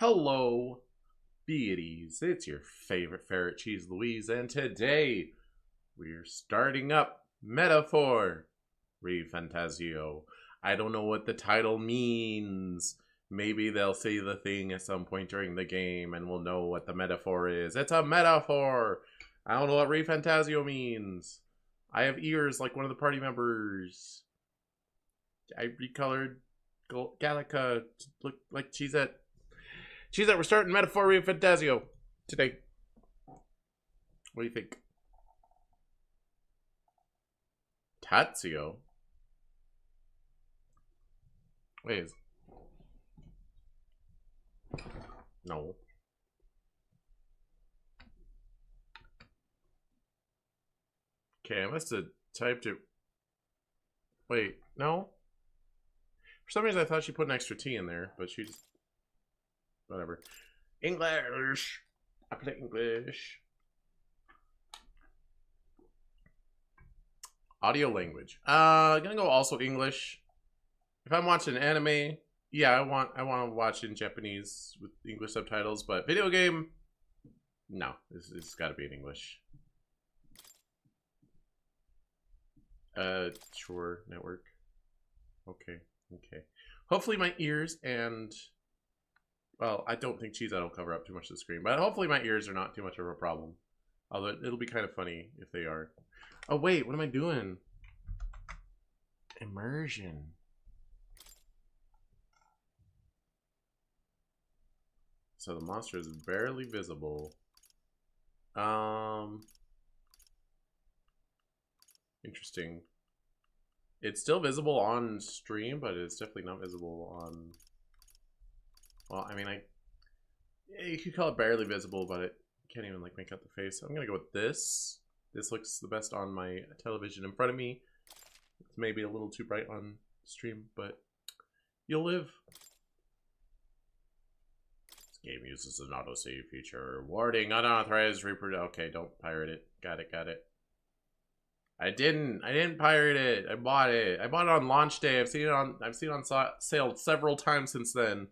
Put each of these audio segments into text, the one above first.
Hello, beauties. It's your favorite ferret, Cheese Louise, and today we're starting up Metaphor ReFantazio. I don't know what the title means. Maybe they'll say the thing at some point during the game and we'll know what the metaphor is. It's a metaphor! I don't know what ReFantazio means. I have ears like one of the party members. I recolored Gallica to look like Cheezette. Cheezette, we're starting Metaphor ReFantazio today. What do you think? Tazio? Wait. No. Okay, I must have typed it. Wait, no? For some reason I thought she put an extra T in there, but she just... Whatever. English! I play English. Audio language. Gonna go also English. If I'm watching anime, yeah, I want to watch in Japanese with English subtitles, but video game, no, it's got to be in English. Sure, network. Okay. Hopefully my ears and, well, I don't think Cheezette will cover up too much of the screen, but hopefully my ears are not too much of a problem. Although it'll be kind of funny if they are. Oh wait, what am I doing? Immersion. So the monster is barely visible. Interesting. It's still visible on stream, but it's definitely not visible on... Well, I mean, you could call it barely visible, but it can't even like make out the face. So I'm gonna go with this. This looks the best on my television in front of me. It's maybe a little too bright on stream, but you'll live. Game uses an autosave feature. Warning, unauthorized reproduction. Okay, don't pirate it. Got it. I didn't pirate it. I bought it. I bought it on launch day. I've seen it on sale several times since then.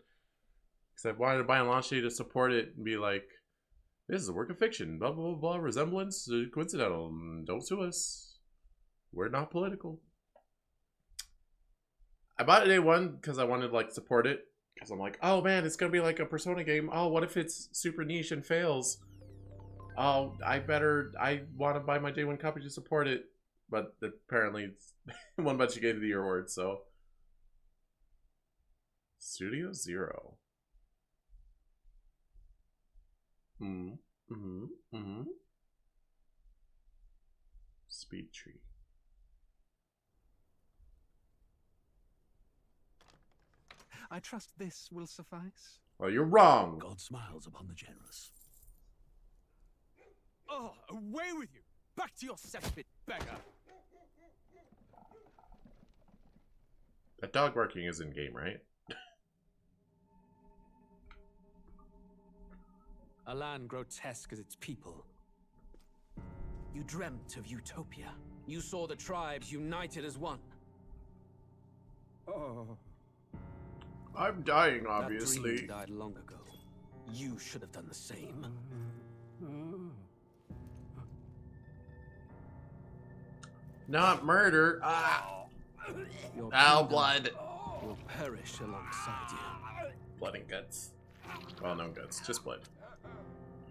Because I wanted to buy on launch day to support it and be like, this is a work of fiction. Blah blah blah. Resemblance, coincidental. Don't sue us. We're not political. I bought it day one because I wanted to like support it. Because I'm like, oh man, it's gonna be like a Persona game. Oh, what if it's super niche and fails? Oh, I want to buy my day one copy to support it. But apparently it's won bunch of Game of the Year awards, so. Studio Zero. Speed tree. I trust this will suffice. Well, you're wrong. God smiles upon the generous. Oh, away with you! Back to your cesspit, beggar! That dog barking is in game, right? A land grotesque as its people. You dreamt of utopia. You saw the tribes united as one. Oh. I'm dying, obviously. That dream died long ago. You should have done the same. Not murder. Ah. Ow, blood. Will perish alongside you. Blood and guts. Well, no guts, just blood.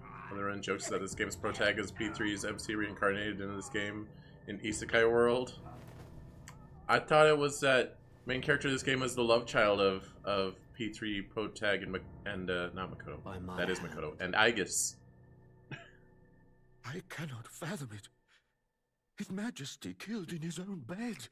One of the running jokes that this game's protagonist P3's MC reincarnated into this game in Isekai world. I thought it was that main character of this game was the love child of P3 protag and not Makoto. That is Makoto. And Aegis. I cannot fathom it. His Majesty killed in his own bed.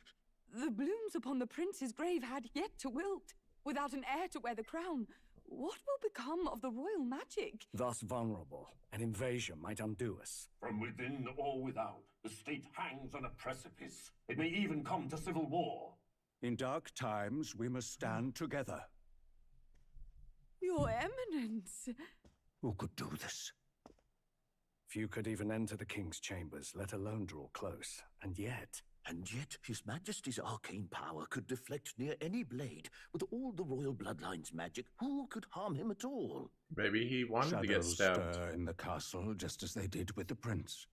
The blooms upon the prince's grave had yet to wilt. Without an heir to wear the crown, what will become of the royal magic? Thus vulnerable, an invasion might undo us. From within or without, the state hangs on a precipice. It may even come to civil war. In dark times, we must stand together. Your Eminence. Who could do this? Few could even enter the king's chambers, let alone draw close. And yet... And yet His Majesty's arcane power could deflect near any blade. With all the royal bloodline's magic, who could harm him at all? Maybe he wanted to get Shadows stabbed. stir in the castle just as they did with the prince.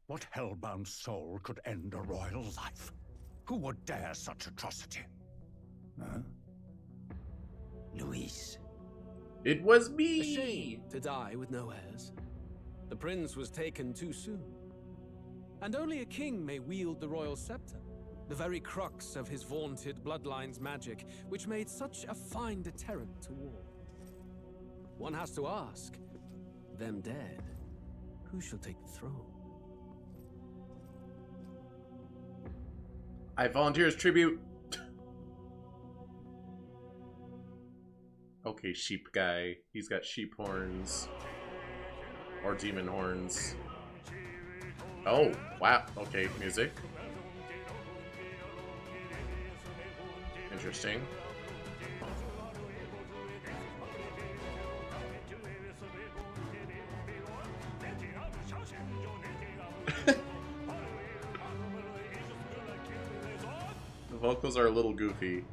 What hellbound soul could end a royal life? Who would dare such atrocity? Huh? Louise. It was A me! shame to die with no heirs. The prince was taken too soon. And only a king may wield the royal scepter, the very crux of his vaunted bloodline's magic, which made such a fine deterrent to war. One has to ask, them dead, who shall take the throne? I volunteer as tribute. Okay, sheep guy. He's got sheep horns. Or demon horns. Oh, wow. Okay, music. Interesting. The vocals are a little goofy.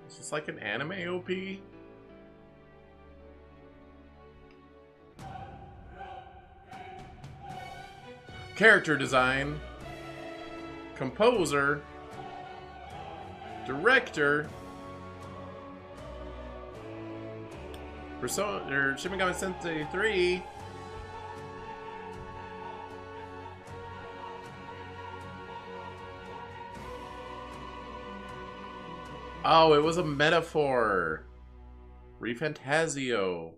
Is this like an anime OP? Character design, composer, director, Persona or Shin Megami Tensei 3. Oh, it was a metaphor. ReFantazio.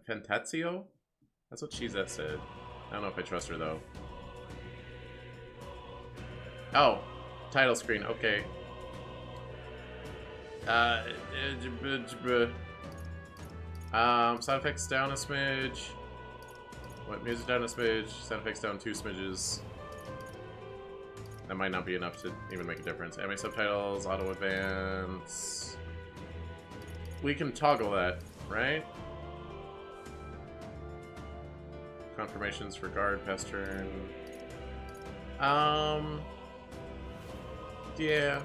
Fantazio? That's what Cheezette said. I don't know if I trust her though. Oh, title screen. Okay. Sound effects down a smidge. What, music down a smidge? Sound effects down 2 smidges. That might not be enough to even make a difference. Anime subtitles, auto advance. We can toggle that, right? Confirmations for guard, past turn. Yeah.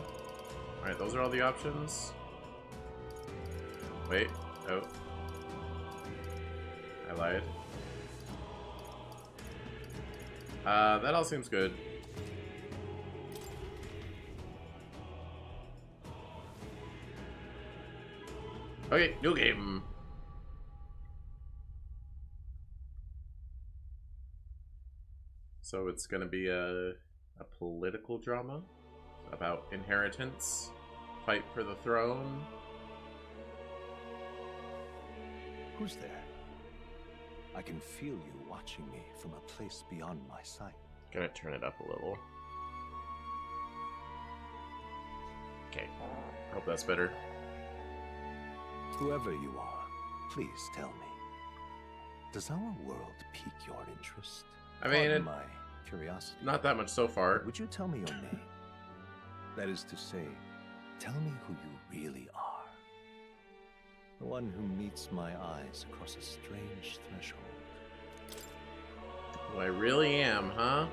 Alright, those are all the options. Wait. Oh. I lied. That all seems good. Okay, new game. So it's gonna be a political drama about inheritance, fight for the throne. Who's there? I can feel you watching me from a place beyond my sight. Gonna turn it up a little. Okay, hope that's better. Whoever you are, please tell me. Does our world pique your interest? I mean, Pardon my curiosity. Not that much so far. Would you tell me your name? That is to say, tell me who you really are. The one who meets my eyes across a strange threshold. Who I really am, huh?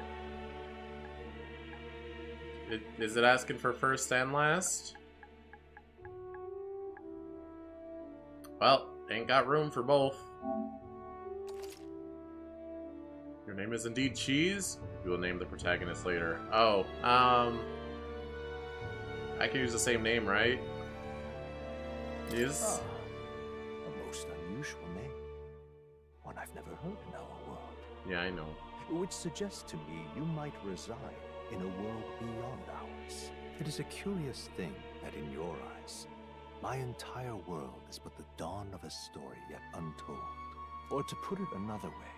Is it asking for first and last? Well, ain't got room for both. Your name is indeed Cheese? We will name the protagonist later. Oh, I can use the same name, right? Is... A most unusual name. One I've never heard in our world. Yeah, I know. Which suggests to me you might reside in a world beyond ours. It is a curious thing that in your eyes, my entire world is but the dawn of a story yet untold. Or to put it another way,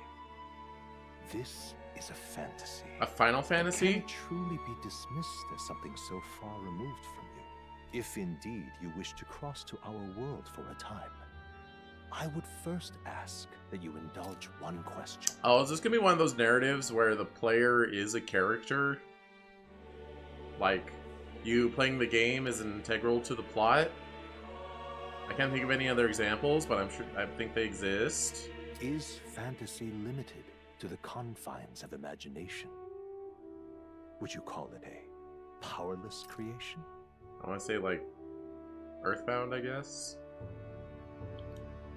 this is a fantasy. A Final Fantasy? It can't truly be dismissed as something so far removed from you. If indeed you wish to cross to our world for a time, I would first ask that you indulge one question. Oh, is this gonna be one of those narratives where the player is a character? Like, you playing the game is integral to the plot? I can't think of any other examples, but I think they exist. Is fantasy limited to the confines of imagination? Would you call it a powerless creation? I want to say, like, Earthbound, I guess?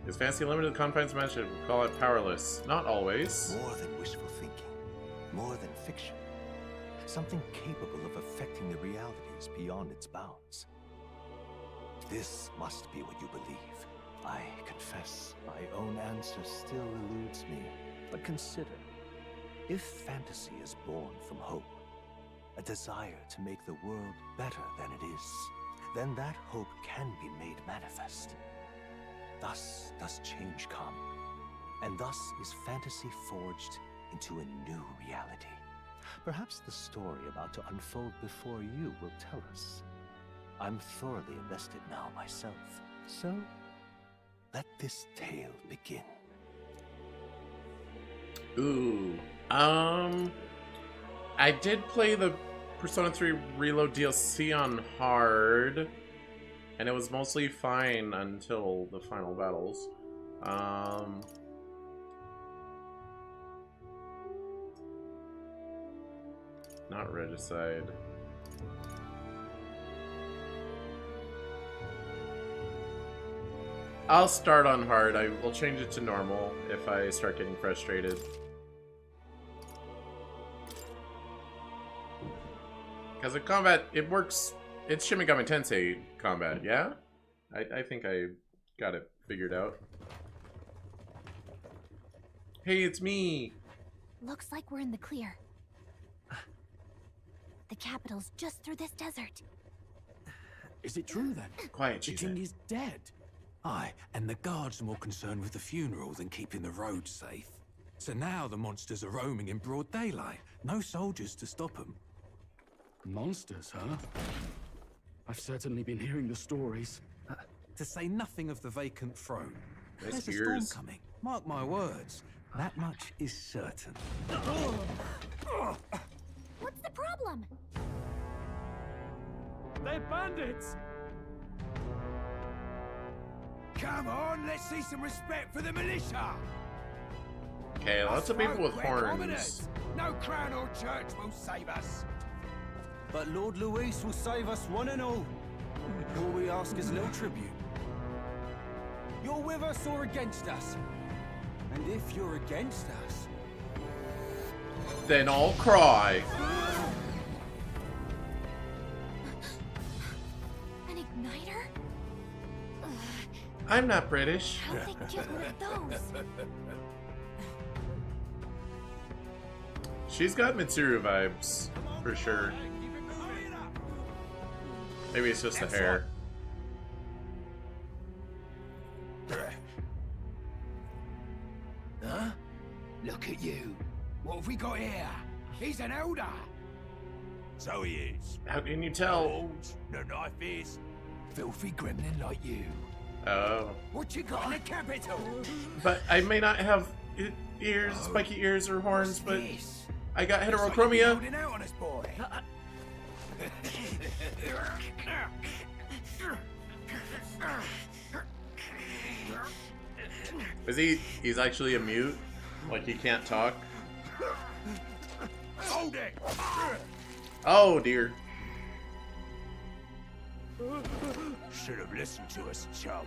Is fantasy limited to the confines of imagination? We call it powerless. Not always. More than wishful thinking, more than fiction. Something capable of affecting the realities beyond its bounds. This must be what you believe. I confess, my own answer still eludes me. But consider, if fantasy is born from hope, a desire to make the world better than it is, then that hope can be made manifest. Thus does change come, and thus is fantasy forged into a new reality. Perhaps the story about to unfold before you will tell us. I'm thoroughly invested now myself, so let this tale begin. Ooh. I did play the Persona 3 Reload DLC on hard, and it was mostly fine until the final battles. Not Regicide. I'll start on hard. I will change it to normal if I start getting frustrated. Because the combat, it works. It's Shin Megami Tensei combat, yeah? I think I got it figured out. Hey, it's me! Looks like we're in the clear. The capital's just through this desert. Is it true then? Quiet, The Cheezette. king is dead. Aye, and the guards are more concerned with the funeral than keeping the roads safe. So now the monsters are roaming in broad daylight. No soldiers to stop them. Monsters, huh? I've certainly been hearing the stories. To say nothing of the vacant throne. Nice There's a storm ears. coming. Mark my words. That much is certain. What's the problem? They're bandits! Come on, let's see some respect for the militia. Okay, lots of people with horns. No crown or church will save us. But Lord Luis will save us one and all. All we ask is a little tribute. You're with us or against us? And if you're against us... Then I'll cry. An igniter? I'm not British. How'd they get one of those? She's got Mitsuru vibes, for sure. Maybe it's just the hair. Huh? Look at you. What have we got here? He's an elder. So he is. How can you tell? Old, the knife is. Filthy gremlin like you. Oh. What you got in the capital? But I may not have ears, spiky ears or horns, but This. I got Looks like heterochromia. you're holding out on us, boy. Is he's actually a mute? Like he can't talk? Hold it! Oh dear. Should have listened to us, chum.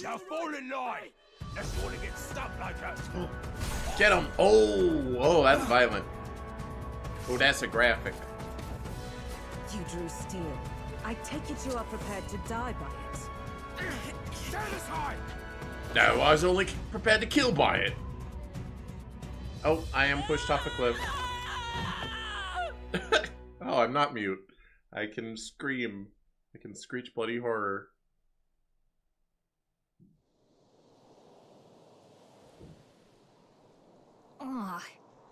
Now fall in line. Let's want to get stuck like us. Get him! Oh, that's violent. Oh, that's a graphic. You drew steel. I take it you are prepared to die by it. Stand aside! No, I was only prepared to kill by it. Oh, I am pushed off a cliff. Oh, I'm not mute. I can scream. I can screech bloody horror. Ugh,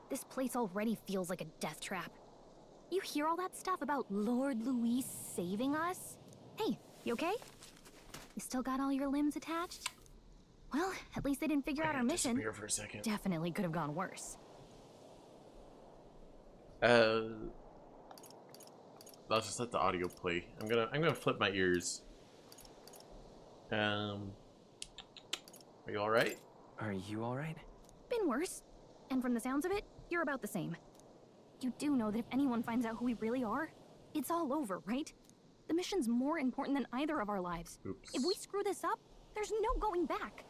this place already feels like a death trap. You hear all that stuff about Lord Luis saving us? Hey, you okay? You still got all your limbs attached? Well, at least they didn't figure out our mission. Disappear for a second. Definitely could have gone worse. I'll just let the audio play. I'm gonna flip my ears. Are you all right? Are you all right? Been worse. And from the sounds of it, you're about the same. You do know that if anyone finds out who we really are, it's all over, right? The mission's more important than either of our lives. Oops. If we screw this up, there's no going back.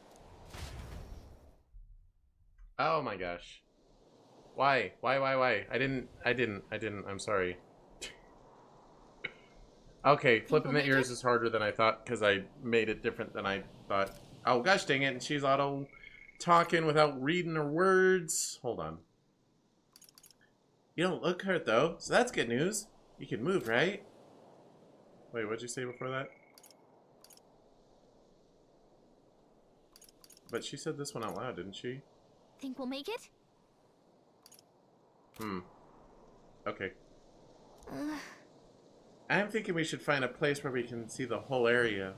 Oh my gosh. Why? Why? I didn't. I'm sorry. Okay, flipping the ears is harder than I thought because I made it different than I thought. Oh gosh dang it, and she's auto talking without reading her words. Hold on. You don't look hurt though, so that's good news. You can move, right? Wait, what'd you say before that? But she said this one out loud, didn't she? Think we'll make it? Okay. I'm thinking we should find a place where we can see the whole area.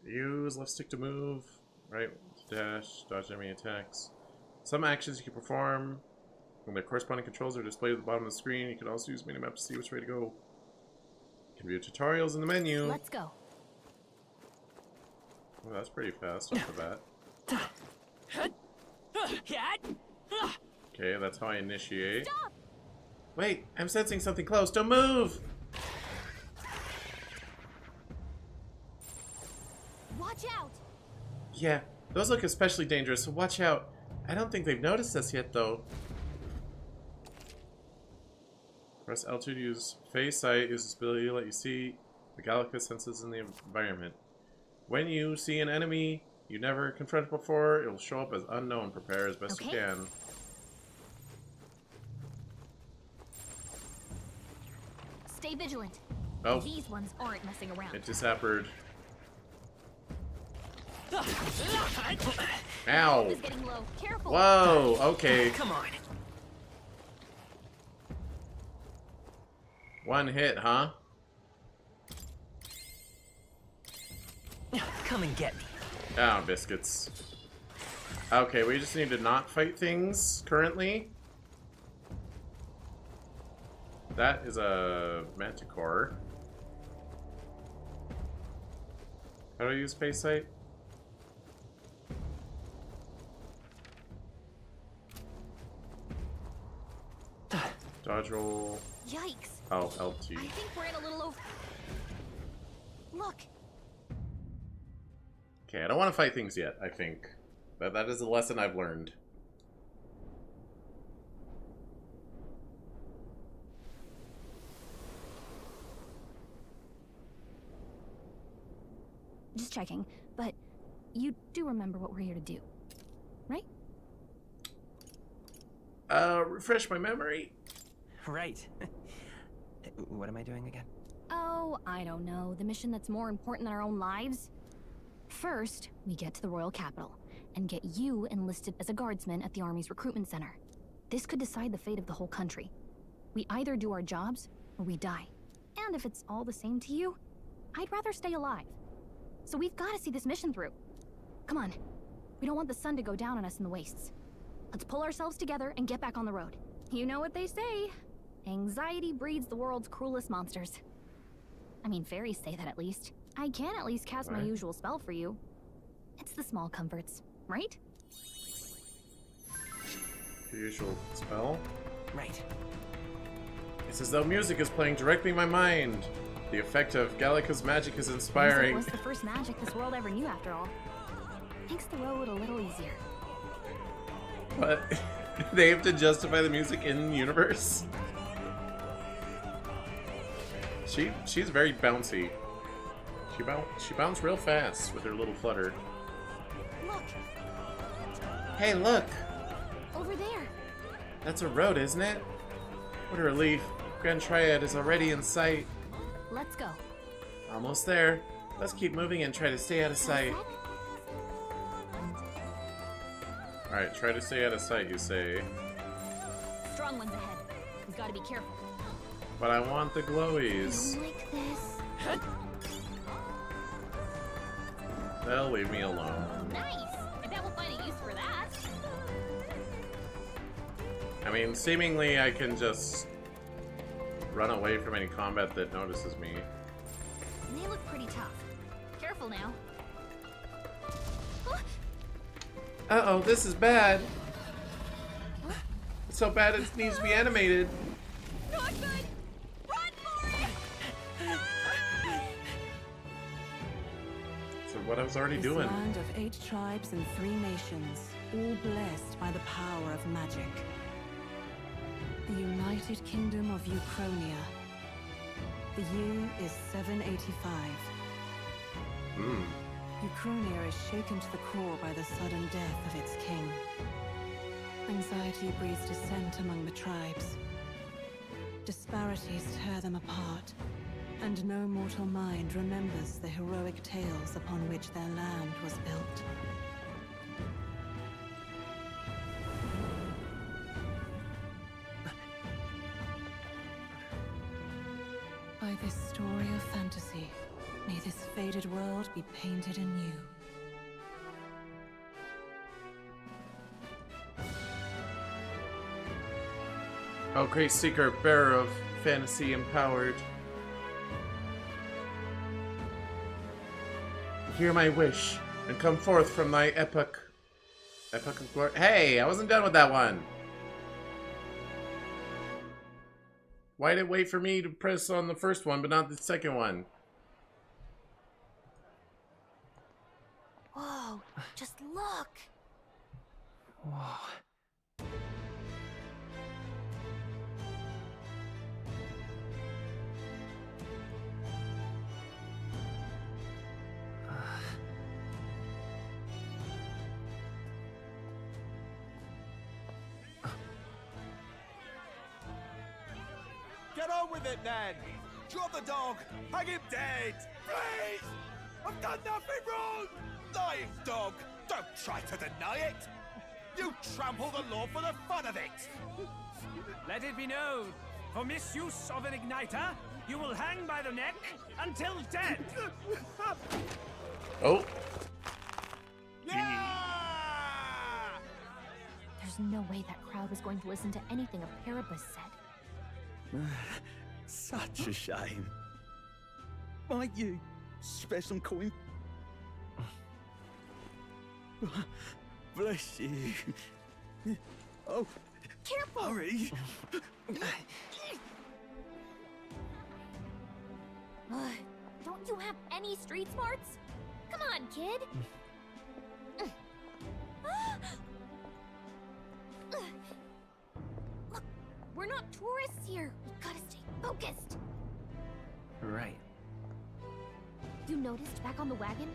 Use left stick to move, right to dash, dodge enemy attacks. Some actions you can perform when the corresponding controls are displayed at the bottom of the screen. You can also use minimap to see which way to go. You can view tutorials in the menu. Let's go. Oh, that's pretty fast off the bat. Okay, that's how I initiate. Stop! Wait, I'm sensing something close. Don't move! Watch out! Yeah, those look especially dangerous, so watch out. I don't think they've noticed us yet, though. Press L2 to use phase sight. Use this ability to let you see the Gallica senses in the environment. When you see an enemy you never confronted before, it will show up as unknown. Prepare as best you can. Stay vigilant. Oh. These ones aren't messing around. It just happened. Ow! It's getting low. Careful. Whoa, okay. Come on. One hit, huh? Come and get me. Oh, biscuits. Okay, we just need to not fight things currently. That is a manticore. How do I use phase sight? Dodge roll. Yikes. Oh, LT. I think we're in a little over. Look. Okay, I don't want to fight things yet, I think. That is a lesson I've learned. Just checking, but you do remember what we're here to do, right? Refresh my memory. Right. What am I doing again? Oh, I don't know. The mission that's more important than our own lives? First, we get to the royal capital and get you enlisted as a guardsman at the army's recruitment center. This could decide the fate of the whole country. We either do our jobs or we die. And if it's all the same to you, I'd rather stay alive. So we've got to see this mission through. Come on. We don't want the sun to go down on us in the wastes. Let's pull ourselves together and get back on the road. You know what they say. Anxiety breeds the world's cruelest monsters. I mean, fairies say that at least. I can at least cast my usual spell for you. It's the small comforts, right? The usual spell? Right. It's as though music is playing directly in my mind. The effect of Gallica's magic is inspiring. Music was the first magic this world ever knew, after all. Makes the road a little easier. But they have to justify the music in universe. She's very bouncy. She bounced real fast with her little flutter. Look. Hey, look. Over there. That's a road, isn't it? What a relief. Grand Triad is already in sight. Let's go. Almost there. Let's keep moving and try to stay out of sight. Alright, try to stay out of sight, you say. Strong ones ahead. We've got to be careful. But I want the glowies. You like this? They'll leave me alone. Nice! I bet we'll find a use for that. I mean, seemingly I can just run away from any combat that notices me. They look pretty tough. Careful now. Uh-oh, this is bad. It's so bad it needs to be animated. Not good! Run for it! So what I was already This doing. land of 8 tribes and 3 nations, all blessed by the power of magic. The United Kingdom of Uchronia. The year is 785. Uchronia is shaken to the core by the sudden death of its king. Anxiety breeds dissent among the tribes. Disparities tear them apart, and no mortal mind remembers the heroic tales upon which their land was built. By this story of fantasy, may this faded world be painted anew. Oh, great seeker, bearer of fantasy empowered. Hear my wish, and come forth from thy epoch of glory. Hey, I wasn't done with that one. Why did it wait for me to press on the first one, but not the second one? Whoa, just look. Whoa. Get on with it, then! Drop the dog! Hang him dead! Please! I've done nothing wrong! Lying dog! Don't try to deny it! You trample the law for the fun of it! Let it be known, for misuse of an igniter, you will hang by the neck until dead! Oh. There's no way that crowd was going to listen to anything a Paribus said. Such a shame. Might you spare some coin? Bless you. Oh, careful! Hurry! Don't you have any street smarts? Come on, kid! Look, we're not tourists here. We've gotta stay focused. Right. You noticed back on the wagon?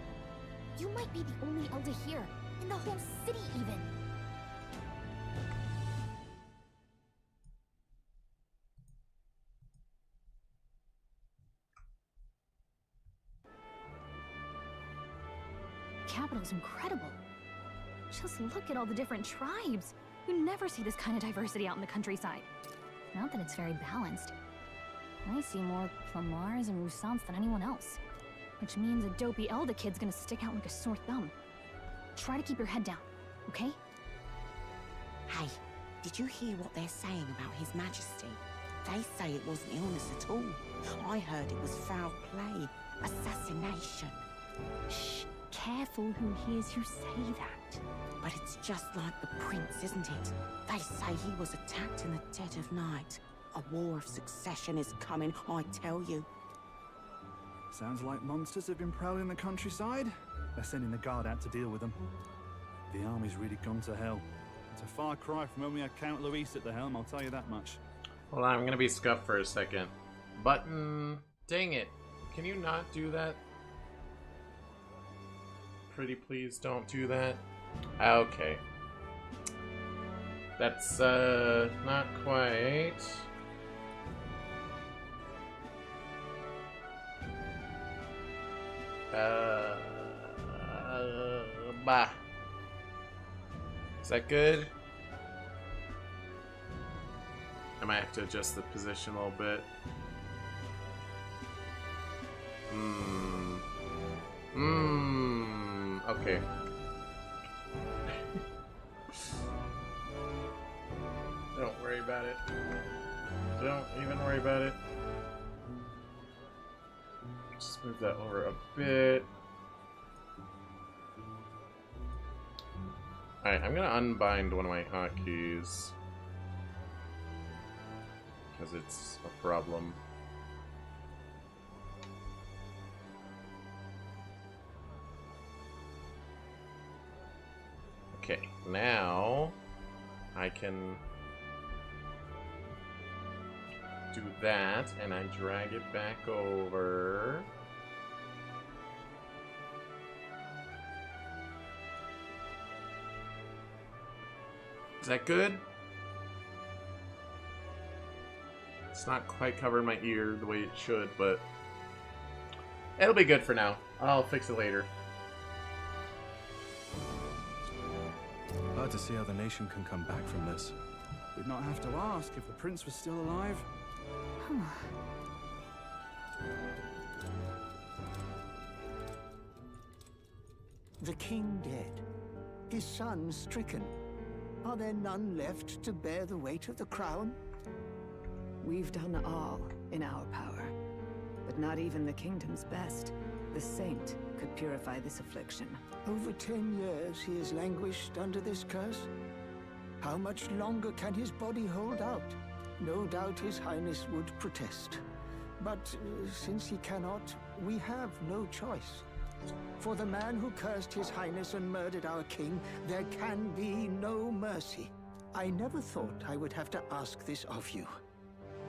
You might be the only elder here, in the whole city even. Capital's incredible. Just look at all the different tribes. You never see this kind of diversity out in the countryside. Not that it's very balanced. I see more Plamars and Roussants than anyone else. Which means a dopey Elda kid's gonna stick out like a sore thumb. Try to keep your head down, okay? Hey, did you hear what they're saying about His Majesty? They say it wasn't illness at all. I heard it was foul play, assassination. Shh, careful who hears you say that. But it's just like the prince, isn't it? They say he was attacked in the dead of night. A war of succession is coming, I tell you. Sounds like monsters have been prowling the countryside. They're sending the guard out to deal with them. The army's really gone to hell. It's a far cry from when we had Count Luis at the helm, I'll tell you that much. Hold on, I'm gonna be scuffed for a second. Button, dang it. Can you not do that? Pretty please don't do that. Okay. That's, not quite. Bah. Is that good? I might have to adjust the position a little bit. Okay. Don't worry about it. Don't even worry about it. Just move that over a bit. Alright, I'm gonna unbind one of my hotkeys. Because it's a problem. Okay, now I can do that, and I drag it back over. Is that good? It's not quite covering my ear the way it should, but it'll be good for now. I'll fix it later. Hard to see how the nation can come back from this. Did not have to ask if the prince was still alive. The king dead, his son stricken. Are there none left to bear the weight of the crown? We've done all in our power, but not even the kingdom's best. The saint could purify this affliction. Over 10 years he has languished under this curse. How much longer can his body hold out? No doubt his highness would protest. But since he cannot, we have no choice. For the man who cursed his highness and murdered our king, there can be no mercy. I never thought I would have to ask this of you.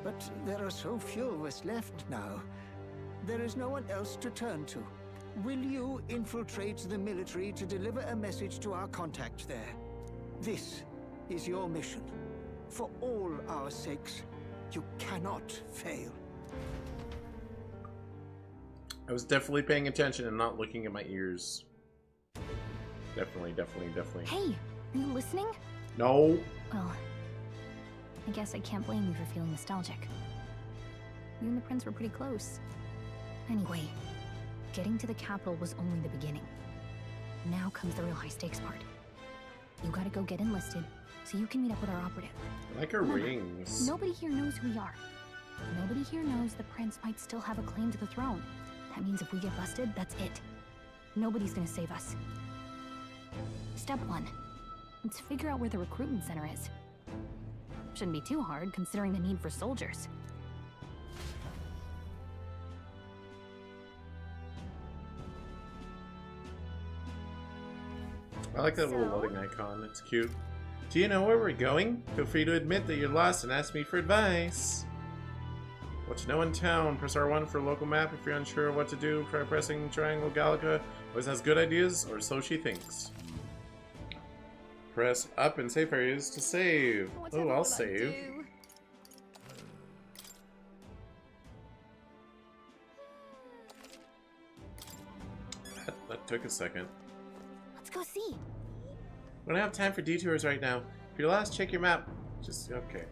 But there are so few of us left now. There is no one else to turn to. Will you infiltrate the military to deliver a message to our contact there? This is your mission. For all our sakes, you cannot fail. I was definitely paying attention and not looking at my ears. Definitely. Hey, are you listening? No. Well, I guess I can't blame you for feeling nostalgic. You and the prince were pretty close. Anyway, getting to the capital was only the beginning. Now comes the real high-stakes part. You gotta go get enlisted, so you can meet up with our operative. I like her rings. Nobody here knows who we are. Nobody here knows the prince might still have a claim to the throne. That means if we get busted, that's it. Nobody's gonna save us. Step 1. Let's figure out where the recruitment center is. Shouldn't be too hard, considering the need for soldiers. I like that little loading icon. It's cute. Do you know where we're going? Feel free to admit that you're lost and ask me for advice. What to know in town? Press R1 for a local map if you're unsure what to do. Try pressing triangle. Gallica always has good ideas, or so she thinks. Press up in safe areas to save. Oh, I'll save. That took a second. Let's go see. We don't have time for detours right now. If you're lost, check your map. Just, okay.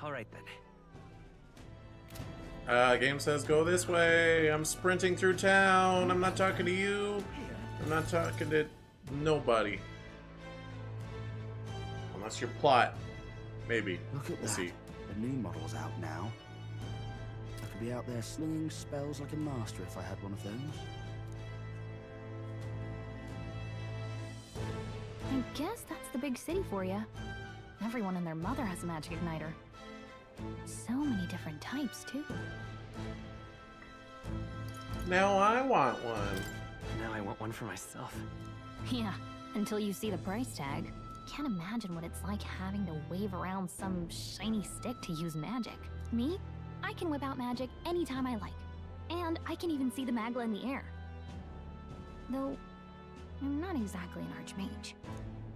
Alright then. Game says go this way. I'm sprinting through town. I'm not talking to you. I'm not talking to nobody. Unless you're plot. Maybe. Look at we'll that. see. The new model's out now. I could be out there slinging spells like a master if I had one of those. I guess that's the big city for you. Everyone and their mother has a magic igniter. So many different types, too. Now I want one. Now I want one for myself. Yeah, until you see the price tag. Can't imagine what it's like having to wave around some shiny stick to use magic. Me? I can whip out magic anytime I like. And I can even see the magla in the air. Though, I'm not exactly an archmage.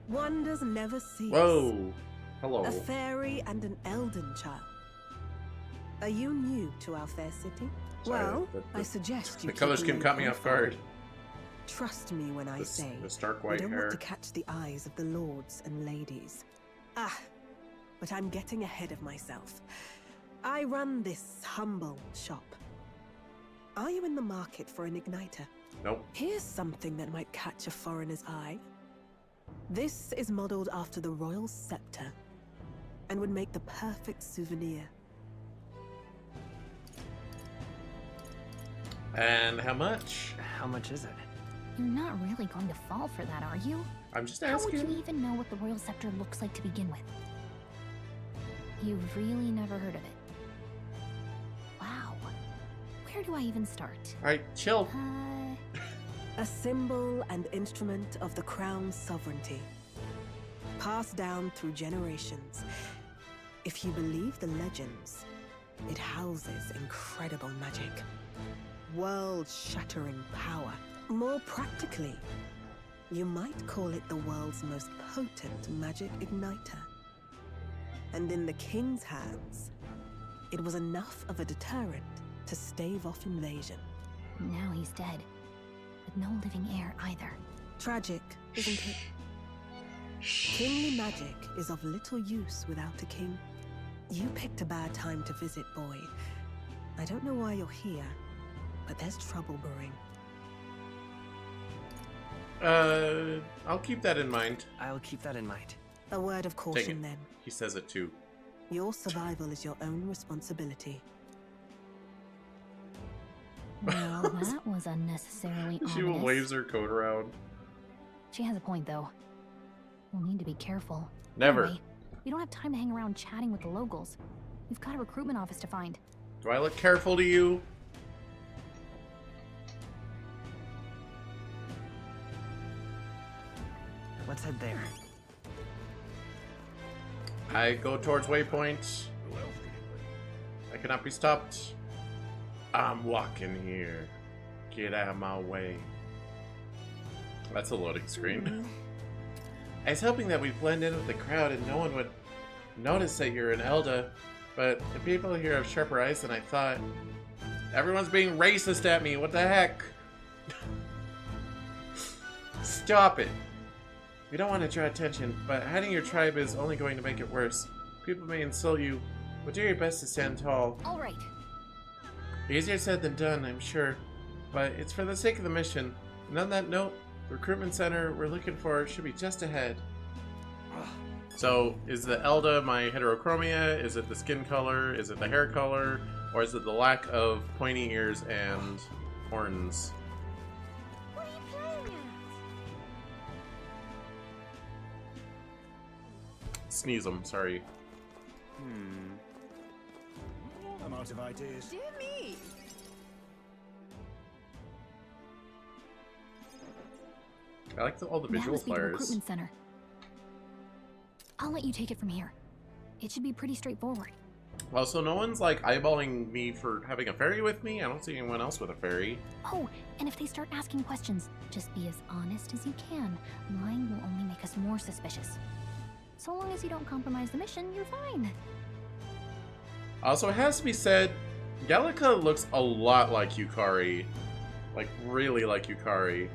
Wonders never cease. Whoa. Hello. A fairy and an Elden child. Are you new to our fair city? Sorry, Well, I suggest you the colors keep can your cut me off guard. Trust me when I say The stark we white don't hair. want to catch the eyes of the lords and ladies. Ah, but I'm getting ahead of myself. I run this humble shop. Are you in the market for an igniter? Nope. Here's something that might catch a foreigner's eye. This is modeled after the royal scepter. and would make the perfect souvenir. And how much? How much is it? You're not really going to fall for that, are you? I'm just How asking. would you even know what the royal scepter looks like to begin with? You've really never heard of it. Wow. Where do I even start? Alright, chill. A symbol and instrument of the crown's sovereignty, passed down through generations. If you believe the legends, it houses incredible magic, world-shattering power. More practically, you might call it the world's most potent magic igniter. And in the king's hands, it was enough of a deterrent to stave off invasion. Now he's dead. With no living heir either. Tragic, isn't it? Kingly magic is of little use without a king. You picked a bad time to visit, boy. I don't know why you're here, but there's trouble brewing. I'll keep that in mind. I'll keep that in mind. A word of caution, then. He says it too. Your survival is your own responsibility. Well, that was unnecessarily ominous. She waves her coat around. She has a point, though. We'll need to be careful. Never. Anyway, we don't have time to hang around chatting with the locals. We've got a recruitment office to find. Do I look careful to you? Let's head there. I go towards waypoint. I cannot be stopped. I'm walking here. Get out of my way. That's a loading screen. I was hoping that we'd blend in with the crowd and no one would notice that you're an Elda, but the people here have sharper eyes than I thought. Everyone's being racist at me. What the heck? Stop it. We don't want to draw attention, but hiding your tribe is only going to make it worse. People may insult you, but do your best to stand tall. All right. Easier said than done, I'm sure, but it's for the sake of the mission. And on that note, the recruitment center we're looking for should be just ahead. So, is the Elda my heterochromia? Is it the skin color? Is it the hair color? Or is it the lack of pointy ears and horns? What are you playing at? Sneeze them, sorry. I'm out of ideas. Dear me! I like all the visual must be the flares. recruitment center. I'll let you take it from here. It should be pretty straightforward. Well, so no one's like eyeballing me for having a fairy with me? I don't see anyone else with a fairy. Oh, and if they start asking questions, just be as honest as you can. Lying will only make us more suspicious. So long as you don't compromise the mission, you're fine. Also, it has to be said, Gallica looks a lot like Yukari. Like, really like Yukari.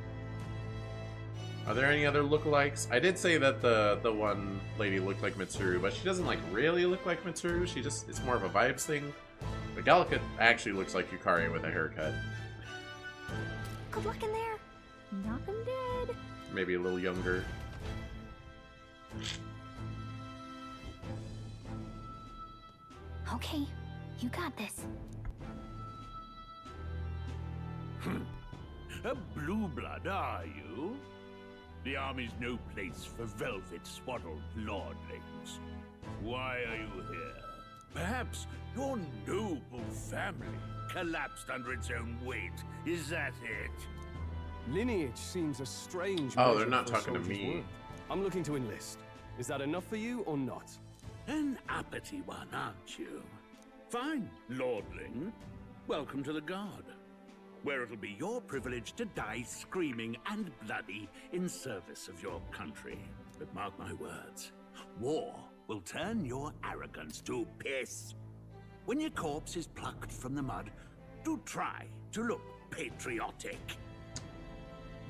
Are there any other lookalikes? I did say that the one lady looked like Mitsuru, but she doesn't like really look like Mitsuru. She just, it's more of a vibes thing. But Gallica actually looks like Yukari with a haircut. Good luck in there. Knock 'em dead. Maybe a little younger. Okay, you got this. A blue blood, are you? The army's no place for velvet-swaddled lordlings. Why are you here? Perhaps your noble family collapsed under its own weight. Is that it? Lineage seems a strange. Oh, measure they're not for a talking to soldier's me. worth. I'm looking to enlist. Is that enough for you or not? An uppity one, aren't you? Fine, lordling. Welcome to the Guard, where it'll be your privilege to die screaming and bloody in service of your country. But mark my words, war will turn your arrogance to piss. When your corpse is plucked from the mud, do try to look patriotic.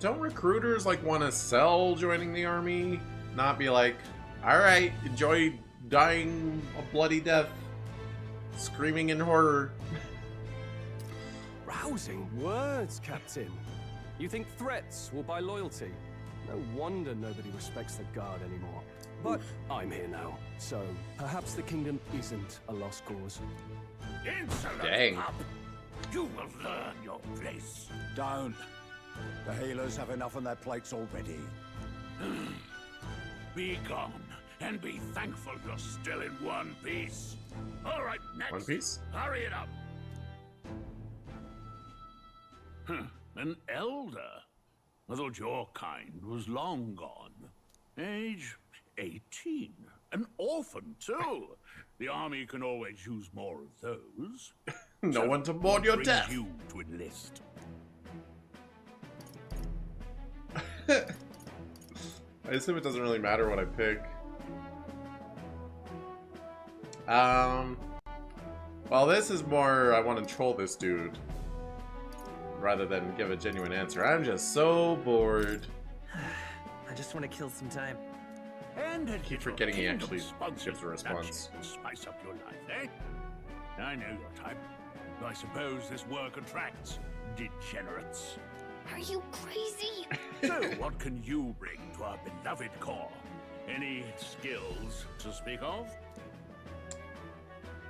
Don't recruiters like want to sell joining the army? Not be like, alright, enjoy dying a bloody death, screaming in horror. Rousing words, Captain. You think threats will buy loyalty? No wonder nobody respects the guard anymore. But I'm here now, so perhaps the kingdom isn't a lost cause. Insolent Dang. pup! You will learn your place. Don't. The healers have enough on their plates already. Be gone, and be thankful you're still in one piece. All right, next. One Piece? Hurry it up. An elder? I thought your kind was long gone. Age 18. An orphan, too. The army can always use more of those. No one to mourn your brings death. you to enlist. I assume it doesn't really matter what I pick. Well, this is more, I want to troll this dude rather than give a genuine answer. I'm just so bored. I just want to kill some time. And I keep forgetting he actually gives a response. Spice up your life, eh? I know your type. I suppose this work attracts degenerates. Are you crazy? So, what can you bring to our beloved corps? Any skills to speak of?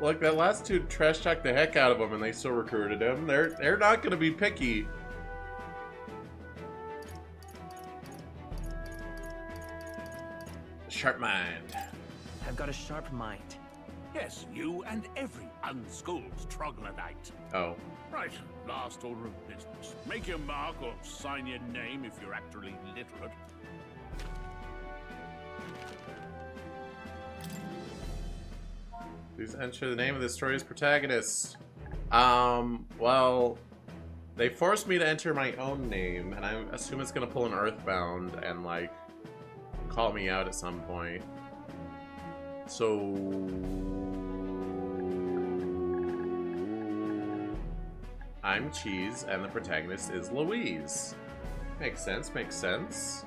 Like, that last dude trash talked the heck out of him and they still recruited him. They're not gonna be picky. Sharp mind. I've got a sharp mind. Yes, you and every unschooled troglodyte. Oh. Right, last order of business. Make your mark or sign your name if you're actually literate. Please enter the name of the story's protagonist. Well, they forced me to enter my own name, and I assume it's gonna pull an Earthbound and, like, call me out at some point. So... I'm Cheese, and the protagonist is Louise. Makes sense, makes sense.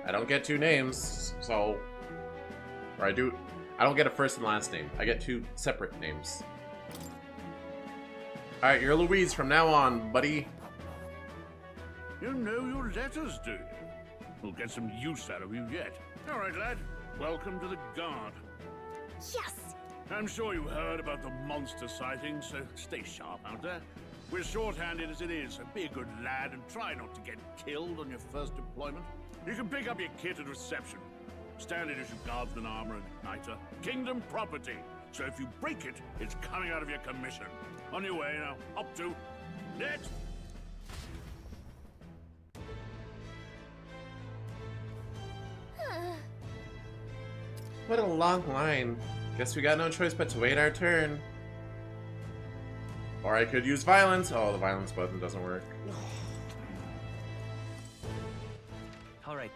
I don't get two names, so... Or I don't get a first and last name. I get two separate names. Alright, you're Louise from now on, buddy. You know your letters, do you? We'll get some use out of you yet. Alright, lad. Welcome to the Guard. Yes! I'm sure you heard about the monster sighting, so stay sharp out there. We're short-handed as it is, so be a good lad and try not to get killed on your first deployment. You can pick up your kit at reception. Standard issue guardsman armor and igniter. Kingdom property. So if you break it, it's coming out of your commission. On your way now. Up to. Next. What a long line. Guess we got no choice but to wait our turn. Or I could use violence. Oh, the violence button doesn't work. All right,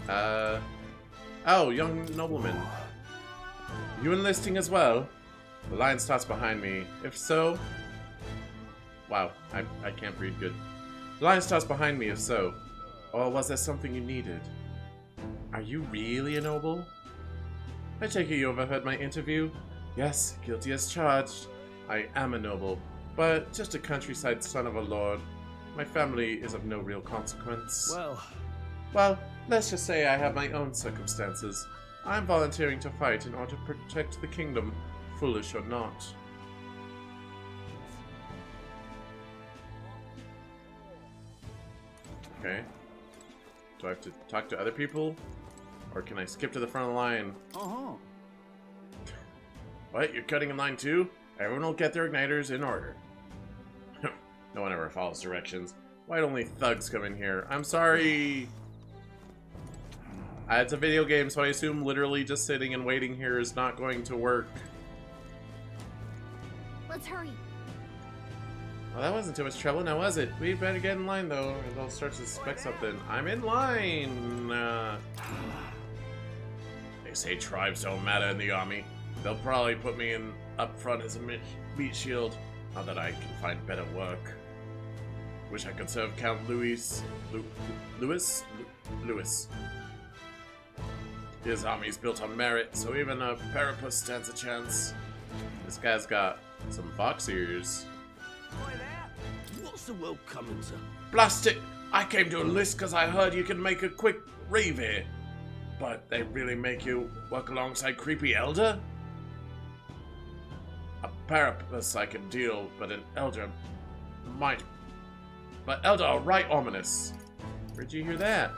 then. Oh, young nobleman. You enlisting as well? The line starts behind me. If so... Wow, I can't read good. The line starts behind me, if so. Or was there something you needed? Are you really a noble? I take it you overheard my interview? Yes, guilty as charged. I am a noble, but just a countryside son of a lord. My family is of no real consequence. Well, let's just say I have my own circumstances. I'm volunteering to fight in order to protect the kingdom, foolish or not. Okay. Do I have to talk to other people? Or can I skip to the front of the line? What? You're cutting in line too? Everyone will get their igniters in order. No one ever follows directions. Why'd only thugs come in here? I'm sorry! It's a video game, so I assume literally just sitting and waiting here is not going to work. Let's hurry. Well, that wasn't too much trouble, now was it? We better get in line, though, or they'll start to suspect something. I'm in line! They say tribes don't matter in the army. They'll probably put me in up front as a meat shield. Not that I can find better work. Wish I could serve Count Louis. Louis? His army's built on merit, so even a parapus stands a chance. This guy's got some fox ears. What's the world coming to? Blast it! I came to enlist because I heard you can make a quick rave here. But they really make you work alongside creepy elder? A parapus I can deal, but an elder might. But elder are right ominous. Where'd you hear that?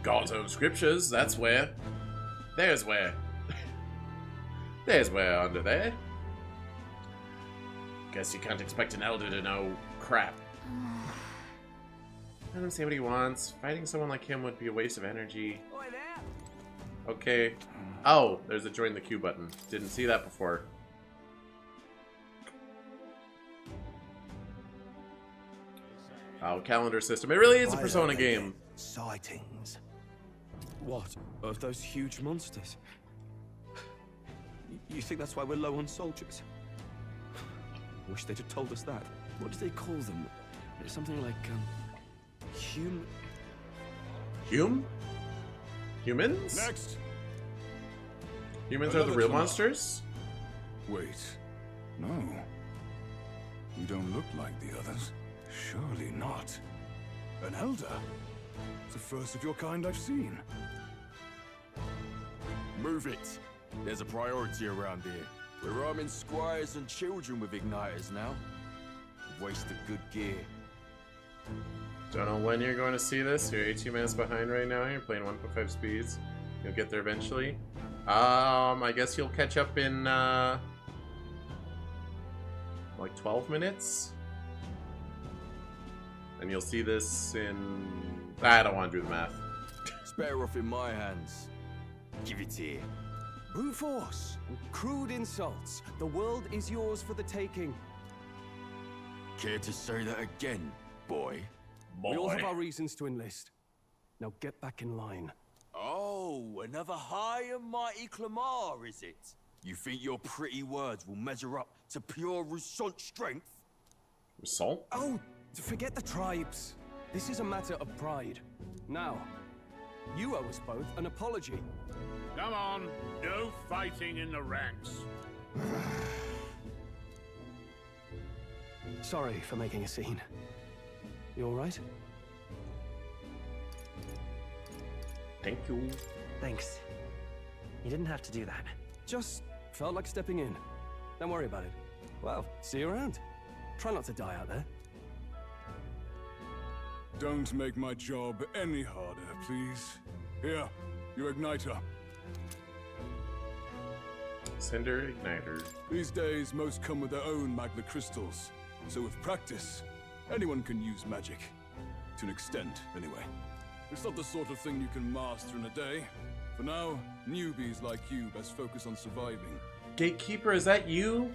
God's own scriptures, that's where. There's where. There's where under there. Guess you can't expect an elder to know crap. Let him say what he wants. Fighting someone like him would be a waste of energy. Okay. Oh, there's a join the queue button. Didn't see that before. Oh, calendar system. It really is a Persona game. Sightings. What? Of those huge monsters? You think that's why we're low on soldiers? Wish they'd have told us that. What do they call them? Something like, Humans? Next. Humans are the real monsters? Wait. No. You don't look like the others. Surely not. An elder? It's the first of your kind I've seen. Move it. There's a priority around here. We're arming squires and children with igniters now. We've wasted good gear. Don't know when you're going to see this. You're 18 minutes behind right now. You're playing 1.5 speeds. You'll get there eventually. I guess you'll catch up in like 12 minutes. And you'll see this in... I don't want to do the math. It's better off in my hands. Give it here. brute force and crude insults. The world is yours for the taking. Care to say that again, boy? We all have our reasons to enlist. Now get back in line. Oh, another high and mighty Clamar, is it? You think your pretty words will measure up to pure Rousant strength? Rousant? Oh, forget the tribes. This is a matter of pride. Now, you owe us both an apology. Come on, no fighting in the ranks. Sorry for making a scene. You all right? Thank you. Thanks. You didn't have to do that. Just felt like stepping in. Don't worry about it. Well, see you around. Try not to die out there. Don't make my job any harder, please. Here, your igniter. Cinder igniter. These days, most come with their own magma crystals. So with practice, anyone can use magic. To an extent, anyway. It's not the sort of thing you can master in a day. For now, newbies like you best focus on surviving. Gatekeeper, is that you?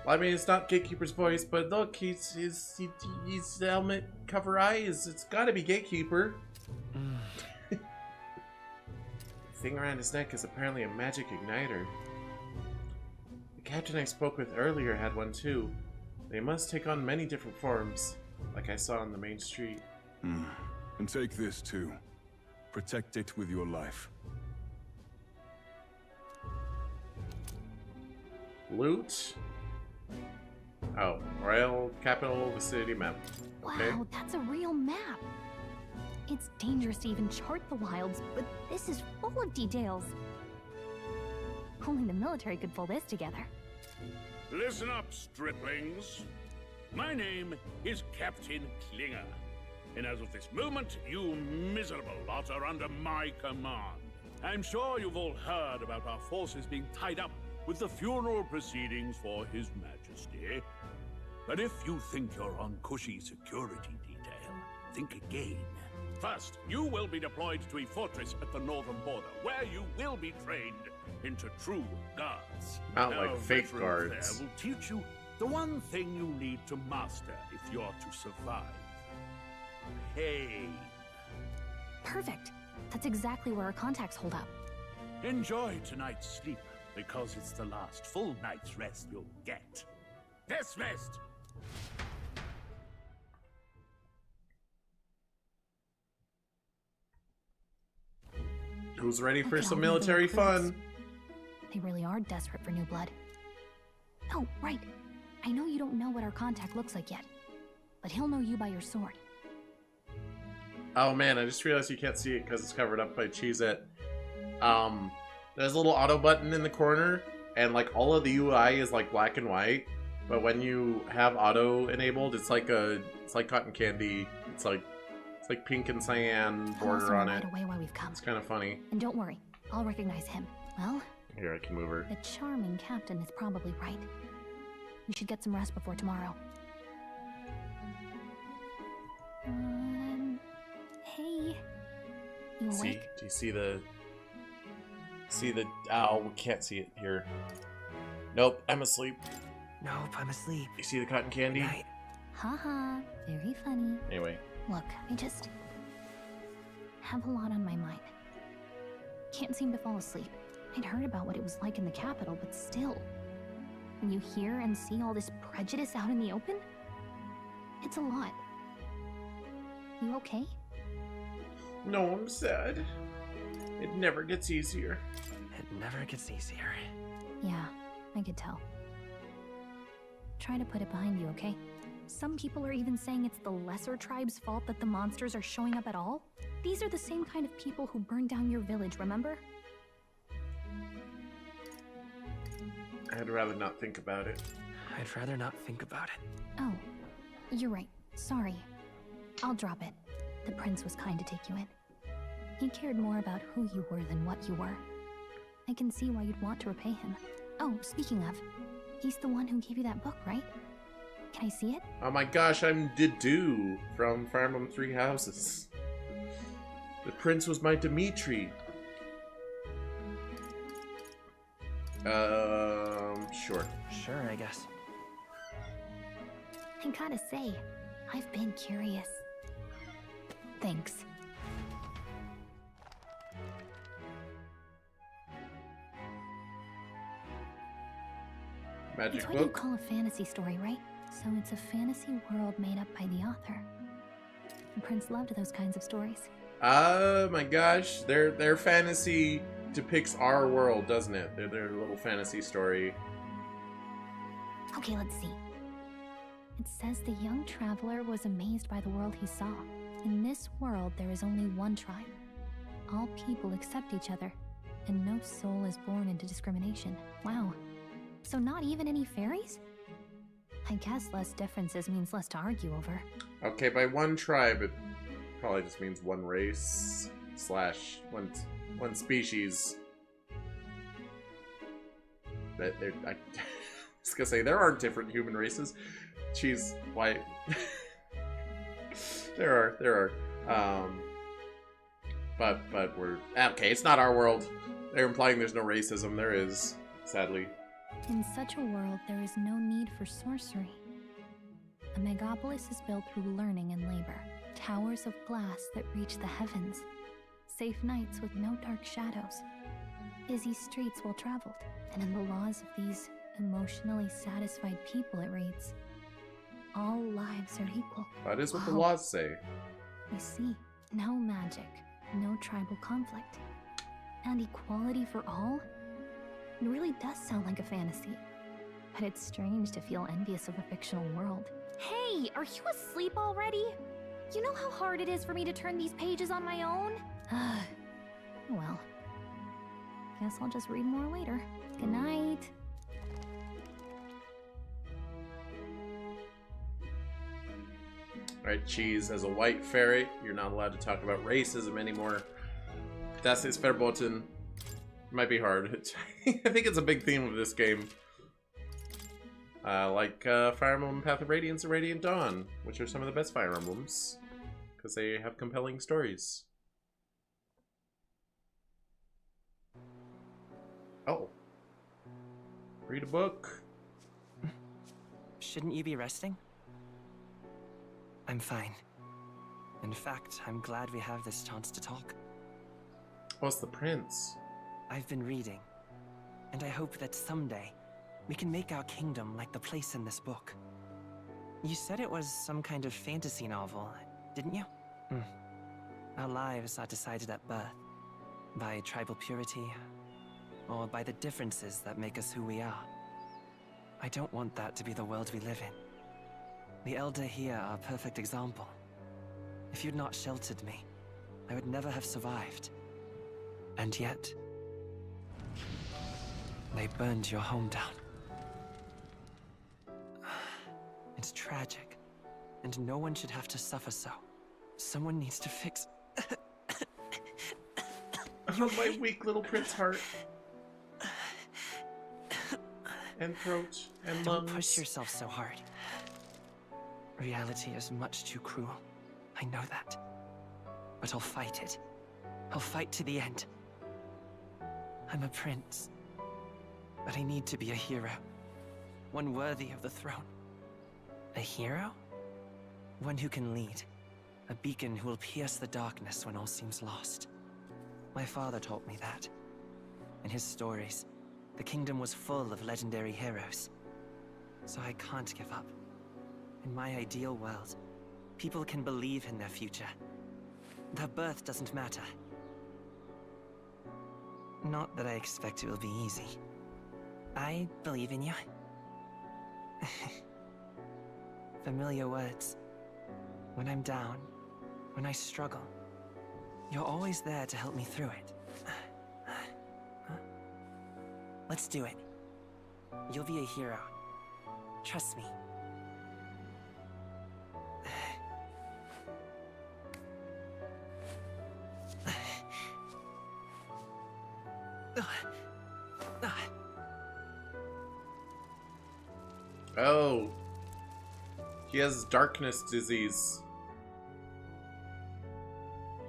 Well, I mean, it's not Gatekeeper's voice, but look, he's helmet cover eyes. It's gotta be Gatekeeper. The thing around his neck is apparently a magic igniter. The captain I spoke with earlier had one too. They must take on many different forms, like I saw on the main street. And take this too. Protect it with your life. Loot? Oh, Royal Capital Vicinity map. Okay. Wow, that's a real map. It's dangerous to even chart the wilds, but this is full of details. Only the military could pull this together. Listen up, striplings. My name is Captain Klinger. And as of this moment, you miserable lot are under my command. I'm sure you've all heard about our forces being tied up with the funeral proceedings for His Majesty. But if you think you're on cushy security detail, think again. First, you will be deployed to a fortress at the northern border, where you will be trained into true guards. Not like fake guards. There will teach you the one thing you need to master if you're to survive. Pain. Perfect. That's exactly where our contacts hold up. Enjoy tonight's sleep, because it's the last full night's rest you'll get. Dismissed! Who's ready for some military fun? They really are desperate for new blood. Oh, right. I know you don't know what our contact looks like yet, but he'll know you by your sword. Oh man, I just realized you can't see it because it's covered up by Cheezette. There's a little auto button in the corner, and like all of the UI is like black and white, but when you have auto enabled, it's like cotton candy. It's like pink and cyan border on it. Right away why we've come. It's kind of funny. And don't worry, I'll recognize him. Well, here I can move her. The charming captain is probably right. We should get some rest before tomorrow. Hey. You awake? See? Do you see the... Oh, we can't see it here. Nope, I'm asleep. Nope, I'm asleep. You see the cotton candy? Haha, very funny. Anyway. Look, I just have a lot on my mind. Can't seem to fall asleep. I'd heard about what it was like in the capital, but still. When you hear and see all this prejudice out in the open, it's a lot. You okay? No, I'm sad. It never gets easier. It never gets easier. Yeah, I could tell. Try to put it behind you, okay? Some people are even saying it's the lesser tribe's fault that the monsters are showing up at all. These are the same kind of people who burned down your village, remember? I'd rather not think about it. I'd rather not think about it. Oh, you're right. Sorry. I'll drop it. The prince was kind to take you in. He cared more about who you were than what you were. I can see why you'd want to repay him. Oh, speaking of, he's the one who gave you that book, right? Can I see it? Oh my gosh, I'm Dedue from Fire Emblem Three Houses. The prince was my Dimitri. Sure. Sure, I guess. I gotta say, I've been curious. Thanks. Magic it's what you call a fantasy story, right? So it's a fantasy world made up by the author. The prince loved those kinds of stories. Oh my gosh, their fantasy depicts our world, doesn't it? Their little fantasy story. Okay, let's see. It says the young traveler was amazed by the world he saw. In this world, there is only one tribe. All people accept each other, and no soul is born into discrimination. Wow. So not even any fairies? I guess less differences means less to argue over. Okay, by one tribe, it probably just means one race / one species. I was gonna say there aren't different human races. Jeez, why? there are. But we're okay. It's not our world. They're implying there's no racism. There is, sadly. In such a world, there is no need for sorcery. A megapolis is built through learning and labor. Towers of glass that reach the heavens. Safe nights with no dark shadows. Busy streets well traveled. And in the laws of these emotionally satisfied people, it reads, all lives are equal. That is what the laws say. We see. No magic. No tribal conflict. And equality for all? It really does sound like a fantasy. But it's strange to feel envious of a fictional world. Hey, are you asleep already? You know how hard it is for me to turn these pages on my own? Well, guess I'll just read more later. Good night. Alright, Cheese, as a white ferret, you're not allowed to talk about racism anymore. Das ist verboten. Might be hard. I think it's a big theme of this game. Like Fire Emblem Path of Radiance and Radiant Dawn, which are some of the best Fire Emblems, because they have compelling stories. Oh. Read a book. Shouldn't you be resting? I'm fine. In fact, I'm glad we have this chance to talk. What's the prince? I've been reading, and I hope that someday we can make our kingdom like the place in this book. You said it was some kind of fantasy novel, didn't you? Our lives are decided at birth, by tribal purity, or by the differences that make us who we are. I don't want that to be the world we live in. The Elder here are a perfect example. If you'd not sheltered me, I would never have survived. And yet, they burned your home down. It's tragic, and no one should have to suffer so. Someone needs to fix... Oh, my weak little prince heart. And throat and lungs. Don't push yourself so hard. Reality is much too cruel. I know that. But I'll fight it. I'll fight to the end. I'm a prince. But I need to be a hero. One worthy of the throne. A hero? One who can lead. A beacon who will pierce the darkness when all seems lost. My father taught me that. In his stories, the kingdom was full of legendary heroes. So I can't give up. In my ideal world, people can believe in their future. Their birth doesn't matter. Not that I expect it will be easy. I believe in you. Familiar words. When I'm down, when I struggle, you're always there to help me through it. Let's do it. You'll be a hero. Trust me. Oh. He has darkness disease.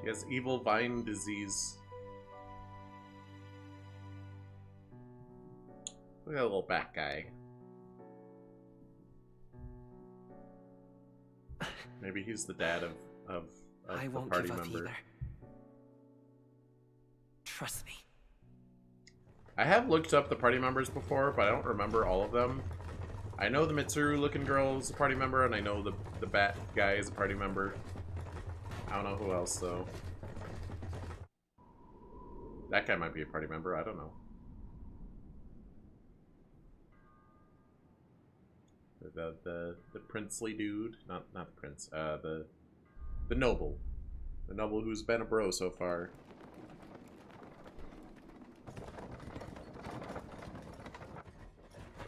He has evil vine disease. Look at that little bat guy. Maybe he's the dad of I the won't party give up member. either. Trust me. I have looked up the party members before, but I don't remember all of them. I know the Mitsuru-looking girl is a party member, and I know the bat guy is a party member. I don't know who else, though. That guy might be a party member, I don't know. The princely dude, not the prince, the noble. The noble who's been a bro so far.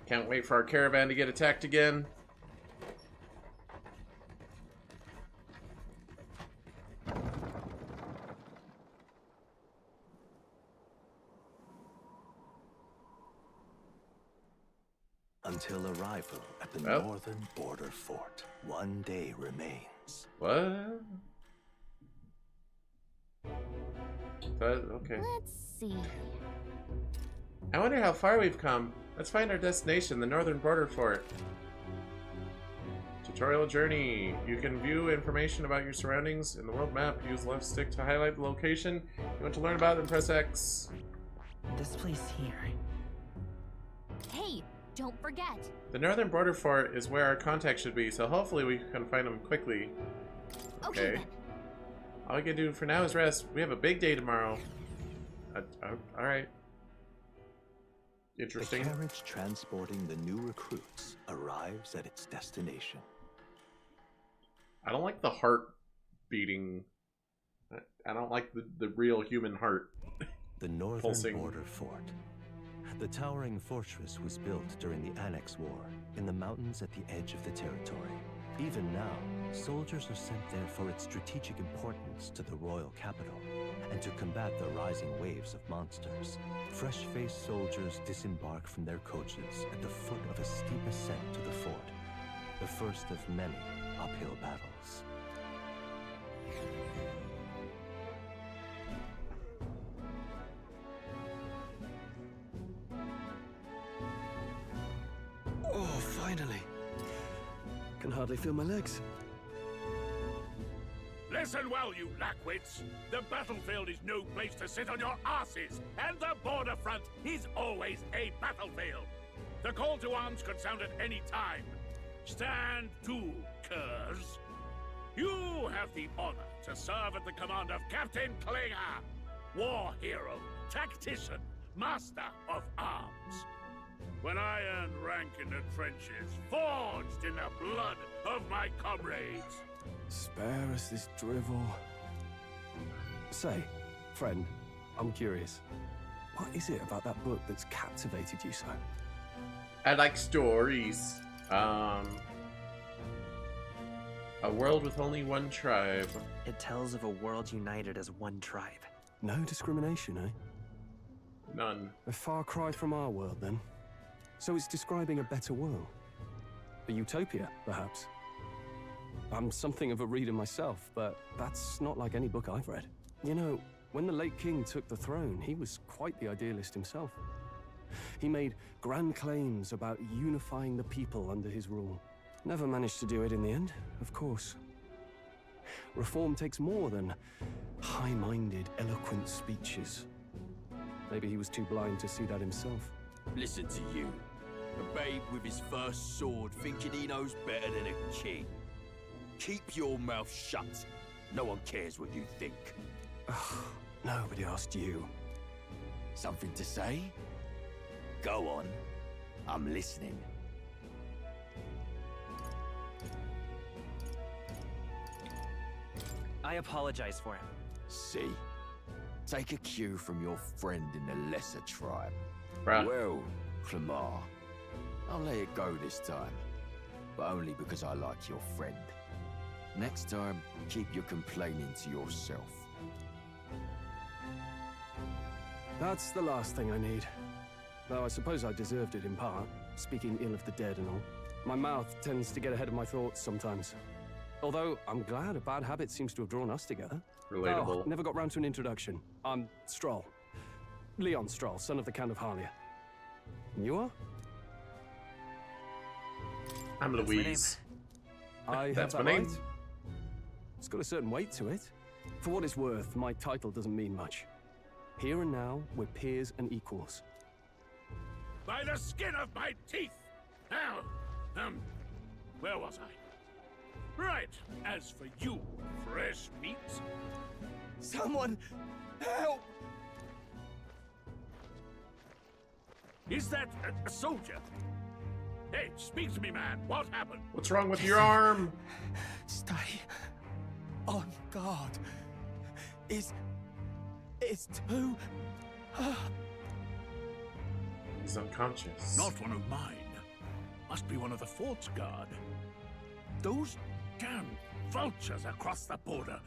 Can't wait for our caravan to get attacked again. Until arrival at the northern border fort, one day remains. What? Okay. Let's see. I wonder how far we've come. Let's find our destination, the northern border fort. Tutorial journey. You can view information about your surroundings in the world map. Use left stick to highlight the location. You want to learn about it, then press X. This place here. Hey, don't forget. The northern border fort is where our contact should be, so hopefully we can find them quickly. Okay then. All we can do for now is rest. We have a big day tomorrow. Alright. Interesting. The carriage transporting the new recruits arrives at its destination. I don't like the heart beating. I don't like the real human heart. The northern pulsing. border fort. The towering fortress was built during the Annex War in the mountains at the edge of the territory. Even now, soldiers are sent there for its strategic importance to the royal capital and to combat the rising waves of monsters. Fresh-faced soldiers disembark from their coaches at the foot of a steep ascent to the fort, the first of many uphill battles. Oh, finally. Can hardly feel my legs. Listen well, you lackwits. The battlefield is no place to sit on your asses, and the border front is always a battlefield. The call to arms could sound at any time. Stand to, curs. You have the honor to serve at the command of Captain Klinger, war hero, tactician, master of arms. when I earned rank in the trenches, forged in the blood of my comrades. Spare us this drivel. Say, friend, I'm curious. What is it about that book that's captivated you so? I like stories. A world with only one tribe. It tells of a world united as one tribe. No discrimination, eh? None. A far cry from our world, then. So it's describing a better world. A utopia, perhaps. I'm something of a reader myself, but that's not like any book I've read. You know, when the late king took the throne, he was quite the idealist himself. He made grand claims about unifying the people under his rule. Never managed to do it in the end, of course. Reform takes more than high-minded, eloquent speeches. Maybe he was too blind to see that himself. Listen to you. A babe with his first sword thinking he knows better than a king. Keep your mouth shut. No one cares what you think. Nobody asked you. Something to say? Go on. I'm listening. I apologize for him. See? Take a cue from your friend in the lesser tribe. Bruh. Well, Clemar, I'll let it go this time. But only because I like your friend. Next time, keep your complaining to yourself. That's the last thing I need. Though I suppose I deserved it in part, speaking ill of the dead and all. My mouth tends to get ahead of my thoughts sometimes. Although, I'm glad a bad habit seems to have drawn us together. Relatable. Oh, never got round to an introduction. I'm Stroll. Leon Stroll, son of the Count of Harlia. And you are? I'm Louise. I That's have my that name. right. It's got a certain weight to it. For what it's worth, my title doesn't mean much. Here and now, we're peers and equals. By the skin of my teeth! Now, where was I? Right, as for you, fresh meat... Someone, help! Is that a soldier? Hey, speak to me, man. What happened? What's wrong with your arm? Stay on guard. It's too... He's unconscious. Not one of mine. Must be one of the fort's guard. Those damn vultures across the border.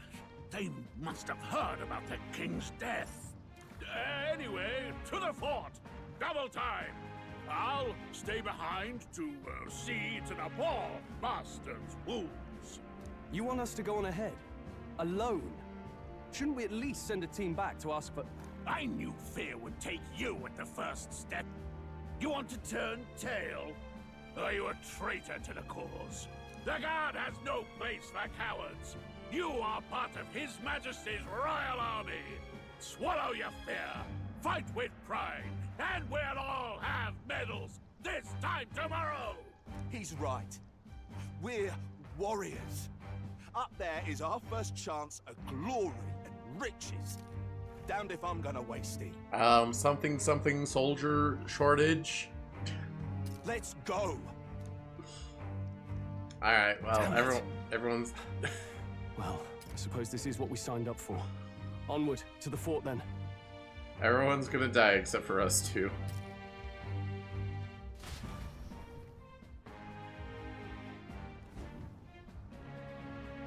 They must have heard about the king's death. Anyway, to the fort. Double time. I'll stay behind to see to the poor master's wounds. You want us to go on ahead? Alone? Shouldn't we at least send a team back to ask for... I knew fear would take you at the first step. You want to turn tail? Are you a traitor to the cause? The Guard has no place for cowards. You are part of His Majesty's Royal Army. Swallow your fear. Fight with pride. And we'll all have medals this time tomorrow. He's right. We're warriors. Up there is our first chance at glory and riches. Damned if I'm gonna waste it. Something soldier shortage. Let's go. All right. Well, everyone's. Well, I suppose this is what we signed up for. Onward to the fort, then. Everyone's gonna die except for us two.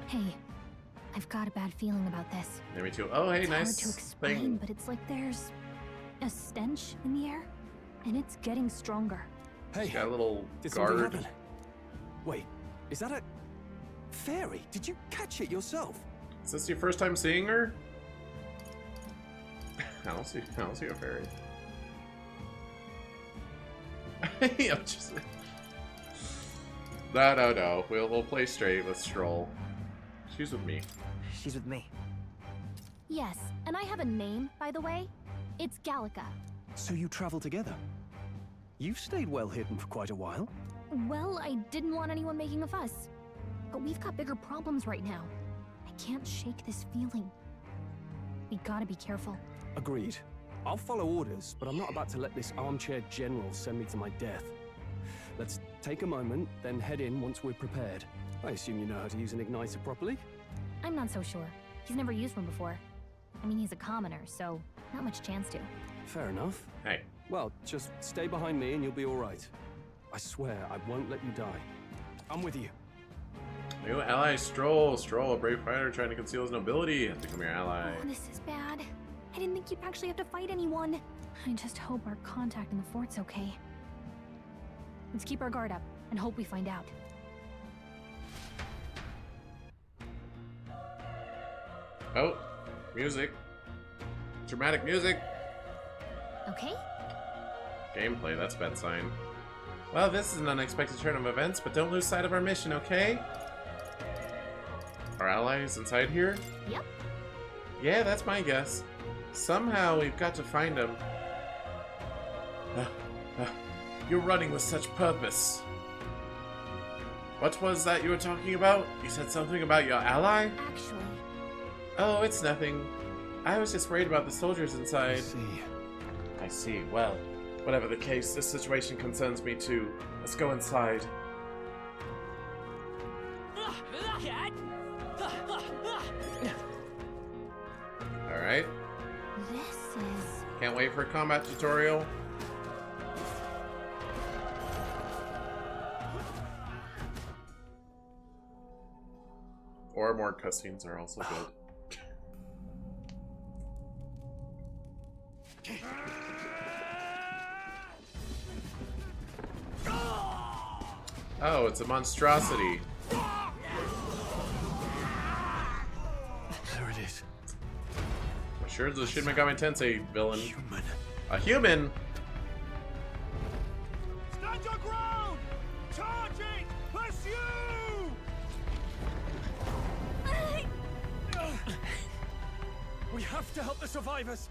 Hey, I've got a bad feeling about this. Yeah, me too. Oh, hey, It's nice hard to explain, thing. but it's like there's a stench in the air, and it's getting stronger. Hey, got a little did something guard. happen? Wait, is that a fairy? Did you catch it yourself? Is this your first time seeing her? I don't see a fairy. I'm just... No. We'll play straight with Stroll. She's with me. She's with me. Yes, and I have a name, by the way. It's Gallica. So you travel together? You've stayed well hidden for quite a while. Well, I didn't want anyone making a fuss. But we've got bigger problems right now. I can't shake this feeling. We gotta be careful. Agreed. I'll follow orders, but I'm not about to let this armchair general send me to my death. Let's take a moment, then head in once we're prepared. I assume you know how to use an igniter properly? I'm not so sure. He's never used one before. I mean, he's a commoner, so not much chance to. Fair enough. Hey. Well, just stay behind me and you'll be all right. I swear I won't let you die. I'm with you. New ally Stroll. Stroll, a brave fighter trying to conceal his nobility, has become your ally. Oh, this is bad. I didn't think you'd actually have to fight anyone. I just hope our contact in the fort's okay. Let's keep our guard up and hope we find out. Oh, music. Dramatic music. Okay. Gameplay, that's a bad sign. Well, this is an unexpected turn of events, but don't lose sight of our mission, okay? Our allies inside here? Yep. Yeah, that's my guess. Somehow we've got to find them. You're running with such purpose. What was that you were talking about? You said something about your ally? Actually. Oh, it's nothing. I was just worried about the soldiers inside. I see. Well, whatever the case, this situation concerns me too. Let's go inside. Alright. This is... Can't wait for a combat tutorial. Or more cutscenes are also good. Oh, it's a monstrosity. There it is. Sure, the Shin Megami Tensei villain. A human? Stand your ground! Charging! Pursue! We have to help the survivors.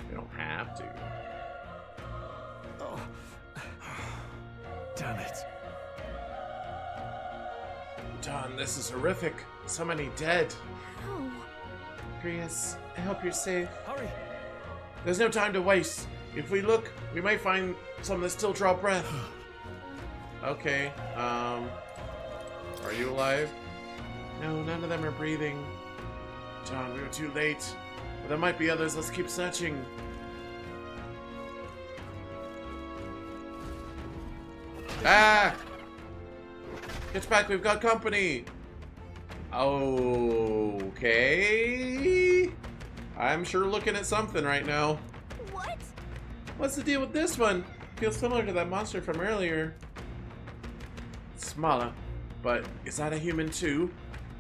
You don't have to. Oh. Damn it. Don, this is horrific. So many dead. How? Grius, I hope you're safe. Hurry. There's no time to waste. If we look, we might find some that still draw breath. Okay, are you alive? No, none of them are breathing. John, we were too late. But there might be others. Let's keep searching. Ah! Get back, we've got company! Okay... I'm sure looking at something right now. What? What's the deal with this one? Feels similar to that monster from earlier. Smaller. But is that a human too?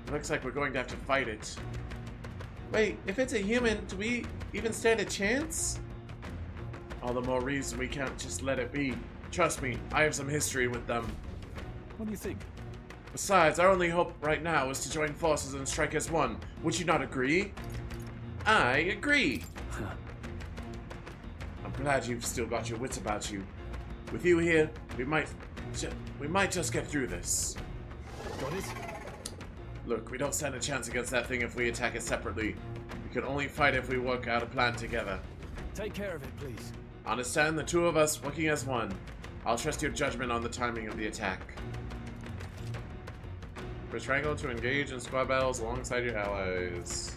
It looks like we're going to have to fight it. Wait, if it's a human, do we even stand a chance? All the more reason we can't just let it be. Trust me, I have some history with them. What do you think? Besides, our only hope right now is to join forces and strike as one. Would you not agree? I agree. I'm glad you've still got your wits about you. With you here, we might just get through this. Got it? Look, we don't stand a chance against that thing if we attack it separately. We can only fight if we work out a plan together. Take care of it, please. Understand, the two of us working as one. I'll trust your judgment on the timing of the attack. Press triangle to engage in squad battles alongside your allies.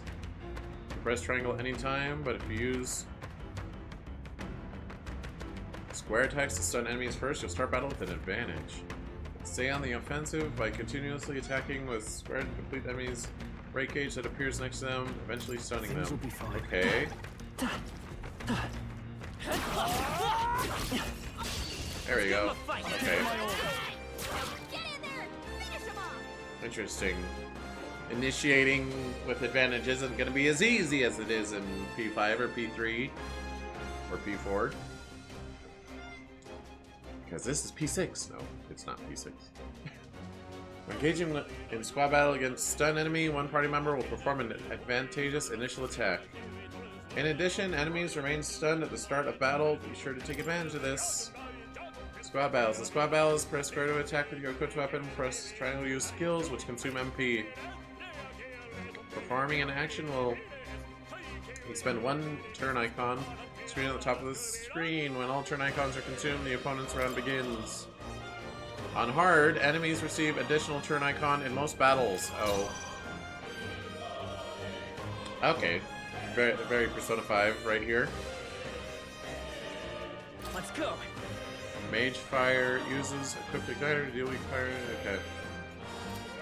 Press triangle anytime, but if you use square attacks to stun enemies first, you'll start battle with an advantage. Stay on the offensive by continuously attacking with square to complete enemies' break gauge that appears next to them, eventually stunning Things them. will be fine. Okay. There we go. Okay. Interesting. Initiating with advantage isn't going to be as easy as it is in P5 or P3 or P4. Because this is P6. No, it's not P6. When engaging in squad battle against stun enemy, one party member will perform an advantageous initial attack. In addition, enemies remain stunned at the start of battle. Be sure to take advantage of this. Squad battles. The squad battles, press square to attack with your equipped weapon, press triangle to use skills, which consume MP. Performing an action will expend one turn icon. Screen at the top of the screen. When all turn icons are consumed, the opponent's round begins. On hard, enemies receive additional turn icon in most battles. Oh. Okay. Very, very Persona 5 right here. Let's go. Mage Fire uses equipped igniter to deal weak fire. Okay.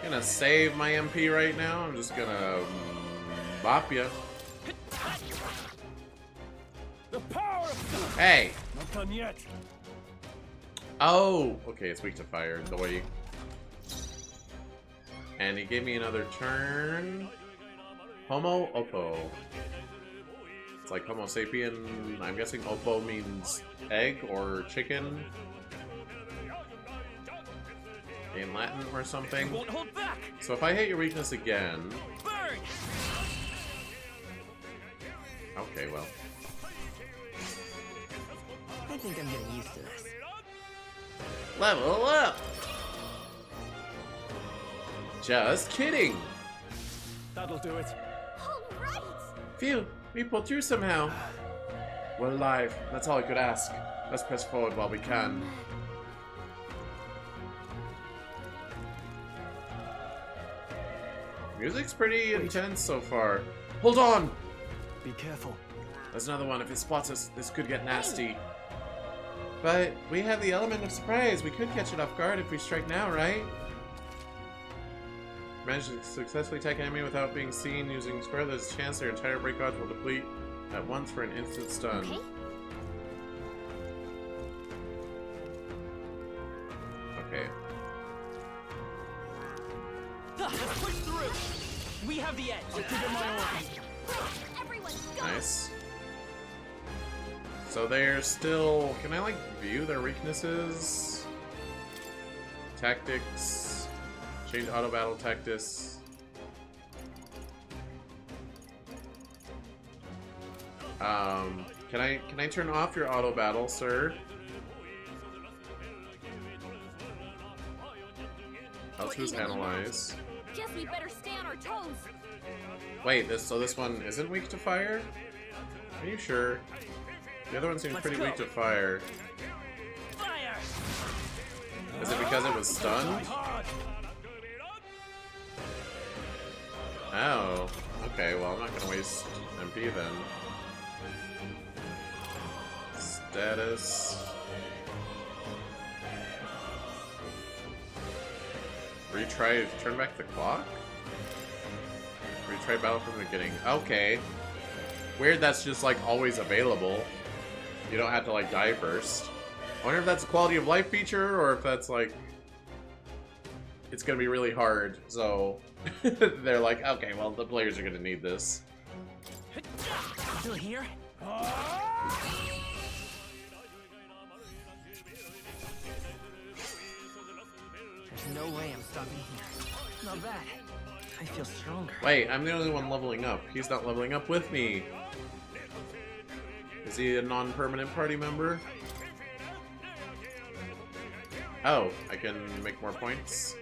Gonna save my MP right now. I'm just gonna bop ya. The power of Hey! Not done yet. Oh! Okay, it's weak to fire. Doi. And he gave me another turn. Homo Oppo. It's like Homo sapien. I'm guessing Oppo means egg or chicken. In Latin or something. Won't hold back. So if I hit your weakness again... Burn. Okay, well. I think I'm getting used to this. Level up! Just kidding! That'll do it. Alright! Phew, we pulled through somehow. We're alive. That's all I could ask. Let's press forward while we can. Music's pretty intense so far. Hold on! Be careful. There's another one. If it spots us, this could get nasty. But we have the element of surprise. We could catch it off guard if we strike now, right? Manage to successfully attack an enemy without being seen using square. There's a chance their entire breakout will deplete at once for an instant stun. Okay. Okay. Let's push through. We have the edge. I'll give it my orders. Everyone, go. Nice. So they're still... Can I, like, view their weaknesses? Tactics. Change auto battle tactics. Can I turn off your auto battle, sir? I'll choose analyze. Guess we better stay on our toes. Wait, so this one isn't weak to fire? Are you sure? The other one seems pretty weak to fire. Fire! Is it because it was stunned? Oh, okay, well I'm not gonna waste MP then. Status. Retry, turn back the clock? Retry battle from the beginning. Okay. Weird that's just like always available. You don't have to like die first. I wonder if that's a quality of life feature or if that's like... It's gonna be really hard, so... They're like, okay, well the players are gonna need this. Still here? There's no way I'm stopping here. Not bad. I feel stronger. Wait, I'm the only one leveling up. He's not leveling up with me. Is he a non-permanent party member? Oh, I can make more points.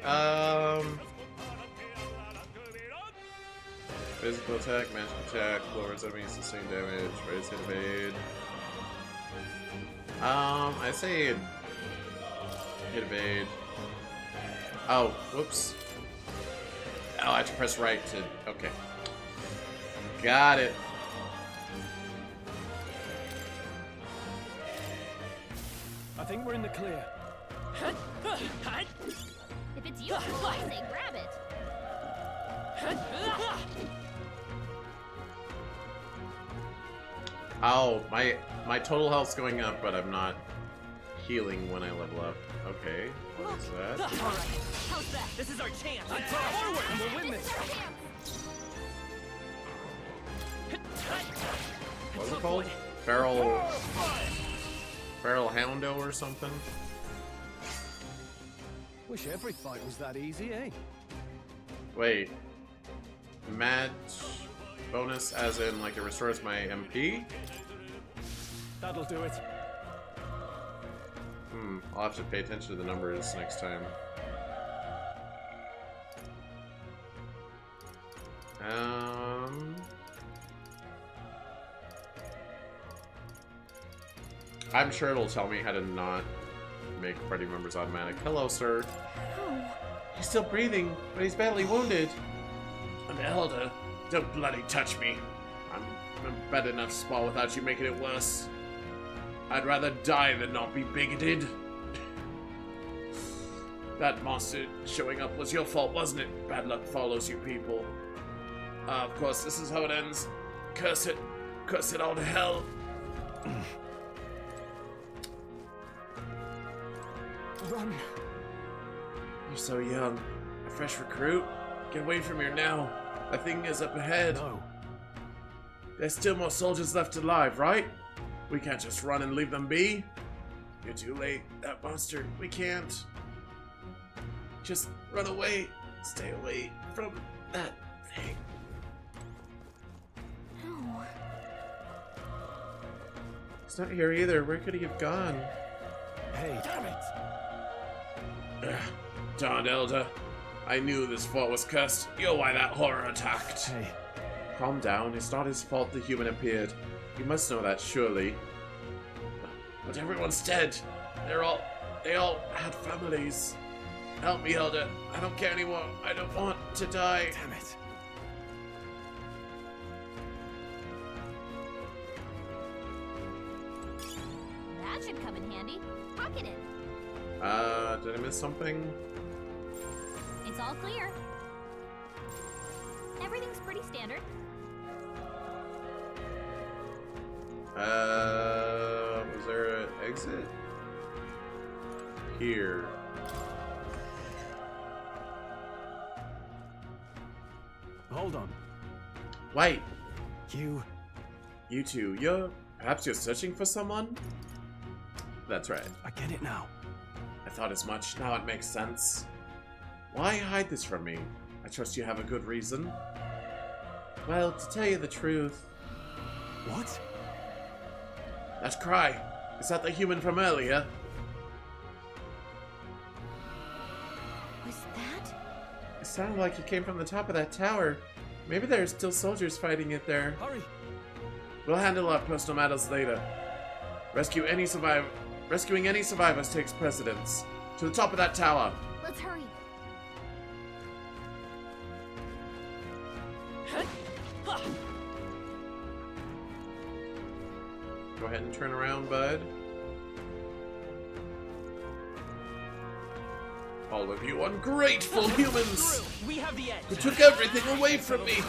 Physical attack, magic attack, lowers enemy sustain damage, raise hit evade. I say hit evade. Oh, whoops. Oh, I have to press right to... Okay. Got it. I think we're in the clear. If it's useful, I say grab it. Oh, my total health's going up, but I'm not healing when I level up. Okay, what is that? All right. How's that? This is our chance. Forward, and we'll win this. What's it called? Feral Houndo or something? Wish every fight was that easy, eh? Wait. Match bonus as in like it restores my MP? That'll do it. I'll have to pay attention to the numbers next time. I'm sure it'll tell me how to not make party members automatic. Hello, sir. Oh. He's still breathing, but he's badly wounded. An elder. Don't bloody touch me. I'm in a bad enough spot without you making it worse. I'd rather die than not be bigoted. That monster showing up was your fault, wasn't it? Bad luck follows you people. Of course, this is how it ends. Curse it. Curse it all to hell. Run. You're so young. A fresh recruit? Get away from here now. The thing is up ahead. No. There's still more soldiers left alive, right? We can't just run and leave them be. You're too late. That monster, we can't. Just run away. Stay away from that thing. No. He's not here either. Where could he have gone? Hey, damn it! Darn elder. I knew this fort was cursed. You're why that horror attacked. Hey. Calm down. It's not his fault the human appeared. You must know that, surely. But everyone's dead. They all had families. Help me, elder. I don't care anymore. I don't want to die. Damn it. That should come in handy. Pocket it. Did I miss something? It's all clear. Everything's pretty standard. Was there an exit? Here. Hold on. Wait. You two, perhaps you're searching for someone? That's right. I get it now. I thought as much. Now it makes sense. Why hide this from me? I trust you have a good reason. Well, to tell you the truth... What? That cry! Is that the human from earlier? Was that? It sounded like he came from the top of that tower. Maybe there are still soldiers fighting it there. Hurry! We'll handle our personal matters later. Rescuing any survivors takes precedence. To the top of that tower. Let's hurry. Go ahead and turn around, bud. All of you ungrateful humans! We have the edge. You took everything away from me!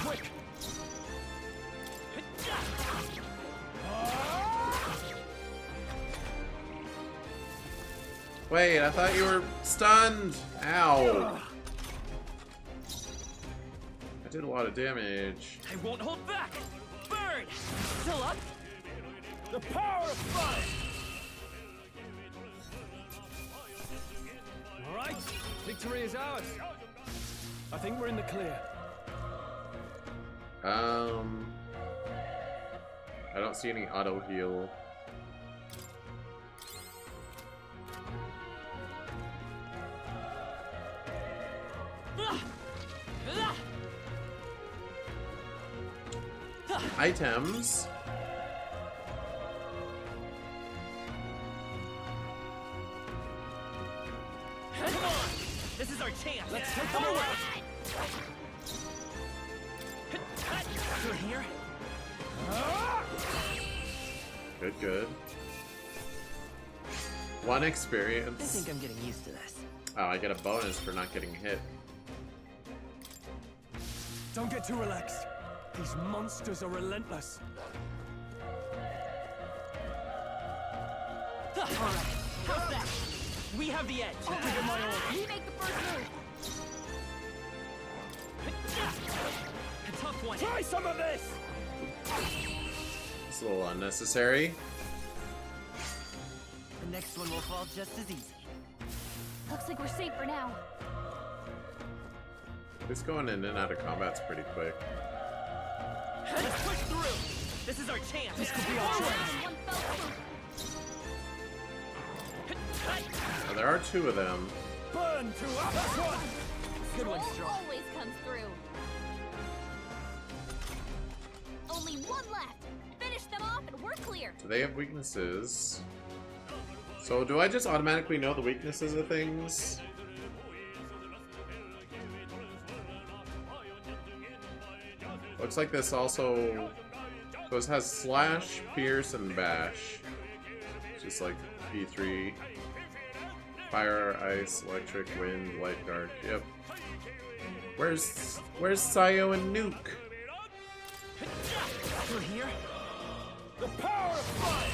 Wait, I thought you were stunned! Ow! I did a lot of damage. I won't hold back. Burn! Still up? The power of fire! All right, victory is ours. I think we're in the clear. I don't see any auto heal. Items. Come on! This is our chance! Let's take them away! You're here? Good, good. One experience. I think I'm getting used to this. Oh, I get a bonus for not getting hit. Don't get too relaxed. These monsters are relentless. Alright, how's that? We have the edge. I'll give it my all. We make the first move. A tough one. Try some of this! It's a little unnecessary. The next one will fall just as easy. Looks like we're safe for now. This going in and out of combat's pretty quick. Let's push through. This is our chance. This could be our chance. Oh, there are two of them. Burn to us one. Good one, Strong. Always comes through. Only one left. Finish them off and we're clear. Do they have weaknesses? So do I just automatically know the weaknesses of things? Looks like this also... So this has slash, pierce, and bash. Just like P3. Fire, ice, electric, wind, light, dark. Yep. Where's Sayo and Nuke? We're here. The power of fire.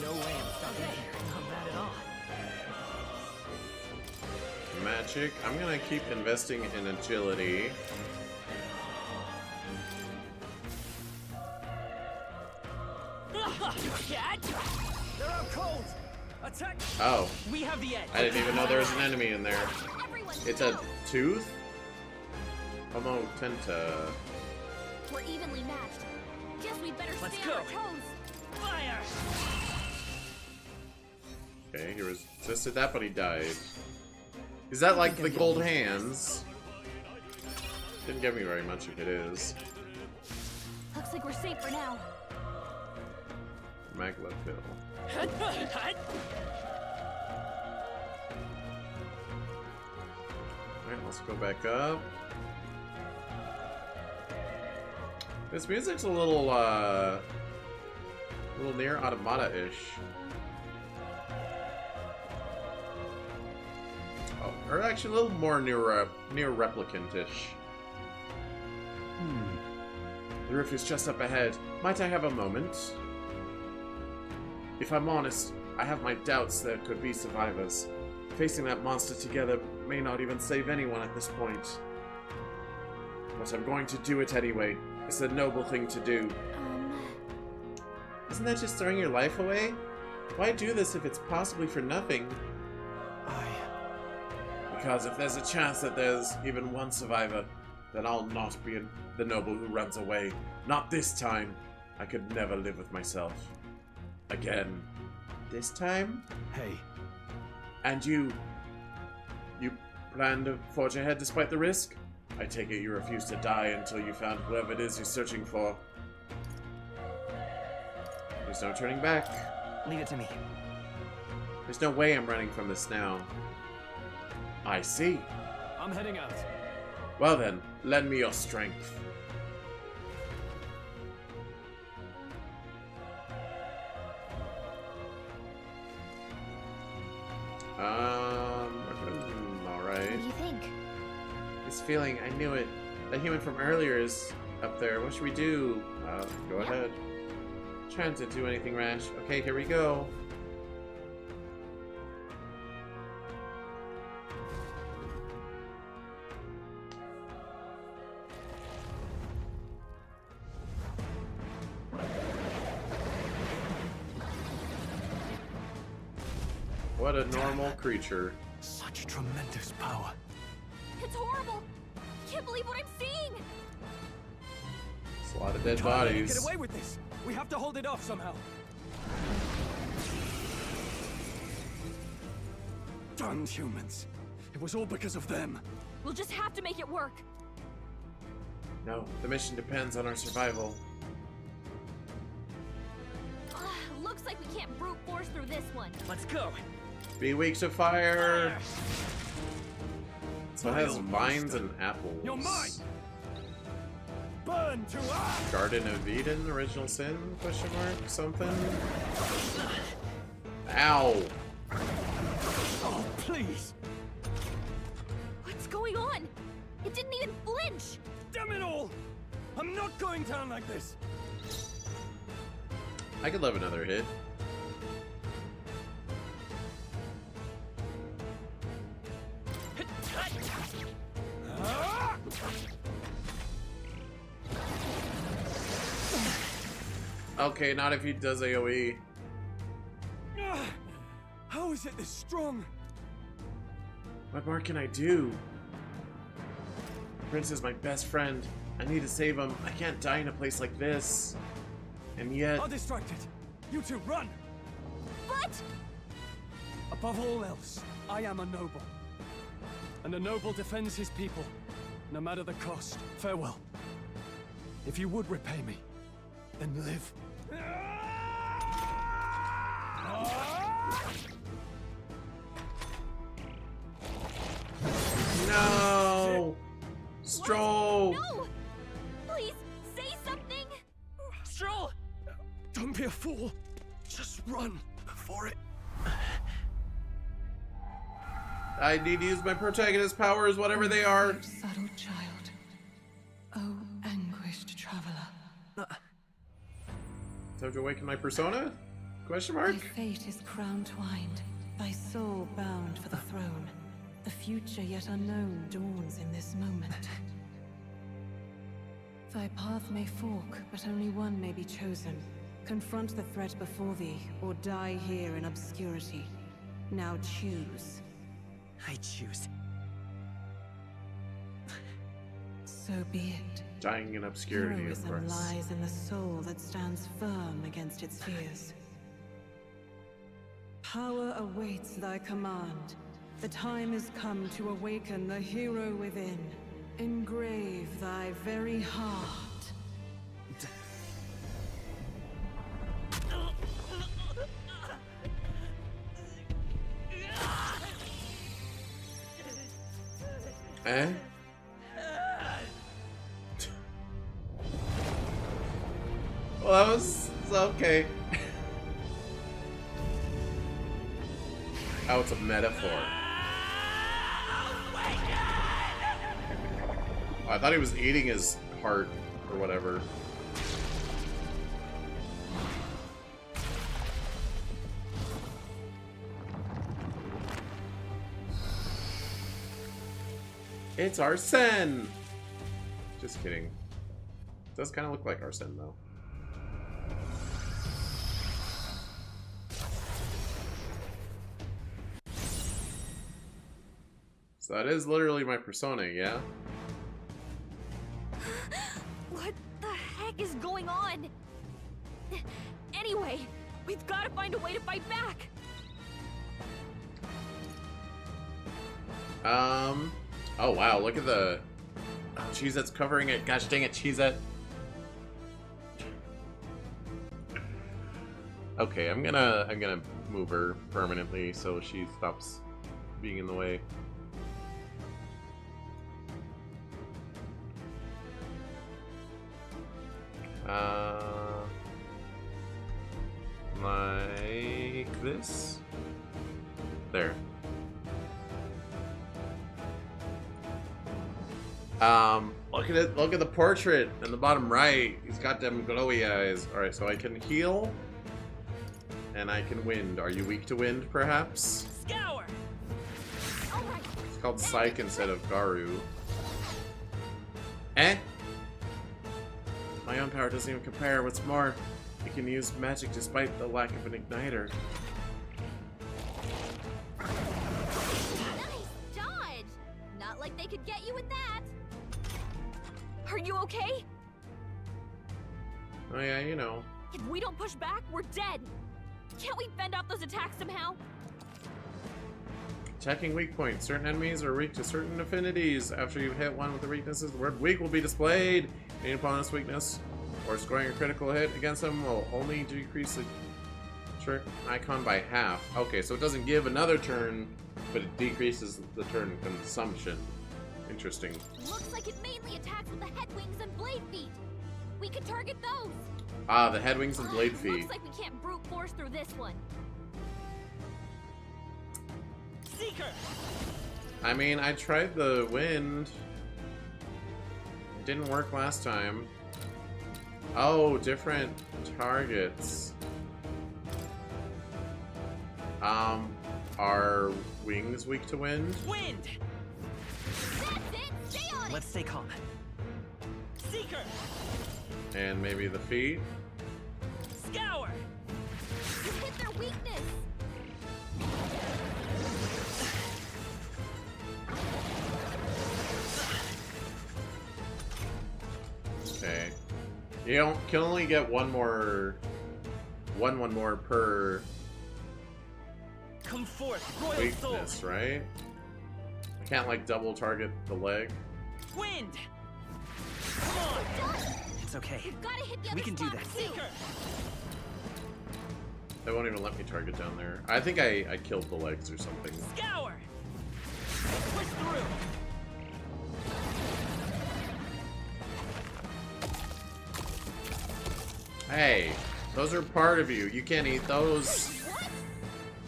No way I'm stopping here. Not bad at all. Magic. I'm gonna keep investing in agility. They're out cold. Attack. Oh. We have the edge. I didn't even know there was an enemy in there. It's a tooth? Homo Tenta. We're evenly matched. Guess we'd better Let's stay on go. our toes. Fire. Okay, he resisted that, but he died. Is that like the gold hands? Didn't give me very much if it is. Looks like we're safe for now. Magla pill. Alright, let's go back up. This music's a little near automata-ish. Oh, or actually a little more near replicant-ish. The roof is just up ahead. Might I have a moment? If I'm honest, I have my doubts there could be survivors. Facing that monster together may not even save anyone at this point. But I'm going to do it anyway. It's a noble thing to do. Isn't that just throwing your life away? Why do this if it's possibly for nothing? Because if there's a chance that there's even one survivor, then I'll not be the noble who runs away. Not this time. I could never live with myself. Again. This time? Hey. And you plan to forge ahead despite the risk? I take it you refuse to die until you found whoever it is you're searching for. There's no turning back. Leave it to me. There's no way I'm running from this now. I see. I'm heading out. Well then, lend me your strength. Alright. What do you think? This feeling, I knew it. That human from earlier is up there. What should we do? Go ahead. Trying to do anything rash. Okay, here we go. What a normal creature. Such tremendous power. It's horrible. I can't believe what I'm seeing. It's a lot of dead Get bodies. away with this. We have to hold it off somehow. Damned humans. It was all because of them. We'll just have to make it work. No, the mission depends on our survival. Looks like we can't brute force through this one. Let's go. Be weak to fire. So it has vines and apples. You're mine. Burn to ash. Garden of Eden, original sin? Question mark? Something? Ow! Oh, please. What's going on? It didn't even flinch. Damn it all! I'm not going down like this. I could love another hit. Okay, not if he does AoE. How is it this strong? What more can I do? The prince is my best friend. I need to save him. I can't die in a place like this. And yet... I'll distract it. You two, run! But... Above all else, I am a noble. And a noble defends his people. no matter the cost. Farewell. If you would repay me, then live. No! Stroll! No! Please, say something! Stroll! Don't be a fool. Just run before it. I need to use my protagonist powers, whatever they are. Subtle child. Oh, anguished traveler. Time to awaken my persona? Question mark? Thy fate is crown-twined, thy soul bound for the throne. The future yet unknown dawns in this moment. Thy path may fork, but only one may be chosen. Confront the threat before thee, or die here in obscurity. Now choose. I choose. So be it. Dying in obscurity, of Heroism course. lies in the soul that stands firm against its fears. Power awaits thy command. The time is come to awaken the hero within. Engrave thy very heart. Eh? Well, that was okay. Oh, it's a metaphor. Oh, I thought he was eating his heart or whatever. It's Arsene! Just kidding. It does kind of look like Arsene, though. So that is literally my persona, yeah? What the heck is going on? Anyway, we've got to find a way to fight back. Oh wow, look at the... Oh, Cheezette's covering it. Gosh dang it, Cheezette. Okay, I'm gonna move her permanently so she stops being in the way. Like this. There. Look at it. Look at the portrait in the bottom right. He's got them glowy eyes. All right, so I can heal, and I can wind. Are you weak to wind, perhaps? Scour. All right. It's called Psych instead of Garu. Eh? My own power doesn't even compare. What's more, you can use magic despite the lack of an igniter. Nice dodge. Not like they could get you with that. Are you okay? Oh yeah, you know. If we don't push back, we're dead. Can't we fend off those attacks somehow? Checking weak points. Certain enemies are weak to certain affinities. After you've hit one with the weaknesses, the word weak will be displayed. Any opponent's weakness or scoring a critical hit against them will only decrease the turn icon by half. Okay, so it doesn't give another turn, but it decreases the turn consumption. Interesting. Looks like it mainly attacks with the head wings and blade feet. We could target those. Ah, the head wings and blade feet. Looks like we can't brute force through this one. Seeker. I mean, I tried the wind. It didn't work last time. Oh, different targets. Are wings weak to wind? Wind! That's it! Stay on it! Let's stay calm. Seeker! And maybe the feet? Scour! You hit their weakness! Okay. You can only get one more per Come forth, royal weakness, soul. right? I can't like double target the leg. Wind! Come on! It's okay. You've gotta hit the We other can do spot, this. too. They won't even let me target down there. I think I killed the legs or something. Scour! Push through! Hey, those are part of you. You can't eat those. What?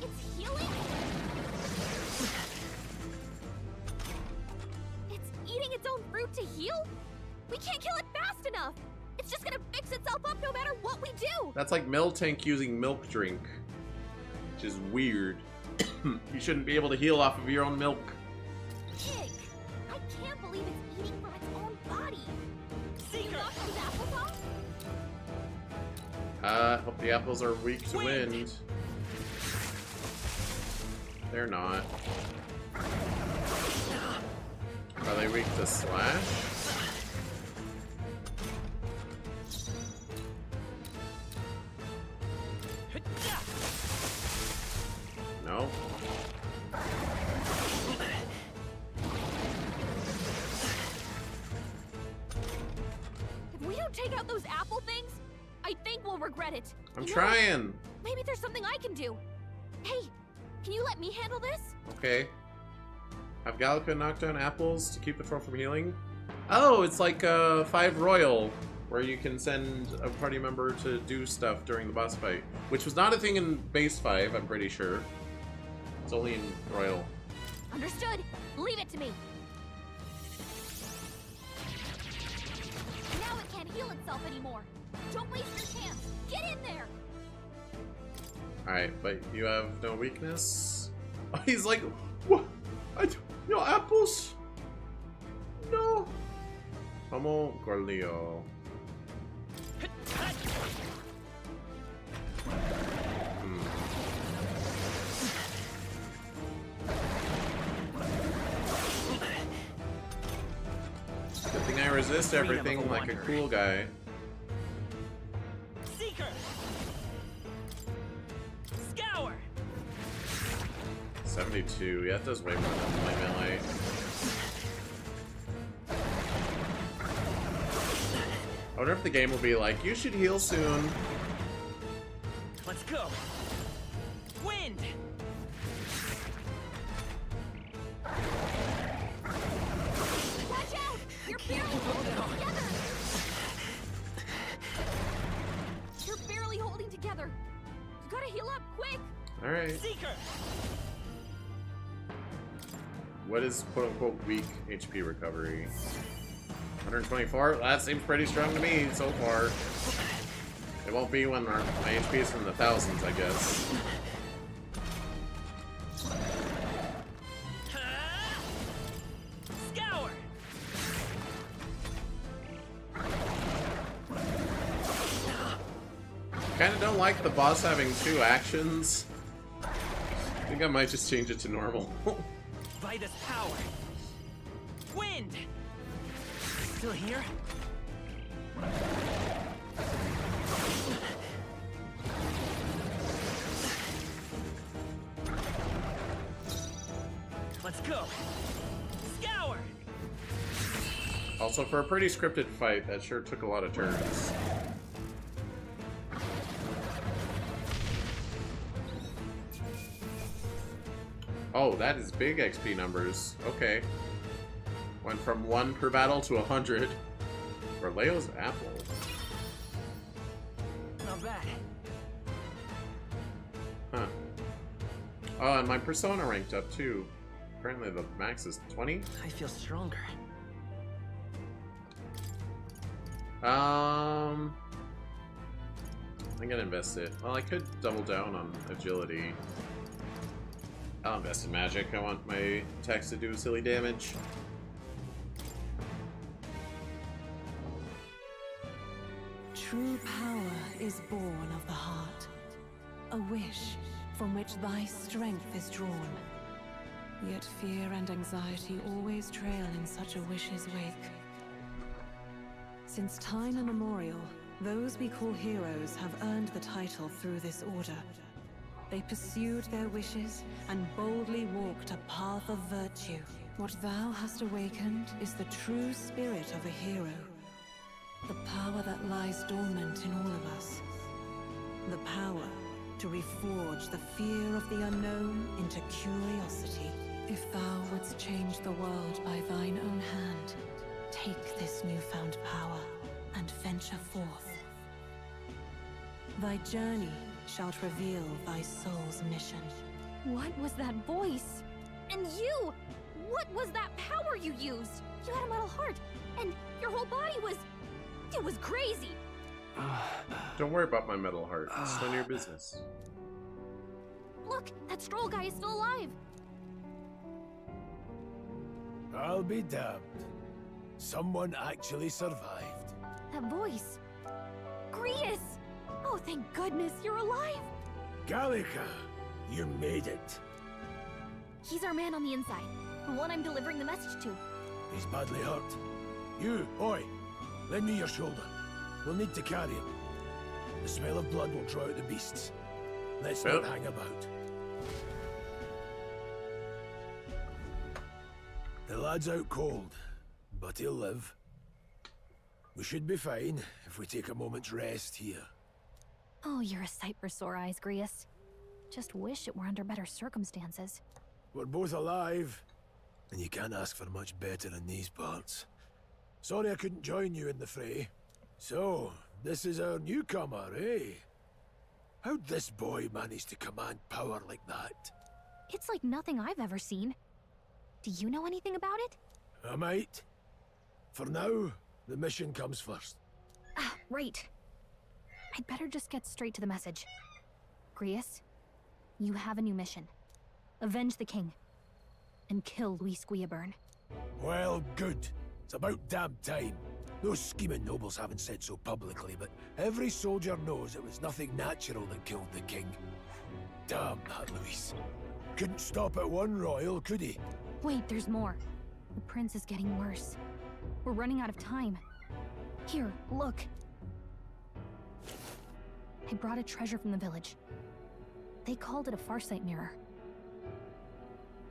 It's healing? It's eating its own fruit to heal? We can't kill it fast enough. It's just gonna fix itself up no matter what we do. That's like Miltank using milk drink, which is weird. You shouldn't be able to heal off of your own milk. Pig! I can't believe it's eating from its own body. You knock those apples off? Hope the apples are weak to wind. They're not. Are they weak to slash? No. If we don't take out those apple things, I think we'll regret it. I'm You know, trying. Maybe there's something I can do. Hey, can you let me handle this? Okay. Have Gallica knock down apples to keep the troll from healing? Oh, it's like 5 Royal, where you can send a party member to do stuff during the boss fight, which was not a thing in base 5, I'm pretty sure. It's only in Royal. Understood. Leave it to me. Now it can't heal itself anymore. Don't waste your chance. Get in there. Alright, but you have no weakness? Oh, he's like, what? No apples? No. Como Corleo. Good thing I resist everything like a cool guy. Seeker! Scour! 72, yeah, that does way more than my melee. I wonder if the game will be like, you should heal soon. Let's go! Wind! Watch out! You're barely holding together. You're barely holding together. You gotta heal up quick. Alright. Seeker! What is quote-unquote weak HP recovery? 124? That seems pretty strong to me so far. It won't be when my HP is in the thousands, I guess. Scour! Kinda don't like the boss having 2 actions. I think I might just change it to normal. Vitus power! Wind! Still here? Let's go! Scour! Also, for a pretty scripted fight, that sure took a lot of turns. Oh, that is big XP numbers. Okay. Went from 1 per battle to 100. For Leo's apple. Not bad. Huh. Oh, and my persona ranked up too. Apparently the max is 20. I feel stronger. I'm gonna invest it. Well, I could double down on agility. I'll invest in magic. I want my attacks to do silly damage. True power is born of the heart, a wish from which thy strength is drawn. Yet fear and anxiety always trail in such a wish's wake. Since time immemorial, those we call heroes have earned the title through this order. They pursued their wishes and boldly walked a path of virtue. What thou hast awakened is the true spirit of a hero. The power that lies dormant in all of us. The power to reforge the fear of the unknown into curiosity. If thou wouldst change the world by thine own hand, take this newfound power and venture forth. Thy journey shalt reveal thy soul's mission. What was that voice? And you! What was that power you used? You had a metal heart, and your whole body was... It was crazy! Don't worry about my metal heart. It's none of your business. Look, that Stroll guy is still alive! I'll be damned. Someone actually survived. That voice... Grius! Oh, thank goodness you're alive! Gallica, you made it. He's our man on the inside. The one I'm delivering the message to. He's badly hurt. You, boy, lend me your shoulder. We'll need to carry him. The smell of blood will draw out the beasts. Let's not hang about. The lad's out cold, but he'll live. We should be fine if we take a moment's rest here. Oh, you're a sight for sore eyes, Grius. Just wish it were under better circumstances. We're both alive, and you can't ask for much better in these parts. Sorry I couldn't join you in the fray. So, this is our newcomer, eh? How'd this boy manage to command power like that? It's like nothing I've ever seen. Do you know anything about it? I might. For now, the mission comes first. Ah, right. I'd better just get straight to the message. Grius, you have a new mission. Avenge the king. And kill Luis Guillaburn. Well, good. It's about damn time. Those scheming nobles haven't said so publicly, but every soldier knows it was nothing natural that killed the king. Damn that Luis. Couldn't stop at one royal, could he? Wait, there's more. The prince is getting worse. We're running out of time. Here, look. I brought a treasure from the village. They called it a farsight mirror.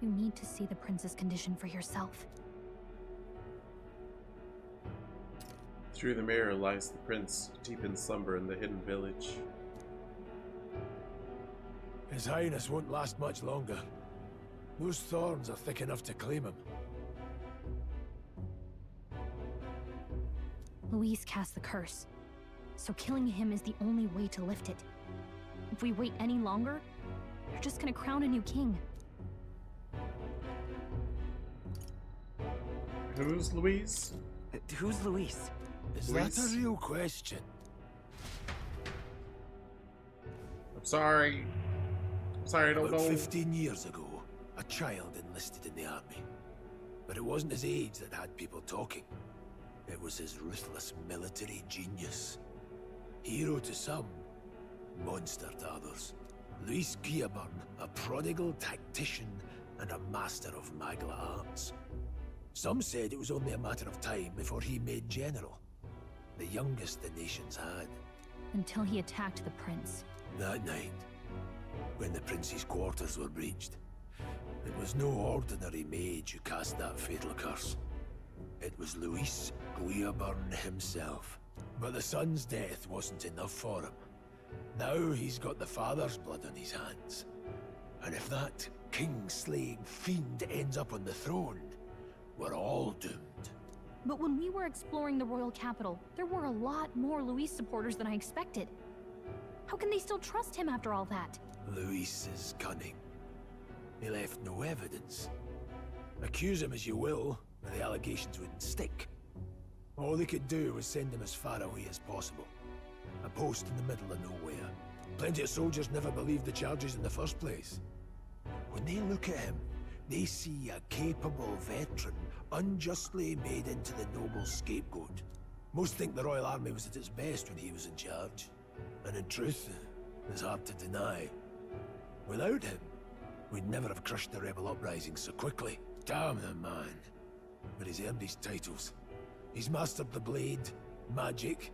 You need to see the prince's condition for yourself. Through the mirror lies the prince, deep in slumber in the hidden village. His Highness won't last much longer. Those thorns are thick enough to claim him. Luis cast the curse, so killing him is the only way to lift it. If we wait any longer, you're just gonna crown a new king. Who's Luis? Who's Luis? Is that a real question? I'm sorry. I don't About know. 15 years ago, a child enlisted in the army. But it wasn't his age that had people talking. It was his ruthless military genius. Hero to some, monster to others. Luis Guillaburn, a prodigal tactician and a master of Magla arts. Some said it was only a matter of time before he made general. The youngest the nations had. Until he attacked the prince. That night, when the prince's quarters were breached, it was no ordinary mage who cast that fatal curse. It was Luis Guillaburn himself. But the son's death wasn't enough for him. Now he's got the father's blood on his hands. And if that king-slaying fiend ends up on the throne, we're all doomed. But when we were exploring the royal capital, there were a lot more Luis supporters than I expected. How can they still trust him after all that? Luis is cunning. He left no evidence. Accuse him as you will, but the allegations wouldn't stick. All they could do was send him as far away as possible. A post in the middle of nowhere. Plenty of soldiers never believed the charges in the first place. When they look at him, they see a capable veteran unjustly made into the noble's scapegoat. Most think the Royal Army was at its best when he was in charge. And in truth, it's hard to deny. Without him, we'd never have crushed the rebel uprising so quickly. Damn the man. But he's earned his titles. He's mastered the blade, magic,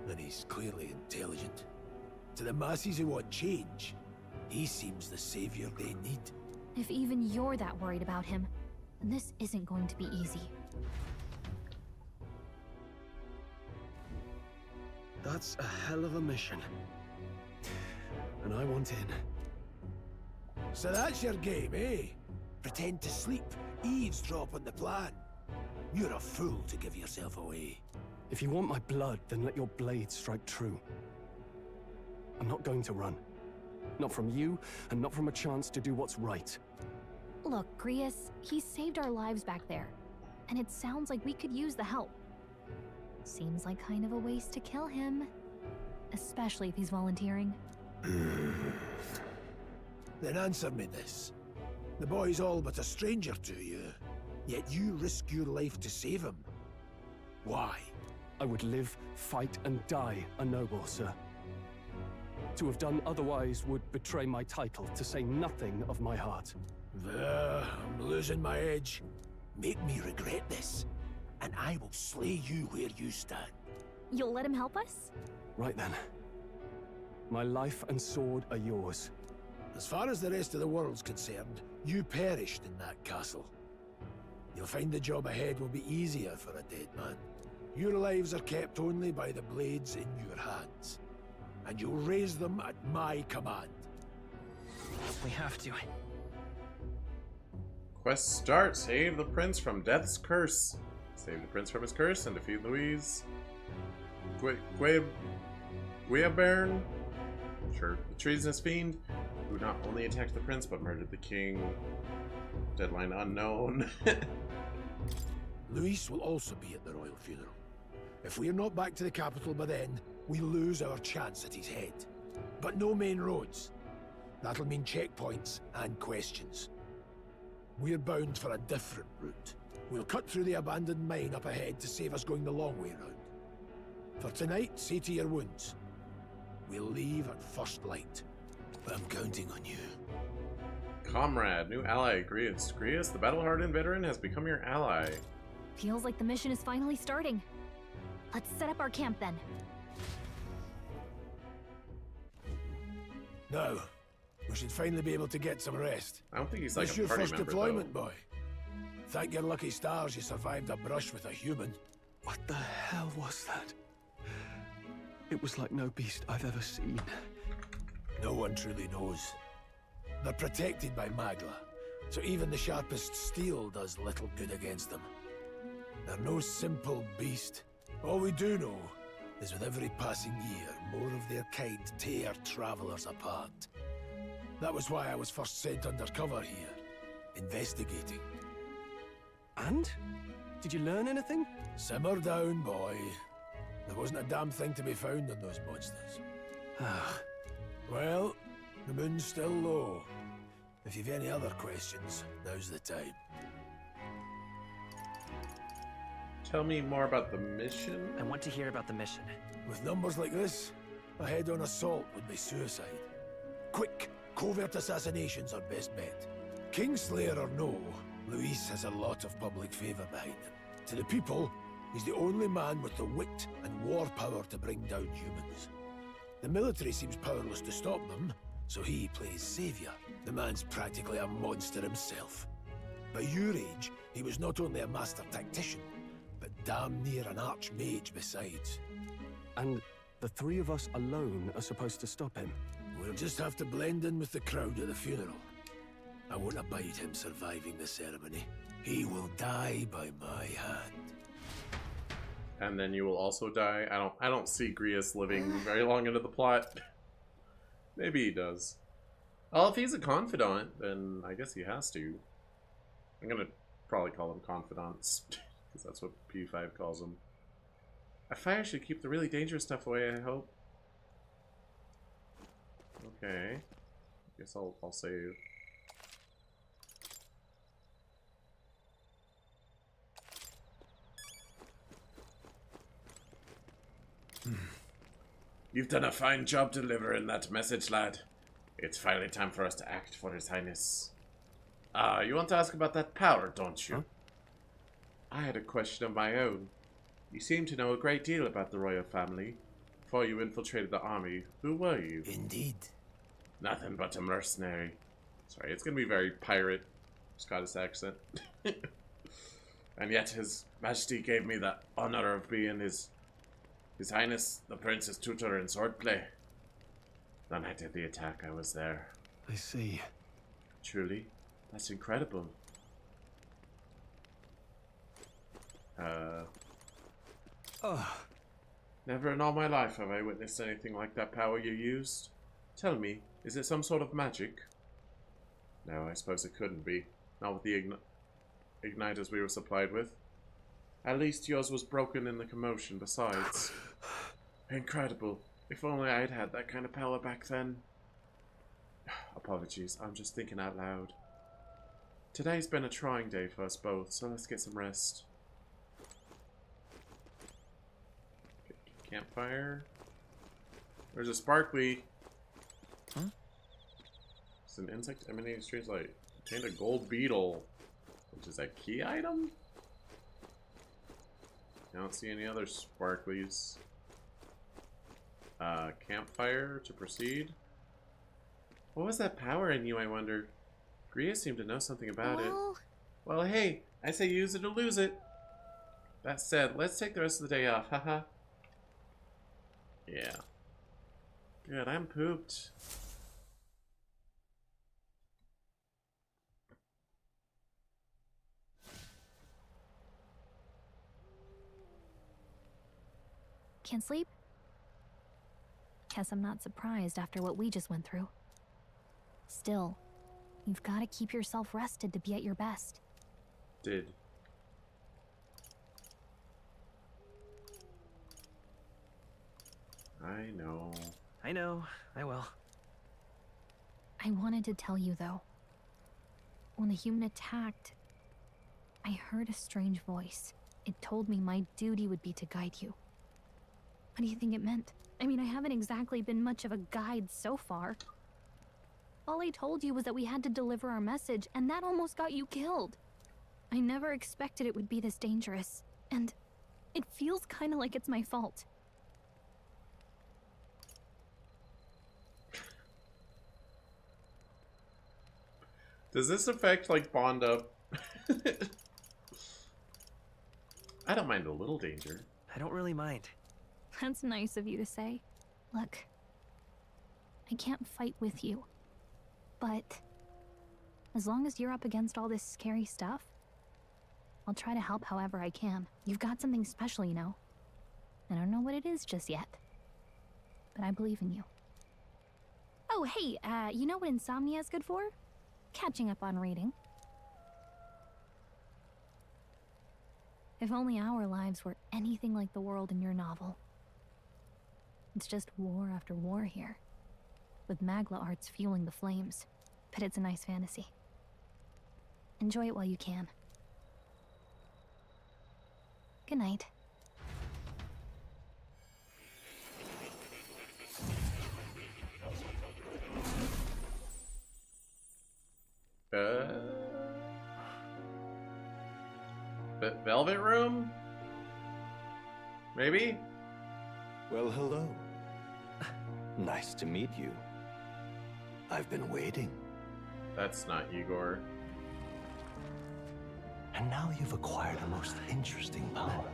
and he's clearly intelligent. To the masses who want change, He seems the savior they need. If even you're that worried about him, then this isn't going to be easy. That's a hell of a mission. And I want in. So that's your game, eh? Pretend to sleep, eavesdrop on the plan. You're a fool to give yourself away. If you want my blood, then let your blade strike true. I'm not going to run. Not from you, and not from a chance to do what's right. Look, Grius, he saved our lives back there, and it sounds like we could use the help. Seems like kind of a waste to kill him, especially if he's volunteering. Then answer me this. The boy's all but a stranger to you, yet you risk your life to save him. Why? I would live, fight, and die a noble, sir. To have done otherwise would betray my title, to say nothing of my heart. I'm losing my edge. Make me regret this, and I will slay you where you stand. You'll let him help us? Right then. My life and sword are yours. As far as the rest of the world's concerned, you perished in that castle. You'll find the job ahead will be easier for a dead man. Your lives are kept only by the blades in your hands, and you'll raise them at my command. We have to. Quest start. Save the prince from death's curse. Save the prince from his curse and defeat Louise. Guiabern, sure, the treasonous fiend, who not only attacked the prince but murdered the king. Deadline unknown. Louise will also be at the royal funeral. If we're not back to the capital by then, we lose our chance at his head. But no main roads. That'll mean checkpoints and questions. We're bound for a different route. We'll cut through the abandoned mine up ahead to save us going the long way round. For tonight, see to your wounds. We'll leave at first light. I'm counting on you. Comrade, new ally, Grius. Grius, the battle-hardened veteran, has become your ally. Feels like the mission is finally starting. Let's set up our camp then. Now, we should finally be able to get some rest. I don't think he's like This a your party first member, deployment, though. boy. Thank your lucky stars you survived a brush with a human. What the hell was that? It was like no beast I've ever seen. No one truly knows. They're protected by Magla, so even the sharpest steel does little good against them. They're no simple beast. All we do know is with every passing year, more of their kind tear travelers apart. That was why I was first sent undercover here, investigating. And? Did you learn anything? Simmer down, boy. There wasn't a damn thing to be found on those monsters. Well, the moon's still low. If you've any other questions, now's the time. Tell me more about the mission. I want to hear about the mission. With numbers like this, a head-on assault would be suicide. Quick, covert assassinations are best bet. Kingslayer or no, Luis has a lot of public favor behind him. To the people, he's the only man with the wit and war power to bring down humans. The military seems powerless to stop them, so he plays savior. The man's practically a monster himself. By your age, he was not only a master tactician, but damn near an archmage besides. And the three of us alone are supposed to stop him? We'll just have to blend in with the crowd at the funeral. I won't abide him surviving the ceremony. He will die by my hand. And then you will also die. I don't see Grius living very long into the plot. Maybe he does. Well, if he's a confidant, then I guess he has to. I'm gonna probably call them confidants, because that's what P5 calls them. I find I should keep the really dangerous stuff away, I hope. Okay. I guess I'll save. You've done a fine job delivering that message, lad. It's finally time for us to act for His Highness. You want to ask about that power, don't you? Huh? I had a question of my own. You seem to know a great deal about the royal family. Before you infiltrated the army, who were you? Indeed. Nothing but a mercenary. Sorry, it's gonna be very pirate Scottish accent. And yet His Majesty gave me the honor of being His Highness the Prince's tutor in swordplay. The night of the attack, I was there. I see. Truly, that's incredible. Never in all my life have I witnessed anything like that power you used. Tell me, is it some sort of magic? No, I suppose it couldn't be. Not with the igniters we were supplied with. At least yours was broken in the commotion besides. Incredible. If only I'd had that kind of power back then. Apologies, I'm just thinking out loud. Today's been a trying day for us both, so let's get some rest. Campfire. There's a sparkly. Huh? It's an insect emanating strange light. Contained a gold beetle, which is a key item. I don't see any other sparklies. Campfire to proceed. What was that power in you, I wonder? Gria seemed to know something about it. Well, hey, I say use it or lose it. That said, let's take the rest of the day off, haha. Yeah. Good, I'm pooped. Can't sleep? Guess I'm not surprised after what we just went through. Still, you've got to keep yourself rested to be at your best. Did. I know. I know. I will. I wanted to tell you, though. When the human attacked, I heard a strange voice. It told me my duty would be to guide you. What do you think it meant? I mean, I haven't exactly been much of a guide so far. All I told you was that we had to deliver our message, and that almost got you killed. I never expected it would be this dangerous, and it feels kind of like it's my fault. Does this affect, like, bond up? I don't mind a little danger. I don't really mind. That's nice of you to say. Look, I can't fight with you, but as long as you're up against all this scary stuff, I'll try to help however I can. You've got something special, you know. I don't know what it is just yet, but I believe in you. Oh, hey, you know what insomnia is good for? Catching up on reading. If only our lives were anything like the world in your novel. It's just war after war here, with Magla arts fueling the flames. But it's a nice fantasy. Enjoy it while you can. Good night. Velvet room? Maybe? Well, hello. Nice to meet you. I've been waiting. That's not Igor. And now you've acquired a most interesting power.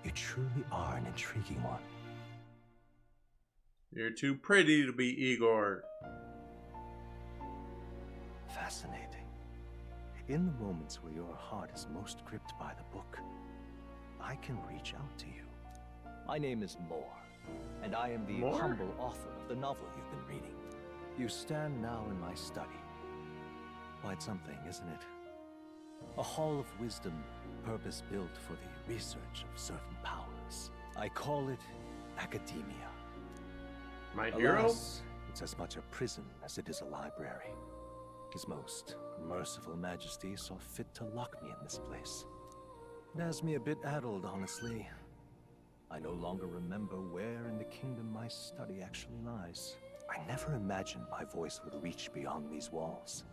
You truly are an intriguing one. You're too pretty to be Igor. Fascinating. In the moments where your heart is most gripped by the book, I can reach out to you. My name is Moore, and I am the humble author of the novel you've been reading. You stand now in my study. Quite something, isn't it? A hall of wisdom, purpose-built for the research of certain powers. I call it academia. My hero? Alas, it's as much a prison as it is a library. His most merciful majesty saw fit to lock me in this place. It has me a bit addled, honestly. I no longer remember where in the kingdom my study actually lies. I never imagined my voice would reach beyond these walls.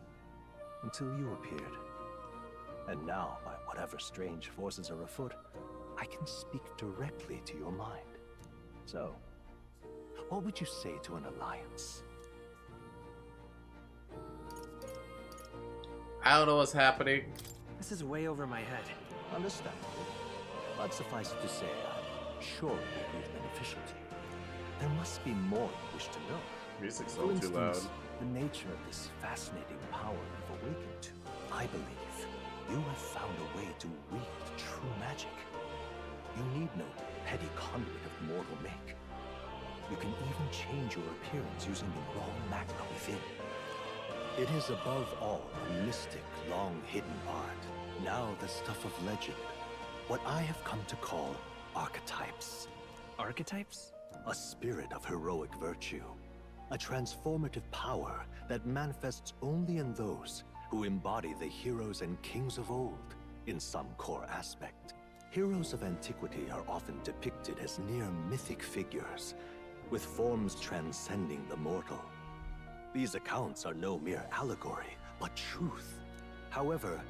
Until you appeared. And now, by whatever strange forces are afoot, I I can speak directly to your mind. So, what would you say to an alliance? I don't know what's happening. This is way over my head. Understandable. But suffice it to say, I'm sure it will prove beneficial to you. There must be more you wish to know. Music's a For little too loud. instance, the nature of this fascinating power you've awakened to. I believe you have found a way to wield true magic. You need no petty conduit of mortal make. You can even change your appearance using the raw magma within. It is above all a mystic, long-hidden art, now the stuff of legend. What I have come to call archetypes. Archetypes? A spirit of heroic virtue. A transformative power that manifests only in those who embody the heroes and kings of old in some core aspect. Heroes of antiquity are often depicted as near mythic figures, with forms transcending the mortal. These accounts are no mere allegory, but truth. However,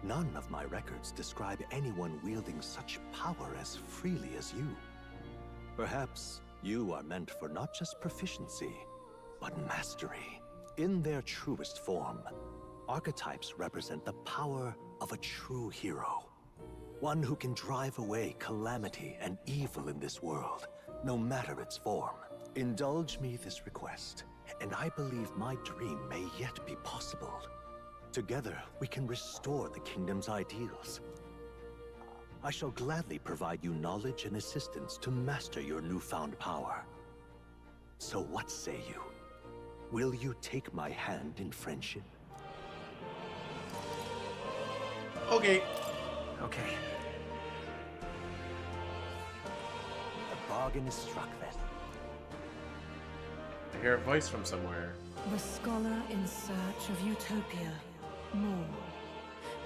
none of my records describe anyone wielding such power as freely as you. Perhaps you are meant for not just proficiency, but mastery. In their truest form, archetypes represent the power of a true hero. One who can drive away calamity and evil in this world, no matter its form. Indulge me this request, and I believe my dream may yet be possible. Together, we can restore the kingdom's ideals. I shall gladly provide you knowledge and assistance to master your newfound power. So what say you? Will you take my hand in friendship? Okay. Okay. The bargain is struck then. I hear a voice from somewhere. The scholar in search of utopia. More.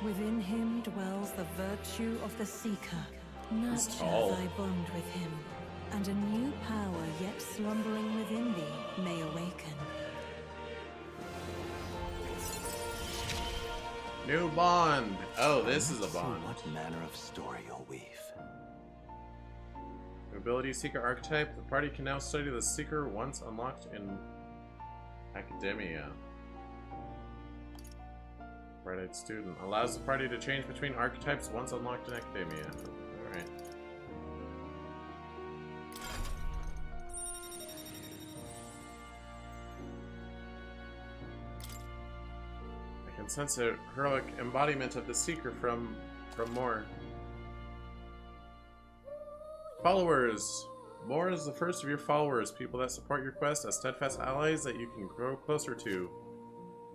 Within him dwells the virtue of the seeker. He's Nurture tall. thy bond with him, and a new power yet slumbering within thee may awaken. New bond. Oh, this is a Let's see bond. what manner of story you'll weave. Ability Seeker Archetype. The party can now study the Seeker once unlocked in Academia. Bright-eyed Student. Allows the party to change between archetypes once unlocked in Academia. Alright. I can sense a heroic embodiment of the Seeker from more. Followers. More is the first of your followers, people that support your quest as steadfast allies that you can grow closer to.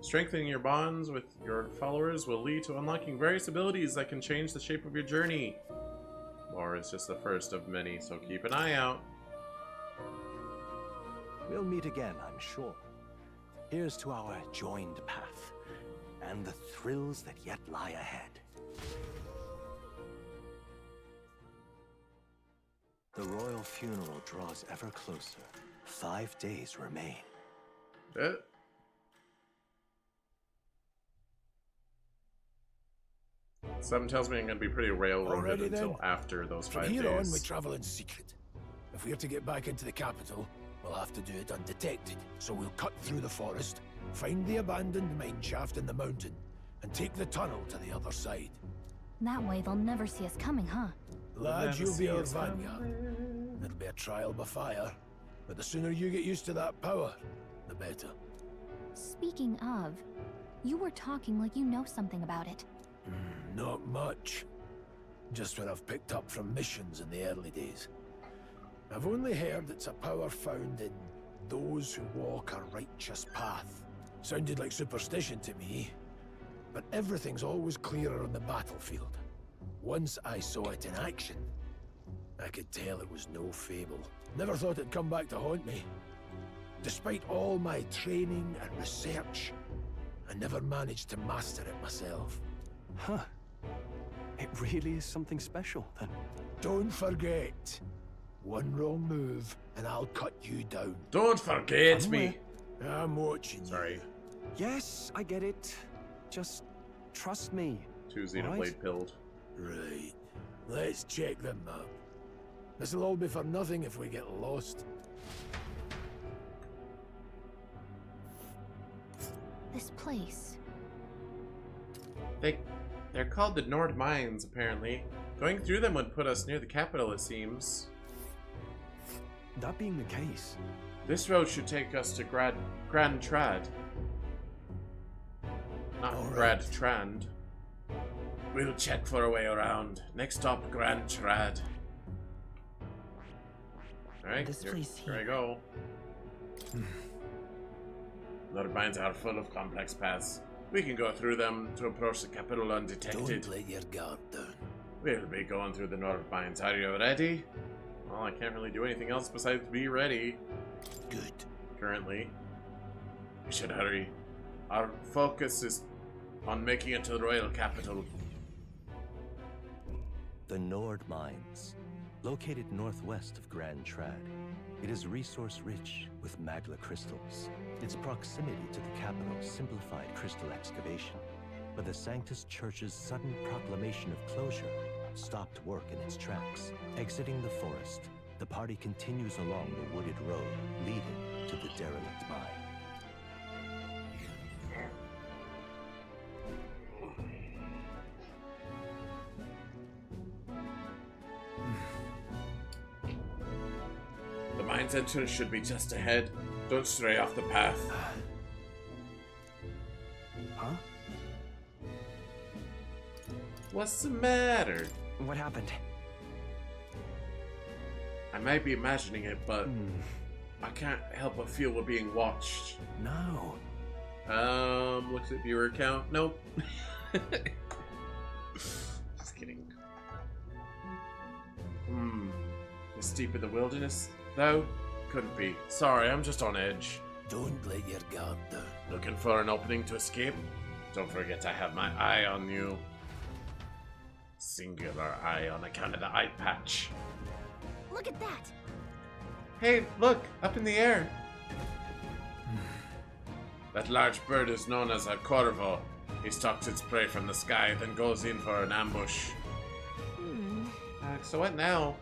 Strengthening your bonds with your followers will lead to unlocking various abilities that can change the shape of your journey. More is just the first of many, so keep an eye out. We'll meet again, I'm sure. Here's to our joined path, and the thrills that yet lie ahead. The royal funeral draws ever closer. 5 days remain. Something tells me I'm going to be pretty railroaded Already until then. after those 5 From days. here on, we travel in secret. If we're to get back into the capital, we'll have to do it undetected. So we'll cut through the forest, find the abandoned mine shaft in the mountain, and take the tunnel to the other side. That way they'll never see us coming, huh? Lad, you'll be our vanguard. It'll be a trial by fire, but the sooner you get used to that power, the better. Speaking of, you were talking like you know something about it. Not much. Just what I've picked up from missions in the early days. I've only heard it's a power found in those who walk a righteous path. Sounded like superstition to me, but everything's always clearer on the battlefield. Once I saw it in action, I could tell it was no fable. Never thought it'd come back to haunt me. Despite all my training and research, I never managed to master it myself. Huh. It really is something special, then. Don't forget, one wrong move and I'll cut you down. Don't forget me. I'm watching. Sorry. Yes, I get it. Just trust me. 2 Xenoblade pilled. Right. Let's check the map. This'll all be for nothing if we get lost. This place. They're called the Nord Mines, apparently. Going through them would put us near the capital, it seems. That being the case... This road should take us to Grand Trad. Not Grad Trand. We'll check for a way around. Next stop, Grand Trad. Alright, here I go. Nord Mines are full of complex paths. We can go through them to approach the capital undetected. Don't let your guard down. We'll be going through the Nord Mines. Are you ready? Well, I can't really do anything else besides be ready. Good. Currently. We should hurry. Our focus is on making it to the royal capital. The Nord Mines, located northwest of Grand Trad. It is resource-rich with magma crystals. Its proximity to the capital simplified crystal excavation, but the Sanctus Church's sudden proclamation of closure stopped work in its tracks. Exiting the forest, the party continues along the wooded road leading to the derelict mine. The mine's entrance should be just ahead. Don't stray off the path. Huh? What's the matter? What happened? I might be imagining it, but I can't help but feel we're being watched. No. Looks at viewer count. Nope. Just kidding. Is deep in the wilderness, though? Couldn't be. Sorry, I'm just on edge. Don't let your guard down. Looking for an opening to escape? Don't forget I have my eye on you. Singular eye on account of the eye patch. Look at that! Hey, look! Up in the air! That large bird is known as a corvo. He stalks its prey from the sky, then goes in for an ambush. So what now?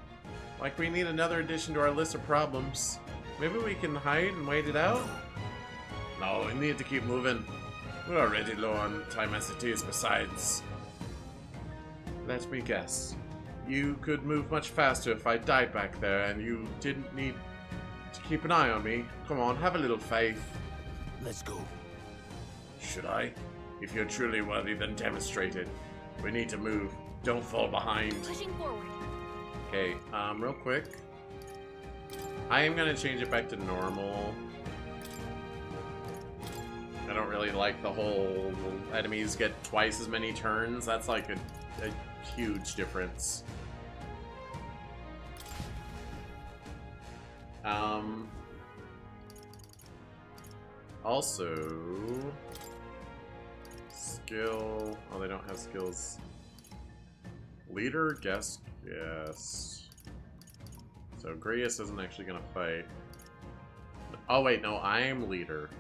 Like, we need another addition to our list of problems. Maybe we can hide and wait it out? No, we need to keep moving. We're already low on time as it is, besides. Let me guess. You could move much faster if I died back there, and you didn't need to keep an eye on me. Come on, have a little faith. Let's go. Should I? If you're truly worthy, then demonstrate it. We need to move. Don't fall behind. Pushing forward. Okay, real quick. I am gonna change it back to normal. I don't really like the whole enemies get twice as many turns. That's like a huge difference. Also, skill. Oh, they don't have skills. Leader, guest, yes. So Grius isn't actually gonna fight. Oh wait, no, I'm leader.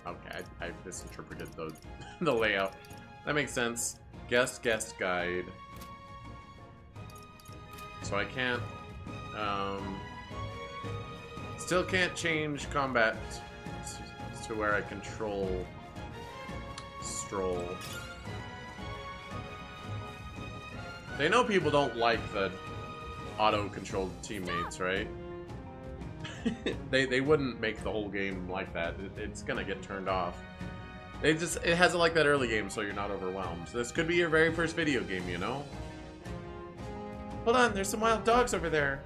Okay, I misinterpreted the layout. That makes sense. Guest guide. So I can't, still can't change combat to where I control Stroll. They know people don't like the auto-controlled teammates, right? they wouldn't make the whole game like that. It's gonna get turned off. It has it like that early game, so you're not overwhelmed. This could be your very first video game, you know? Hold on, there's some wild dogs over there.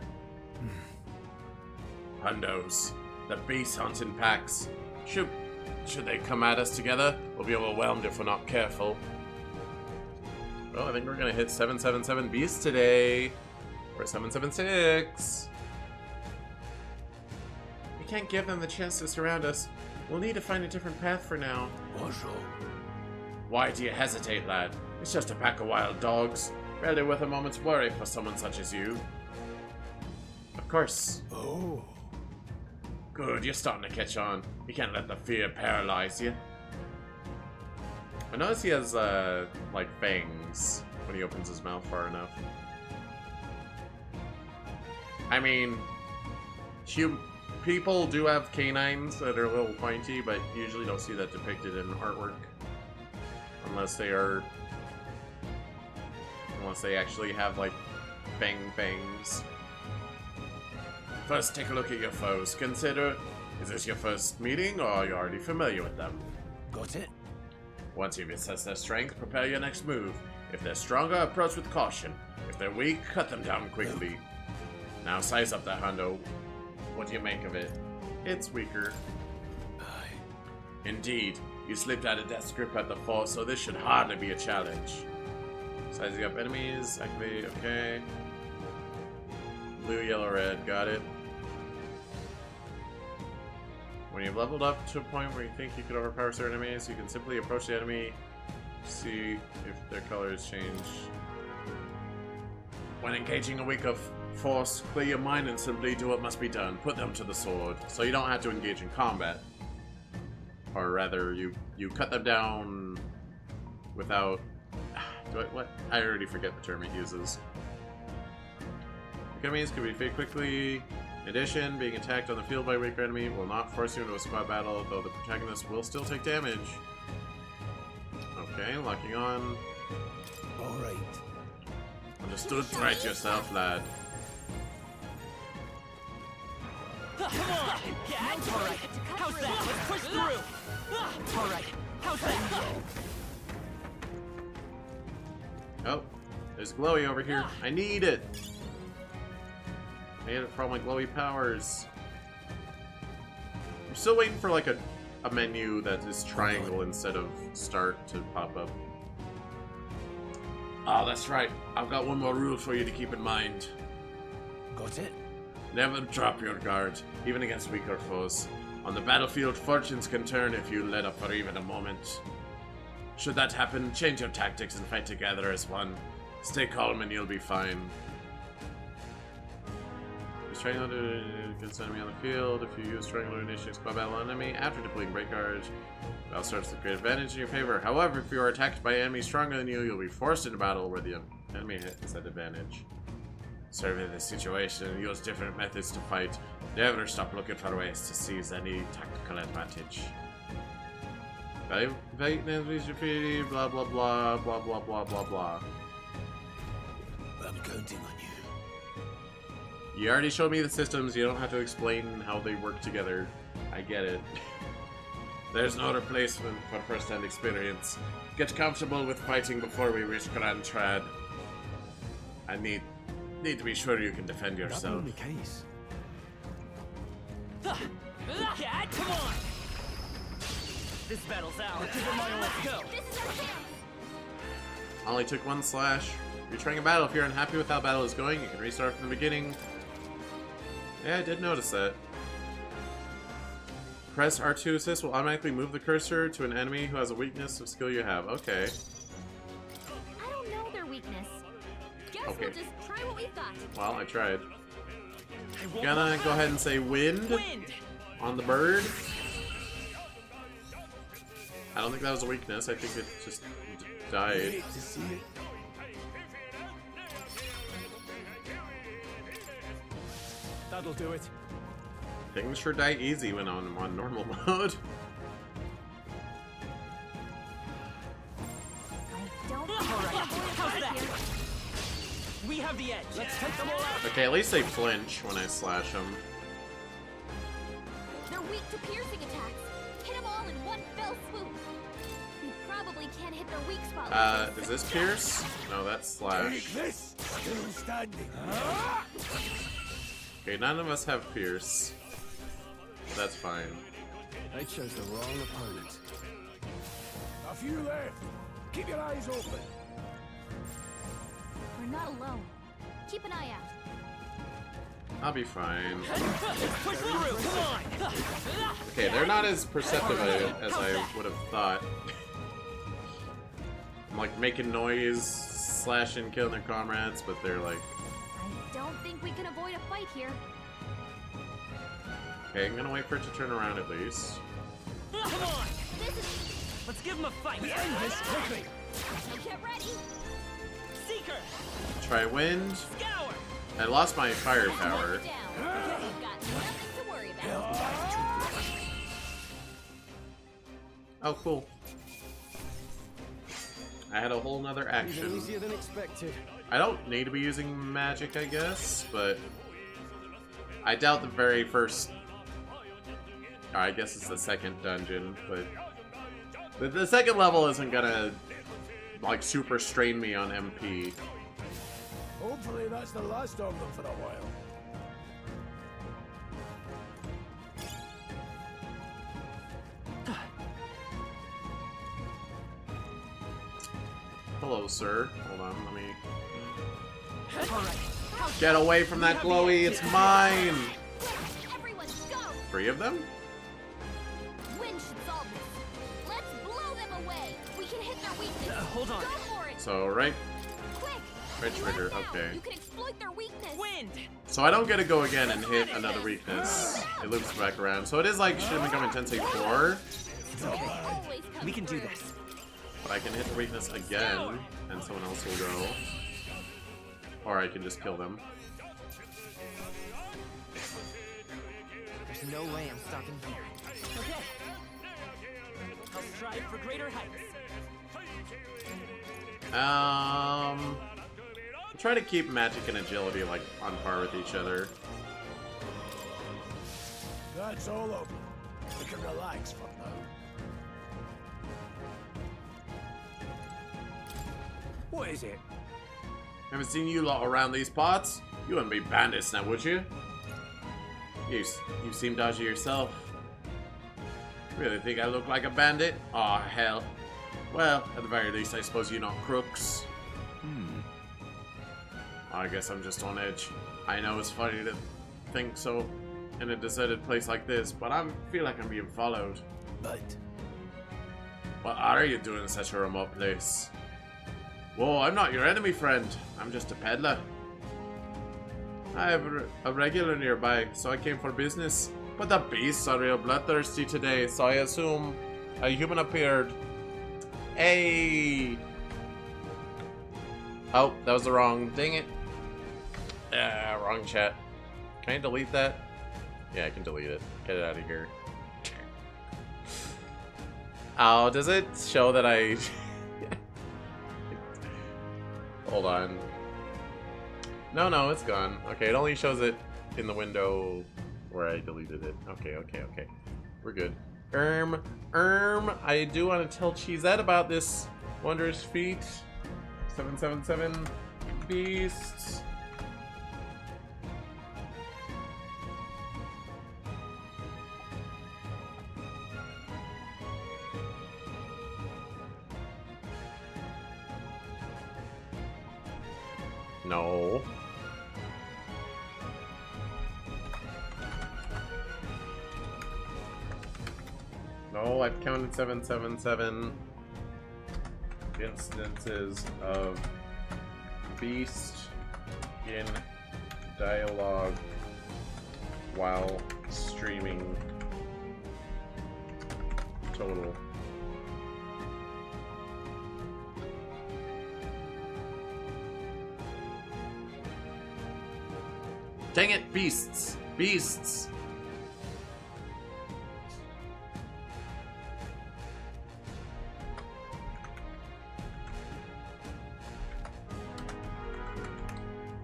Hundos. The beast hunting packs. Should they come at us together, we'll be overwhelmed if we're not careful. Well, I think we're gonna hit 777 beasts today. Or 776. We can't give them the chance to surround us. We'll need to find a different path for now. What's wrong? Why do you hesitate, lad? It's just a pack of wild dogs. Barely worth a moment's worry for someone such as you. Of course. Oh. Good, you're starting to catch on. You can't let the fear paralyze you. I notice he has, like, fangs when he opens his mouth far enough. I mean, people do have canines that are a little pointy, but you usually don't see that depicted in artwork. Unless they actually have, like, fangs. First, take a look at your foes. Consider, is this your first meeting, or are you already familiar with them? Got it? Once you've assessed their strength, prepare your next move. If they're stronger, approach with caution. If they're weak, cut them down quickly. Now size up that hundo. What do you make of it? It's weaker. Indeed. You slipped out of death's grip at the force, so this should hardly be a challenge. Sizing up enemies, activate, okay. Blue, yellow, red, got it. When you've leveled up to a point where you think you could overpower certain enemies, you can simply approach the enemy, see if their colors change. When engaging a weak of force, clear your mind and simply do what must be done. Put them to the sword. So you don't have to engage in combat. Or rather, you cut them down without... what? I already forget the term it uses. Enemies can be defeated quickly. In addition, being attacked on the field by a weaker enemy will not force you into a squad battle, though the protagonist will still take damage. Okay, locking on. Alright. Understood. Right yourself, lad. Come on! Yeah, alright. How's that? Let's push through! Alright. How's that? Oh, there's glowy over here. I need it! I need it for all my glowy powers. I'm still waiting for like a menu that is triangle instead of start to pop up. Oh, that's right. I've got one more rule for you to keep in mind. Got it? Never drop your guard, even against weaker foes. On the battlefield, fortunes can turn if you let up for even a moment. Should that happen, change your tactics and fight together as one. Stay calm and you'll be fine. Use triangle against enemy on the field. If you use triangle to initiate squad battle on enemy after depleting break guard, battle starts with great advantage in your favor. However, if you are attacked by an enemy stronger than you, you'll be forced into battle where the enemy is at advantage. Survey the situation and use different methods to fight. Never stop looking for ways to seize any tactical advantage. Blah blah blah blah blah blah blah blah blah. I'm counting on you. You already showed me the systems, you don't have to explain how they work together. I get it. There's no replacement for first-hand experience. Get comfortable with fighting before we reach Grand Trad. I need to be sure you can defend yourself. That's the case. Yeah, come on! This battle's ours. Let's go. I only took one slash. You're trying a battle. If you're unhappy with how battle is going, you can restart from the beginning. Yeah, I did notice that. Press R2 assist will automatically move the cursor to an enemy who has a weakness of skill you have. Okay. I don't know their weakness. Guess Okay. we'll just try what we've got. Well, I tried. Gonna go ahead and say wind on the bird. I don't think that was a weakness. I think it just died. That'll do it. Things sure die easy when I'm on normal mode. We have the edge. Let's take them all out. Okay, at least they flinch when I slash them. They're weak to piercing attacks. Hit them all in one fell swoop. We probably can't hit their weak spot. Is this pierce? No, that's slash. This still standing. Okay, none of us have pierce. That's fine. I chose the wrong opponent. A few left. Keep your eyes open. We're not alone. Keep an eye out. I'll be fine. Push through. Come on. Okay, they're not as perceptive as I would have thought. I'm like making noise, slashing, killing their comrades, but they're like... I don't think we can avoid a fight here. Okay, I'm gonna wait for it to turn around at least. Come on. Let's give them a fight. We end this quickly. Get ready. Seeker. Try wind. Scour. I lost my firepower. Oh, cool. I had a whole nother action. Easier than expected. I don't need to be using magic, I guess, but I doubt the very first... I guess it's the second dungeon, but the second level isn't gonna, like, super strain me on MP. Hopefully that's the last of them for a while. Hello, sir. Hold on, let me... Get away from that glowy, it's mine! 3 of them? Wind should solve this. Let's blow them away. We can hit their weakness. Hold on. Go for it. So, right Quick. trigger, okay. You can exploit their weakness. Wind. So I don't get to go again and hit another weakness. It loops back around. So it is like Shin Megami Tensei 4. We can do this. But I can hit the weakness again, and someone else will go. Or I can just kill them. There's no way I'm stopping here. Okay. I'll strive for greater heights. Try to keep magic and agility like on par with each other. That's all over. We can relax for now. What is it? Haven't seen you lot around these parts. You wouldn't be bandits now, would you? You seem dodgy yourself. Really think I look like a bandit? Aw, hell. Well, at the very least, I suppose you're not crooks. I guess I'm just on edge. I know it's funny to think so in a deserted place like this, but I feel like I'm being followed. But what are you doing in such a remote place? Whoa, I'm not your enemy, friend. I'm just a peddler. I have a regular nearby, so I came for business. But the beasts are real bloodthirsty today, so I assume a human appeared. Hey! Oh, that was the wrong. Dang it. Wrong chat. Can I delete that? Yeah, I can delete it. Get it out of here. Oh, does it show that I... Hold on. No, it's gone. Okay, it only shows it in the window where I deleted it. Okay. We're good. I do want to tell Cheezette about this wondrous feat. 777 beasts. No. No, I've counted 777 instances of beast in dialogue while streaming total. Dang it, beasts! Beasts!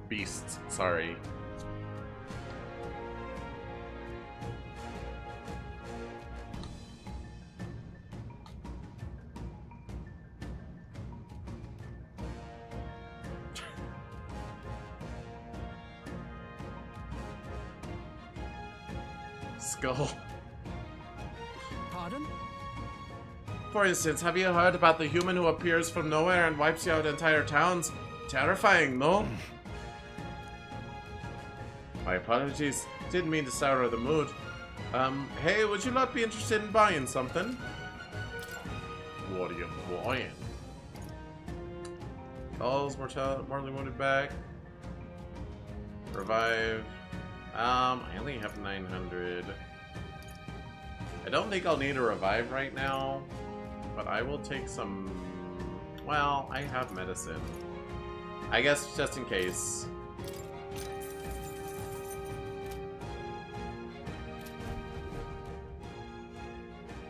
Beasts, sorry. Skull. Pardon? For instance, have you heard about the human who appears from nowhere and wipes out entire towns? Terrifying, no? My apologies. Didn't mean to sour the mood. Hey, would you not be interested in buying something? What are you buying? Calls, mortally wounded back. Revive. I only have 900. I don't think I'll need a revive right now, but I will take some... Well, I have medicine. I guess just in case.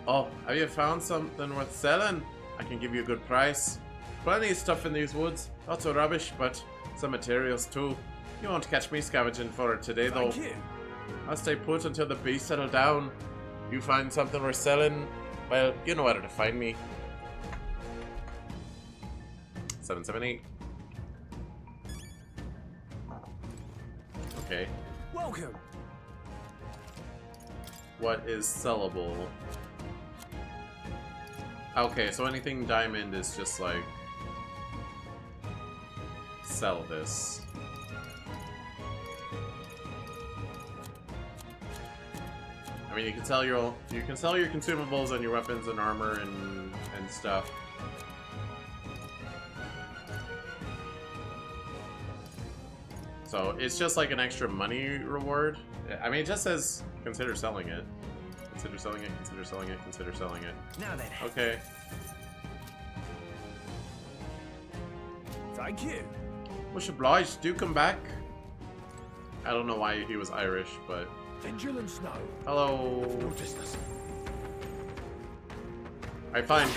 Oh, have you found something worth selling? I can give you a good price. Plenty of stuff in these woods. Lots of rubbish, but some materials too. You won't catch me scavenging for it today, though. Thank you. I'll stay put until the beasts settle down. You find something worth selling, well, you know where to find me. 778. Okay. Welcome. What is sellable? Okay, so anything diamond is just like sell this. I mean, you can sell your consumables and your weapons and armor and stuff. So it's just like an extra money reward. I mean, it just says consider selling it. Consider selling it, consider selling it, consider selling it. Now then. Okay. Thank you. Much obliged. Do come back. I don't know why he was Irish, but... Vigilance now. Hello. Noticed us. Alright, fine.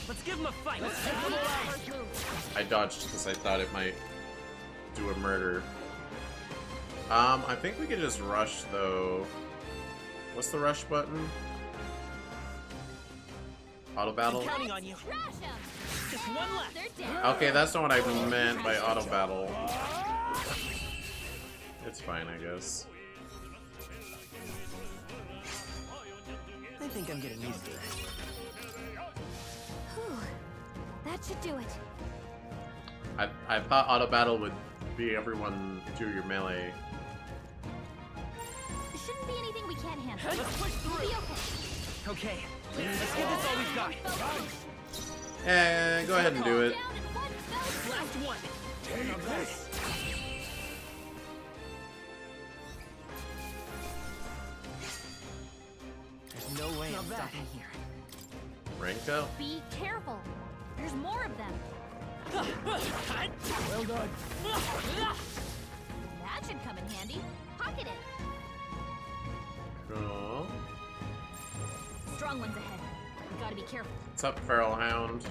Let's give him a fight. I dodged because I thought it might do a murder. I think we could just rush, though. What's the rush button? Auto battle? I'm counting on you. Just one left. Okay, that's not what I meant by auto battle. It's fine, I guess. I think I'm getting used to it. That should do it. I thought auto battle would be everyone do your melee. There shouldn't be anything we can't handle. Let's push through. We'll be okay. Okay, let's give this all we've got. Yeah, go ahead and do it. Last one. Take this. There's no way I'm stopping here. Ranko? Be careful. There's more of them. Well done. That should come in handy. Pocket it. Cool. Strong ones ahead. We gotta be careful. What's up, Feral Hound?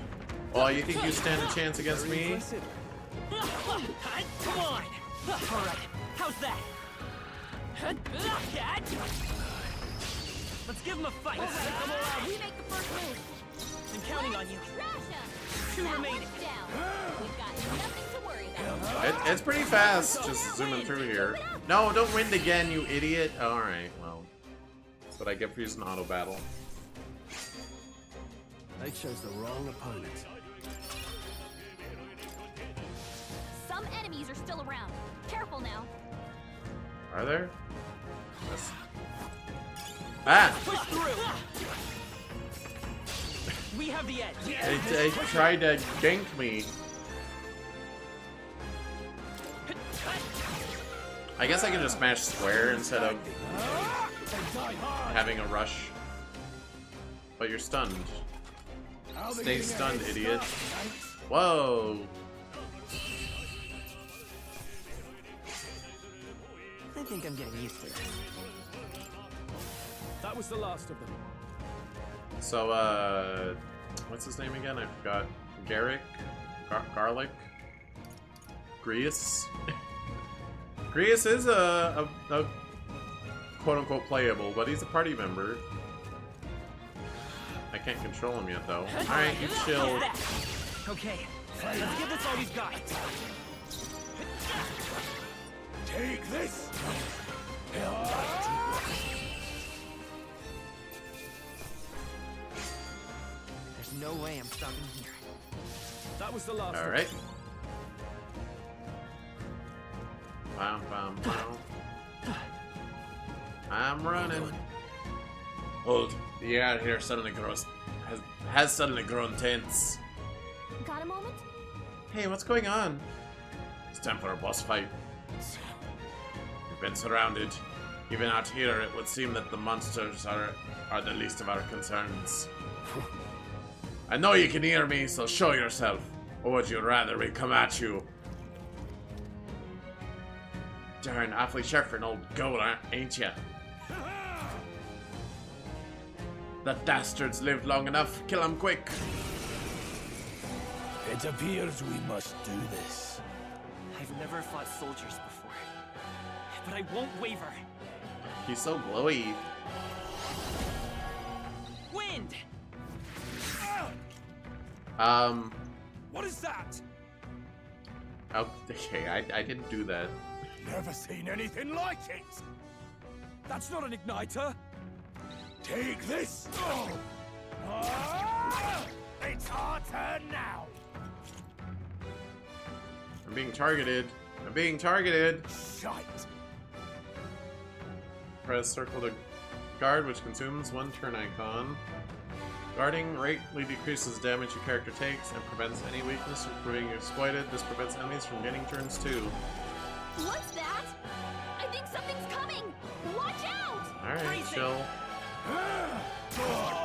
Oh, you think you stand a chance against me? Come on. All right. How's that? Let's give him a fight. We make the first move. I'm counting on you. Two remaining. We've got nothing to worry about. It's pretty fast, just zooming through here. No, don't wind again, you idiot. Alright, well. That's what I get for using auto battle. They chose the wrong opponent. Some enemies are still around. Careful now. Are there? Yes. Ah! Push through. We have the edge. They tried to gank me. I guess I can just smash square instead of having a rush. But you're stunned. Stay stunned, idiot. Whoa! I think I'm getting used to it. That was the last of them. So, what's his name again? I forgot. Garrick? Garlic? Grius? Grius is a quote-unquote playable, but he's a party member. I can't control him yet, though. Alright, you chill. Okay, let's give this all we've got. Take this. There's no way I'm stopping here. That was the last. All right. Bam, bam, bam. I'm running. Hold. The air out here suddenly has suddenly grown tense. Got a moment? Hey, what's going on? It's time for a boss fight. We've been surrounded. Even out here, it would seem that the monsters are the least of our concerns. I know you can hear me, so show yourself. Or would you rather we come at you? Darn, awfully sharp for an old goat, ain't ya? The dastards lived long enough. Kill them quick. It appears we must do this. I've never fought soldiers before, but I won't waver. He's so glowy. Wind! What is that? Okay, I didn't do that. Never seen anything like it. That's not an igniter. Take this. It's our turn now. I'm being targeted. I'm being targeted. Shite. Press circle to guard, which consumes one turn icon. Guarding greatly decreases the damage your character takes and prevents any weakness from being exploited. This prevents enemies from getting turns too. What's that? I think something's coming! Watch out! Alright, chill.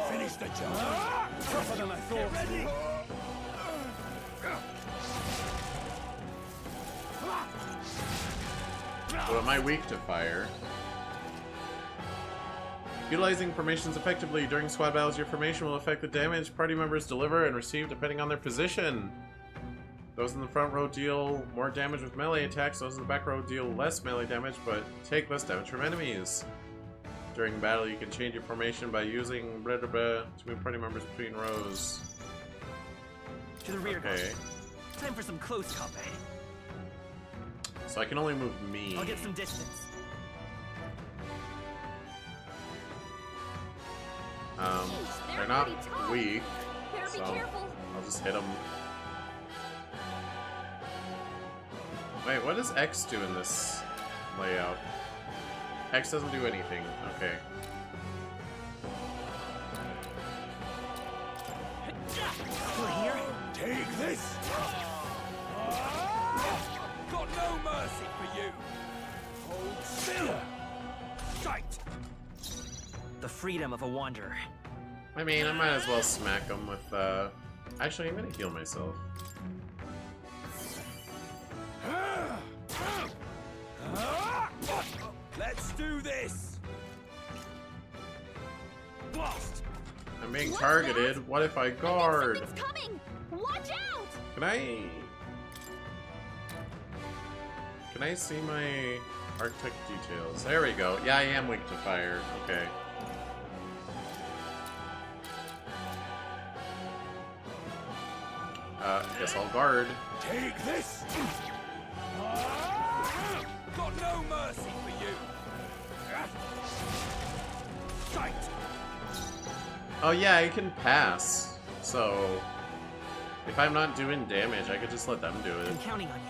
Finish the job. Tougher than I thought. Ready? So am I weak to fire? Utilizing formations effectively during squad battles, your formation will affect the damage party members deliver and receive depending on their position. Those in the front row deal more damage with melee attacks, those in the back row deal less melee damage but take less damage from enemies. During battle, you can change your formation by using blah, blah, blah, to move party members between rows. To the rear. Okay. Time for some close combat. So I can only move me. I'll get some distance. They're not weak, Better be so careful. I'll just hit them. Wait, what does X do in this layout? X doesn't do anything. Okay. We're here. Take this. Got no mercy for you. Hold still. Shite. The freedom of a wanderer. I mean, I might as well smack them with, Actually, I'm gonna heal myself. Let's do this. Blast. I'm being targeted. What if I guard? Something's coming! Watch out! Can I see my Arctic details? There we go. Yeah, I am weak to fire. Okay. Guess I'll guard. Take this. Got no mercy for you. Shite. Oh yeah, I can pass. So if I'm not doing damage, I could just let them do it. I'm counting on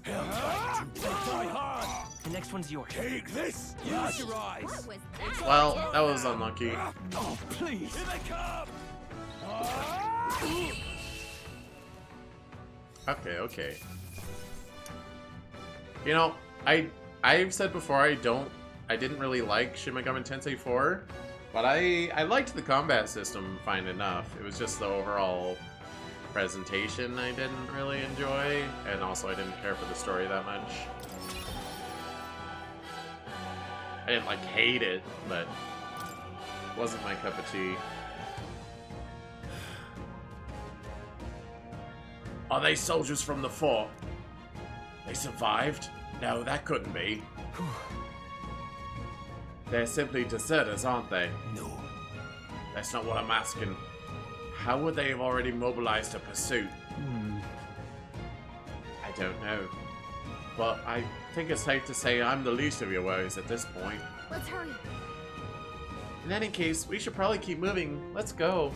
you. The next one's yours. Take this. Use your eyes. Well, that was unlucky. Oh, please. Here they come. Okay. You know, I've said before I didn't really like Shin Megami Tensei 4, but I liked the combat system fine enough. It was just the overall presentation I didn't really enjoy, and also I didn't care for the story that much. I didn't like hate it, but it wasn't my cup of tea. Are they soldiers from the fort? They survived? No, that couldn't be. They're simply deserters, aren't they? No. That's not what I'm asking. How would they have already mobilized a pursuit? I don't know. But I think it's safe to say I'm the least of your worries at this point. Let's hurry. In any case, we should probably keep moving. Let's go.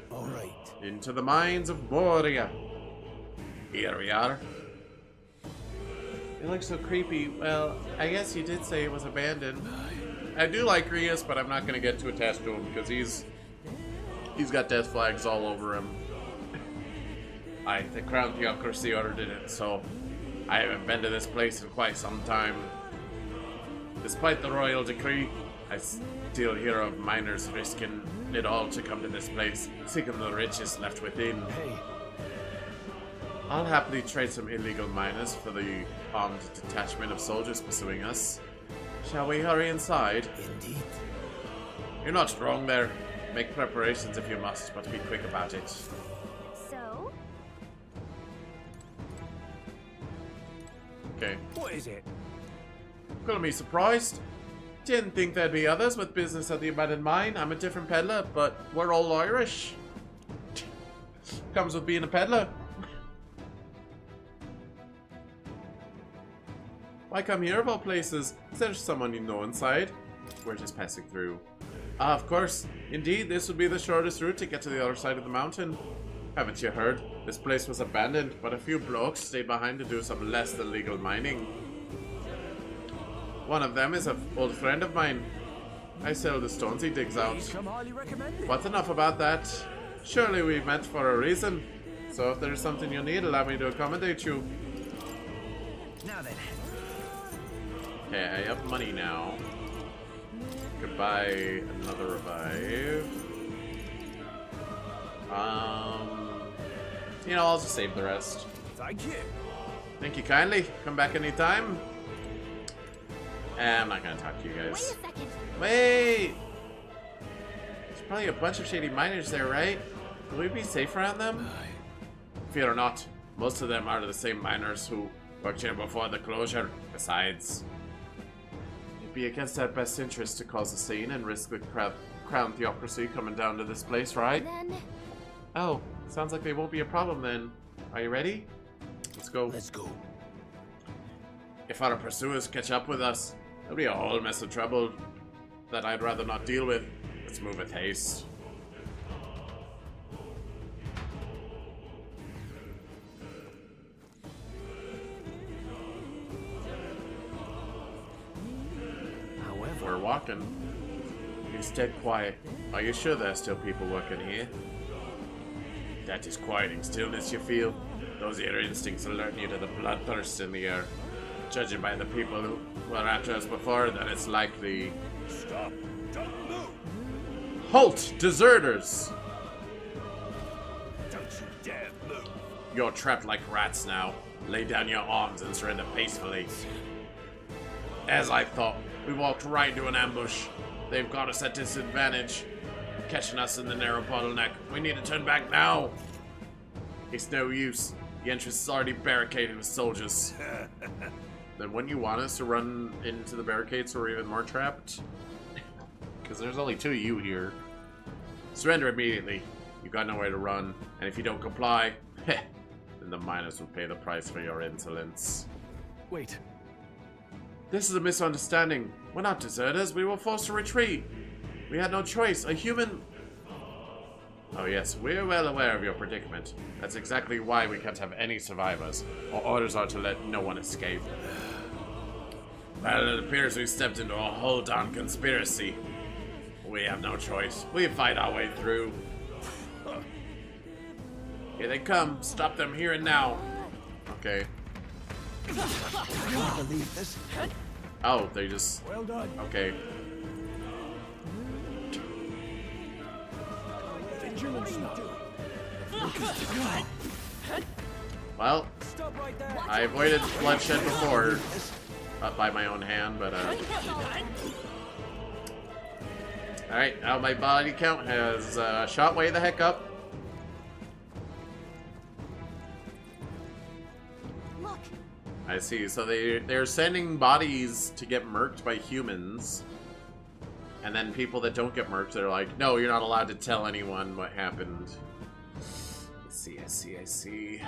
Alright. Into the mines of Moria. Here we are. It looks so creepy. Well, I guess you did say it was abandoned. I do like Rias, but I'm not going to get too attached to him because he's got death flags all over him. The Crown Theocracy ordered it, so I haven't been to this place in quite some time. Despite the royal decree, I still hear of miners risking it all to come to this place, seeking the riches left within. Hey. I'll happily trade some illegal miners for the armed detachment of soldiers pursuing us. Shall we hurry inside? Indeed. You're not wrong there. Make preparations if you must, but be quick about it. So? Okay. What is it? Gonna be surprised. Didn't think there'd be others with business at the abandoned mine. I'm a different peddler, but we're all Irish. Comes with being a peddler. Why come here of all places? Is there someone you know inside? We're just passing through. Ah, of course. Indeed, this would be the shortest route to get to the other side of the mountain. Haven't you heard? This place was abandoned, but a few blokes stayed behind to do some less than legal mining. One of them is an old friend of mine. I sell the stones he digs out. But enough about that. Surely we met for a reason. So if there's something you need, allow me to accommodate you. Now then. Okay, I have money now. Could buy another revive. You know, I'll just save the rest. Thank you. Thank you kindly. Come back anytime. I'm not gonna talk to you guys. Wait a second. Wait! There's probably a bunch of shady miners there, right? Will we be safe around them? Fear not. Most of them are the same miners who worked here before the closure. Besides, it'd be against our best interest to cause a scene and risk the crown theocracy coming down to this place, right? Then... Oh, sounds like they won't be a problem then. Are you ready? Let's go. Let's go. If our pursuers catch up with us, there'll be a whole mess of trouble that I'd rather not deal with. Let's move with haste. However, we're walking. It's dead quiet. Are you sure there's still people working here? That is quieting stillness you feel. Those are your instincts alerting you to the bloodthirst in the air. Judging by the people who were after us before, then it's likely... Stop! Don't move! Halt! Deserters! Don't you dare move! You're trapped like rats now. Lay down your arms and surrender peacefully. As I thought, we walked right into an ambush. They've got us at disadvantage, catching us in the narrow bottleneck. We need to turn back now. It's no use. The entrance is already barricaded with soldiers. Then wouldn't you want us to run into the barricades so we're even more trapped? Because there's only two of you here. Surrender immediately. You've got nowhere to run, and if you don't comply, then the miners will pay the price for your insolence. Wait. This is a misunderstanding. We're not deserters. We were forced to retreat. We had no choice. A human... Oh yes, we're well aware of your predicament. That's exactly why we can't have any survivors. Our orders are to let no one escape. Well, it appears we've stepped into a hold-on conspiracy. We have no choice. We fight our way through. Here they come. Stop them here and now. Okay. I can't believe this. Oh, they just... Well done. Okay. Well, I avoided bloodshed before by my own hand, but alright, now my body count has shot way the heck up. Look. I see, so they're sending bodies to get murked by humans. And then people that don't get murked, they're like, no, you're not allowed to tell anyone what happened. I see.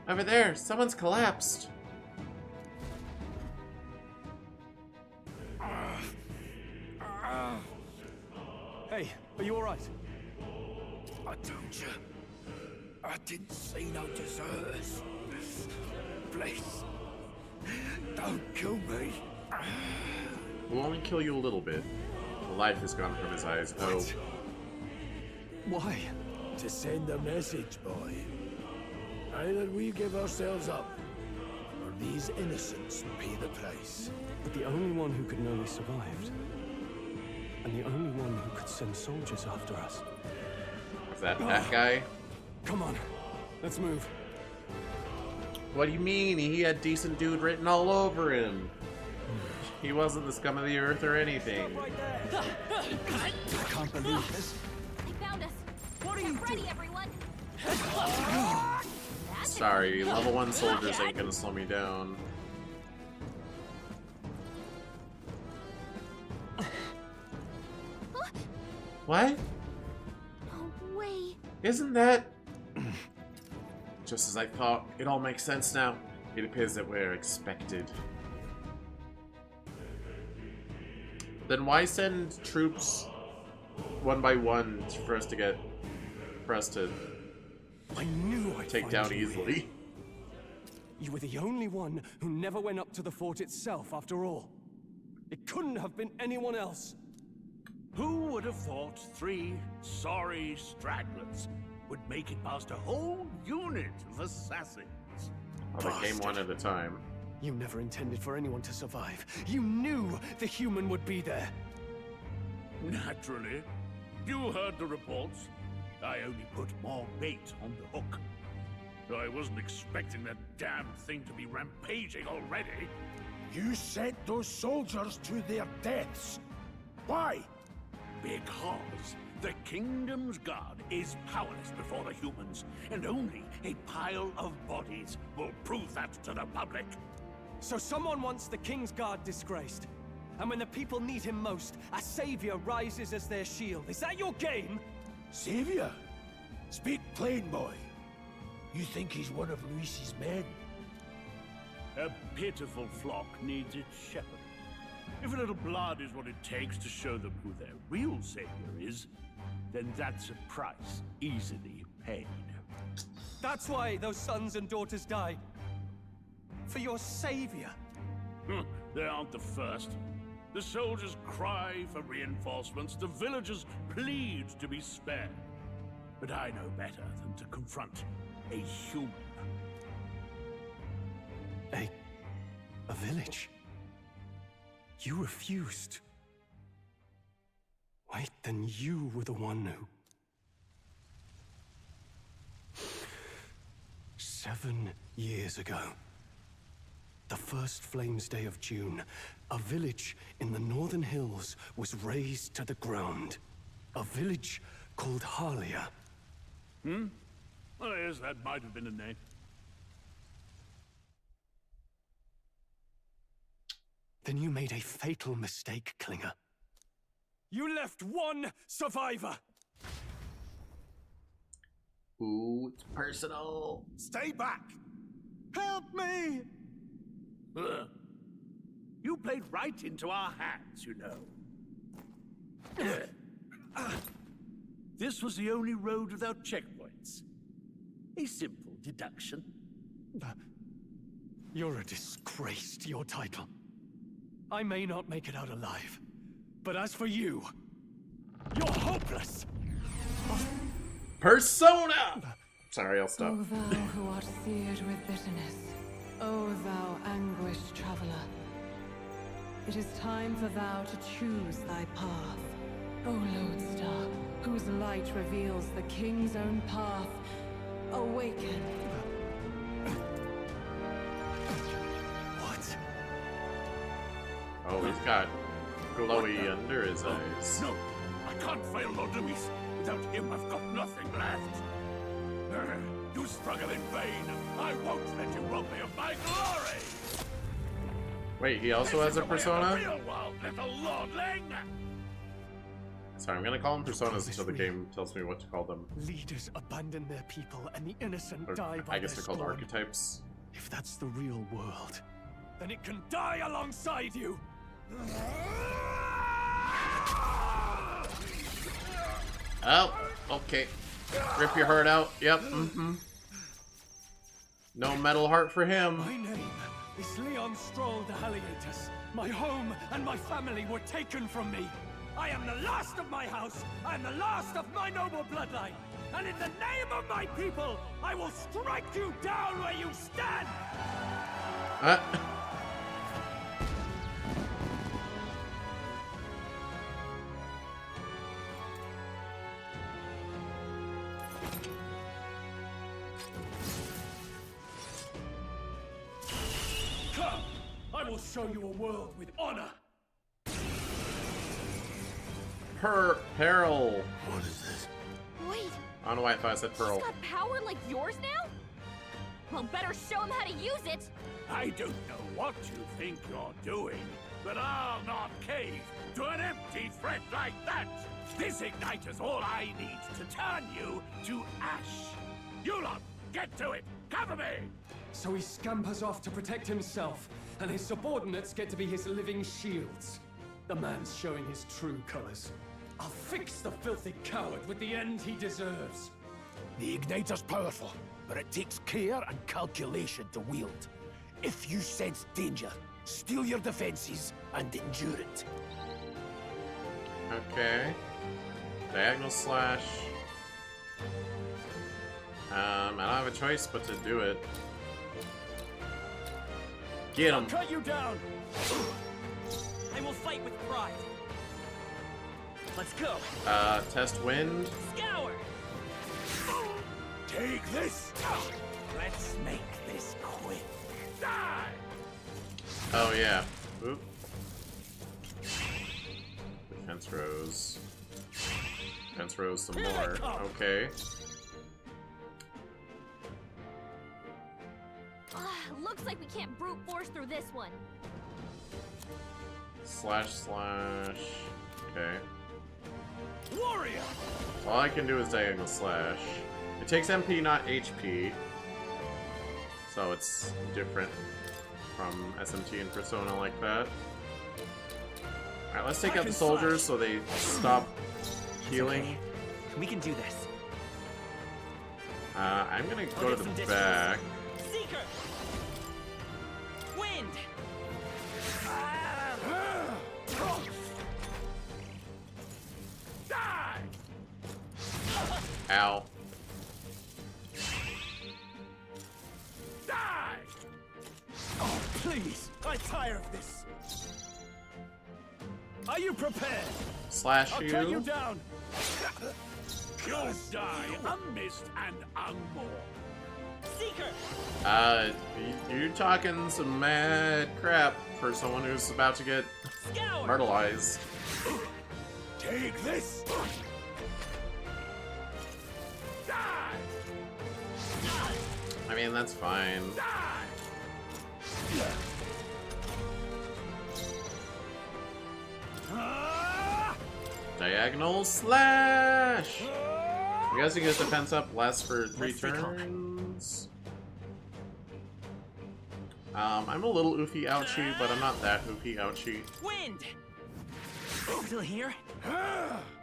Over there, someone's collapsed. Hey, are you alright? I told you. I didn't see no deserters. Please. Don't kill me. We'll only kill you a little bit. The life has gone from his eyes. Oh. Why? To send a message, boy. Either we give ourselves up, or these innocents pay the price. But the only one who could know we survived, and the only one who could send soldiers after us. Is that guy? Come on. Let's move. What do you mean? He had decent dude written all over him. He wasn't the scum of the earth or anything. I can't believe this. They found us. What are you ready, everyone? Sorry, level 1 soldiers ain't gonna slow me down. What? No way. Isn't that... Just as I thought, it all makes sense now. It appears that we're expected. Then why send troops one by one for us to get... for us to... I knew I'd take down easily. You were the only one who never went up to the fort itself, after all. It couldn't have been anyone else. Who would have thought 3 sorry stragglers would make it past a whole unit of assassins? Well, they came one at a time. You never intended for anyone to survive. You knew the human would be there. Naturally. You heard the reports. I only put more bait on the hook. I wasn't expecting that damn thing to be rampaging already. You sent those soldiers to their deaths. Why? Because the kingdom's guard is powerless before the humans, and only a pile of bodies will prove that to the public. So someone wants the King's Guard disgraced. And when the people need him most, a savior rises as their shield. Is that your game? Savior? Speak plain, boy. You think he's one of Luis's men? A pitiful flock needs its shepherd. If a little blood is what it takes to show them who their real savior is, then that's a price easily paid. That's why those sons and daughters died. For your savior. They aren't the first. The soldiers cry for reinforcements, the villagers plead to be spared. But I know better than to confront a human. A village? You refused. Wait, then you were the one who... 7 years ago, the first Flames Day of June, a village in the northern hills was razed to the ground. A village called Harlia. Well, yes, that might have been a name. Then you made a fatal mistake, Klinger. You left one survivor! Ooh, it's personal. Stay back! Help me! You played right into our hands, you know. This was the only road without checkpoints. A simple deduction. You're a disgrace to your title. I may not make it out alive, but as for you, you're hopeless! Persona! Sorry, I'll stop. O thou who art seared with bitterness, O thou anguished traveler, it is time for thou to choose thy path. O lodestar, whose light reveals the king's own path, awaken. What? Oh, he's got glowy under his eyes. No, I can't fail Lord Luis. Without him, I've got nothing left. You struggle in vain. I won't let you rob me of my glory. Wait, he also has a persona? Real world, little lordling. Sorry, I'm gonna call them personas until the game tells me what to call them. Leaders abandon their people and the innocent Or, die by I guess their they're called scorn. archetypes. If that's the real world, then it can die alongside you! Oh, okay. Rip your heart out. Yep, No metal heart for him. My name is Leon Stroll de Halietus. My home and my family were taken from me. I am the last of my house. I am the last of my noble bloodline. And in the name of my people, I will strike you down where you stand! will show you a world with honor. Peril. What is this? Wait, I don't know why I thought I said Pearl. he's got power like yours now? Well, better show him how to use it. I don't know what you think you're doing, but I'll not cave to an empty threat like that. This igniter's all I need to turn you to ash. You lot, get to it. Cover me. So he scampers off to protect himself, and his subordinates get to be his living shields. The man's showing his true colors. I'll fix the filthy coward with the end he deserves. The igniter's powerful, but it takes care and calculation to wield. If you sense danger, steel your defenses and endure it. Okay. Diagonal slash. I don't have a choice but to do it. Get him. I'll cut you down. I will fight with pride. Let's go. Test wind. Scour. Take this. Let's make this quick. Die. Oh yeah. Oop. Defense rose. Defense rose some more. Okay. Looks like we can't brute force through this one. Slash slash. Okay. Warrior. All I can do is diagonal slash. It takes MP, not HP. So it's different from SMT and Persona like that. Alright, let's take out the soldiers so they stop healing. Okay. We can do this. I'm gonna go to the back. Seeker. Wind. Die. Ow. Die. Oh, please. I'm tired of this. Are you prepared? Slash I'll you. cut you down. You'll die unmissed and unmourned. Seeker. You're talking some mad crap for someone who's about to get Scour. myrtleized. Take this. Die. I mean, that's fine. Diagonal slash! I'm guessing his defense up lasts for 3 turns. I'm a little oofy ouchie, but I'm not that oofy ouchie. Wind. Still here?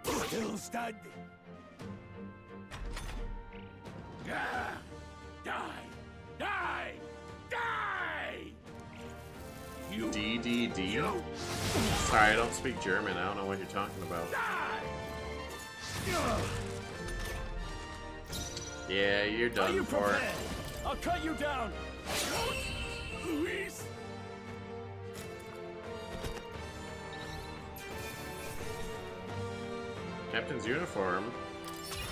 Still standing. Die. Die. Die. You. D. Sorry, I don't speak German. I don't know what you're talking about. Yeah, you're done Are you for. prepared? I'll cut you down. Luis. Captain's uniform.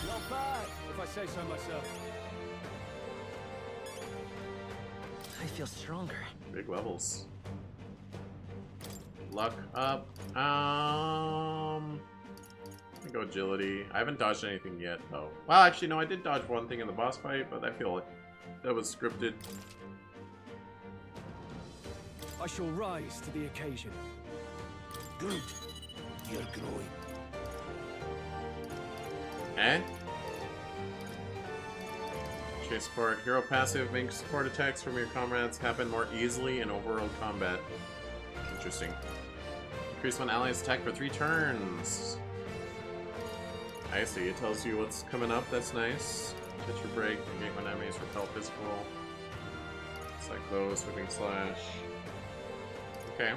Not bad, if I say so myself. I feel stronger. Big levels. Luck up. I go agility. I haven't dodged anything yet, though. Well, actually, no, I did dodge one thing in the boss fight, but I feel like that was scripted. I shall rise to the occasion. Good. You're growing. Eh? Chase support. Hero passive makes support attacks from your comrades happen more easily in overworld combat. Interesting. Increase one ally's attack for 3 turns. I see. It tells you what's coming up. That's nice. Hit your break. Negate when enemies repel physical. Select those. Sweeping slash. Okay.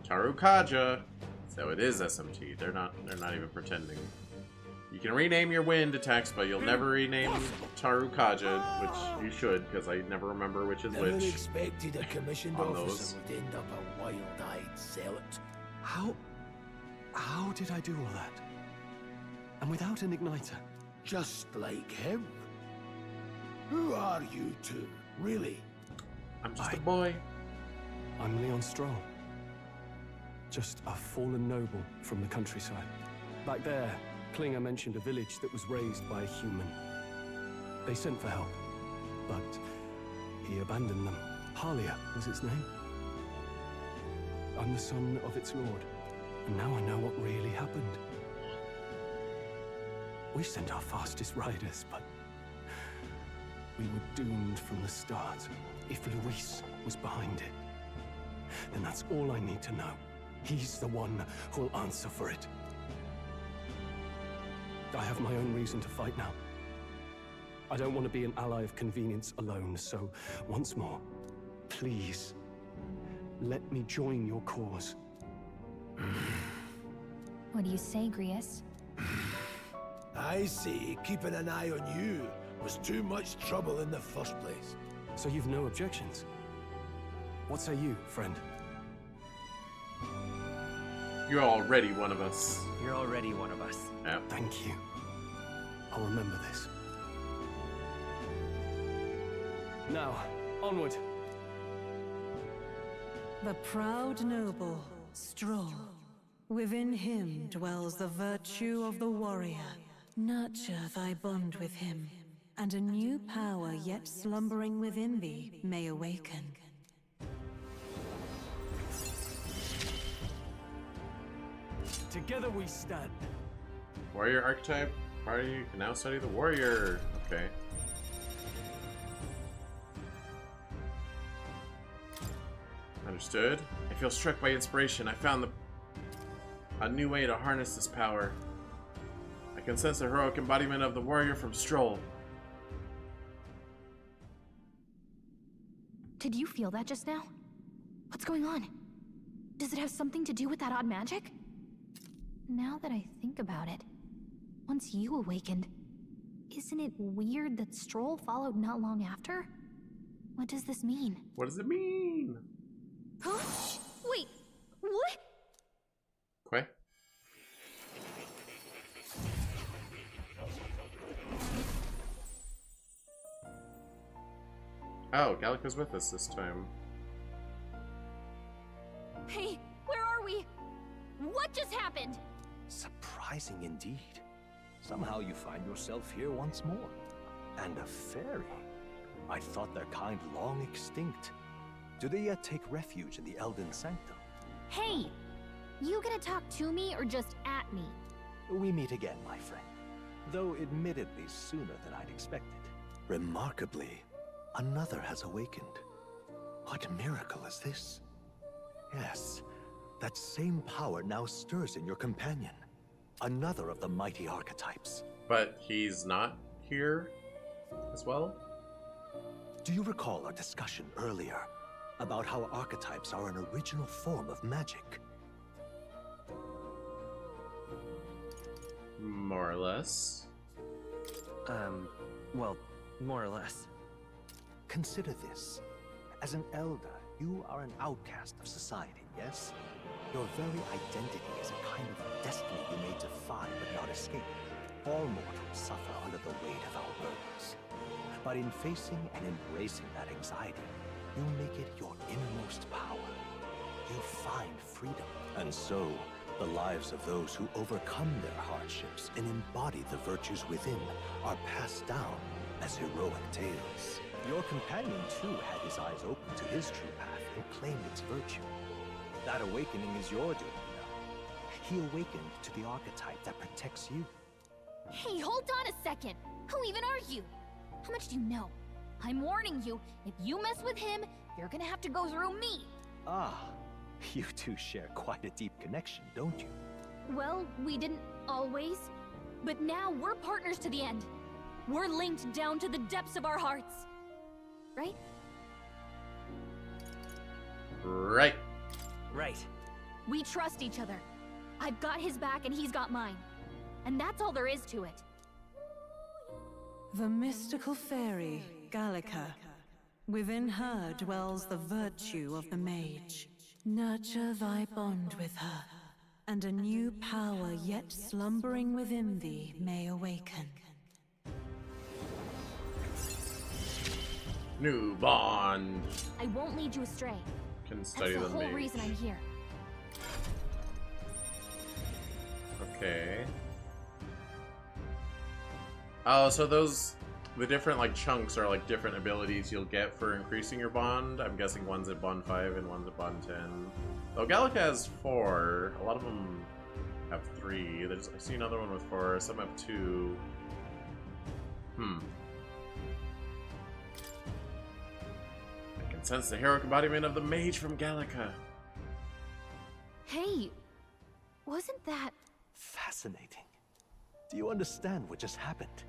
Tarukaja. So it is SMT. They're not even pretending. You can rename your wind attacks, but you'll never rename Tarukaja, which you should, because I never remember which is Never which. expected a commissioned on officer those. would end up a wild-eyed zealot. How did I do all that? And without an igniter? Just like him. Who are you two, really? I'm just a boy. I'm Leon Stroll. Just a fallen noble from the countryside. Back there, Klinger mentioned a village that was raised by a human. They sent for help, but he abandoned them. Halia was its name. I'm the son of its lord, and now I know what really happened. We sent our fastest riders, but we were doomed from the start. If Luis was behind it, then that's all I need to know. He's the one who'll answer for it. I have my own reason to fight now. I don't want to be an ally of convenience alone, so once more, please, let me join your cause. What do you say, Grius? I see keeping an eye on you was too much trouble in the first place. So you've no objections? What say you, friend? You're already one of us. You're already one of us. Yeah. Thank you. I'll remember this. Now, onward. The proud noble, Stroll. Within him dwells the virtue of the warrior. Nurture thy bond with him, and a new power yet slumbering within thee may awaken. Together we stand. Warrior archetype. Party, you can now study the warrior. Okay. Understood. I feel struck by inspiration. I found a new way to harness this power. I can sense the heroic embodiment of the warrior from Stroll. Did you feel that just now? What's going on? Does it have something to do with that odd magic? Now that I think about it, once you awakened, isn't it weird that Stroll followed not long after? What does this mean? What does it mean? Huh? Wait, what? Okay. Oh, Gallica's with us this time. Hey, where are we? What just happened? Surprising indeed. Somehow you find yourself here once more. And a fairy. I thought their kind long extinct. Do they yet take refuge in the Elden Sanctum? Hey! You gonna talk to me or just at me? We meet again, my friend. Though admittedly sooner than I'd expected. Remarkably, another has awakened. What miracle is this? Yes, that same power now stirs in your companion. Another of the mighty archetypes. But he's not here as well? Do you recall our discussion earlier about how archetypes are an original form of magic? More or less. Well, more or less. Consider this. As an elder, you are an outcast of society, yes? Your very identity is a kind of destiny you may defy but not escape. All mortals suffer under the weight of our burdens. But in facing and embracing that anxiety, you make it your innermost power. You find freedom. And so, the lives of those who overcome their hardships and embody the virtues within are passed down as heroic tales. Your companion, too, had his eyes open to his true path and claimed its virtue. That awakening is your doing now. He awakened to the archetype that protects you. Hey, hold on a second! Who even are you? How much do you know? I'm warning you, if you mess with him, you're gonna have to go through me! Ah, you two share quite a deep connection, don't you? Well, we didn't always. But now we're partners to the end. We're linked down to the depths of our hearts. Right? Right. Right. We trust each other. I've got his back and he's got mine. And that's all there is to it. The mystical fairy, Gallica. Within her dwells the virtue of the mage. Nurture thy bond with her, and a new power yet slumbering within thee may awaken. New bond. I won't lead you astray. Can study That's the the whole mage. reason I'm here. Okay. Oh, so those, the different like chunks are like different abilities you'll get for increasing your bond. I'm guessing one's at bond 5 and one's at bond 10. Though Gallica has 4. A lot of them have 3. I see another one with 4. Some have 2. I can sense the heroic embodiment of the mage from Gallica. Hey, wasn't that... Fascinating. Do you understand what just happened?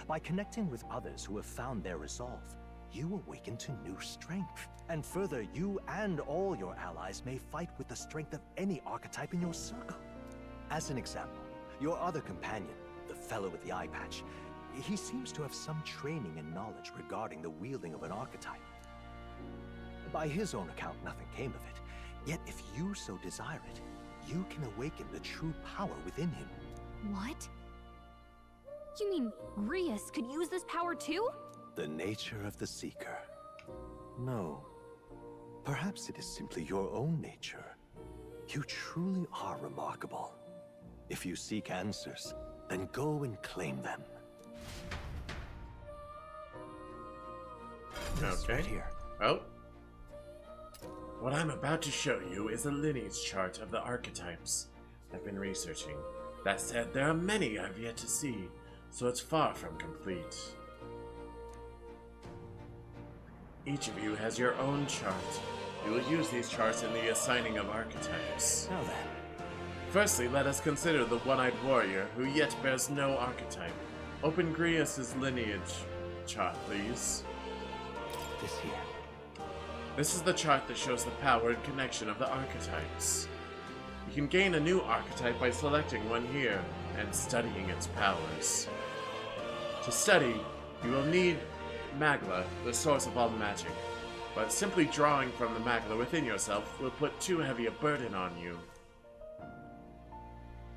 By connecting with others who have found their resolve, you awaken to new strength. And further, you and all your allies may fight with the strength of any archetype in your circle. As an example, your other companion, the fellow with the eye patch, he seems to have some training and knowledge regarding the wielding of an archetype. By his own account, nothing came of it. Yet if you so desire it, you can awaken the true power within him. What? You mean Grius could use this power too? The nature of the Seeker. No. Perhaps it is simply your own nature. You truly are remarkable. If you seek answers, then go and claim them. This Okay. right here. Oh. What I'm about to show you is a lineage chart of the archetypes I've been researching. That said, there are many I've yet to see, so it's far from complete. Each of you has your own chart. You will use these charts in the assigning of archetypes. Now then. Firstly, let us consider the one-eyed warrior who yet bears no archetype. Open Grius' lineage chart, please. This here. This is the chart that shows the power and connection of the archetypes. You can gain a new archetype by selecting one here and studying its powers. To study, you will need Magla, the source of all magic, but simply drawing from the Magla within yourself will put too heavy a burden on you.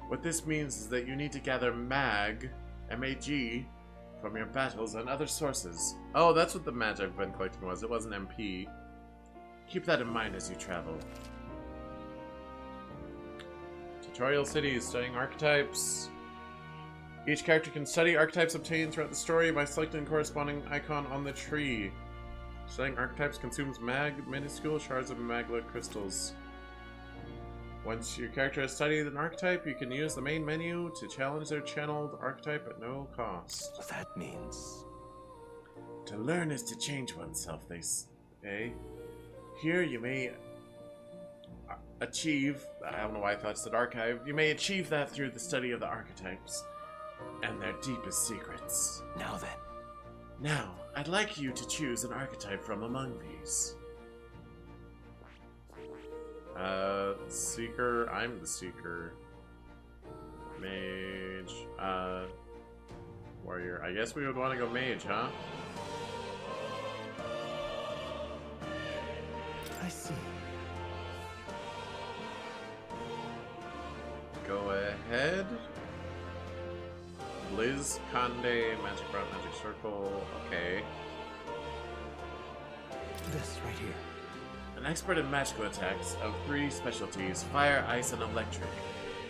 What this means is that you need to gather M-A-G, from your battles and other sources. Oh, that's what the mag I've been collecting was. It wasn't MP. Keep that in mind as you travel. Tutorial cities, studying archetypes. Each character can study archetypes obtained throughout the story by selecting the corresponding icon on the tree. Studying archetypes consumes minuscule shards of Magla crystals. Once your character has studied an archetype, you can use the main menu to challenge their channeled archetype at no cost. That means... To learn is to change oneself, they say. Here you may achieve, I don't know why I thought it said archive, you may achieve that through the study of the archetypes and their deepest secrets. Now then. Now, I'd like you to choose an archetype from among these. Seeker, I'm the Seeker. Mage, Warrior. I guess we would want to go Mage, huh? I see. Go ahead. Blizz, Conde, Magic Route, Magic Circle. Okay. This right here. An expert in magical attacks of 3 specialties, fire, ice, and electric.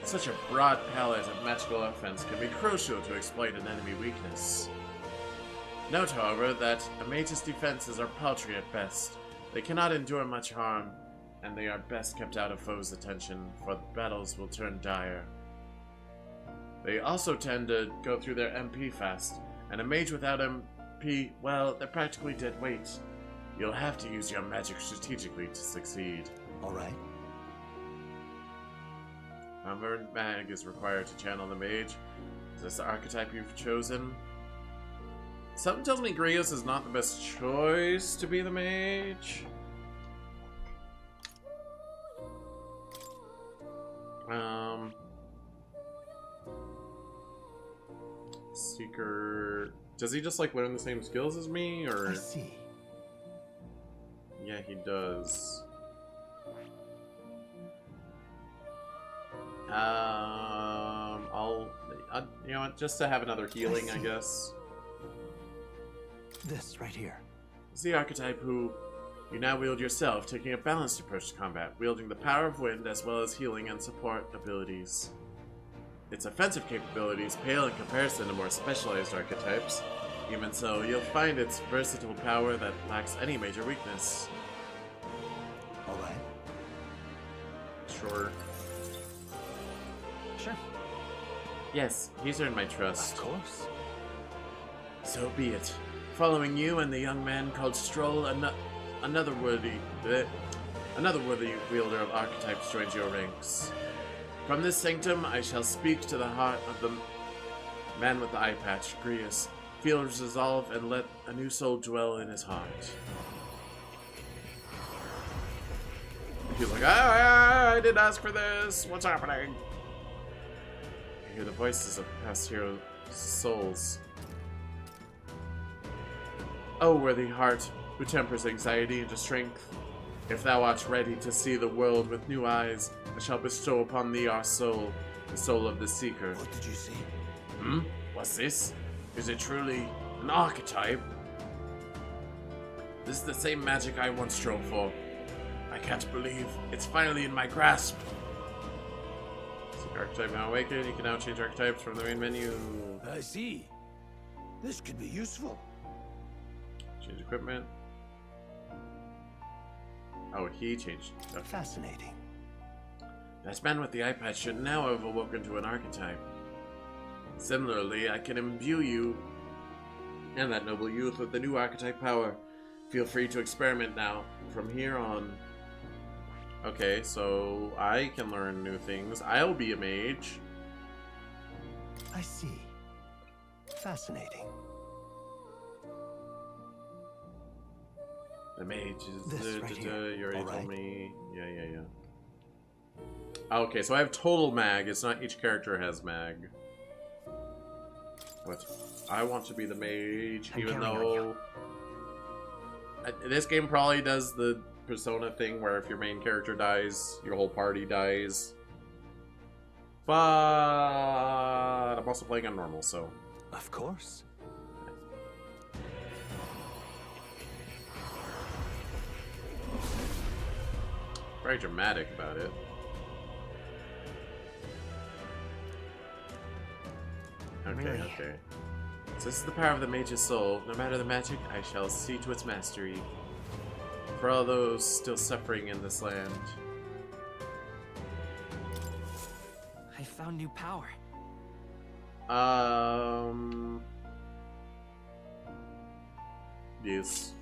Such a broad palette of magical offense can be crucial to exploit an enemy weakness. Note, however, that a mage's defenses are paltry at best. They cannot endure much harm, and they are best kept out of foes' attention, for the battles will turn dire. They also tend to go through their MP fast, and a mage without MP, well, they're practically dead weight. You'll have to use your magic strategically to succeed. Alright. Unlearned mag is required to channel the mage. Is this the archetype you've chosen? Something tells me Grius is not the best choice to be the mage. Seeker... Does he just like learn the same skills as me, or...? I see. Yeah, he does. I'll you know what, just to have another healing, I guess. This right here. is the archetype who you now wield yourself, taking a balanced approach to combat, wielding the power of wind as well as healing and support abilities. Its offensive capabilities pale in comparison to more specialized archetypes. Even so, you'll find its versatile power that lacks any major weakness. Alright. Sure. Sure. Yes, he's earned my trust. Of course. So be it. Following you and the young man called Stroll, another worthy wielder of archetypes joins your ranks. From this sanctum, I shall speak to the heart of the man with the eye patch, Grius. Feel his resolve and let a new soul dwell in his heart. He's like, I didn't ask for this. What's happening? I hear the voices of past hero souls. O worthy heart, who tempers anxiety into strength, if thou art ready to see the world with new eyes, I shall bestow upon thee our soul, the soul of the Seeker. What did you see? What's this? Is it truly an archetype? This is the same magic I once strove for. I can't believe it's finally in my grasp. Seek archetype now awakened. You can now change archetypes from the main menu. I see. This could be useful. Change equipment. Oh, he changed. Okay. Fascinating. That man with the eye patch should now have awoken to an archetype. Similarly, I can imbue you and that noble youth with the new archetype power. Feel free to experiment now, from here on. Okay, so I can learn new things. I'll be a mage. I see. Fascinating. The mage is This right here. you already All told right. me. Yeah. Okay, so I have total mag. It's not each character has mag. But I want to be the mage, even though this game probably does the Persona thing where if your main character dies, your whole party dies. But I'm also playing on normal, so. Of course. Very dramatic about it. Okay. So this is the power of the mage's soul. No matter the magic, I shall see to its mastery. For all those still suffering in this land. I found new power. Yes.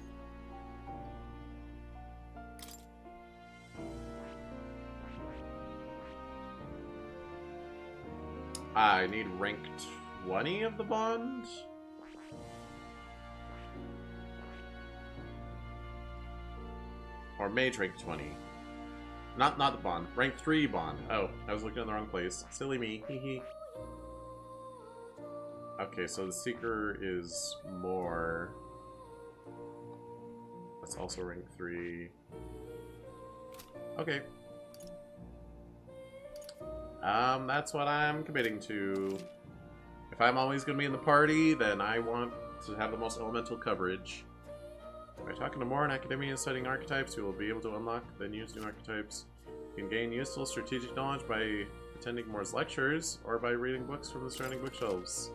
I need rank 20 of the bond? Or mage rank 20. Not the bond. Rank 3 bond. Oh, I was looking in the wrong place. Silly me. Hee. Okay, so the Seeker is more. That's also rank 3. Okay. That's what I'm committing to. If I'm always going to be in the party, then I want to have the most elemental coverage. By talking to more in Academia and studying archetypes, you will be able to unlock then use new archetypes. You can gain useful strategic knowledge by attending Moore's lectures, or by reading books from the surrounding bookshelves.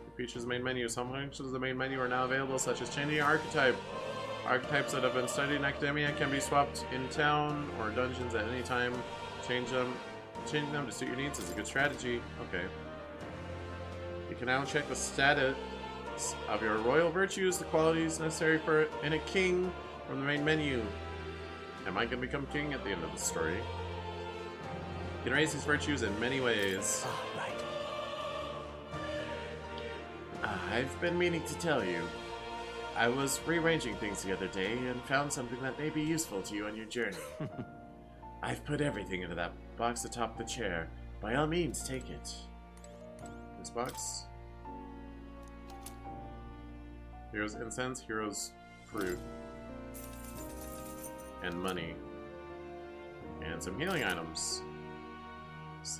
It features the main menu. Some functions of the main menu are now available, such as changing your archetype. Archetypes that have been studied in Academia can be swapped in town or dungeons at any time. Changing them to suit your needs is a good strategy. Okay. You can now check the status of your royal virtues, the qualities necessary for in a king from the main menu. Am I going to become king at the end of the story? You can raise these virtues in many ways. I've been meaning to tell you. I was rearranging things the other day and found something that may be useful to you on your journey. I've put everything into that box atop the chair. By all means, take it. This box. Heroes incense, heroes fruit. And money. And some healing items.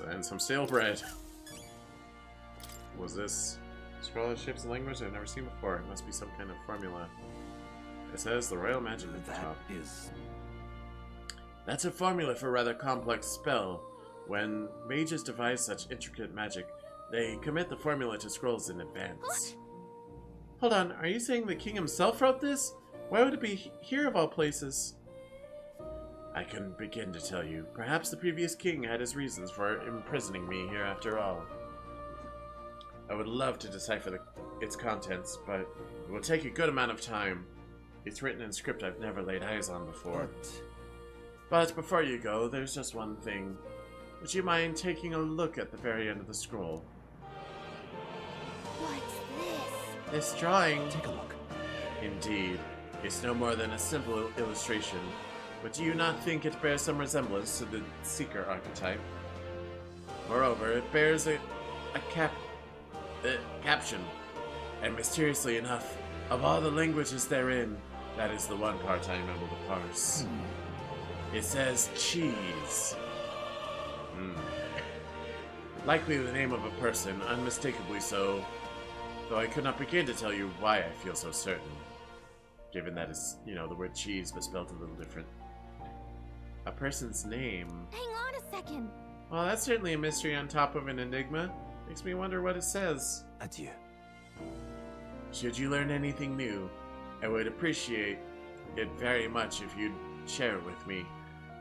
And some stale bread. Was this scrolling ships and language I've never seen before? It must be some kind of formula. It says the royal magic at the top. Is... That's a formula for a rather complex spell. When mages devise such intricate magic, they commit the formula to scrolls in advance. Hold on, are you saying the king himself wrote this? Why would it be here of all places? I couldn't begin to tell you. Perhaps the previous king had his reasons for imprisoning me here after all. I would love to decipher its contents, but it will take a good amount of time. It's written in script I've never laid eyes on before. But before you go, there's just one thing. Would you mind taking a look at the very end of the scroll? What's this? This drawing... Take a look. Indeed. It's no more than a simple illustration. But do you not think it bears some resemblance to the Seeker archetype? Moreover, it bears a caption. And mysteriously enough, of all the languages therein, that is the one part I'm able to parse. It says cheese. Likely the name of a person, unmistakably so, though I could not begin to tell you why I feel so certain, given that it's, you know, the word cheese but spelled a little different. A person's name. Hang on a second. Well, that's certainly a mystery on top of an enigma. Makes me wonder what it says. Adieu. Should you learn anything new, I would appreciate it very much if you'd share it with me.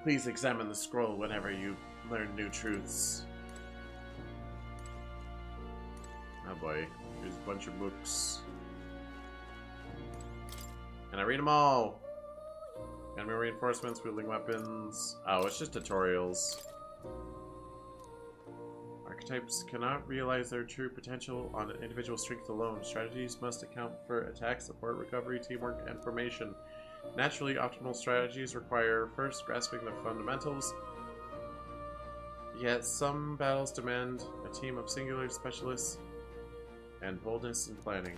Please examine the scroll whenever you learn new truths. Oh boy, here's a bunch of books. Can I read them all? Enemy reinforcements, wielding weapons. Oh, it's just tutorials. Archetypes cannot realize their true potential on an individual strength alone. Strategies must account for attack, support, recovery, teamwork, and formation. Naturally, optimal strategies require first grasping the fundamentals. Yet some battles demand a team of singular specialists and boldness in planning.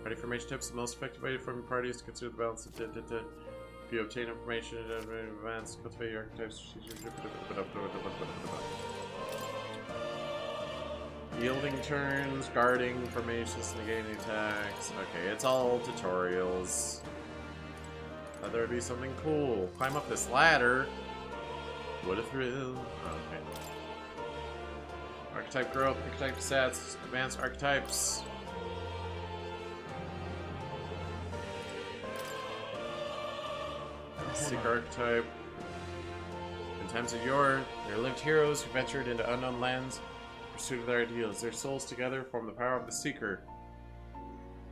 Party formation tips: the most effective way to form parties to consider the balance of if you obtain information in advance, cultivate your archetypes. Yielding turns, guarding, formations, negating attacks. Okay, it's all tutorials. Thought there would be something cool. Climb up this ladder. What a thrill. Okay. Archetype growth, archetype stats, advanced archetypes. Seeker archetype. In times of yore, there lived heroes who ventured into unknown lands in pursuit of their ideals. Their souls together form the power of the Seeker.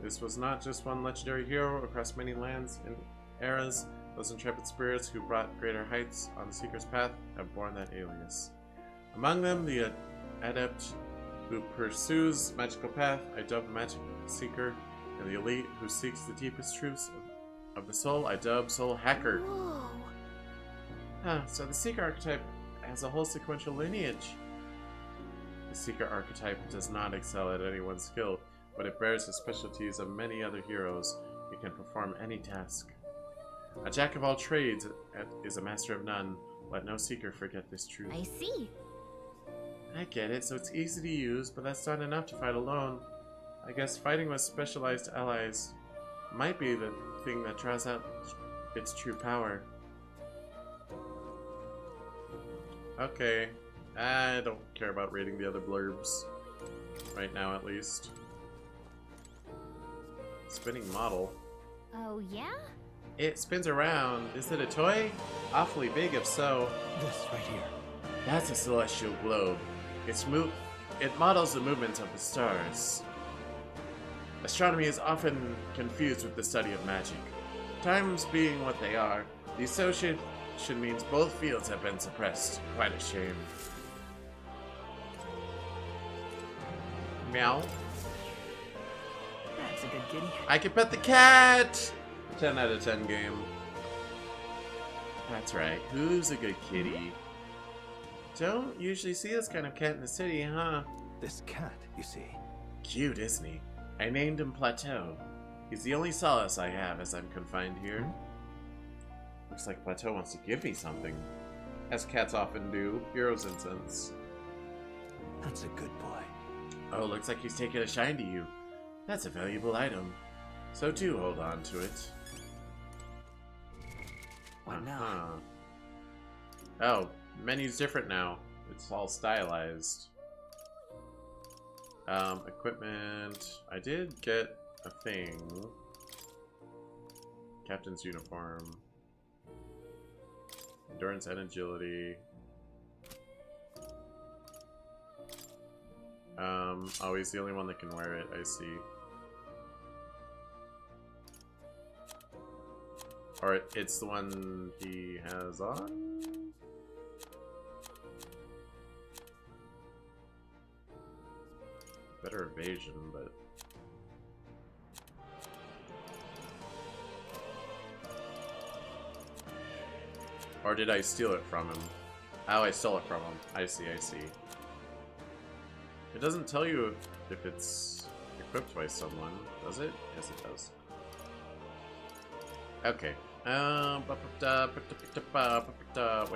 This was not just one legendary hero. Across many lands and eras, those intrepid spirits who brought greater heights on the Seeker's path have borne that alias. Among them, the adept who pursues magical path, I dub the magic seeker, and the elite who seeks the deepest truths of the soul, I dub soul hacker. Whoa. So the Seeker archetype has a whole sequential lineage. The Seeker archetype does not excel at any one skill, but it bears the specialties of many other heroes. It can perform any task. A jack of all trades is a master of none. Let no Seeker forget this truth. I see. I get it, so it's easy to use, but that's not enough to fight alone. I guess fighting with specialized allies might be the thing that draws out its true power. Okay, I don't care about reading the other blurbs. Right now, at least. Spinning model. Oh, yeah? It spins around. Is it a toy? Awfully big if so. This right here. That's a celestial globe. It models the movements of the stars. Astronomy is often confused with the study of magic. Times being what they are, the association means both fields have been suppressed. Quite a shame. Meow. That's a good kitty. I can pet the cat! 10 out of 10 game. That's right. Who's a good kitty? Don't usually see this kind of cat in the city, huh? This cat, you see. Cute, isn't he? I named him Plateau. He's the only solace I have as I'm confined here. Looks like Plateau wants to give me something. As cats often do. Hero's incense. That's a good boy. Oh, looks like he's taking a shine to you. That's a valuable item. So do hold on to it. What now? Oh, menu's different now. It's all stylized. Equipment. I did get a thing. Captain's uniform. Endurance and agility. Oh, he's the only one that can wear it, I see. Or it's the one he has on? Better evasion, but... Or did I steal it from him? Oh, I stole it from him. I see, I see. It doesn't tell you if it's equipped by someone, does it? Yes, it does. Okay. Wait,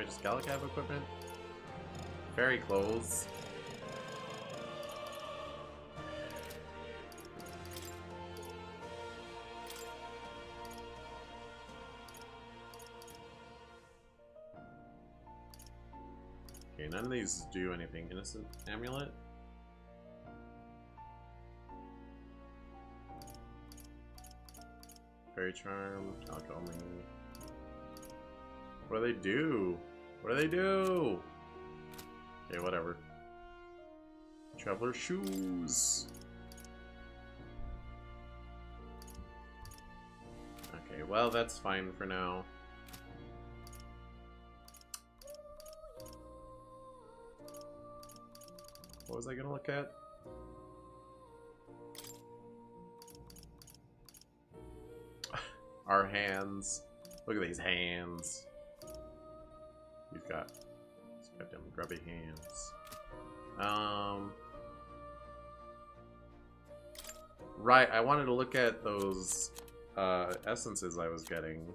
does Gallic have equipment? Very close. Okay, none of these do anything. Innocent amulet? Fairy charm, alchemy. What do they do? What do they do? Okay, whatever. Traveler shoes. Okay, well, that's fine for now. What was I gonna look at? Our hands. Look at these hands. You've got these goddamn grubby hands. Right, I wanted to look at those essences I was getting.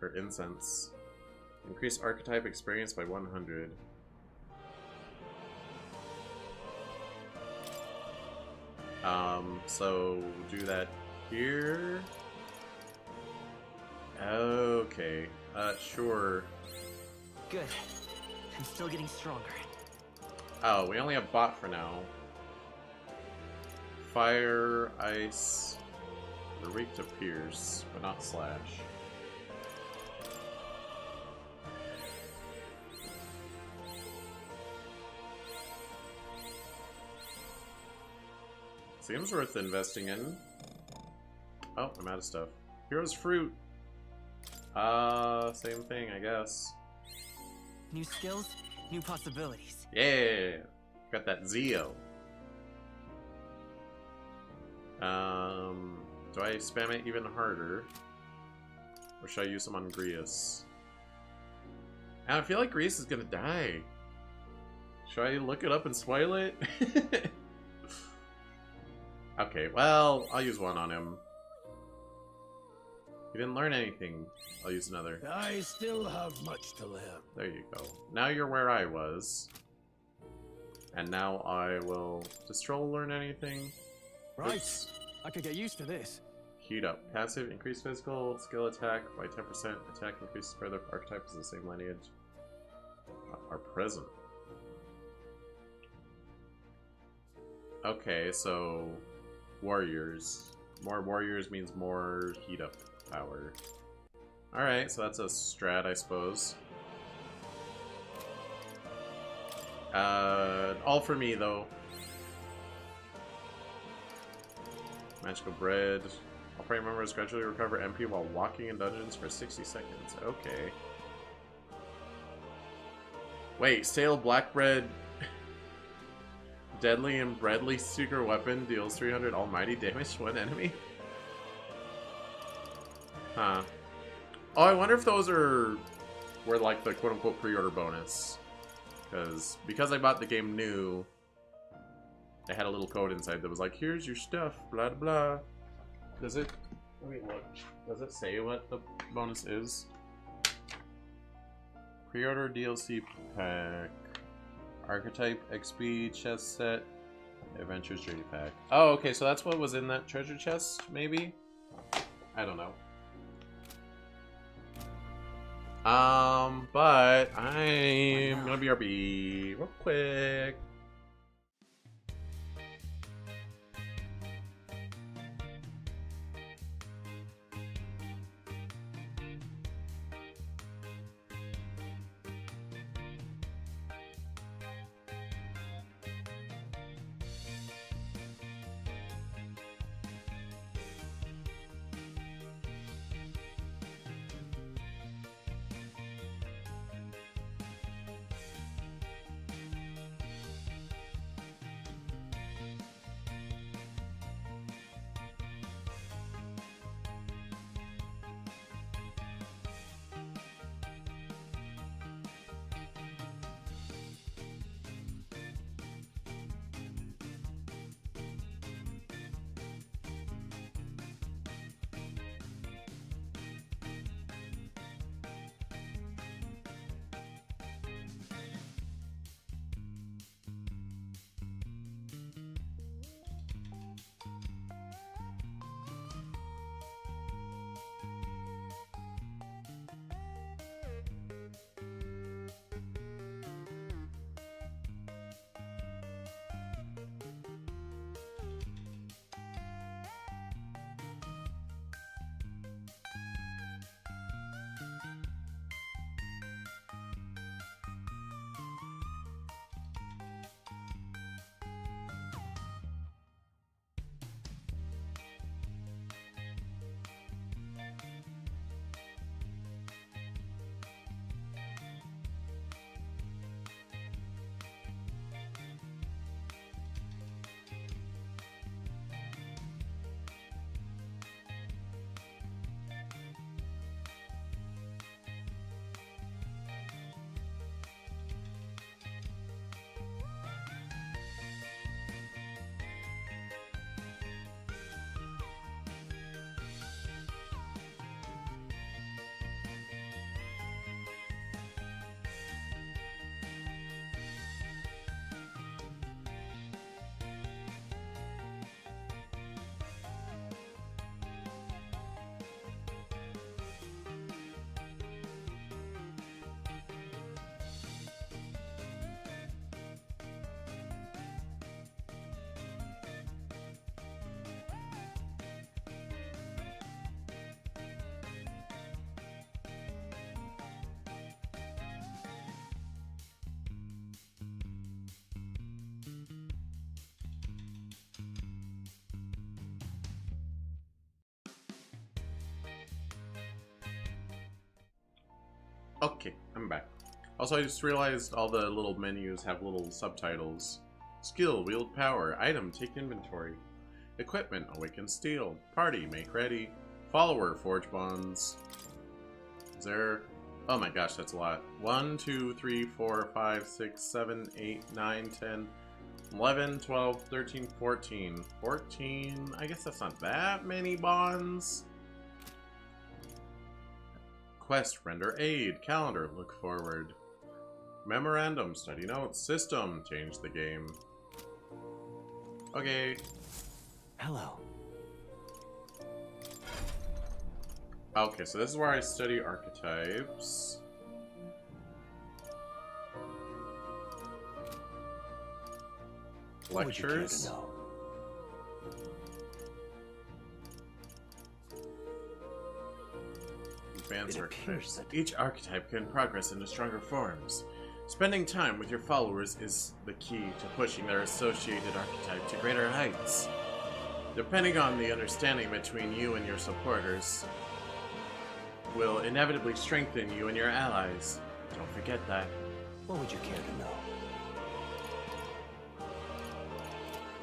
Or incense. Increase archetype experience by 100. So do that here. Okay. Sure. Good. I'm still getting stronger. Oh, we only have bot for now. Fire, ice, the weak to pierce, but not slash. Seems worth investing in. Oh, I'm out of stuff. Hero's fruit. Same thing, I guess. New skills, new possibilities. Yeah, got that Zeo. Do I spam it even harder? Or should I use them on Grius? I feel like Grius is gonna die. Should I look it up and spoil it? Okay, well, I'll use one on him. He didn't learn anything. I'll use another. I still have much to learn. There you go. Now you're where I was. And now I will... Does Troll learn anything? Right. Oops. I could get used to this. Heat up. Passive, increase physical, skill attack by 10%. Attack increases further. Archetype is the same lineage. Are present. Okay, so... Warriors. More warriors means more heat up power. Alright, so that's a strat, I suppose. All for me, though. Magical bread. All prey members gradually recover MP while walking in dungeons for 60 seconds. Okay. Wait, stale black bread... Deadly and Breadly secret weapon deals 300 almighty damage to one enemy? Huh. Oh, I wonder if those were like the quote-unquote pre-order bonus. Because I bought the game new, they had a little code inside that was like, here's your stuff, blah blah. Does it... Let me look. Does it say what the bonus is? Pre-order DLC pack. Archetype XP chest set. Adventures Journey Pack. Oh, okay, so that's what was in that treasure chest, maybe? I don't know. But I'm gonna BRB real quick. Okay, I'm back. Also, I just realized all the little menus have little subtitles. Skill, wield power. Item, take inventory. Equipment, awaken steel. Party, make ready. Follower, forge bonds. Is there... Oh my gosh, that's a lot. 1, 2, 3, 4, 5, 6, 7, 8, 9, 10, 11, 12, 13, 14. 14... I guess that's not that many bonds. Quest, render aid. Calendar, look forward. Memorandum, study notes. System, change the game. Okay. Hello. Okay, so this is where I study archetypes. What would you care to Lectures. know? Advanced It archetypes. appears Each archetype can progress into stronger forms. Spending time with your followers is the key to pushing their associated archetype to greater heights. Depending on the understanding between you and your supporters, will inevitably strengthen you and your allies. Don't forget that. What would you care to know?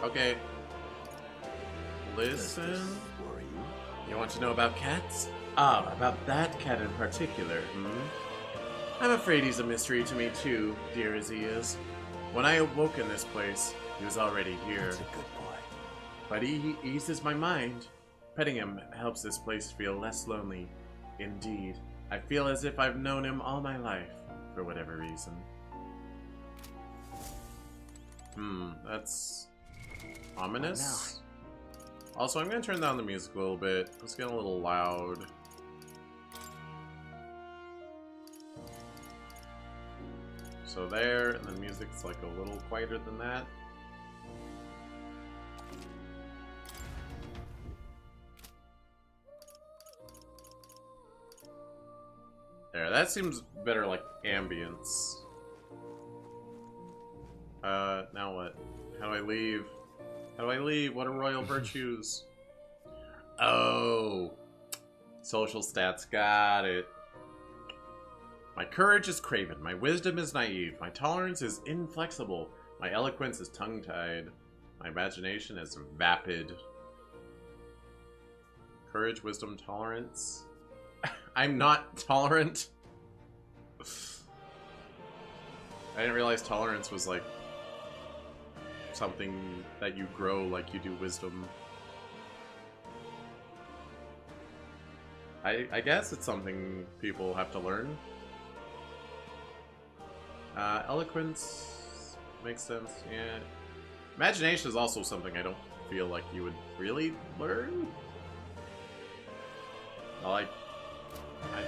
Okay. Listen. Worry you? You want to know about cats? Ah, about that cat in particular, I'm afraid he's a mystery to me too, dear as he is. When I awoke in this place, he was already here. That's a good boy. But he eases my mind. Petting him helps this place feel less lonely. Indeed, I feel as if I've known him all my life, for whatever reason. That's Ominous. Also, I'm gonna turn down the music a little bit. It's getting a little loud. So there, and then music's like a little quieter than that. There, that seems better, like ambience. Now what? How do I leave? How do I leave? What are royal virtues? Oh, social stats, got it. My courage is craven, my wisdom is naive, my tolerance is inflexible, my eloquence is tongue-tied, my imagination is vapid. Courage, wisdom, tolerance. I'm not tolerant. I didn't realize tolerance was like something that you grow like you do wisdom. I guess it's something people have to learn. Eloquence makes sense, yeah. Imagination is also something I don't feel like you would really learn. Well,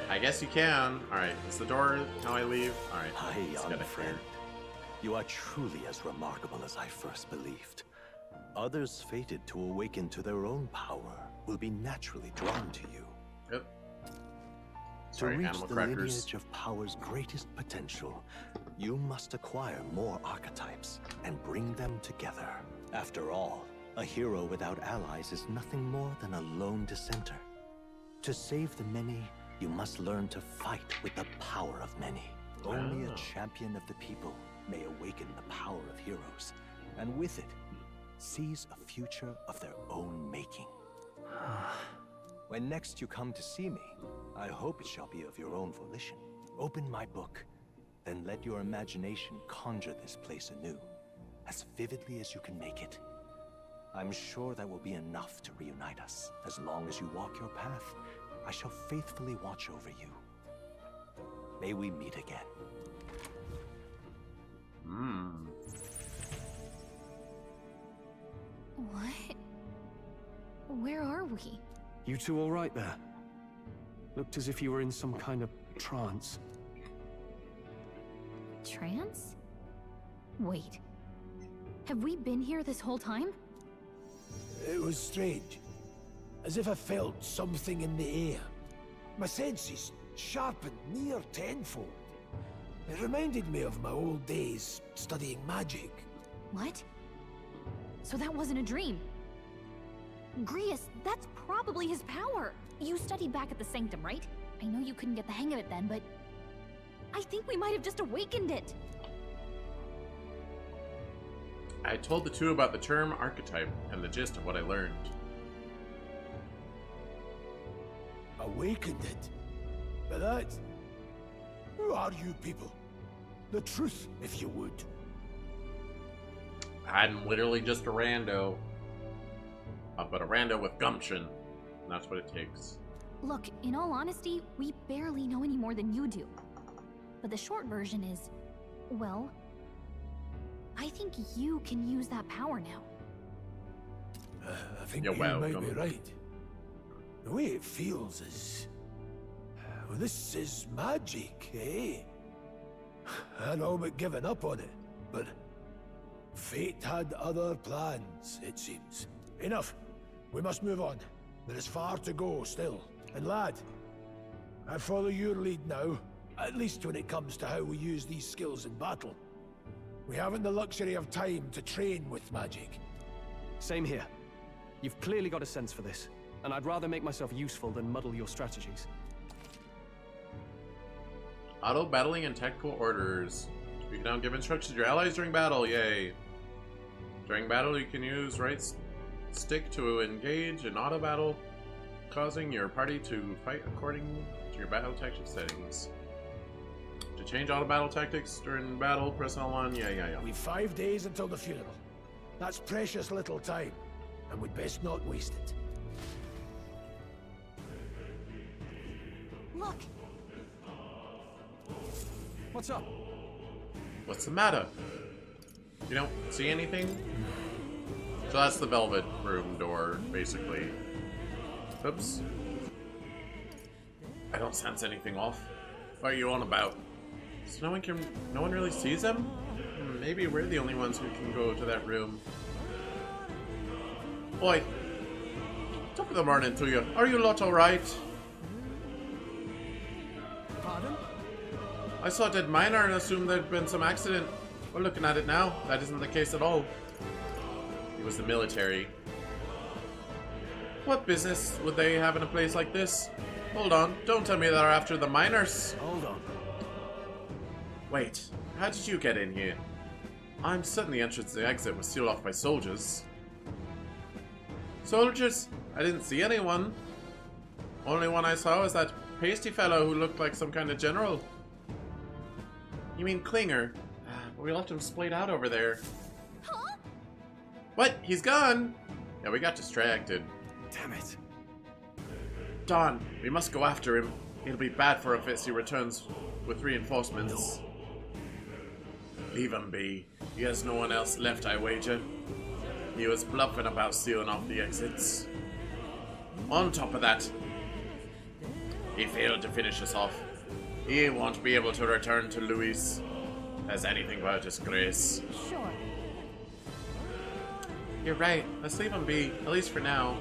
I guess you can. Alright, is the door how I leave? Alright, Hi, let's young get it friend. You are truly as remarkable as I first believed. Others fated to awaken to their own power will be naturally drawn to you. Yep. To Sorry, reach animal the crackers. lineage of power's greatest potential, you must acquire more archetypes and bring them together. After all, a hero without allies is nothing more than a lone dissenter. To save the many, you must learn to fight with the power of many. Only a champion of the people may awaken the power of heroes, and with it, seize a future of their own making. When next you come to see me, I hope it shall be of your own volition. Open my book, then let your imagination conjure this place anew, as vividly as you can make it. I'm sure that will be enough to reunite us. As long as you walk your path, I shall faithfully watch over you. May we meet again. What? Where are we? You two all right there? Looked as if you were in some kind of trance. Trance? Wait. Have we been here this whole time? It was strange. As if I felt something in the air. My senses sharpened near tenfold. It reminded me of my old days studying magic. What? So that wasn't a dream. Grius, that's probably his power. You studied back at the Sanctum, right? I know you couldn't get the hang of it then, but I think we might have just awakened it. I told the two about the term archetype and the gist of what I learned. Awakened it? But that... Who are you people? The truth, if you would. I'm literally just a rando. But a rando with gumption. That's what it takes. Look, in all honesty, we barely know any more than you do. But the short version is, well, I think you can use that power now. I think you might be right. The way it feels is... Well, this is magic, eh? I'd all but given up on it, but... Fate had other plans, it seems. Enough. We must move on. There is far to go still. And lad, I follow your lead now, at least when it comes to how we use these skills in battle. We haven't the luxury of time to train with magic. Same here. You've clearly got a sense for this, and I'd rather make myself useful than muddle your strategies. Auto battling and tactical orders. You can now give instructions to your allies during battle, yay! During battle, you can use right stick to engage in auto battle, causing your party to fight according to your battle tactic settings. To change auto battle tactics during battle, press L1, yeah. We've 5 days until the funeral. That's precious little time, and we'd best not waste it. Look! What's up? What's the matter? You don't see anything? So that's the velvet room door, basically. Oops. I don't sense anything off. What are you on about? So no one really sees them? Maybe we're the only ones who can go to that room. Oi! Top of the morning to you. Are you lot alright? Pardon? I saw a dead miner and assumed there'd been some accident. We're looking at it now. That isn't the case at all. It was the military. What business would they have in a place like this? Hold on, don't tell me they're after the miners. Hold on. Wait, how did you get in here? I'm certain the entrance and the exit was sealed off by soldiers. Soldiers? I didn't see anyone. Only one I saw was that pasty fellow who looked like some kind of general. You mean Klinger? We left him splayed out over there. Huh? What? He's gone? Yeah, we got distracted. Damn it. Don, we must go after him. It'll be bad for us if he returns with reinforcements. Leave him be. He has no one else left, I wager. He was bluffing about sealing off the exits. On top of that, he failed to finish us off. He won't be able to return to Louis as anything but a disgrace. Sure. You're right. Let's leave him be, at least for now.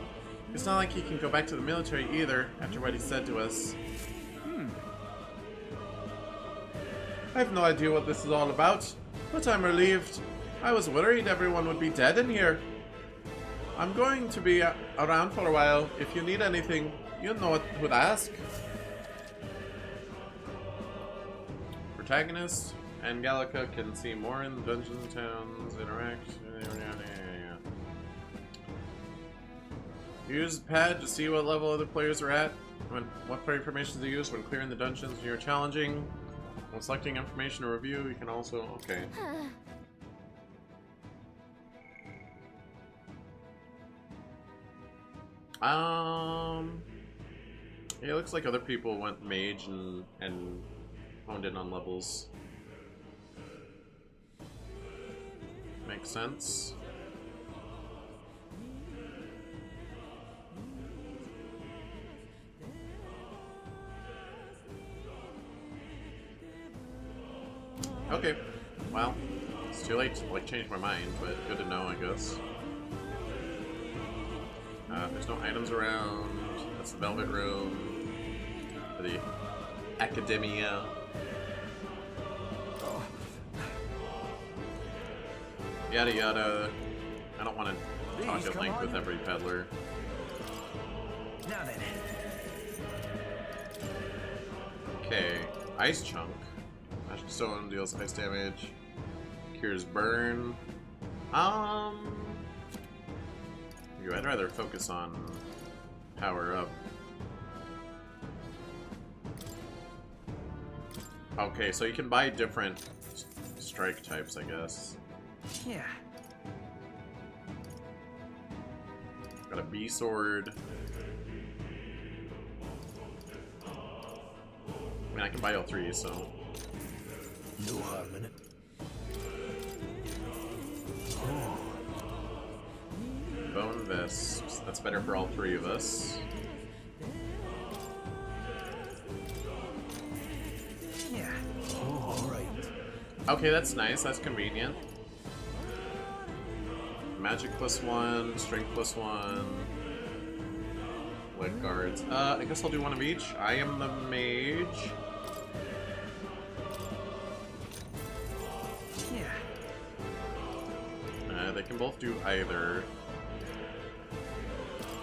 It's not like he can go back to the military either, after what he said to us. I have no idea what this is all about, but I'm relieved. I was worried everyone would be dead in here. I'm going to be around for a while. If you need anything, you know who to ask. Protagonist and Gallica can see more in the dungeon towns, interact. Use the pad to see what level other players are at, what player information they use when clearing the dungeons you're challenging. When selecting information or review, you can also... okay. Yeah, it looks like other people went mage and honed in on levels. Makes sense. Okay, well, it's too late to like change my mind, but good to know, I guess. There's no items around. That's the Velvet Room. For the Academia. Yada yada. I don't want to talk at length with every peddler. Now then. Okay, Ice Chunk. Magic Stone deals ice damage. Cures burn. I'd rather focus on power up. Okay, so you can buy different strike types, I guess. Yeah. Got a B sword. I mean, I can buy all three, so. No harm in it. Bone Vests. That's better for all three of us. Yeah. Oh, all right. Okay, that's nice. That's convenient. Magic +1, strength +1. Leg guards. I guess I'll do one of each. I am the mage. Yeah. They can both do either.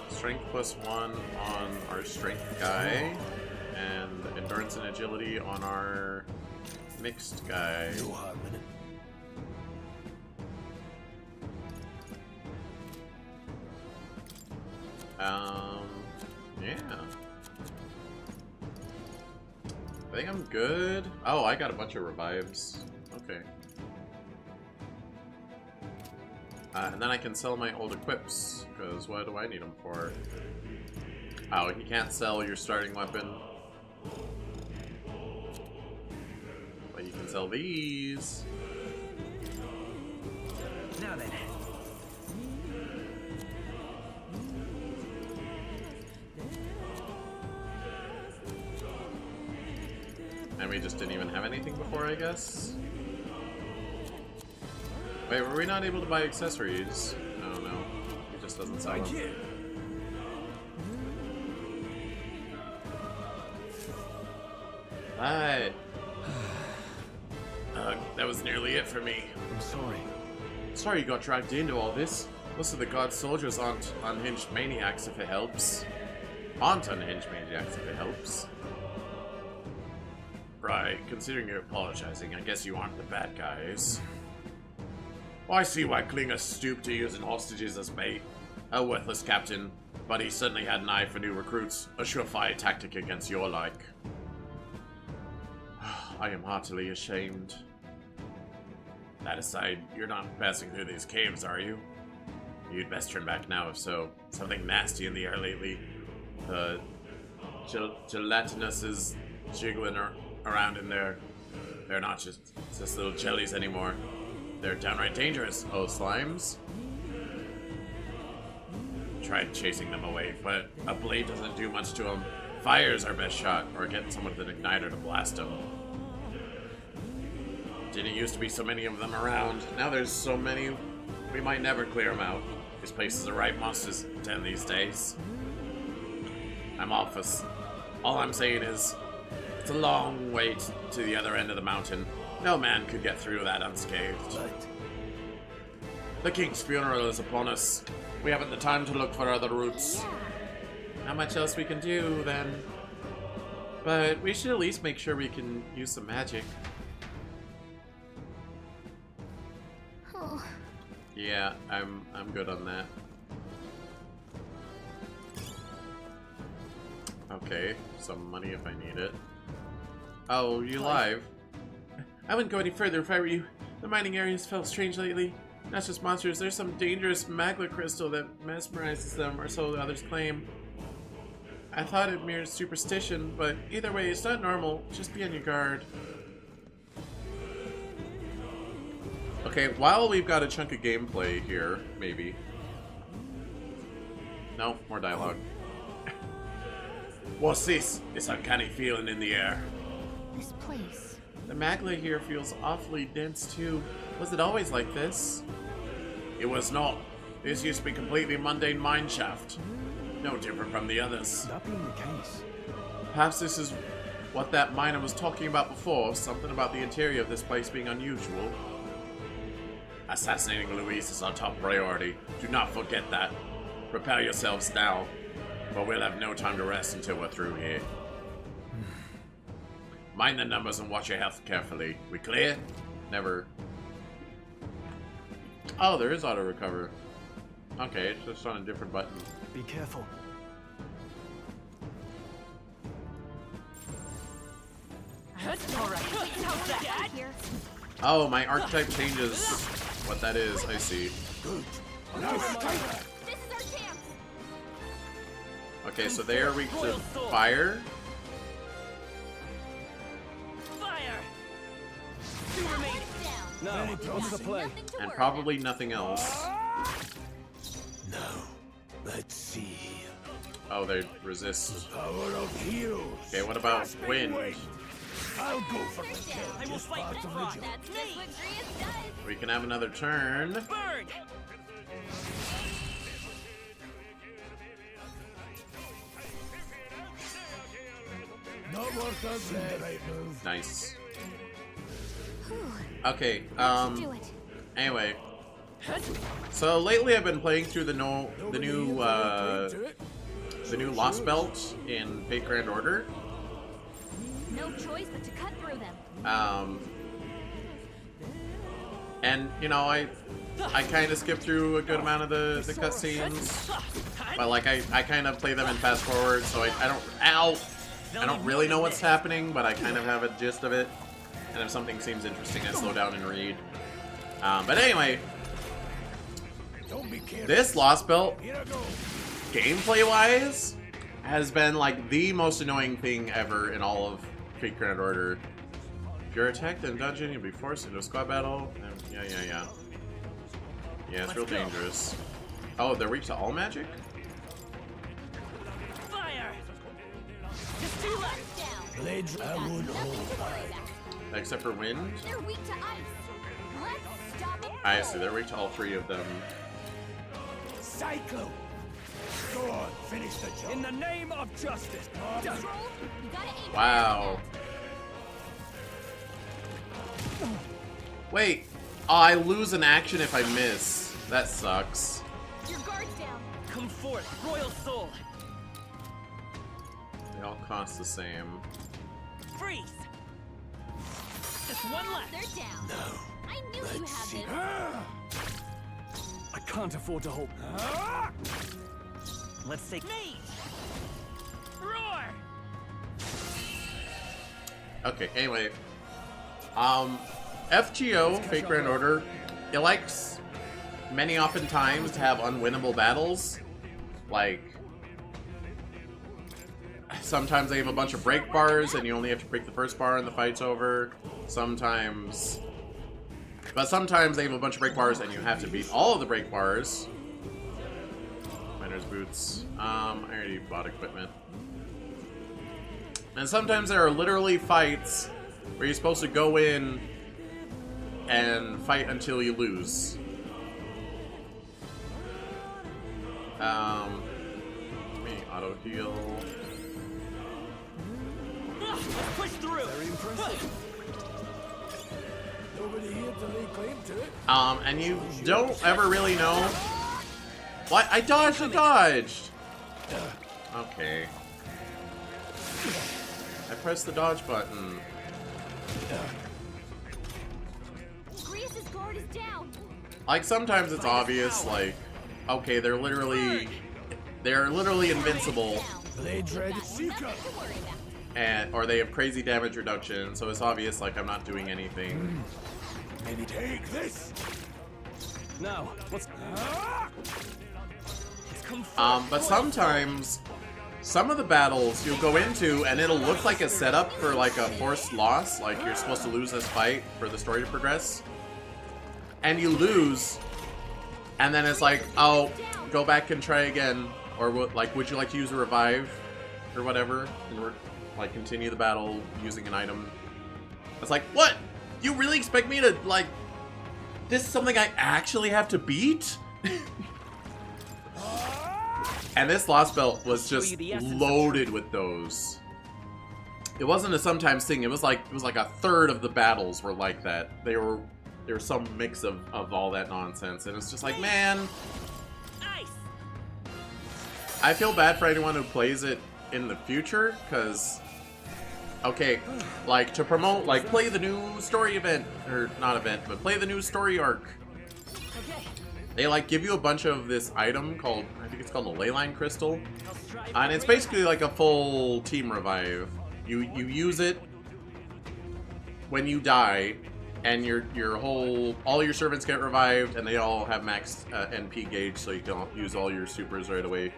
Strength +1 on our strength guy, and endurance and agility on our mixed guy. No harm in it. Yeah. I think I'm good. Oh, I got a bunch of revives. Okay. And then I can sell my old equips, because what do I need them for? Oh, you can't sell your starting weapon. But you can sell these. Now then. And we just didn't even have anything before, I guess? Wait, were we not able to buy accessories? Oh no. It just doesn't sell them. Alright. That was nearly it for me. I'm sorry. Sorry you got dragged into all this. Most of the god's soldiers aren't unhinged maniacs if it helps. Aren't unhinged maniacs if it helps. Right, considering you're apologizing, I guess you aren't the bad guys. Well, I see why Klinger stooped to using hostages as bait. A worthless captain, but he certainly had an eye for new recruits. A surefire tactic against your like. I am heartily ashamed. That aside, you're not passing through these caves, are you? You'd best turn back now, if so. Something nasty in the air lately. Gelatinous is jiggling around in there. They're not just little jellies anymore. They're downright dangerous. Oh, slimes? Tried chasing them away, but a blade doesn't do much to them. Fire's our best shot, or get someone with an igniter to blast them. Didn't used to be so many of them around. Now there's so many, we might never clear them out. This place is a right monster's den these days. I'm off us. All I'm saying is, it's a long way to the other end of the mountain. No man could get through that unscathed. The king's funeral is upon us. We haven't the time to look for other routes. Not much else we can do, then. But we should at least make sure we can use some magic. Oh. Yeah, I'm good on that. Okay, some money if I need it. Oh, you live? I wouldn't go any further if I were you. The mining areas felt strange lately. Not just monsters, there's some dangerous magma crystal that mesmerizes them, or so the others claim. I thought it mere superstition, but either way, it's not normal. Just be on your guard. Okay, while we've got a chunk of gameplay here, maybe. No, more dialogue. What's this? This uncanny feeling in the air. This place. The magma here feels awfully dense too. Was it always like this? It was not. This used to be completely mundane mine shaft. No different from the others. That being the case. Perhaps this is what that miner was talking about before. Something about the interior of this place being unusual. Assassinating Luis is our top priority. Do not forget that. Prepare yourselves now. But we'll have no time to rest until we're through here. Mind the numbers and watch your health carefully. We clear? Never. Oh, there is auto recover. Okay, it's just on a different button. Be careful. Oh, my archetype changes what that is. I see. Okay, so they are weak to fire. No, what's the play? And probably nothing else. No. Let's see. Oh, they resist. Power of heroes. Okay, what about wind? I'll go for the kill. I will fight the original. We can have another turn. Burn. Not worth a right move. Nice. Okay, anyway. So lately I've been playing through the new Lost Belt in Fate Grand Order. No choice but to cut through them. And you know, I kind of skip through a good amount of the cutscenes, but like I kind of play them in fast forward, so I don't really know what's happening, but I kind of have a gist of it. And if something seems interesting, I slow down and read. But anyway, this Lost Belt, gameplay-wise, has been like the most annoying thing ever in all of Fate Grand Order. If you're attacked in a dungeon, you'll be forced into a squad battle. Yeah. Yeah, it's real dangerous. Oh, they're weak to all magic? Fire! Just two left. Blades, I would hold back. Except for wind? They're weak to ice. Let's stop them. I see, they're weak to all three of them. Cyclone! Go on, finish the job. In the name of justice. Wow. Wait. Oh, I lose an action if I miss. That sucks. Your guard's down. Come forth, royal soul. They all cost the same. Freeze. Just one left. They're down. No. I knew you had this. I can't afford to hold. Let's take me. Roar. Okay, anyway. FGO, Fake Grand Order, it likes many oftentimes to have unwinnable battles. Like, sometimes they have a bunch of break bars and you only have to break the first bar and the fight's over. Sometimes they have a bunch of break bars and you have to beat all of the break bars. Miner's boots. I already bought equipment. And sometimes there are literally fights where you're supposed to go in and fight until you lose. Let me auto heal. Push through. Very impressive. Nobody here to lay claim to it. And you don't ever really know. What? I dodged! Okay. I pressed the dodge button. Grease's guard is down. Like, sometimes it's obvious, like, okay, they're literally invincible. Blades ready. And, or they have crazy damage reduction, so it's obvious, like, I'm not doing anything. Maybe take this. Now, let's. But sometimes, some of the battles you'll go into and it'll look like a setup for like a forced loss, like you're supposed to lose this fight for the story to progress. And you lose, and then it's like, oh, go back and try again. Or like, would you like to use a revive or whatever? And like continue the battle using an item. It's like, what? You really expect me to, like, this is something I actually have to beat? And this Lost Belt was just loaded with those. It wasn't a sometimes thing. It was like a third of the battles were like that. There was some mix of all that nonsense, and it's just like, man. I feel bad for anyone who plays it in the future, because, okay, like, to promote, like, play the new story event, or not event, but play the new story arc. They, like, give you a bunch of this item called, I think it's called a leyline crystal, and it's basically like a full team revive. You use it when you die, and all your servants get revived, and they all have max NP gauge, so you don't use all your supers right away.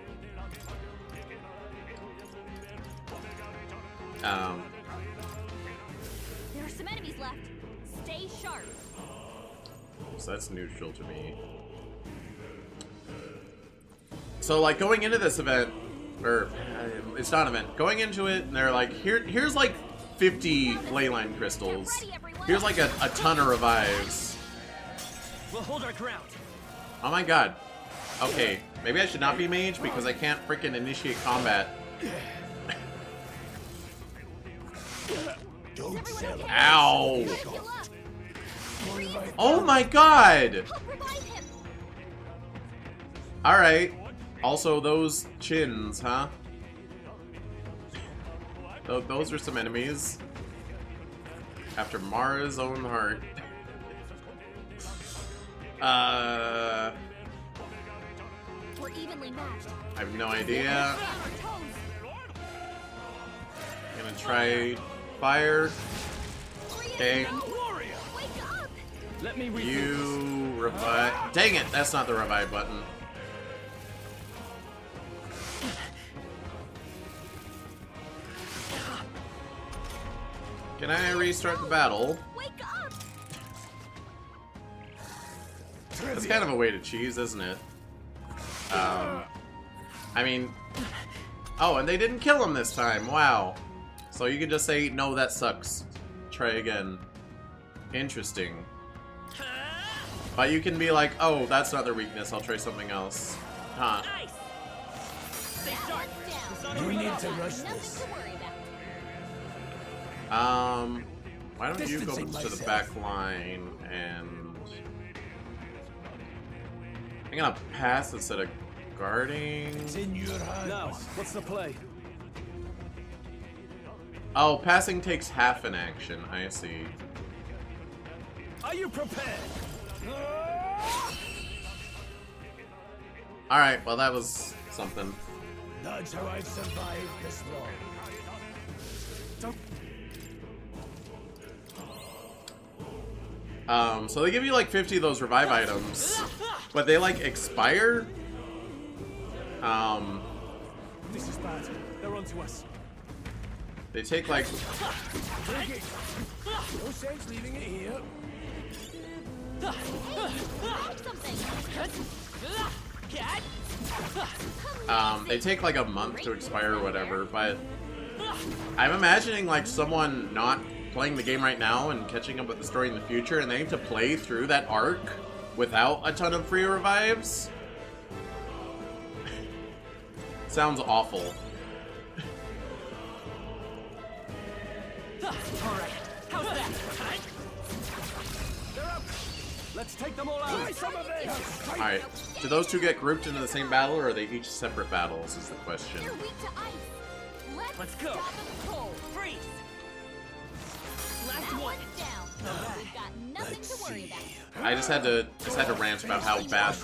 There are some enemies left. Stay sharp. So that's neutral to me. So, like, going into this event, or it's not an event, going into it, and they're like, here's like 50 leyline crystals. Here's like a ton of revives. We'll hold our ground. Oh my god. Okay, maybe I should not be mage because I can't freaking initiate combat. Ow! Oh my god! Alright. Also, those chins, huh? Those are some enemies. After Mara's own heart. We're evenly matched. I have no idea. I'm gonna try fire. Okay. Let me You revive. Dang it, that's not the revive button. Can I restart the battle? That's kind of a way to cheese, isn't it? I mean... Oh, and they didn't kill him this time. Wow. So you can just say, no, that sucks. Try again. Interesting. But you can be like, oh, that's not their weakness, I'll try something else. Huh. You need to rush this. Why don't you go to the back line and... I'm gonna pass instead of guarding. It's in your hands. Now, what's the play? Oh, passing takes half an action, I see. Are you prepared? Alright, well that was something. That's how I've survived this long. So they give you like 50 of those revive items, but they like expire. This is bad. They're onto us. They take like... No sense leaving it here. They take like a month to expire or whatever, but I'm imagining like someone not playing the game right now and catching up with the story in the future, and they need to play through that arc without a ton of free revives. Sounds awful. Alright, how's that? They're up! Let's take them all out! Alright, do those two get grouped into the same battle, or are they each separate battles, is the question. You're weak to ice. Let's go! Freeze! Last one! Down. We've got nothing to worry about. I just had to rant about how bad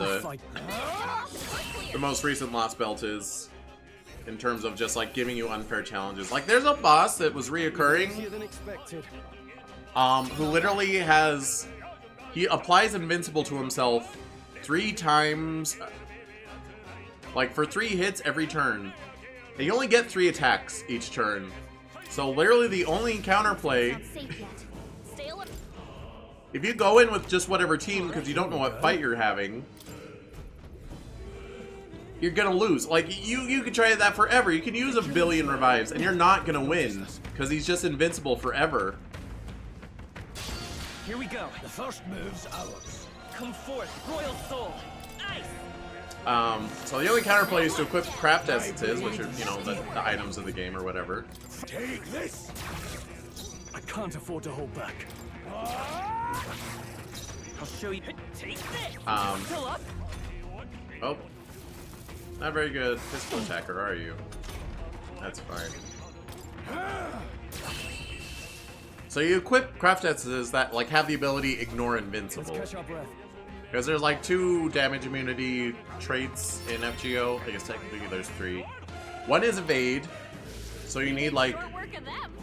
the most recent Lost Belt is. In terms of just like giving you unfair challenges. Like there's a boss that was reoccurring, who literally has, he applies invincible to himself 3 times, like for 3 hits every turn. And you only get 3 attacks each turn. So literally the only counterplay, if you go in with just whatever team because you don't know what fight you're having, you're gonna lose. Like, you could try that forever. You can use a billion revives, and you're not gonna win, because he's just invincible forever. Here we go. The first move's ours. Come forth, Royal Soul. Ice! So the only counterplay is to equip craft essences, which are, you know, the items of the game or whatever. Take this! I can't afford to hold back. I'll show you. Take this! Still up? Oh. Not very good physical attacker, are you? That's fine. So you equip craft essences that like have the ability ignore invincible. Let's catch our breath. Because there's like 2 damage immunity traits in FGO. I guess technically there's 3. One is evade. So you need like,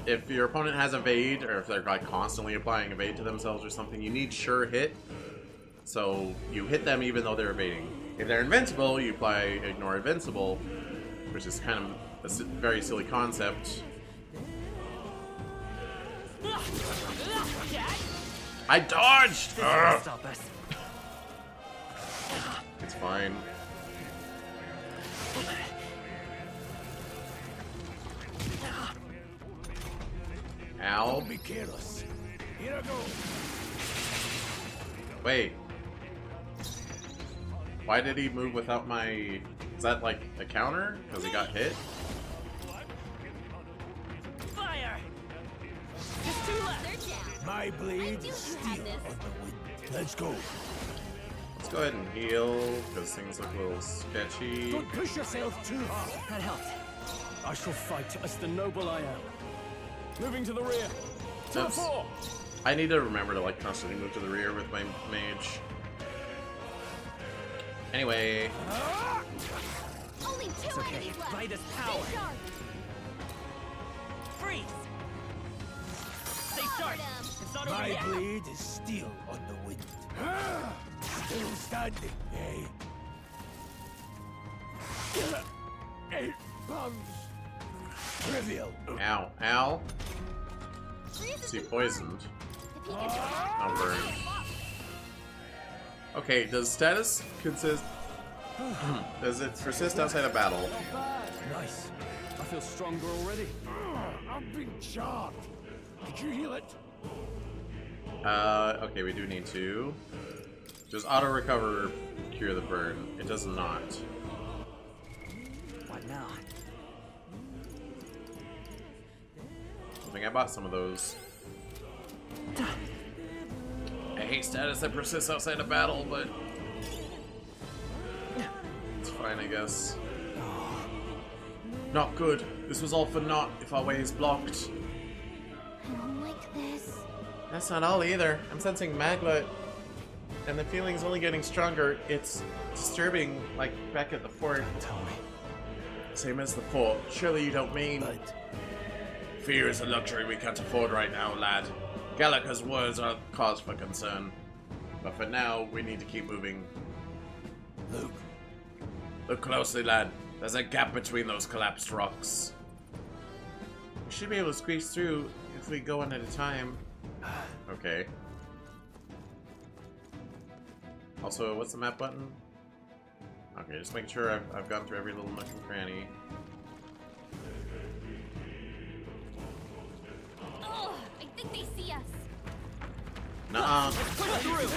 if your opponent has evade, or if they're like constantly applying evade to themselves or something, you need sure hit. So you hit them even though they're evading. If they're invincible, you apply ignore invincible, which is kind of a very silly concept. I dodged! Stop us. It's fine. Ow. Don't be careless. Here I go. Wait. Why did he move without my... Is that like a counter? Because he got hit? Fire! Just 2 left. My blade is steel on the wind. Let's go. Let's go ahead and heal, because things look a little sketchy. Don't push yourself too hard. That helped. I shall fight as the noble I am. Moving to the rear. To the Oops. fore. I need to remember to like constantly move to the rear with my mage. Anyway. Only 2 It's okay. enemies left. By this power. Stay sharp. Freeze! Stay sharp. It's not over My yet. blade is steel on the wind. Still standing, eh? 8 pounds. Trivial. Ow. Ow. Is he poisoned? Oh, burn. Okay, does status consist... Does it persist outside of battle? Nice. I feel stronger already. I've been charged. Did you heal it? Okay, we do need to. Does auto recover cure the burn? It does not. What now? I think I bought some of those. I hate status that persists outside of battle, but it's fine, I guess. Not good. This was all for naught if our way is blocked. I don't like this. That's not all either. I'm sensing maglet, and the feeling's only getting stronger. It's disturbing, like back at the fort. Tell me. Same as the fort. Surely you don't mean... But... Fear is a luxury we can't afford right now, lad. Gallagher's words are cause for concern. But for now, we need to keep moving. Luke. Look closely, lad. There's a gap between those collapsed rocks. We should be able to squeeze through if we go one at a time. Okay. Also, what's the map button? Okay, just making sure I've gone through every little nook and cranny. Oh, I think they see us. Nuh-uh. Push through.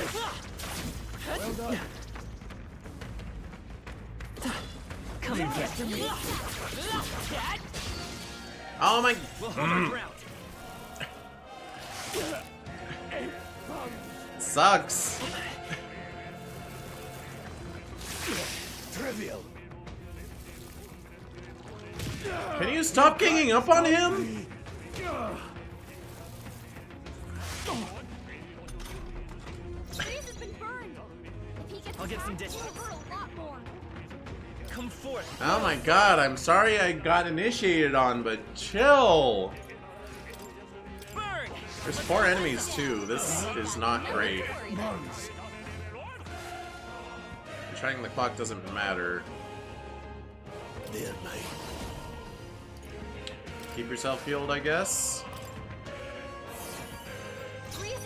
Well done. Come and get to me. Oh my... We'll hold our ground. Sucks. Trivial. Can you stop ganging up on him? I'll get some dishes. Come forth. Oh my god, I'm sorry I got initiated on, but chill. Burn. There's 4 enemies too. This is not great. Trying the clock doesn't matter. Keep yourself healed, I guess.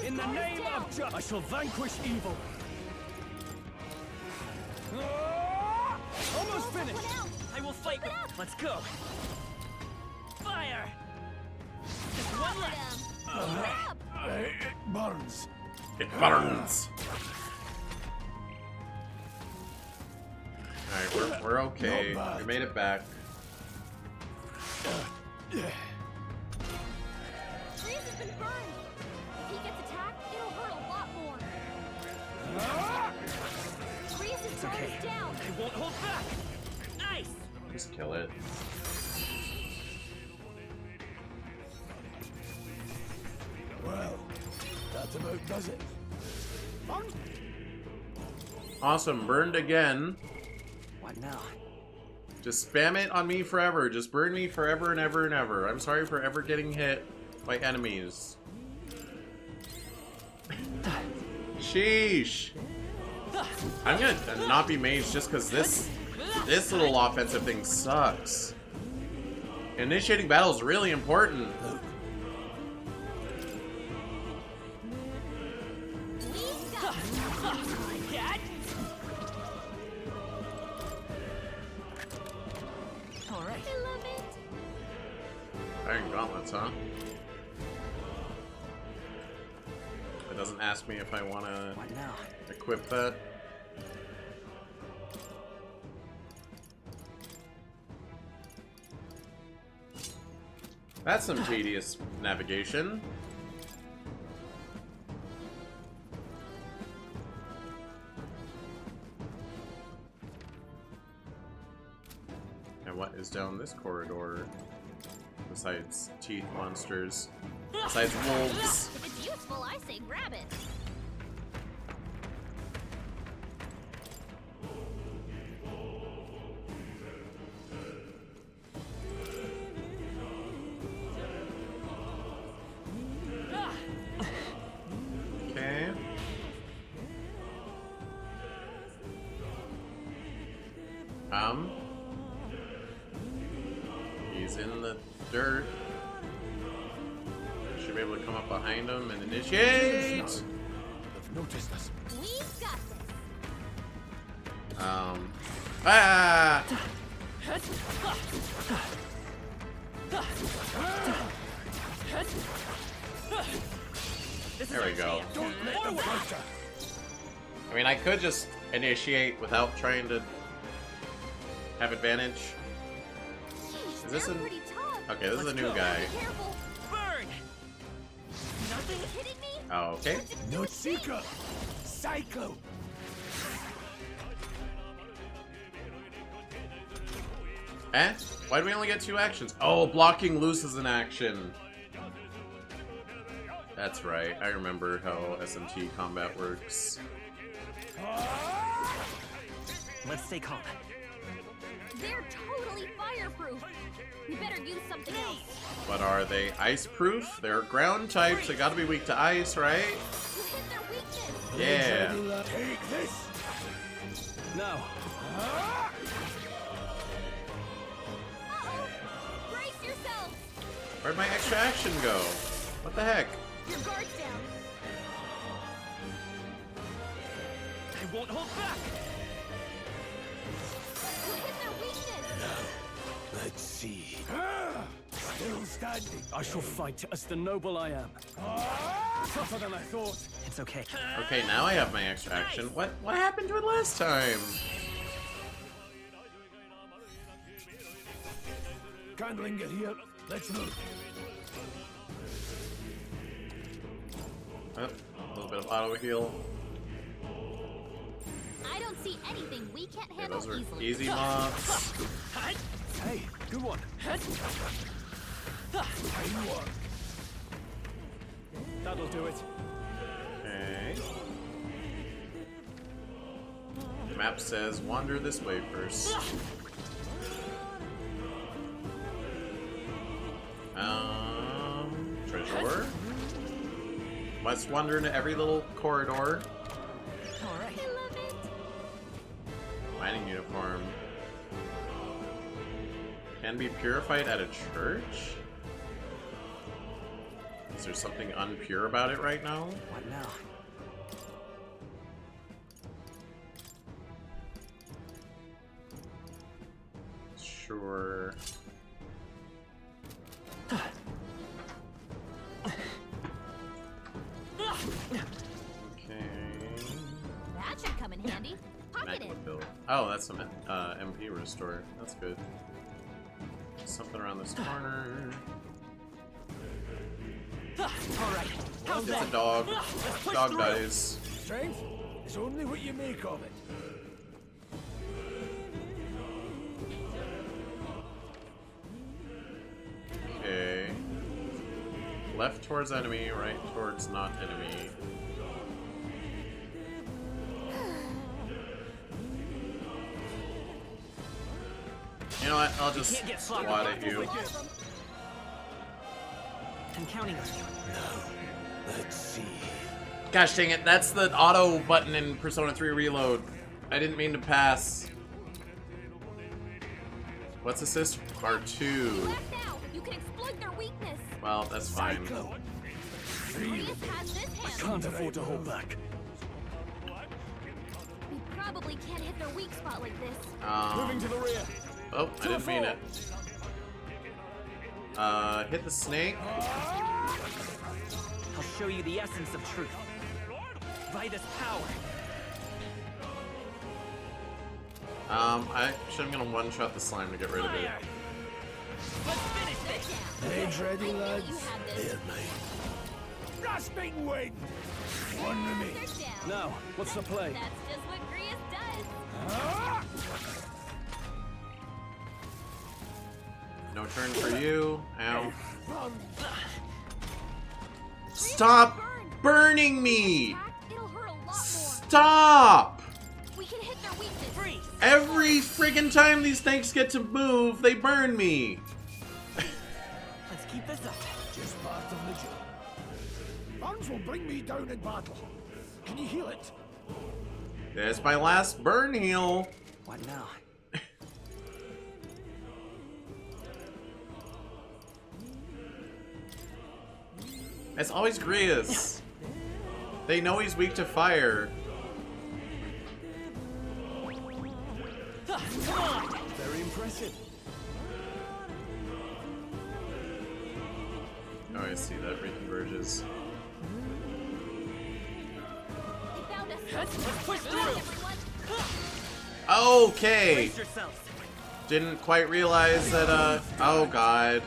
In the name of justice, I shall vanquish evil. Almost finished. I will fight. Let's go. Fire. Just one left. It burns. It burns. Alright, we're okay. We made it back. Freeze has been burned. If he gets attacked, it'll hurt a lot more. Freeze has brought us down. I won't hold back. Nice. Just kill it. Well, that about does it. Awesome, burned again. What now? Just spam it on me forever. Just burn me forever and ever and ever. I'm sorry for ever getting hit by enemies. Sheesh. I'm gonna not be mage just because this little offensive thing sucks. Initiating battle is really important. Alright. I love it. Iron gauntlets, huh? It doesn't ask me if I want to equip that. That's some tedious navigation. And what is down this corridor? Besides teeth monsters. Besides wolves. If it's useful, I say grab it. Okay. He's in the dirt. Should be able to come up behind him and initiate. They've noticed us. We've got Ah! There we go. I mean, I could just initiate without trying to have advantage. Is this a... Okay, this is a new guy. Oh, okay. No secret. Psycho. Eh? Why do we only get 2 actions? Oh, blocking loses an action. That's right. I remember how SMT combat works. Let's stay calm. They're totally fireproof. We better use something else. But are they ice proof? They're ground types. They gotta be weak to ice, right? You hit their weakness. Yeah. Take this. Now. Uh-oh. Brace yourselves. Where'd my extra action go? What the heck? Your guard's down. I won't hold back. You hit their weakness. Let's see. Still standing. I shall fight as the noble I am. Tougher than I thought. It's okay. Okay, now I have my extra action. What happened to it last time? Can't linger here. Let's move. Oh, a little bit of auto heal. I don't see anything we can't Okay, handle those are easily. easy mobs. Hey, good one. That'll do it. Okay. The map says wander this way first. Treasure. Must wander into every little corridor. Alright. I love it. Mining uniform. Can be purified at a church? Is there something unpure about it right now? What now? Sure. Okay. That should come in handy. Pocket it. Build. Oh, that's some MP restore. That's good. Something around this corner. Alright. How's It's that? a dog. Let's push Dog through. dies. Strength is only what you make of it. Okay. Left towards enemy, right towards not enemy. You know what? I'll just can't get sloppy. swat at you. I'm counting on you. Let's see. Gosh dang it, that's the auto button in Persona 3 Reload. I didn't mean to pass. What's assist? R2. Left now. You can exploit their weakness. Well, that's fine. Reyes has this I hand. can't afford to hold back. We probably can't hit their weak spot like this. Moving to the rear. Oh, I didn't mean it. Hit the snake. I'll show you the essence of truth. By this power. I'm gonna one-shot the slime to get rid of it. Let's finish this. Blades ready, I knew lads. you had this. Here, mate. Grasping wind. One remaining. They're down. Now, what's the play? That's just what Reyes does. No turn for you. Ow. Stop burning me! It'll hurt a lot more. Stop! We can hit their weakness. Freeze. Every friggin' time these snakes get to move, they burn me. Let's keep this up. Just part of the job. Burns will bring me down in battle. Can you heal it? There's my last burn heal. What now? It's always Grias. They know he's weak to fire. Very impressive. I see that reconverges. Let's push through. Okay. Brace yourselves. Didn't quite realize that. Oh god.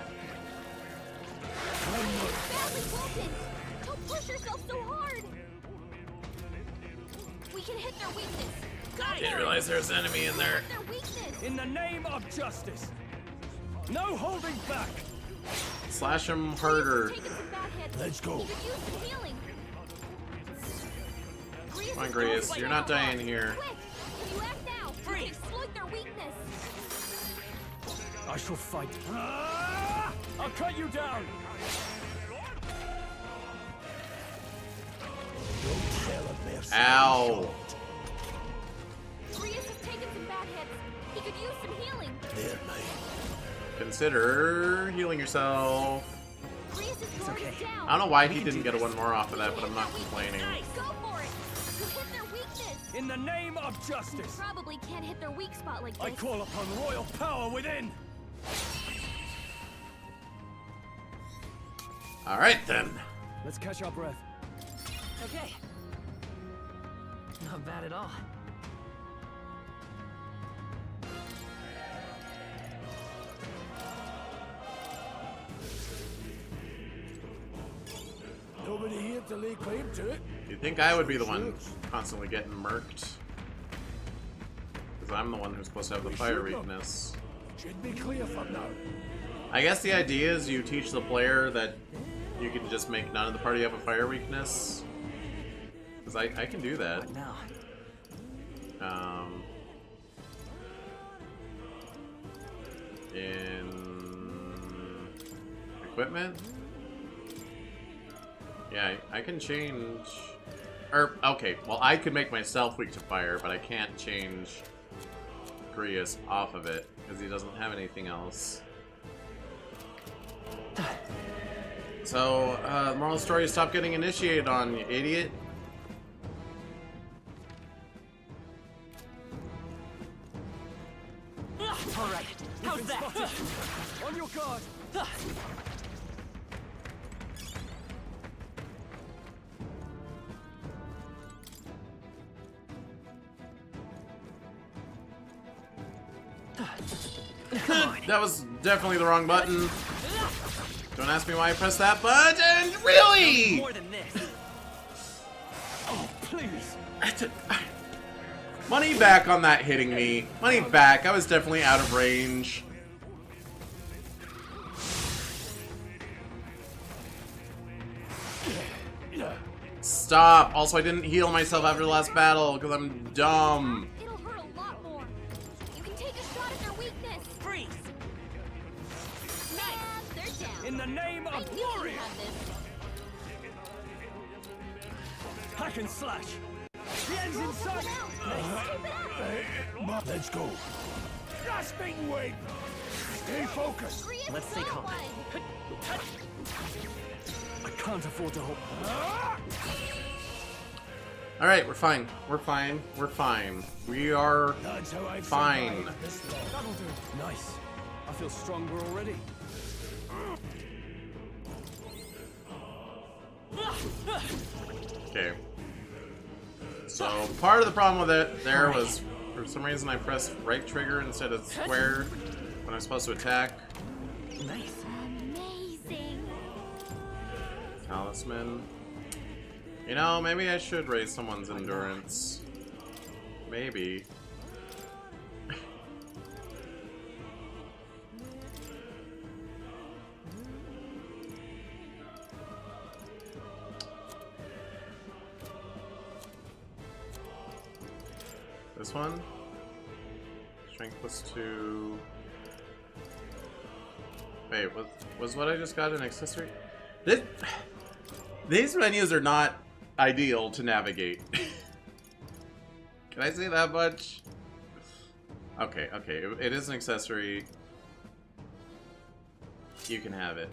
Don't push yourself so hard. We can hit their weakness. Didn't realize there's an enemy in there. Their weakness. In the name of justice. No holding back. Slash him harder. Let's go. He could use some healing. Come on, Grace. You're not dying here. Quick, can you act now? We can exploit their weakness. I shall fight. I'll cut you down. Ow. Grius has taken some bad hits. He could use some healing. Consider healing yourself. Grius is guard is down. I don't know why he didn't get a one more off of that, but I'm not complaining. Go for it. You hit their weakness. In the name of You justice. probably can't hit their weak spot like this. I call upon royal power within. Alright then. Let's catch our breath. Okay. Not bad at all. Nobody here to lay claim to it. You'd think I would be the one constantly getting murked. Because I'm the one who's supposed to have the fire weakness. Should be clear from now. I guess the idea is you teach the player that you can just make none of the party have a fire weakness. Because I can do that. What now? In equipment? Yeah, I can change... Or, okay, well I could make myself weak to fire, but I can't change Grius off of it, because he doesn't have anything else. So, moral story, stop getting initiated on, you idiot. All right. How's that? On your guard. That was definitely the wrong button. Don't ask me why I pressed that button. Really? More than this. Oh, please. Money back on that hitting me. Money back. I was definitely out of range. Stop. Also, I didn't heal myself after the last battle because I'm dumb. It'll hurt a lot more. You can take a shot at their weakness. Freeze. Nice. They're down. In the name I of knew you warrior. had this. Hack and slash. The end's in sight. Let's go. Grasping weight. Stay focused. Let's stay calm. I can't afford to hold. Alright, we're fine. We're fine. We're fine. We are That's how I've fine. survived this long. That'll do. Nice. I feel stronger already. Okay. So, part of the problem with it there was, for some reason, I pressed right trigger instead of square when I'm supposed to attack. Nice. Amazing. Talisman. You know, maybe I should raise someone's endurance. Maybe. This one? Strength +2. Wait, was what I just got an accessory? These menus are not ideal to navigate. Can I say that much? Okay, okay, it is an accessory. You can have it.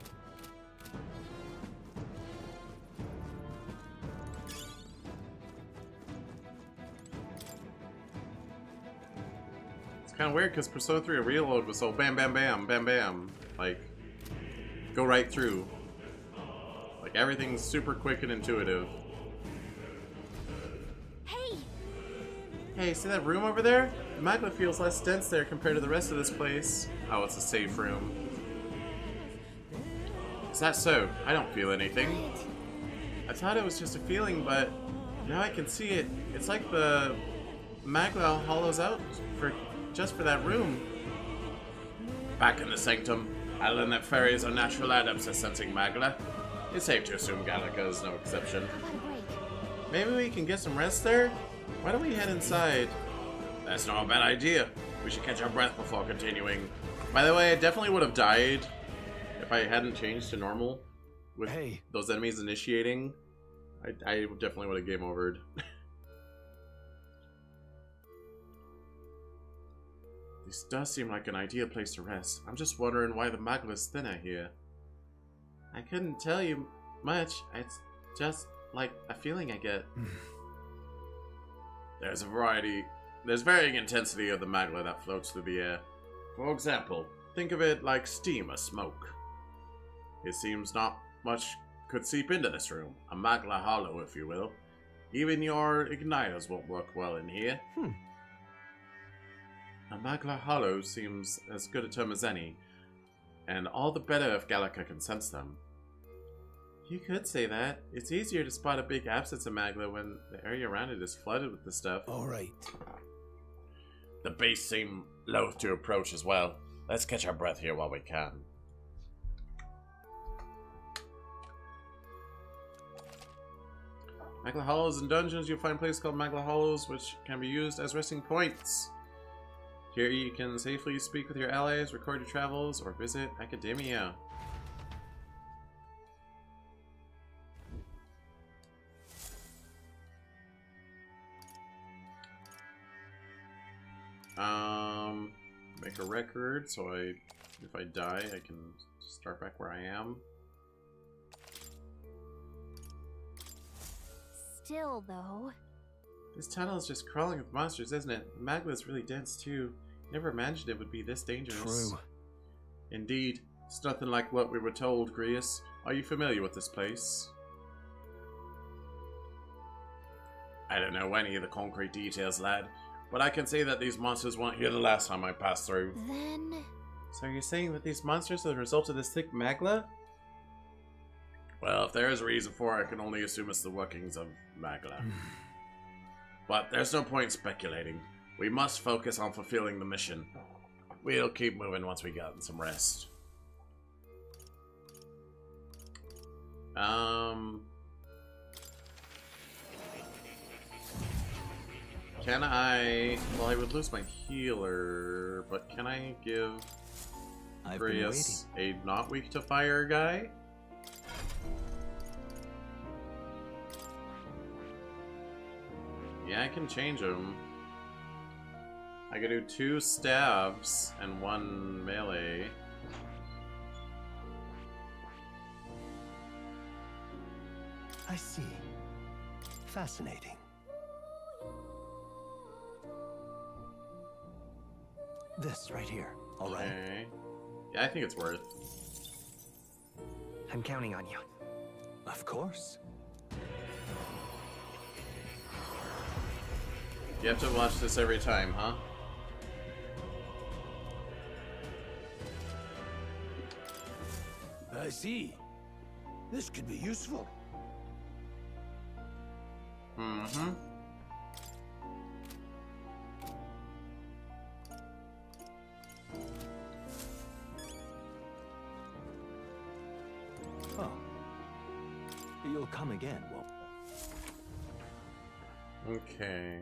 It's kind of weird because Persona 3 Reload was so bam, bam, bam, bam, bam. Like, go right through. Like, everything's super quick and intuitive. Hey! Hey, see that room over there? The magma feels less dense there compared to the rest of this place. Oh, it's a safe room. Is that so? I don't feel anything. I thought it was just a feeling, but now I can see it. It's like the magma hollows out just for that room. Back in the sanctum, I learned that fairies are natural adepts at sensing magma. It's safe to assume Gallica is no exception. Maybe we can get some rest there? Why don't we head inside? That's not a bad idea. We should catch our breath before continuing. By the way, I definitely would have died if I hadn't changed to normal with those enemies initiating. I definitely would have game overed. This does seem like an ideal place to rest. I'm just wondering why the magma is thinner here. I couldn't tell you much. It's just like a feeling I get. There's varying intensity of the magma that floats through the air. For example, think of it like steam or smoke. It seems not much could seep into this room. A magma hollow, if you will. Even your igniters won't work well in here. A magma hollow seems as good a term as any, and all the better if Gallica can sense them. You could say that. It's easier to spot a big absence of magma when the area around it is flooded with the stuff. Alright. The base seem loath to approach as well. Let's catch our breath here while we can. Magma Hollows in dungeons, you'll find places called Magma Hollows, which can be used as resting points. Here you can safely speak with your allies, record your travels, or visit Academia. Make a record, so if I die, I can start back where I am. Still, though. This tunnel is just crawling with monsters, isn't it? The magma is really dense, too. Never imagined it would be this dangerous. True. Indeed. It's nothing like what we were told, Grius. Are you familiar with this place? I don't know any of the concrete details, lad. But I can say that these monsters weren't here the last time I passed through. Then... So you're saying that these monsters are the result of this thick magma? Well, if there is a reason for it, I can only assume it's the workings of magma. But there's no point speculating. We must focus on fulfilling the mission. We'll keep moving once we get some rest. Can I... Well, I would lose my healer, but can I give Grius a not weak to fire guy? Yeah, I can change him. I can do 2 stabs and 1 melee. I see. Fascinating. This right here, alright? Okay. Yeah, I think it's worth. I'm counting on you. Of course. You have to watch this every time, huh? I see. This could be useful. Mm-hmm. Oh. You'll come again, won't you? Okay.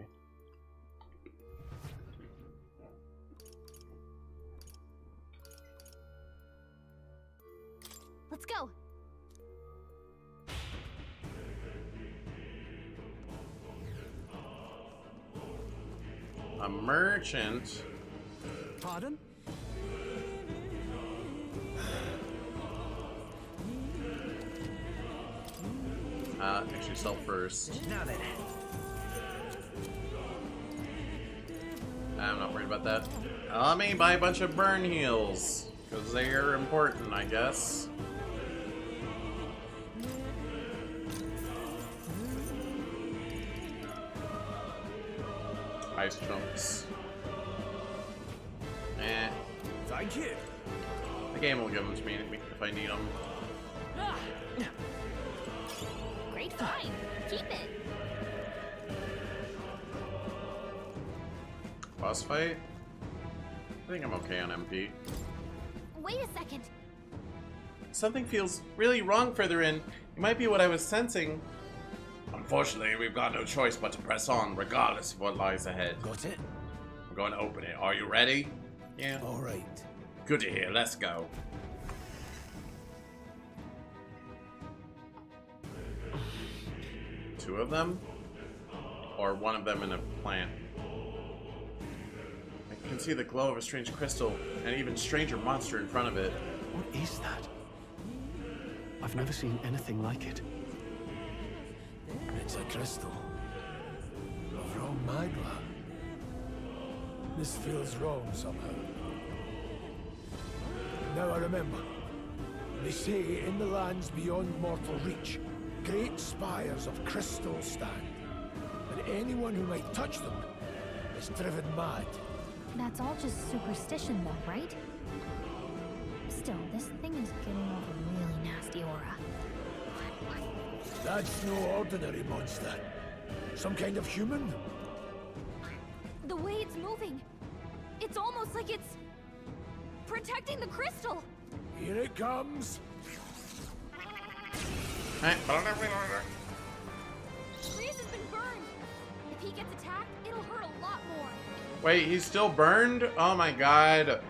Let's go. A merchant. Pardon? Actually sell first. Now then. I'm not worried about that. Let me buy a bunch of burn heals, because they are important, I guess. ice chunks. Eh. Thank you. The game will give them to me if I need them. Great find. Keep it. Boss fight? I think I'm okay on MP. Wait a second. Something feels really wrong further in. It might be what I was sensing. Unfortunately, we've got no choice but to press on, regardless of what lies ahead. Got it? I'm going to open it. Are you ready? Yeah. All right. Good to hear. Let's go. Two of them? Or one of them in a plant? I can see the glow of a strange crystal, and an even stranger monster in front of it. What is that? I've never seen anything like it. It's a crystal. From magma. This feels wrong somehow. Now I remember. They say in the lands beyond mortal reach, great spires of crystal stand. And anyone who might touch them is driven mad. That's all just superstition though, right? Still, this thing is getting off a really nasty aura. That's no ordinary monster. Some kind of human? The way it's moving, it's almost like it's protecting the crystal. Here it comes. Grease has been burned. If he gets attacked, it'll hurt a lot more. Wait, he's still burned? Oh my god.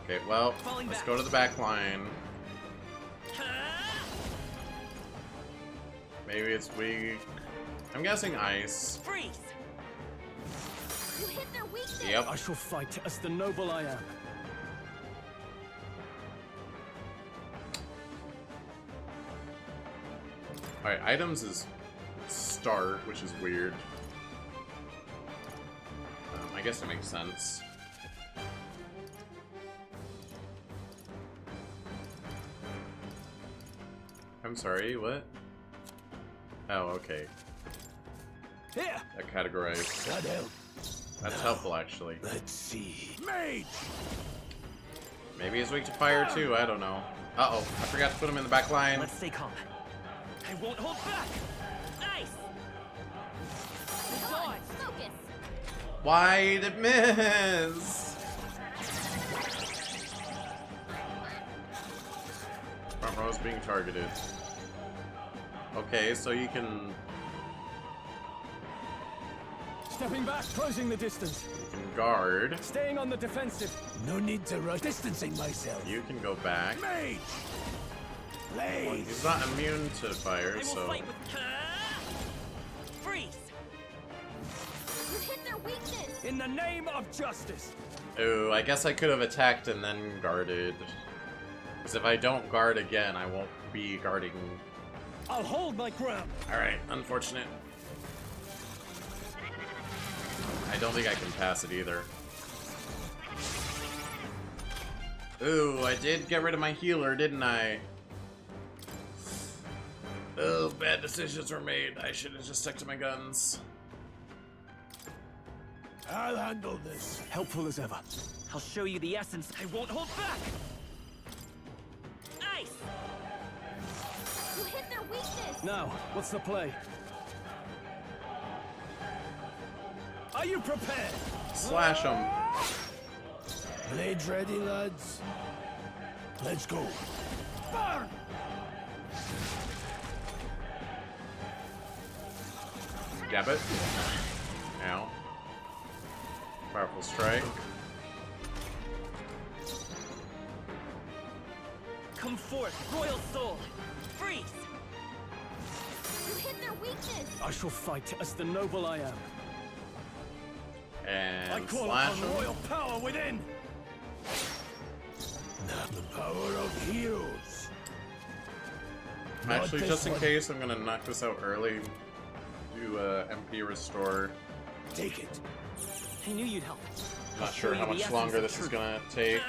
Okay, well, let's go to the back line. Maybe it's weak. I'm guessing ice. Freeze. You hit their weakness. Yep. I shall fight as the noble I am. Alright, items is start, which is weird. I guess it makes sense. I'm sorry, what? Oh, okay. Here. That categorized. That help. That's helpful, actually. Let's see. Mage. Maybe he's weak to fire too. I don't know. Uh-oh, I forgot to put him in the back line. Let's stay calm. I won't hold back. Nice. Come on, focus. Why did it miss? Front row's being targeted. Okay, so you can... Stepping back, closing the distance. You can guard. Staying on the defensive. No need to rush. Distancing myself. You can go back. Mage. Well, he's not immune to fire, so... Freeze. You hit their weakness. In the name of justice. Ooh, I guess I could have attacked and then guarded. Because if I don't guard again, I won't be guarding. I'll hold my ground. Alright, unfortunate. I don't think I can pass it either. Ooh, I did get rid of my healer, didn't I? Oh, bad decisions were made. I should have just stuck to my guns. I'll handle this. Helpful as ever. I'll show you the essence. I won't hold back. Nice. You hit their weakness. Now, what's the play? Are you prepared? Slash them. Blades ready, lads. Let's go. Burn! Jab it. Ow. Powerful strike. Come forth, royal soul. Freeze. You hit their weakness. I shall fight as the noble I am. And I call slash upon him. royal power within. The power of heroes. Actually, just in case, I'm gonna knock this out early. Do MP restore. Take it. I knew you'd help. Not sure how much longer this is gonna take.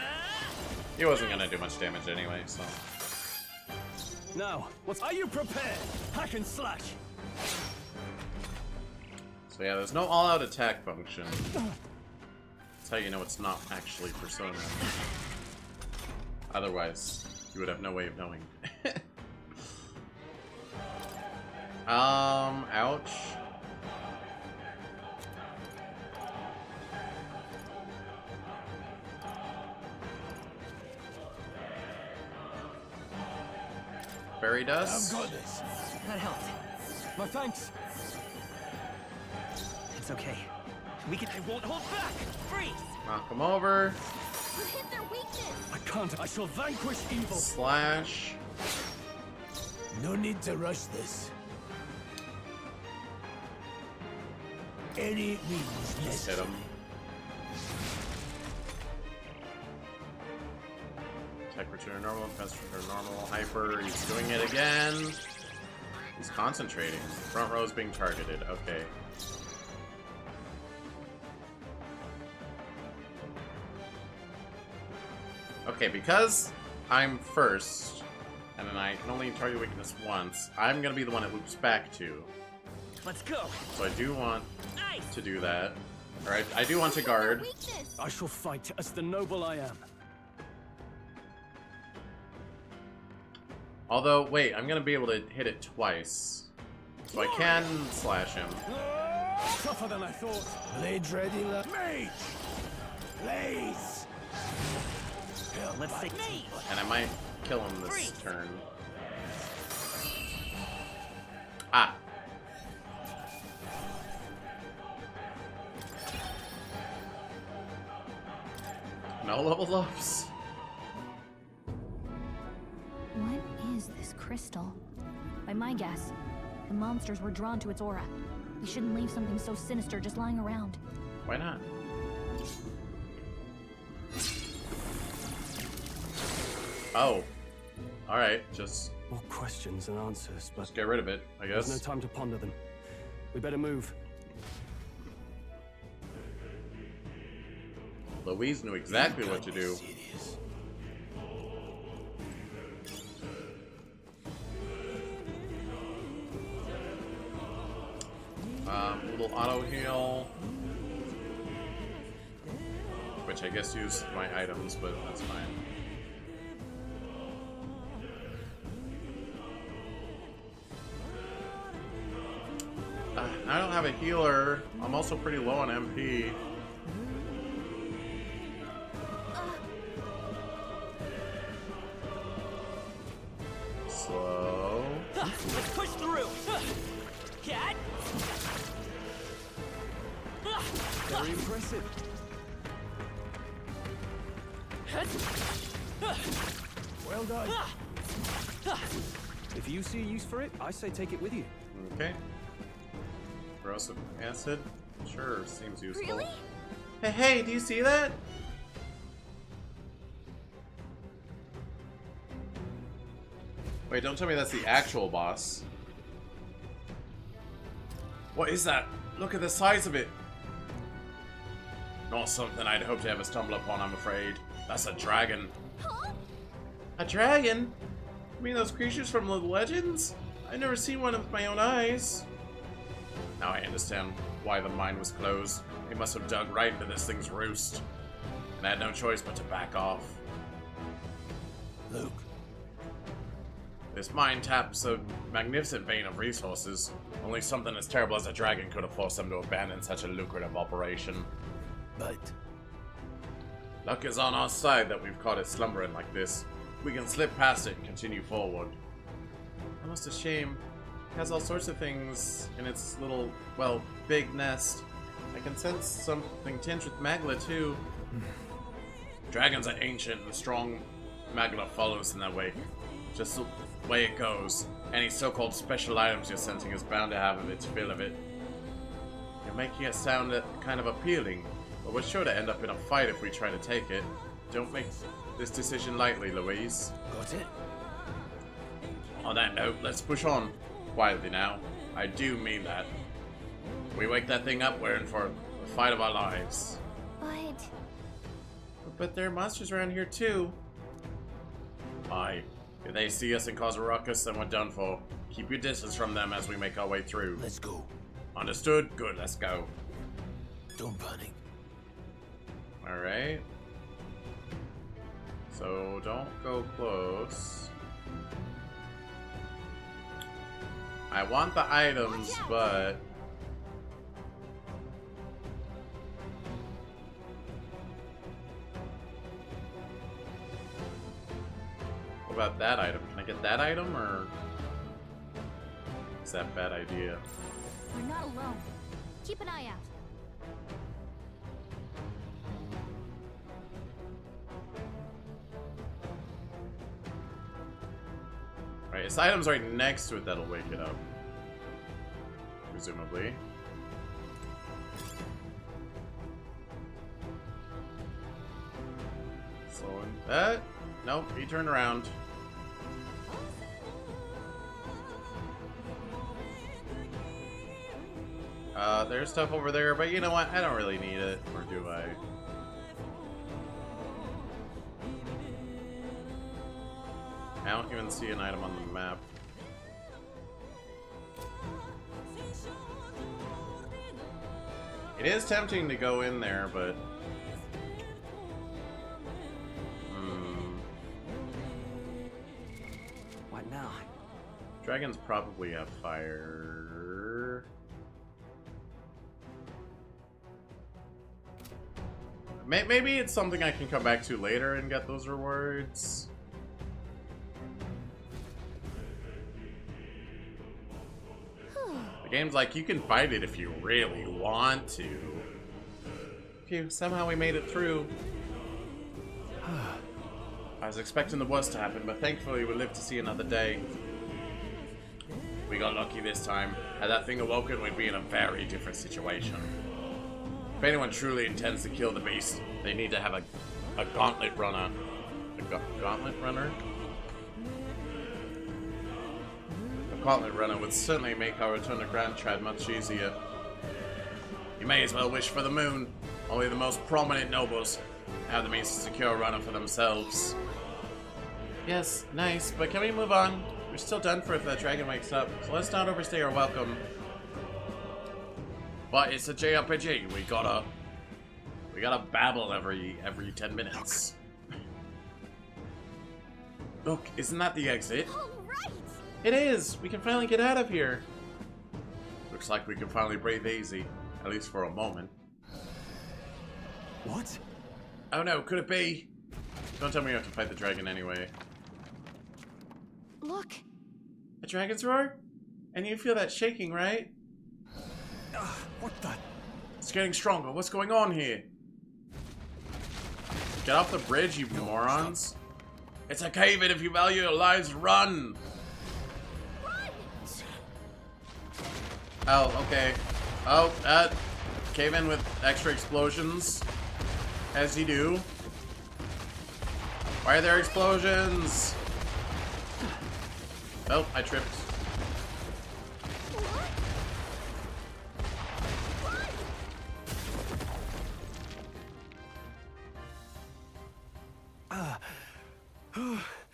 He wasn't gonna do much damage anyway, so. Now, are you prepared? Hack and slash. So yeah, there's no all-out attack function. That's how you know it's not actually Persona. Otherwise, you would have no way of knowing. Ouch. Fairy dust. I've got this. That helped. My thanks. It's okay. I won't hold back. Freeze. Knock him over. You hit their weakness. I can't. I shall vanquish evil. Slash. No need to rush this. Any means Just hit him. Attack return to normal, fast return to normal, hyper. He's doing it again. He's concentrating. Front row is being targeted. Okay. Okay, because I'm first, and then I can only target weakness once, I'm gonna be the one it loops back to. Let's go. So I do want to do that. Alright, I do want to guard. I shall fight as the noble I am. Although, wait, I'm gonna be able to hit it twice. So I can slash him. Tougher than I thought. Blades ready, mage! Blaze! Let's take And I might kill him this turn. Ah. No level ups. What is this crystal? By my guess, the monsters were drawn to its aura. We shouldn't leave something so sinister just lying around. Why not? Oh. Alright, just... More questions and answers, but... Just get rid of it, I guess. There's no time to ponder them. We better move. Louise knew exactly what to do. Little auto heal, which I guess used my items, but that's fine. I don't have a healer. I'm also pretty low on MP. Slow. Let's push through. Cat. Very impressive. Well done. If you see a use for it, I say take it with you. Okay. Corrosive acid? Sure, seems useful. Really? Hey, do you see that? Wait, don't tell me that's the actual boss. What is that? Look at the size of it. Not something I'd hope to ever stumble upon, I'm afraid. That's a dragon. Huh? A dragon? You mean those creatures from the legends? I've never seen one with my own eyes. Now I understand why the mine was closed. They must have dug right into this thing's roost. And I had no choice but to back off. Luke. This mine taps a magnificent vein of resources. Only something as terrible as a dragon could have forced them to abandon such a lucrative operation. But luck is on our side that we've caught it slumbering like this. We can slip past it and continue forward. Almost a shame. It has all sorts of things in its little, well, big nest. I can sense something tinged with Magla, too. Dragons are ancient and strong. Magla follows in that way. Just the way it goes. Any so-called special items you're sensing is bound to have its fill of it. You're making it sound kind of appealing, but we're sure to end up in a fight if we try to take it. Don't make this decision lightly, Louise. got it. On that note, let's push on. Quietly now. I do mean that. If we wake that thing up, we're in for the fight of our lives. But there are monsters around here too. Aye. If they see us and cause a ruckus, then we're done for. Keep your distance from them as we make our way through. Let's go. Understood. Good, let's go. Don't panic. Alright. So don't go close. I want the items, but... What about that item? Can I get that item, or... Is that a bad idea? We're not alone. Keep an eye out. Right, this item's right next to it that'll wake it up. Presumably. Slowing. Nope, he turned around. There's stuff over there, but you know what? I don't really need it, or do I? I don't even see an item on the map. It is tempting to go in there, but... What now? Dragons probably have fire. Maybe it's something I can come back to later and get those rewards. The game's like, you can fight it if you really want to. Phew, somehow we made it through. I was expecting the worst to happen, but thankfully we lived to see another day. We got lucky this time. Had that thing awoken, we'd be in a very different situation. If anyone truly intends to kill the beast, they need to have a gauntlet runner. Gauntlet runner? A gauntlet runner would certainly make our return to Grand Trad much easier. You may as well wish for the moon. Only the most prominent nobles have the means to secure a runner for themselves. Yes, nice, but can we move on? We're still done for if that dragon wakes up, so let's not overstay our welcome. But it's a JRPG. We gotta babble every 10 minutes. Look, isn't that the exit? Right. It is. We can finally get out of here. Looks like we can finally breathe easy, at least for a moment. What? Oh no, could it be? Don't tell me you have to fight the dragon anyway. Look. A dragon's roar? And you feel that shaking, right? What the? It's getting stronger. What's going on here? Get off the bridge, you morons. It's a cave-in. If you value your lives, run! Oh, okay. Oh, cave-in with extra explosions. As you do. Why are there explosions? Oh, I tripped.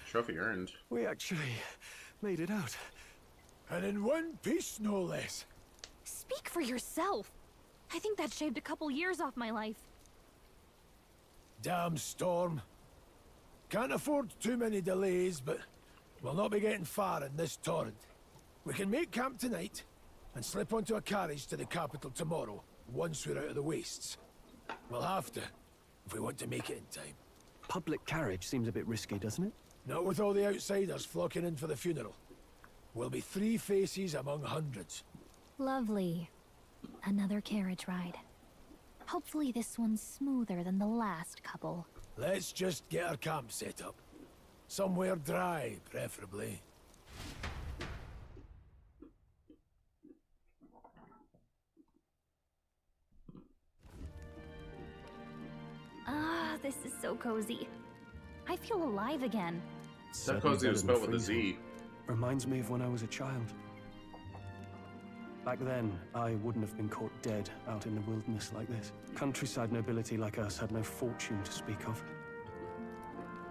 Trophy earned. We actually made it out. And in one piece, no less. Speak for yourself. I think that shaved a couple years off my life. Damn storm. Can't afford too many delays, but we'll not be getting far in this torrent. We can make camp tonight and slip onto a carriage to the capital tomorrow, once we're out of the wastes. We'll have to, if we want to make it in time. Public carriage seems a bit risky, doesn't it? Not with all the outsiders flocking in for the funeral. We'll be 3 faces among hundreds. Lovely. Another carriage ride. Hopefully this one's smoother than the last couple. Let's just get our camp set up. Somewhere dry, preferably. Ah, this is so cozy. I feel alive again. So cozy was spelled with a Z. Reminds me of when I was a child. Back then, I wouldn't have been caught dead out in the wilderness like this. Countryside nobility like us had no fortune to speak of.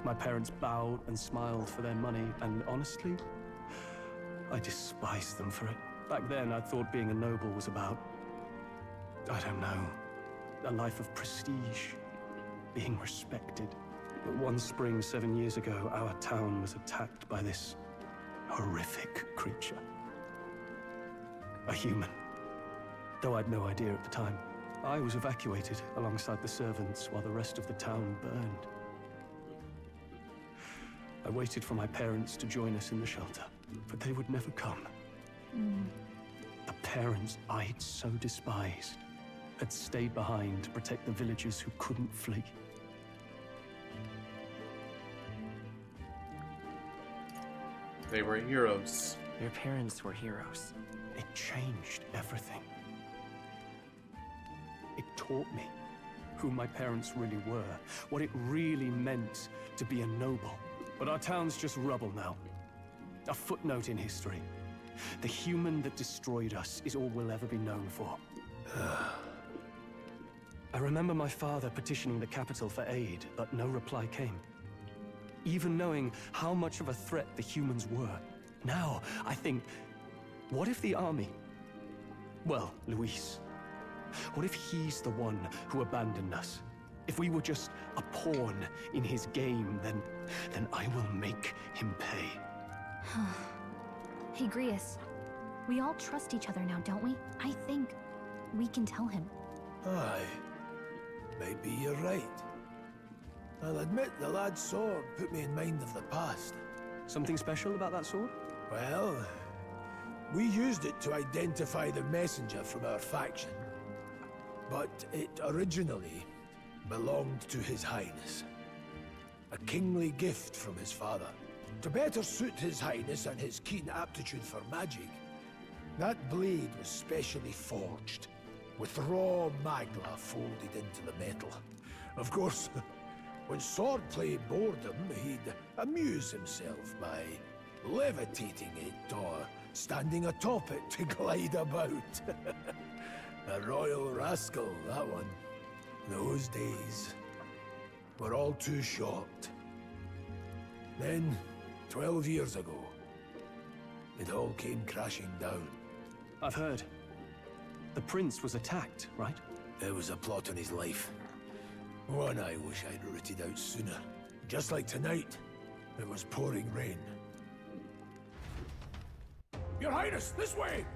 My parents bowed and smiled for their money, and honestly, I despise them for it. Back then, I thought being a noble was about, I don't know, a life of prestige, being respected. But one spring 7 years ago, our town was attacked by this horrific creature. A human. Though I'd no idea at the time. I was evacuated alongside the servants while the rest of the town burned. I waited for my parents to join us in the shelter, but they would never come. The parents I'd so despised had stayed behind to protect the villagers who couldn't flee. They were heroes. Your parents were heroes. It changed everything. It taught me who my parents really were, what it really meant to be a noble. But our town's just rubble now. A footnote in history. The human that destroyed us is all we'll ever be known for. I remember my father petitioning the capital for aid, but no reply came. Even knowing how much of a threat the humans were. Now, I think, what if the army... Well, Luis... What if he's the one who abandoned us? If we were just a pawn in his game, then I will make him pay. Hey, Grius. We all trust each other now, don't we? I think we can tell him. Aye. Maybe you're right. I'll admit the lad's sword put me in mind of the past. Something special about that sword? Well, we used it to identify the messenger from our faction. But it originally belonged to His Highness. A kingly gift from his father. To better suit His Highness and his keen aptitude for magic, that blade was specially forged, with raw magla folded into the metal. Of course, when swordplay bored him, he'd amuse himself by levitating it or standing atop it to glide about. A royal rascal, that one. Those days were all too short. Then, 12 years ago, it all came crashing down. I've heard. The prince was attacked, right? There was a plot on his life. One I wish I'd rooted out sooner. Just like tonight, it was pouring rain. Your Highness, this way!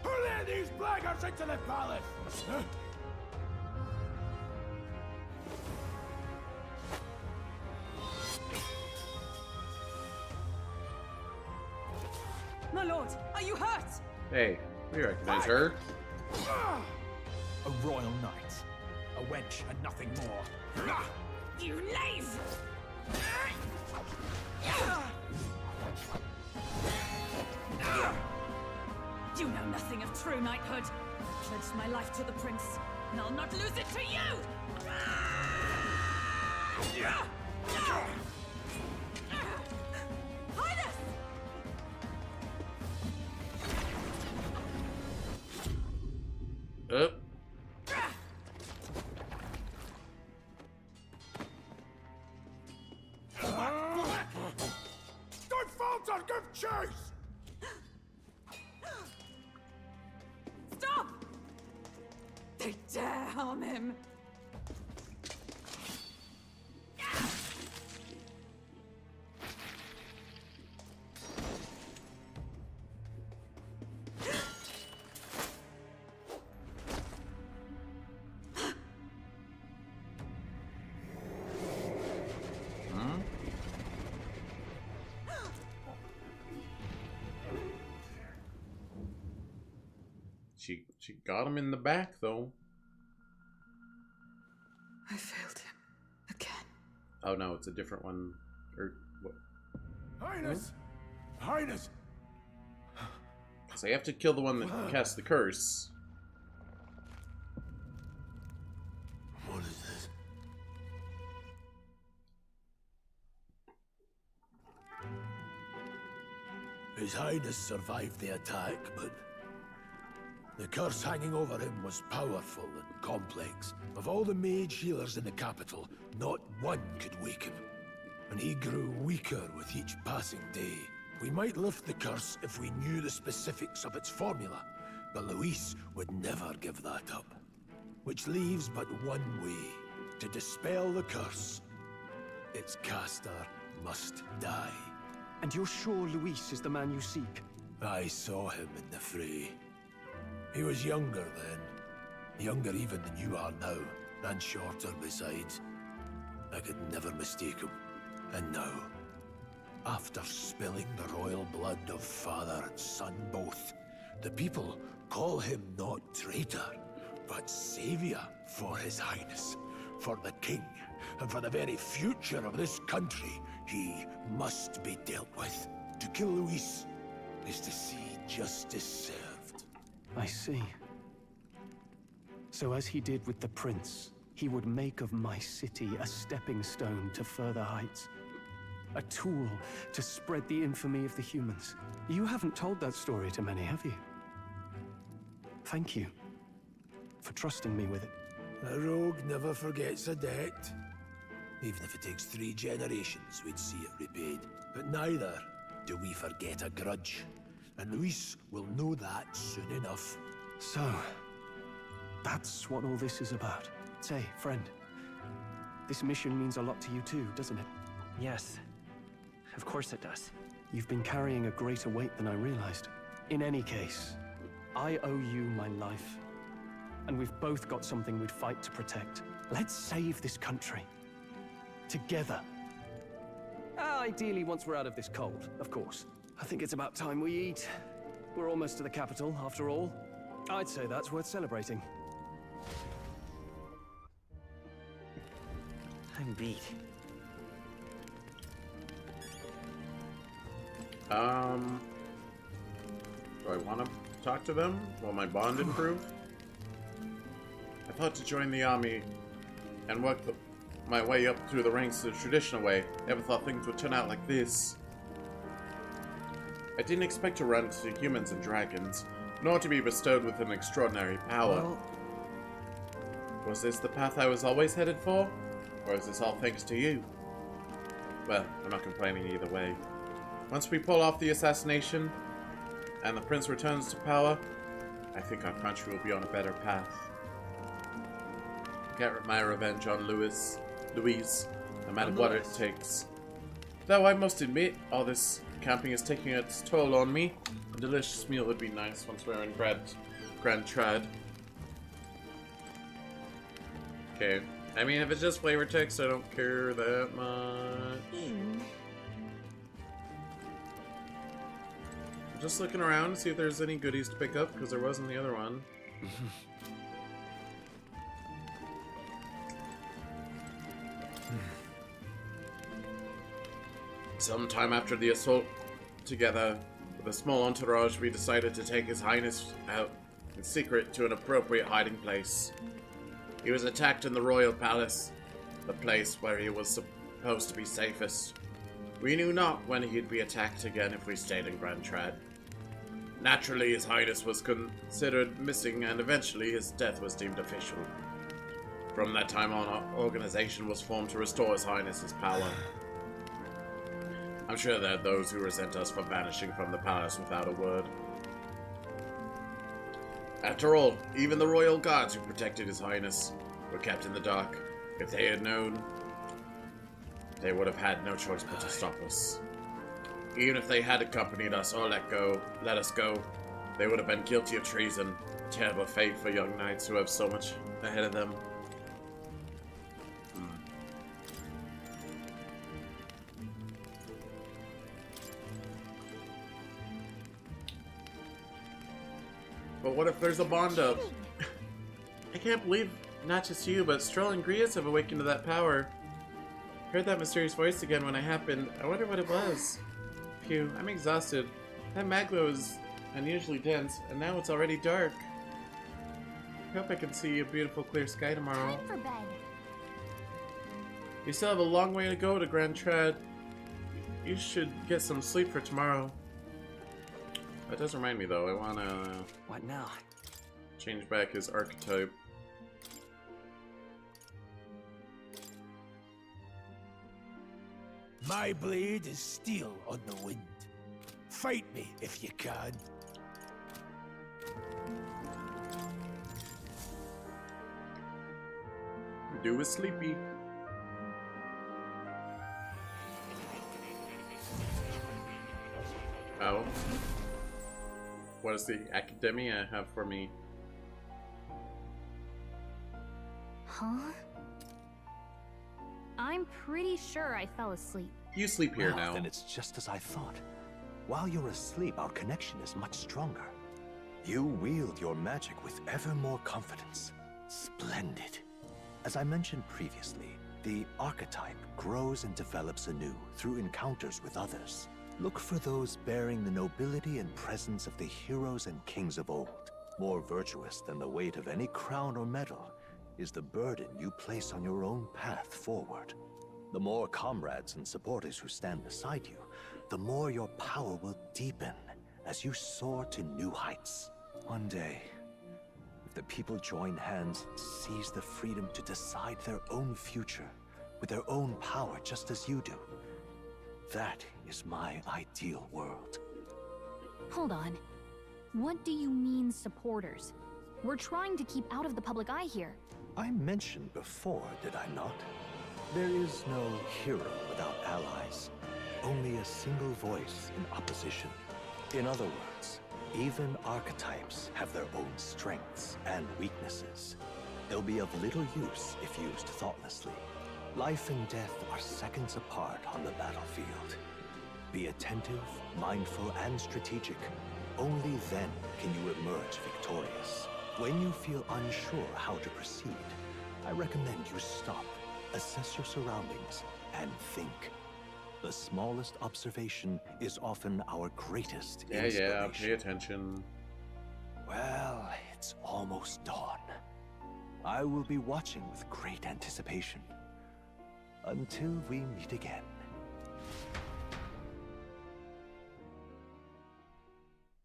Who let these blackguards into the palace? Huh? My lord, are you hurt? Hey, we recognize her. A royal knight. A wench and nothing more. You knave! You know nothing of true knighthood. Pledged my life to the prince, and I'll not lose it to you! Highness! Don't falter, give chase! Stop! They dare harm him! She got him in the back, though. I failed him. Again. Oh no, it's a different one. Or what? Highness! Highness! So you have to kill the one that cast the curse. What is this? His Highness survived the attack, but The curse hanging over him was powerful and complex. Of all the mage healers in the capital, not one could wake him. And he grew weaker with each passing day. We might lift the curse if we knew the specifics of its formula, but Luis would never give that up. Which leaves but one way to dispel the curse. Its caster must die. And you're sure Luis is the man you seek? I saw him in the fray. He was younger then. Younger even than you are now, and shorter besides. I could never mistake him. And now, after spilling the royal blood of father and son both, the people call him not traitor, but savior for his highness, for the king, and for the very future of this country. He must be dealt with. To kill Luis is to see justice served. I see. So as he did with the prince, he would make of my city a stepping stone to further heights. A tool to spread the infamy of the humans. You haven't told that story to many, have you? Thank you for trusting me with it. A rogue never forgets a debt. Even if it takes 3 generations, we'd see it repaid. But neither do we forget a grudge. And Luis will know that soon enough. So, that's what all this is about. Say, friend, this mission means a lot to you too, doesn't it? Yes, of course it does. You've been carrying a greater weight than I realized. In any case, I owe you my life. And we've both got something we'd fight to protect. Let's save this country. Together. Ideally, once we're out of this cold, of course. I think it's about time we eat. We're almost to the capital, after all. I'd say that's worth celebrating. I'm beat. Do I want to talk to them? Will my bond improve? I thought to join the army and work my way up through the ranks the traditional way. Never thought things would turn out like this. I didn't expect to run into humans and dragons, nor to be bestowed with an extraordinary power. Well, was this the path I was always headed for? Or is this all thanks to you? Well, I'm not complaining either way. Once we pull off the assassination, and the prince returns to power, I think our country will be on a better path. Get my revenge on Louise, no matter what it takes. Though I must admit, all this camping is taking its toll on me. A delicious meal would be nice once we're in Grand Trad. Okay. I mean, if it's just flavor text, I don't care that much. I'm just looking around to see if there's any goodies to pick up, because there wasn't the other one. Sometime after the assault, together with a small entourage, we decided to take His Highness out in secret to an appropriate hiding place. He was attacked in the royal palace, the place where he was supposed to be safest. We knew not when he'd be attacked again if we stayed in Grand Trad. Naturally, His Highness was considered missing, and eventually his death was deemed official. From that time on, our organization was formed to restore His Highness's power. I'm sure there are those who resent us for vanishing from the palace without a word. After all, even the royal guards who protected His Highness were kept in the dark. If they had known, they would have had no choice but to stop us. Even if they had accompanied us or let us go, they would have been guilty of treason. Terrible fate for young knights who have so much ahead of them. But what if there's a bond up? I can't believe not just you, but Stroll and Grias have awakened to that power. Heard that mysterious voice again when it happened. I wonder what it was. Phew, I'm exhausted. That maglow is unusually dense, and now it's already dark. I hope I can see a beautiful clear sky tomorrow. Time for bed. You still have a long way to go to Grand Trad. You should get some sleep for tomorrow. That does remind me, though. I wanna... What now? Change back his archetype. My blade is steel on the wind. Fight me if you can. Do a sleepy. Oh. What does the Academia have for me? Huh? I'm pretty sure I fell asleep. You sleep here Well, now. Then it's just as I thought. While you're asleep, our connection is much stronger. You wield your magic with ever more confidence. Splendid. As I mentioned previously, the archetype grows and develops anew through encounters with others. Look for those bearing the nobility and presence of the heroes and kings of old. More virtuous than the weight of any crown or medal is the burden you place on your own path forward. The more comrades and supporters who stand beside you, the more your power will deepen as you soar to new heights. One day, if the people join hands and seize the freedom to decide their own future with their own power just as you do, that is my ideal world. Hold on. What do you mean, supporters? We're trying to keep out of the public eye here. I mentioned before, did I not? There is no hero without allies. Only a single voice in opposition. In other words, even archetypes have their own strengths and weaknesses. They'll be of little use if used thoughtlessly. Life and death are seconds apart on the battlefield. Be attentive, mindful, and strategic. Only then can you emerge victorious. When you feel unsure how to proceed, I recommend you stop, assess your surroundings, and think. The smallest observation is often our greatest inspiration. Yeah, pay attention. Well, it's almost dawn. I will be watching with great anticipation. Until we meet again.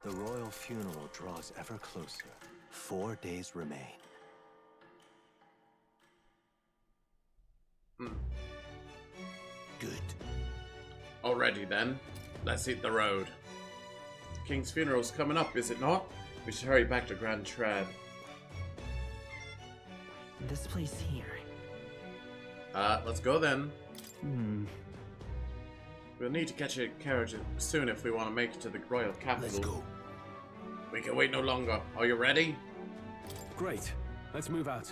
The royal funeral draws ever closer. 4 days remain. Good. Alrighty then, let's hit the road. The king's funeral's coming up, is it not? We should hurry back to Grand Trad. This place here. Let's go then. Hmm. We'll need to catch a carriage soon if we want to make it to the royal capital. Let's go. We can wait no longer. Are you ready? Great. Let's move out.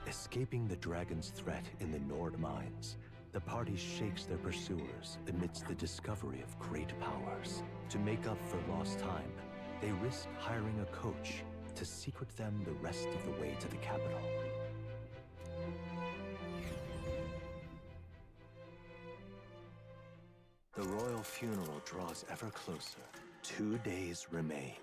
Escaping the dragon's threat in the Nord mines, the party shakes their pursuers amidst the discovery of great powers. To make up for lost time, they risk hiring a coach to secret them the rest of the way to the capital. The royal funeral draws ever closer. 2 days remain.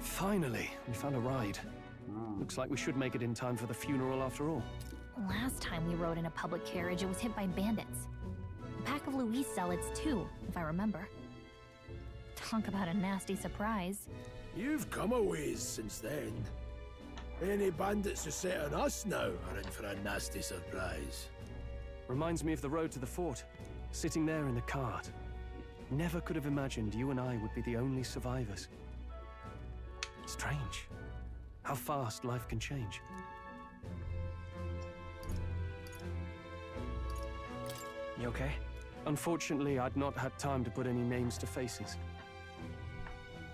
Finally, we found a ride. Looks like we should make it in time for the funeral after all. Last time we rode in a public carriage, it was hit by bandits. A pack of Louise zealots too, if I remember. Talk about a nasty surprise. You've come a ways since then. Any bandits who set on us now are in for a nasty surprise. Reminds me of the road to the fort, sitting there in the cart. Never could have imagined you and I would be the only survivors. Strange. How fast life can change. You okay? Unfortunately, I'd not had time to put any names to faces.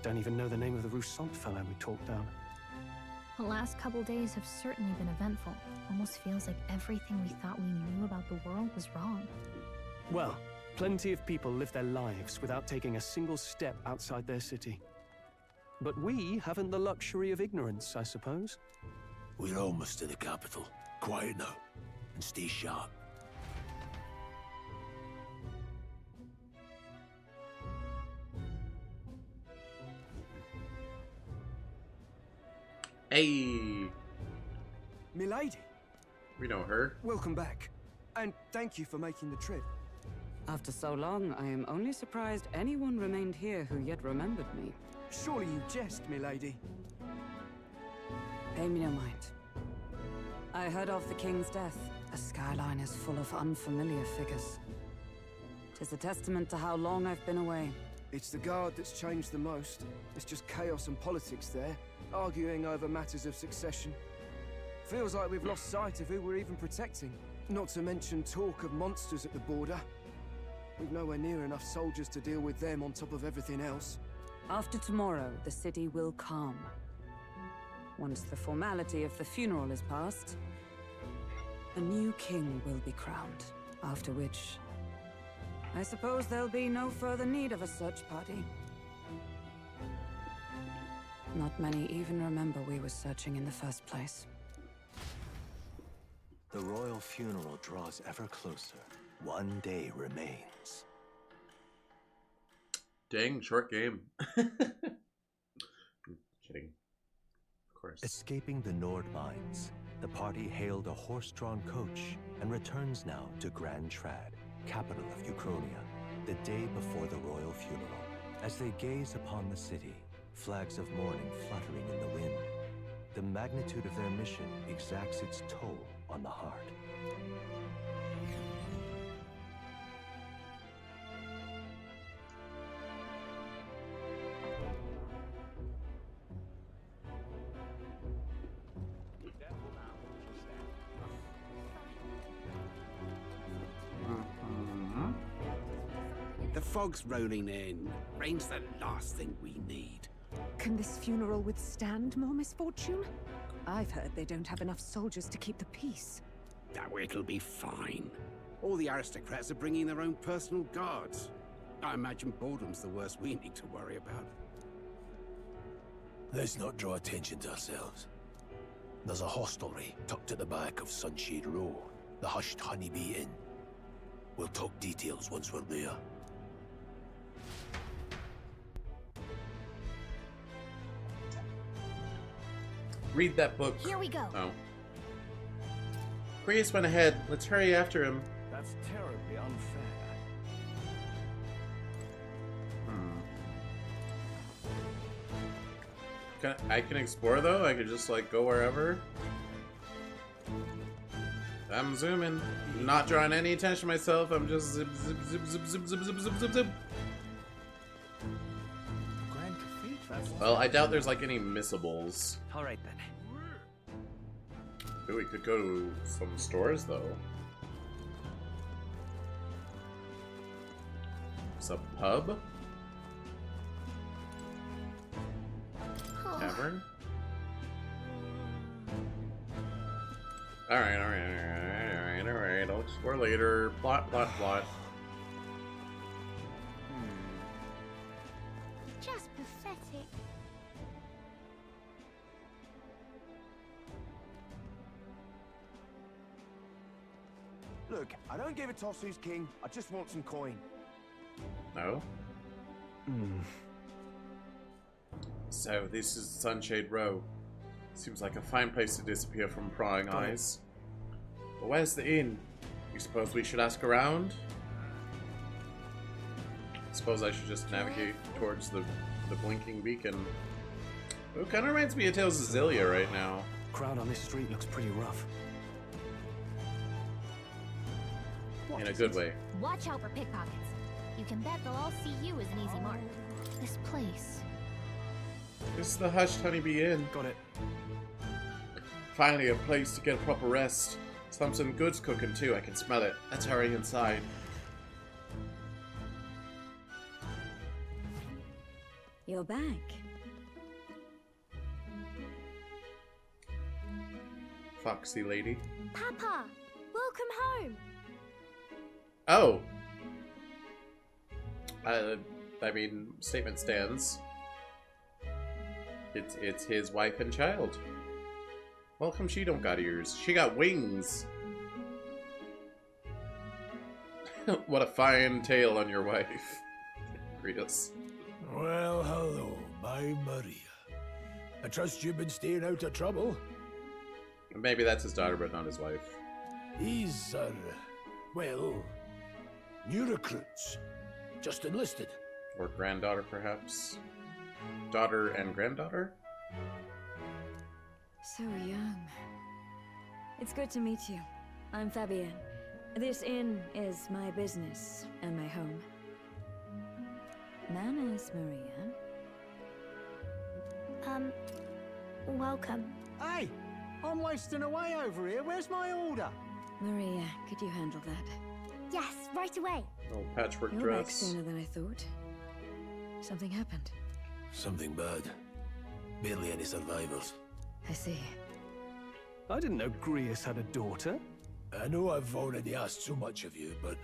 Don't even know the name of the Roussant fellow we talked down. The last couple days have certainly been eventful. Almost feels like everything we thought we knew about the world was wrong. Well, plenty of people live their lives without taking a single step outside their city. But we haven't the luxury of ignorance, I suppose. We're almost to the capital. Quiet now, and stay sharp. Hey! Milady! We know her. Welcome back. And thank you for making the trip. After so long, I am only surprised anyone remained here who yet remembered me. Surely you jest, milady. Pay me no mind. I heard of the king's death. The skyline is full of unfamiliar figures. 'Tis a testament to how long I've been away. It's the guard that's changed the most. It's just chaos and politics there, arguing over matters of succession. Feels like we've lost sight of who we're even protecting. Not to mention talk of monsters at the border. We've nowhere near enough soldiers to deal with them on top of everything else. After tomorrow, the city will calm. Once the formality of the funeral is past, a new king will be crowned, after which I suppose there'll be no further need of a search party. Not many even remember we were searching in the first place. The royal funeral draws ever closer. One day remains. Dang, short game. Kidding. Of course. Escaping the Nord mines, the party hailed a horse-drawn coach and returns now to Grand Trad, capital of Uchronia, the day before the royal funeral. As they gaze upon the city, flags of mourning fluttering in the wind, the magnitude of their mission exacts its toll on the heart. The fog's rolling in. Rain's the last thing we need. Can this funeral withstand more misfortune? I've heard they don't have enough soldiers to keep the peace. Oh, it'll be fine. All the aristocrats are bringing their own personal guards. I imagine boredom's the worst we need to worry about. Let's not draw attention to ourselves. There's a hostelry tucked at the back of Sunshade Row, the Hushed Honeybee Inn. We'll talk details once we're there. Read that book. Here we go. Oh. Prius went ahead. Let's hurry after him. That's terribly unfair. I can explore though? I could just like go wherever? I'm zooming. I'm not drawing any attention to myself. I'm just zip, zip, zip, zip, zip, zip, zip, zip, zip, zip. Grand Cathedral. Well, I doubt there's like any missables. Alright then. Ooh, we could go to some stores though. It's a pub? Tavern? Alright. I'll explore later. Plot. Just pathetic. Look, I don't give a toss who's king. I just want some coin. No? So, this is Sunshade Row. Seems like a fine place to disappear from prying eyes. But where's the inn? You suppose we should ask around? Suppose I should just navigate towards the blinking beacon. It kind of reminds me of Tales of Zillia right now. Crowd on this street looks pretty rough. In a good way. Watch out for pickpockets. You can bet they'll all see you as an easy mark. This place. This is the Hushed Honeybee Inn. Got it. Finally, a place to get a proper rest. Something good's cooking too, I can smell it. Let's hurry inside. You're back. Foxy lady. Papa, welcome home. Oh. I mean, statement stands. It's his wife and child. Welcome, she don't got ears. She got wings. What a fine tail on your wife. Greet us. Well, hello, my Maria. I trust you've been staying out of trouble. Maybe that's his daughter, but not his wife. He's, Well, new recruits. Just enlisted. Or granddaughter, perhaps? Daughter and granddaughter? So young. It's good to meet you. I'm Fabienne. This inn is my business and my home. Manners, Maria. Welcome. Hey! I'm wasting away over here. Where's my order? Maria, could you handle that? Yes, right away. Little patchwork You're dress. back sooner than I thought. Something happened. Something bad. Barely any survivors. I see. I didn't know Grius had a daughter. I know I've already asked so much of you, but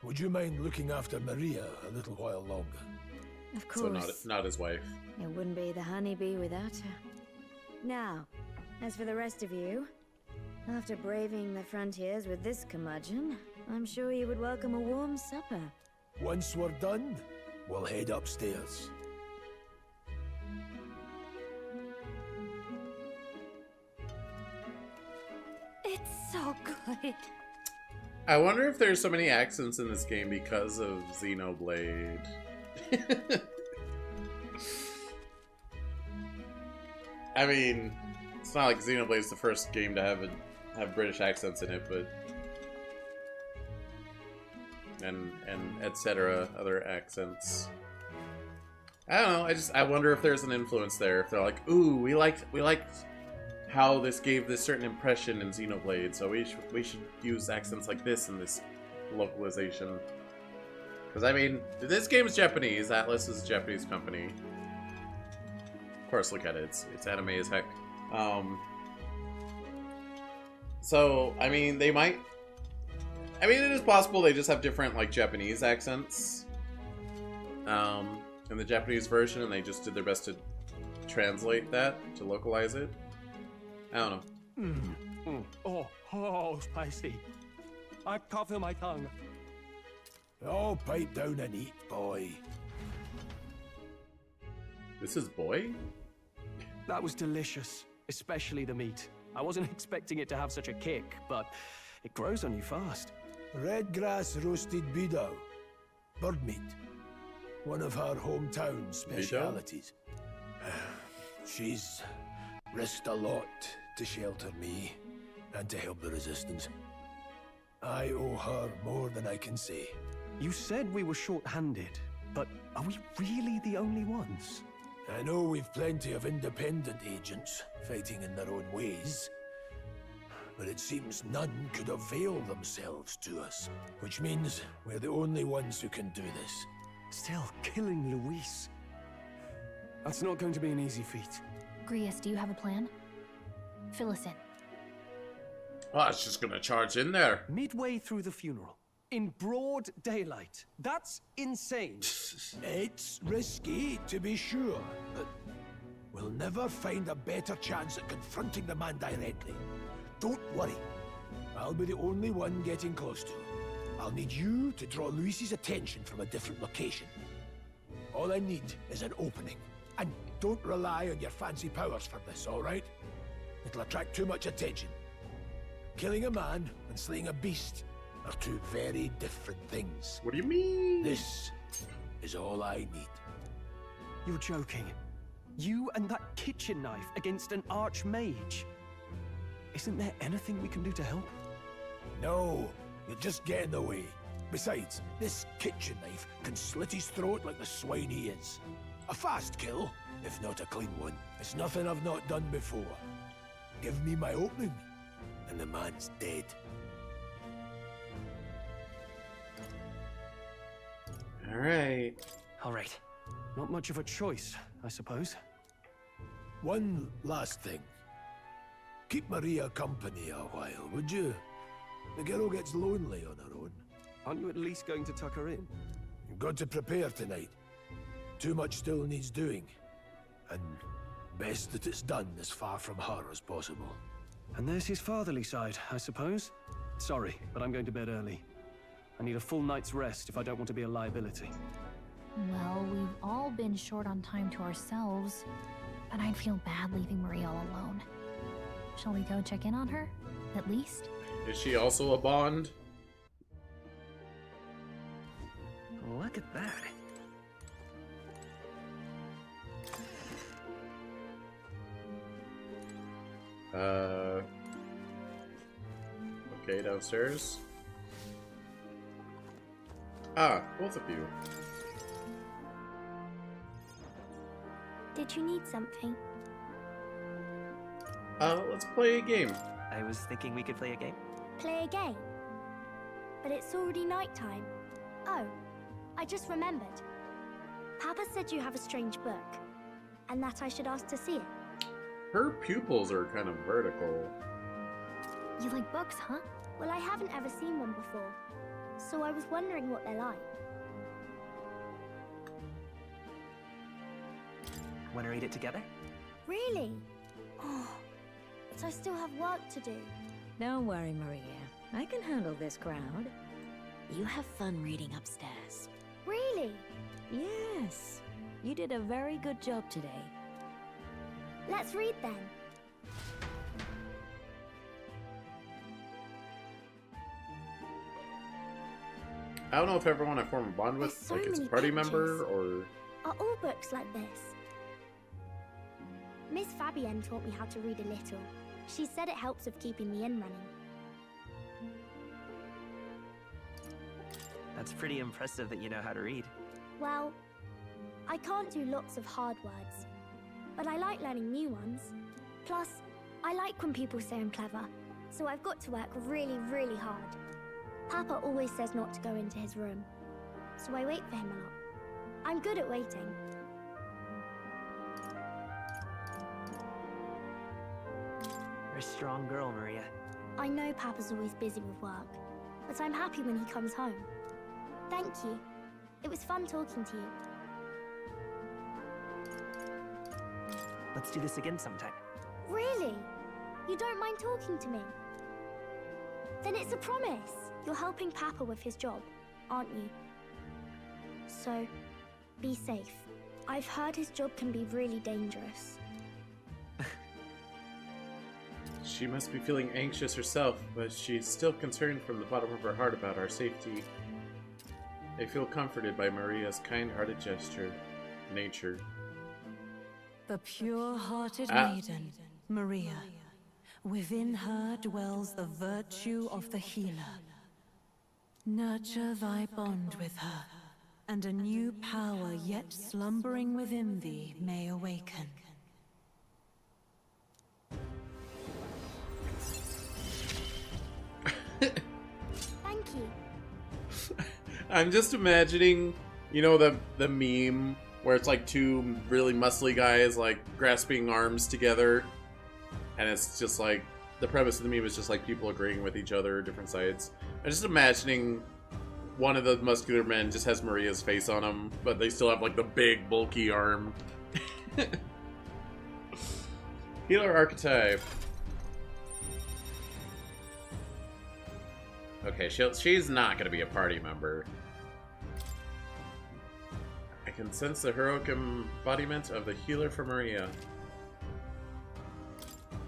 would you mind looking after Maria a little while longer? Of course. So not his wife. It wouldn't be the honeybee without her. Now, as for the rest of you, after braving the frontiers with this curmudgeon, I'm sure you would welcome a warm supper. Once we're done, we'll head upstairs. It's so good. I wonder if there's so many accents in this game because of Xenoblade. I mean, it's not like Xenoblade's the first game to have British accents in it, but and etc. other accents. I don't know. I wonder if there's an influence there. If they're like, ooh, we liked how this gave this certain impression in Xenoblade, so we should use accents like this in this localization. Because I mean, this game is Japanese. Atlas is a Japanese company. Of course, look at it. It's anime as heck. So I mean, they might. I mean, it is possible they just have different like Japanese accents in the Japanese version, and they just did their best to translate that to localize it. I don't know. Oh, spicy. I can't feel my tongue. Oh, pipe down and eat, boy. This is boy? That was delicious, especially the meat. I wasn't expecting it to have such a kick, but it grows on you fast. Red grass roasted bidao. Bird meat. One of her hometown specialities. She's risked a lot to shelter me and to help the resistance. I owe her more than I can say. You said we were short-handed, but are we really the only ones? I know we've plenty of independent agents fighting in their own ways, but it seems none could avail themselves to us, which means we're the only ones who can do this. Still, killing Luis. That's not going to be an easy feat. Grius, do you have a plan? Fill us in. Oh, it's just gonna charge in there. Midway through the funeral. In broad daylight. That's insane. It's risky, to be sure, but we'll never find a better chance at confronting the man directly. Don't worry. I'll be the only one getting close to him. I'll need you to draw Luis's attention from a different location. All I need is an opening. And don't rely on your fancy powers for this, all right? It'll attract too much attention. Killing a man and slaying a beast are two very different things. What do you mean? This is all I need. You're joking. You and that kitchen knife against an archmage. Isn't there anything we can do to help? No, you'll just get in the way. Besides, this kitchen knife can slit his throat like the swine he is. A fast kill, if not a clean one. It's nothing I've not done before. Give me my opening, and the man's dead. All right. Not much of a choice, I suppose. One last thing. Keep Maria company a while, would you? The girl gets lonely on her own. Aren't you at least going to tuck her in? You've got to prepare tonight. Too much still needs doing. And best that it's done as far from her as possible. And there's his fatherly side, I suppose. Sorry, but I'm going to bed early. I need a full night's rest if I don't want to be a liability. Well, we've all been short on time to ourselves, but I'd feel bad leaving Maria all alone. Shall we go check in on her, at least? Is she also a Bond? at that. Okay, downstairs. Ah, both of you. Did you need something? Let's play a game. I was thinking we could play a game. Play a game? But it's already nighttime. Oh, I just remembered. Papa said you have a strange book, and that I should ask to see it. Her pupils are kind of vertical. You like books, huh? Well, I haven't ever seen one before, so I was wondering what they're like. Want to read it together? Really? Oh, but I still have work to do. Don't worry, Maria. I can handle this crowd. You have fun reading upstairs. Really? Yes. You did a very good job today. Let's read then. I don't know if everyone I form a bond with, so like it's a many party pictures. member or... Are all books like this? Miss Fabienne taught me how to read a little. She said it helps with keeping the inn running. That's pretty impressive that you know how to read. Well, I can't do lots of hard words, but I like learning new ones. Plus, I like when people say I'm clever, so I've got to work really, really hard. Papa always says not to go into his room, so I wait for him a lot. I'm good at waiting. You're a strong girl, Maria. I know Papa's always busy with work, but I'm happy when he comes home. Thank you. It was fun talking to you. Let's do this again sometime. Really? You don't mind talking to me? Then it's a promise. You're helping Papa with his job, aren't you? So, be safe. I've heard his job can be really dangerous. She must be feeling anxious herself, but she's still concerned from the bottom of her heart about our safety. I feel comforted by Maria's kind-hearted nature. The pure-hearted maiden, Maria. Within her dwells the virtue of the healer. Nurture thy bond with her, and a new power yet slumbering within thee may awaken. Thank you. I'm just imagining, you know, the meme where it's like two really muscly guys like grasping arms together, and it's just like the premise of the meme is just like people agreeing with each other, different sides. I'm just imagining one of the muscular men just has Maria's face on him, but they still have like the big bulky arm. Healer archetype. Okay, she's not gonna be a party member. I can sense the heroic embodiment of the healer for Maria.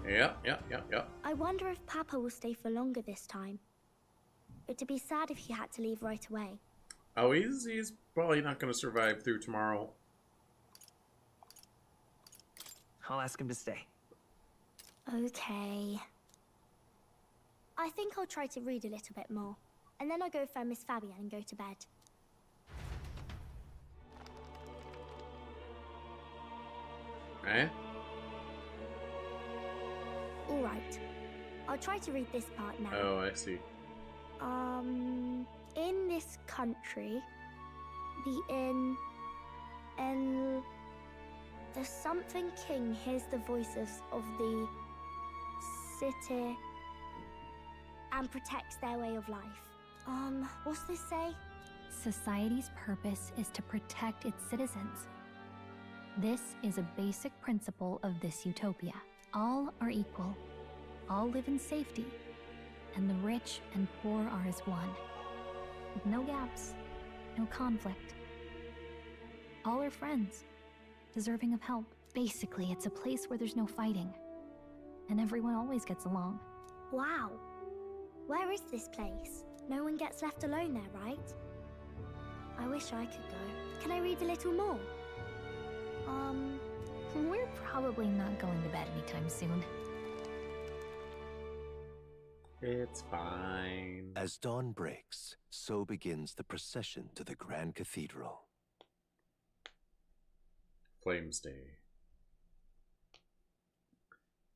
Yep. I wonder if Papa will stay for longer this time. It'd be sad if he had to leave right away. Oh, he's probably not gonna survive through tomorrow. I'll ask him to stay. Okay. I think I'll try to read a little bit more, and then I'll go find Miss Fabienne and go to bed. Eh? Alright. I'll try to read this part now. Oh, I see. In this country, the something king hears the voices of the city and protects their way of life. What's this say? Society's purpose is to protect its citizens. This is a basic principle of this utopia. All are equal. All live in safety. And the rich and poor are as one. With no gaps, no conflict. All are friends, deserving of help. Basically, it's a place where there's no fighting. And everyone always gets along. Wow. Where is this place? No one gets left alone there, right? I wish I could go. Can I read a little more? We're probably not going to bed anytime soon. It's fine. As dawn breaks, so begins the procession to the Grand Cathedral. Flames Day.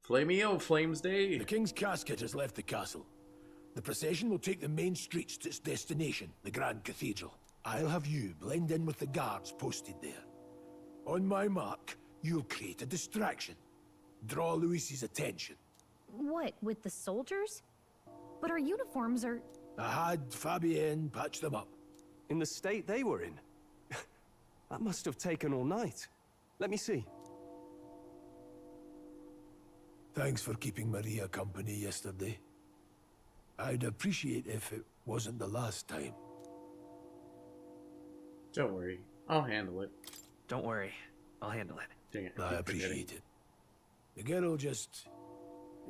Flameo, Flames Day. The King's casket has left the castle. The procession will take the main streets to its destination, the Grand Cathedral. I'll have you blend in with the guards posted there. On my mark, you'll create a distraction. Draw Luis's attention. What, with the soldiers? But our uniforms are... I had Fabienne patch them up. In the state they were in? That must have taken all night. Let me see. Thanks for keeping Maria company yesterday. I'd appreciate if it wasn't the last time. Don't worry, I'll handle it. Don't worry, I'll handle it. Dang it, I appreciate it. The girl just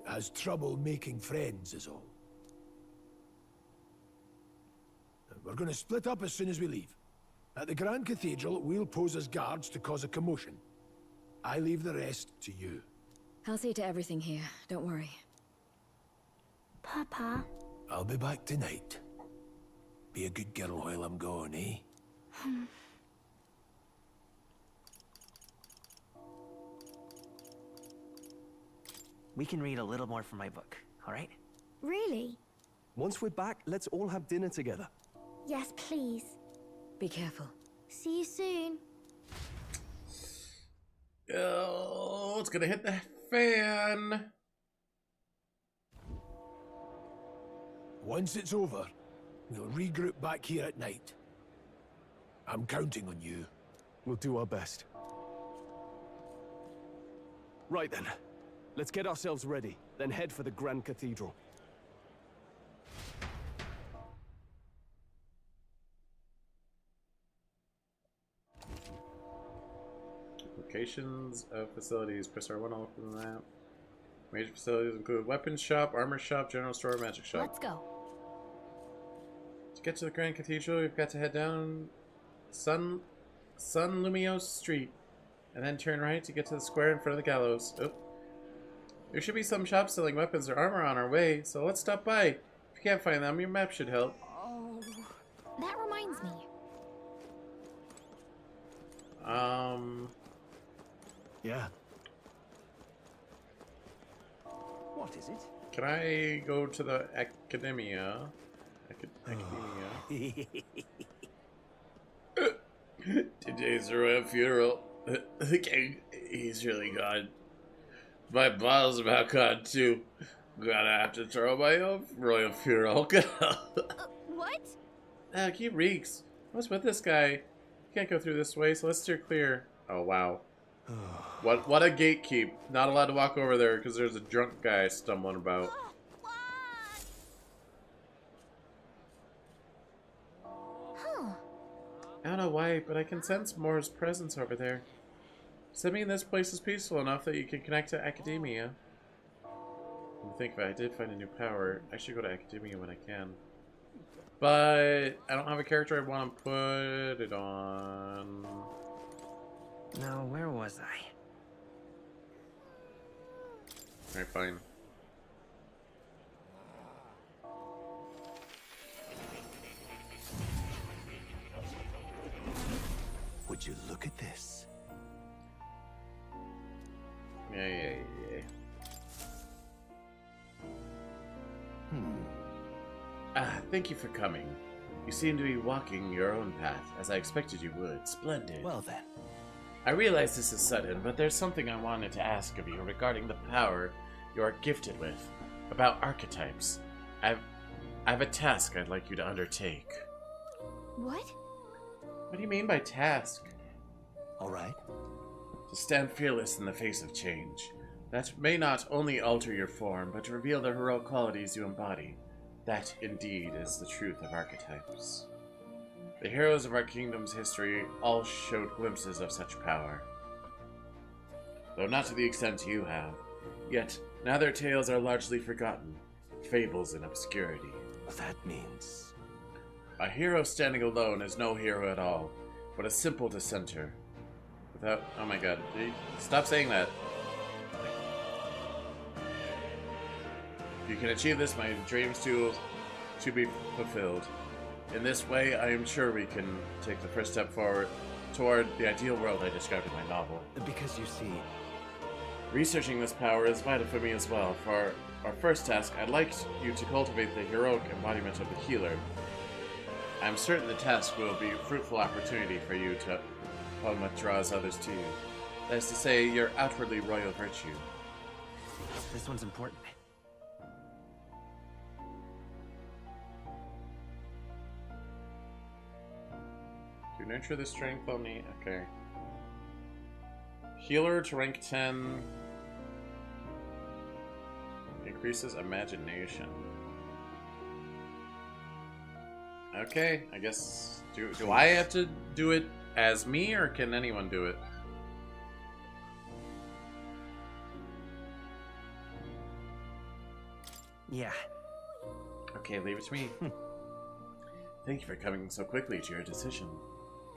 has trouble making friends is all. We're going to split up as soon as we leave. At the Grand Cathedral, we'll pose as guards to cause a commotion. I leave the rest to you. I'll see to everything here, don't worry. Papa. I'll be back tonight. Be a good girl while I'm gone, eh? We can read a little more from my book, all right? Really? Once we're back, let's all have dinner together. Yes, please. Be careful. See you soon. Oh, it's gonna hit the fan. Once it's over, we'll regroup back here at night. I'm counting on you. We'll do our best. Right then. Let's get ourselves ready, then head for the Grand Cathedral. Locations of facilities. Press R1 all over the map. Major facilities include weapons shop, armor shop, general store, magic shop. Let's go. To get to the Grand Cathedral, we've got to head down Sun Lumios Street, and then turn right to get to the square in front of the gallows. Oh. There should be some shops selling weapons or armor on our way, so let's stop by. If you can't find them, your map should help. Oh, that reminds me. Yeah. What is it? Can I go to the Academia? Academia. Today's the royal funeral. The king, he's really gone. My bottle's about gone too. Gonna have to throw my own royal funeral. What? He reeks. What's with this guy? Can't go through this way, so let's steer clear. Oh wow. What a gatekeep. Not allowed to walk over there because there's a drunk guy stumbling about. Huh. I don't know why, but I can sense Moore's presence over there. Does that mean this place is peaceful enough that you can connect to Academia? Think if I did find a new power, I should go to Academia when I can. But I don't have a character I want to put it on. No, where was I? Alright, fine. Would you look at this? Yeah. Thank you for coming. You seem to be walking your own path, as I expected you would. Splendid. Well then. I realize this is sudden, but there's something I wanted to ask of you regarding the power you are gifted with. About archetypes. I've a task I'd like you to undertake. What? What do you mean by task? Alright. To stand fearless in the face of change. That may not only alter your form, but reveal the heroic qualities you embody. That, indeed, is the truth of archetypes. The heroes of our kingdom's history all showed glimpses of such power. Though not to the extent you have. Yet, now their tales are largely forgotten. Fables in obscurity. That means... A hero standing alone is no hero at all, but a simple dissenter. Without... Oh my god. Stop saying that. If you can achieve this, my dreams too to be fulfilled. In this way, I am sure we can take the first step forward toward the ideal world I described in my novel. Because you see... Researching this power is vital for me as well. For our first task, I'd like you to cultivate the heroic embodiment of the healer. I'm certain the task will be a fruitful opportunity for you to hone what draws others to you. That is to say, your outwardly royal virtue. This one's important. To nurture the strength only. Okay. Healer to rank 10. Increases imagination. Okay, I guess... Do I have to do it as me, or can anyone do it? Yeah. Okay, leave it to me. Thank you for coming so quickly to your decision.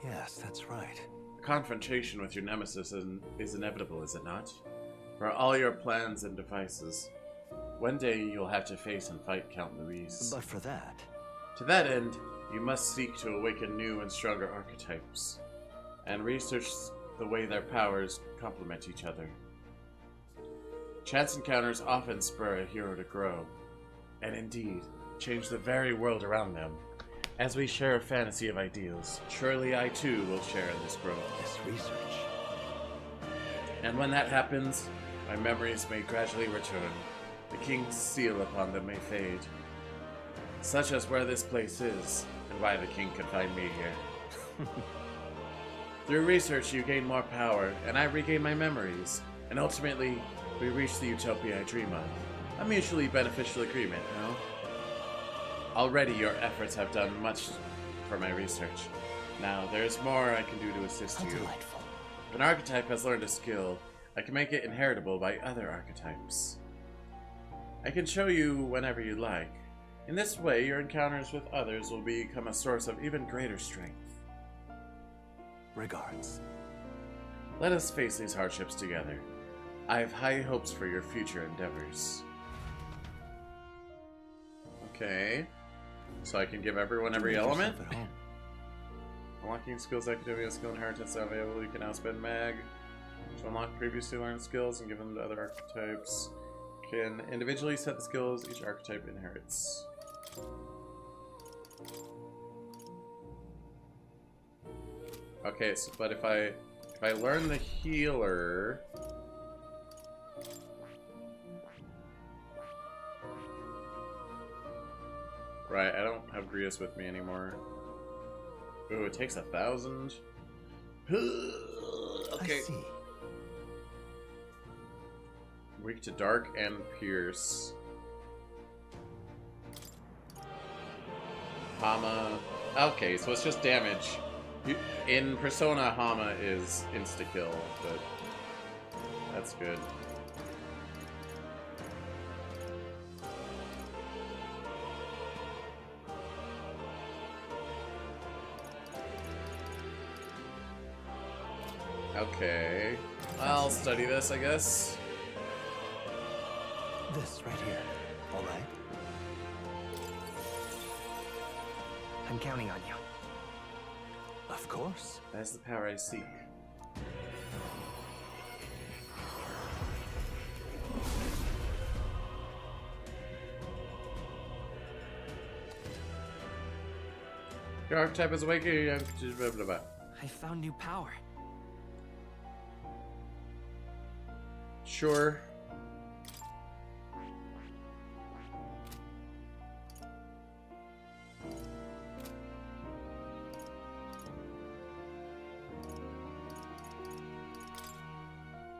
Yes, that's right. A confrontation with your nemesis is inevitable, is it not? For all your plans and devices, one day you'll have to face and fight Count Louise. But for that... To that end, you must seek to awaken new and stronger archetypes, and research the way their powers complement each other. Chance encounters often spur a hero to grow, and indeed, change the very world around them. As we share a fantasy of ideals, surely I too will share in this growth. This research. And when that happens, my memories may gradually return. The king's seal upon them may fade. Such as where this place is, and why the king could find me here. Through research, you gain more power, and I regain my memories. And ultimately, we reach the utopia I dream of. A mutually beneficial agreement, no? Already your efforts have done much for my research. Now, there's more I can do to assist you. Delightful. If an archetype has learned a skill, I can make it inheritable by other archetypes. I can show you whenever you like. In this way, your encounters with others will become a source of even greater strength. Regards. Let us face these hardships together. I have high hopes for your future endeavors. Okay. So I can give everyone every element? Unlocking skills, academia, skill inheritance are available. You can now spend mag to unlock previously learned skills and give them to other archetypes. Can individually set the skills each archetype inherits. Okay, so but if I learn the healer, right? I don't have Grius with me anymore. Ooh, it takes 1,000. Okay. I see. Weak to dark and pierce. Hama. Okay, so it's just damage. In Persona, Hama is insta-kill, but that's good. Okay. I'll study this, I guess. This right here. All right. I'm counting on you. Of course. That's the power I seek. Your archetype is awakening. Blah, blah, blah. I found new power. Sure.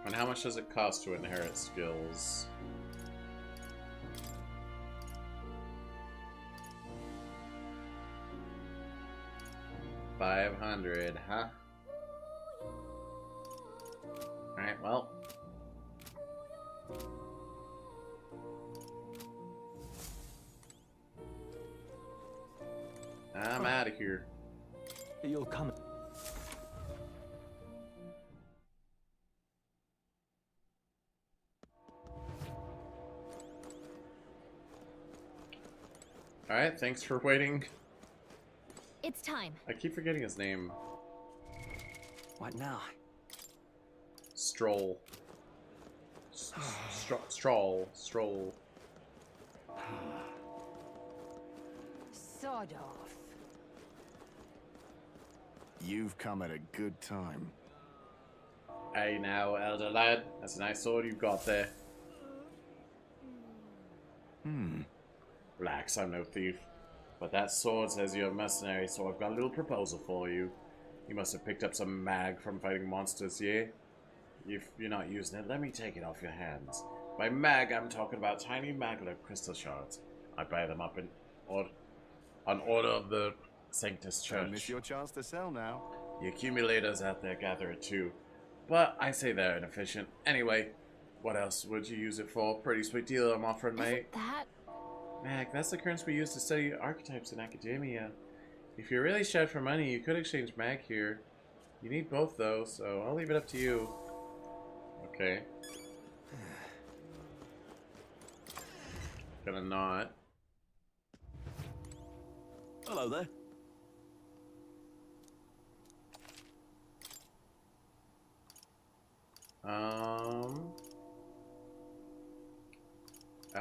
And how much does it cost to inherit skills? $500, huh? Alright, well. I'm out of here. You'll come. Alright, thanks for waiting. It's time. I keep forgetting his name. What now? Stroll. Stroll. Sod off. You've come at a good time. Hey now, elder lad. That's a nice sword you've got there. Relax, I'm no thief. But that sword says you're a mercenary, so I've got a little proposal for you. You must have picked up some mag from fighting monsters, yeah? If you're not using it, let me take it off your hands. By mag, I'm talking about tiny maglet crystal shards. I buy them up on order of the Sanctus Church. Don't miss your chance to sell now. The accumulators out there gather it too. But I say they're inefficient. Anyway, what else would you use it for? Pretty sweet deal I'm offering, mate. That... Mag, that's the currency we use to study archetypes in academia. If you're really shed for money, you could exchange mag here. You need both though, so I'll leave it up to you. Okay. Gonna not. Hello there.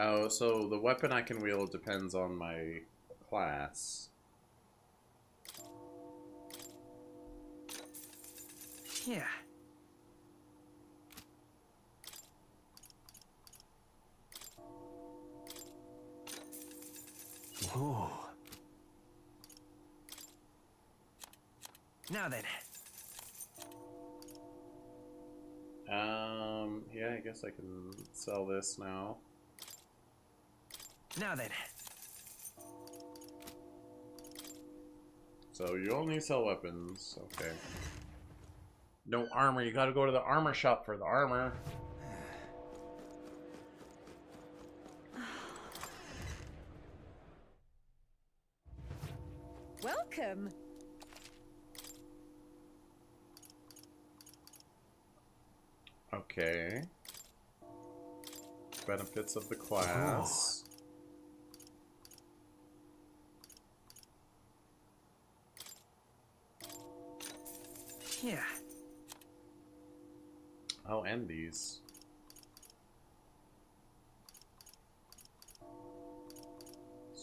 Oh, so the weapon I can wield depends on my class. Yeah. Whoa. Now then. Yeah, I guess I can sell this now. Now then. So you only sell weapons, okay. No armor, you gotta go to the armor shop for the armor. Welcome. Okay. Benefits of the class. Yeah. I'll end these.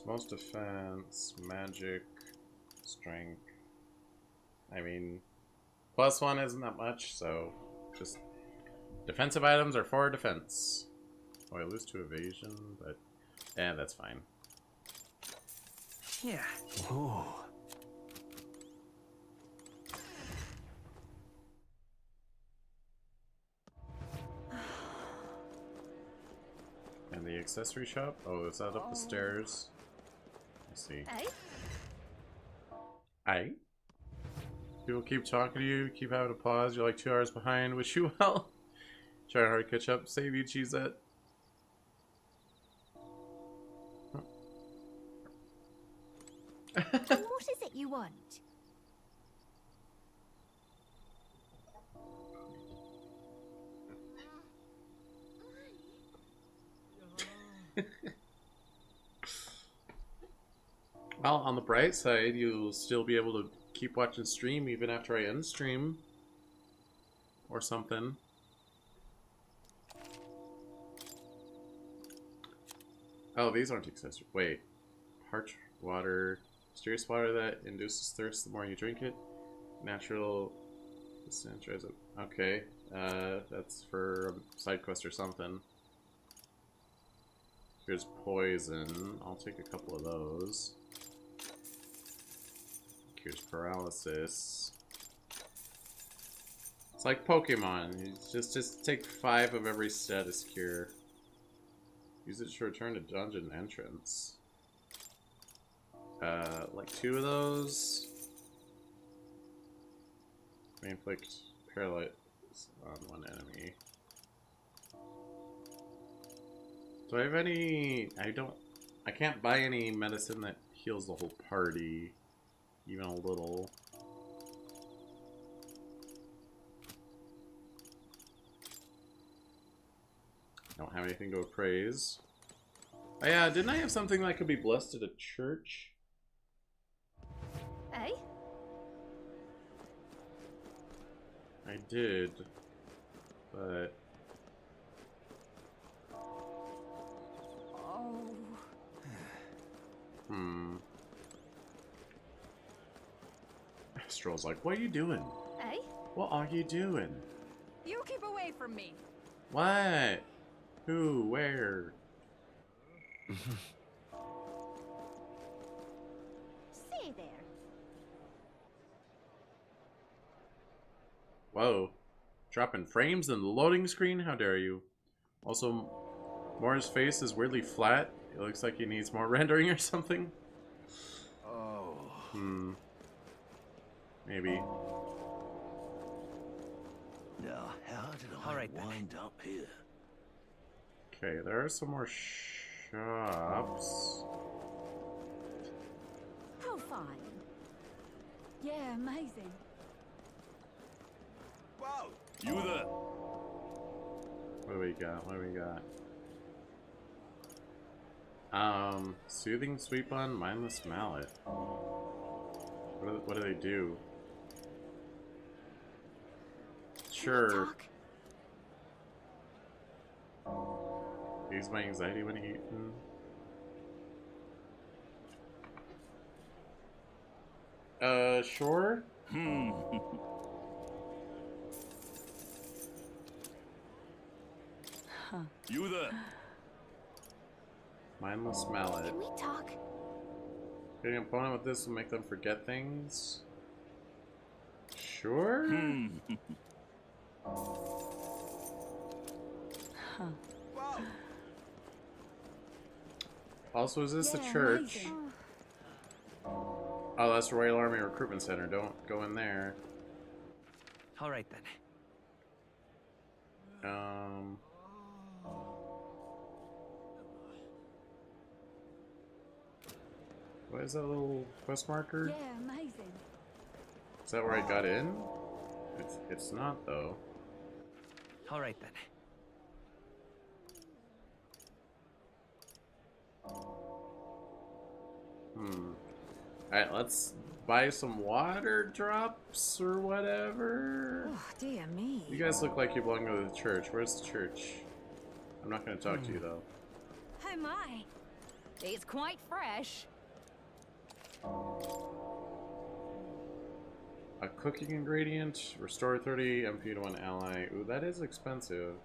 Most defense, magic, strength. I mean, +1 isn't that much, so just defensive items are for defense. Oh, I lose to evasion, but yeah, that's fine. Yeah. Whoa. And the accessory shop? Oh, is that up the stairs? Let's see. Hey? Aye? People keep talking to you, keep having to pause, you're like 2 hours behind, wish you well. Try hard to catch up, save you, Cheezette. And what is it you want? Well, on the bright side, you'll still be able to keep watching stream even after I end stream. Or something. Oh, these aren't accessories. Wait. Parched water. Mysterious water that induces thirst the more you drink it. Natural... Okay. That's for a side quest or something. Here's poison. I'll take a couple of those. Cures paralysis. It's like Pokemon. You just take 5 of every status cure. Use it to return to dungeon entrance. Like 2 of those. Inflict paralysis on 1 enemy. Do I have any... I can't buy any medicine that heals the whole party. Even a little. Don't have anything to appraise. Oh yeah, didn't I have something that could be blessed at a church? Eh? I did, but... Oh. Astral's like, what are you doing? Eh? What are you doing? You keep away from me. What? Who? Where? Say there. Whoa. Dropping frames in the loading screen? How dare you? Also, Mora's face is weirdly flat. It looks like he needs more rendering or something. Oh. Maybe. Now, how did I wind up here? Okay, there are some more shops. How fine. Yeah, amazing. Whoa! You there? What do we got? What do we got? Soothing sweep on mindless mallet. What do they do? Sure. Ease my anxiety when eaten. Sure. You there? Mindless mallet. Can we talk? Hitting an opponent with this will make them forget things. Sure. Also, is this a church? Oh, that's Royal Army Recruitment Center. Don't go in there. All right then. What is that little quest marker? Yeah, amazing. Is that where I got in? It's not though. All right then. Alright, let's buy some water drops or whatever. Oh, dear me. You guys look like you belong to the church. Where's the church? I'm not gonna talk to you though. Oh my. It's quite fresh. A cooking ingredient, restore 30 MP to one ally. Ooh, that is expensive.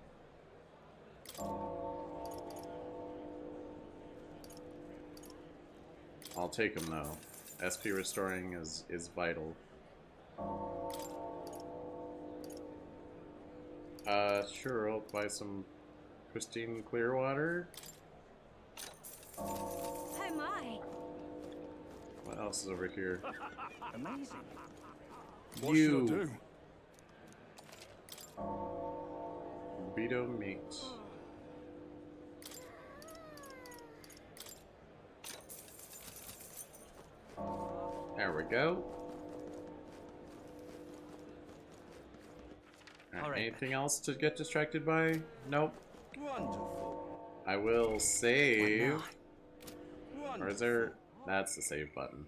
I'll take them though. SP restoring is vital. Sure, I'll buy some pristine clear water. Oh my. What else is over here? Amazing. What should I do? Burrito meat. There we go. All right, anything else to get distracted by? Nope. Wonderful. I will save. Or is there... That's the save button.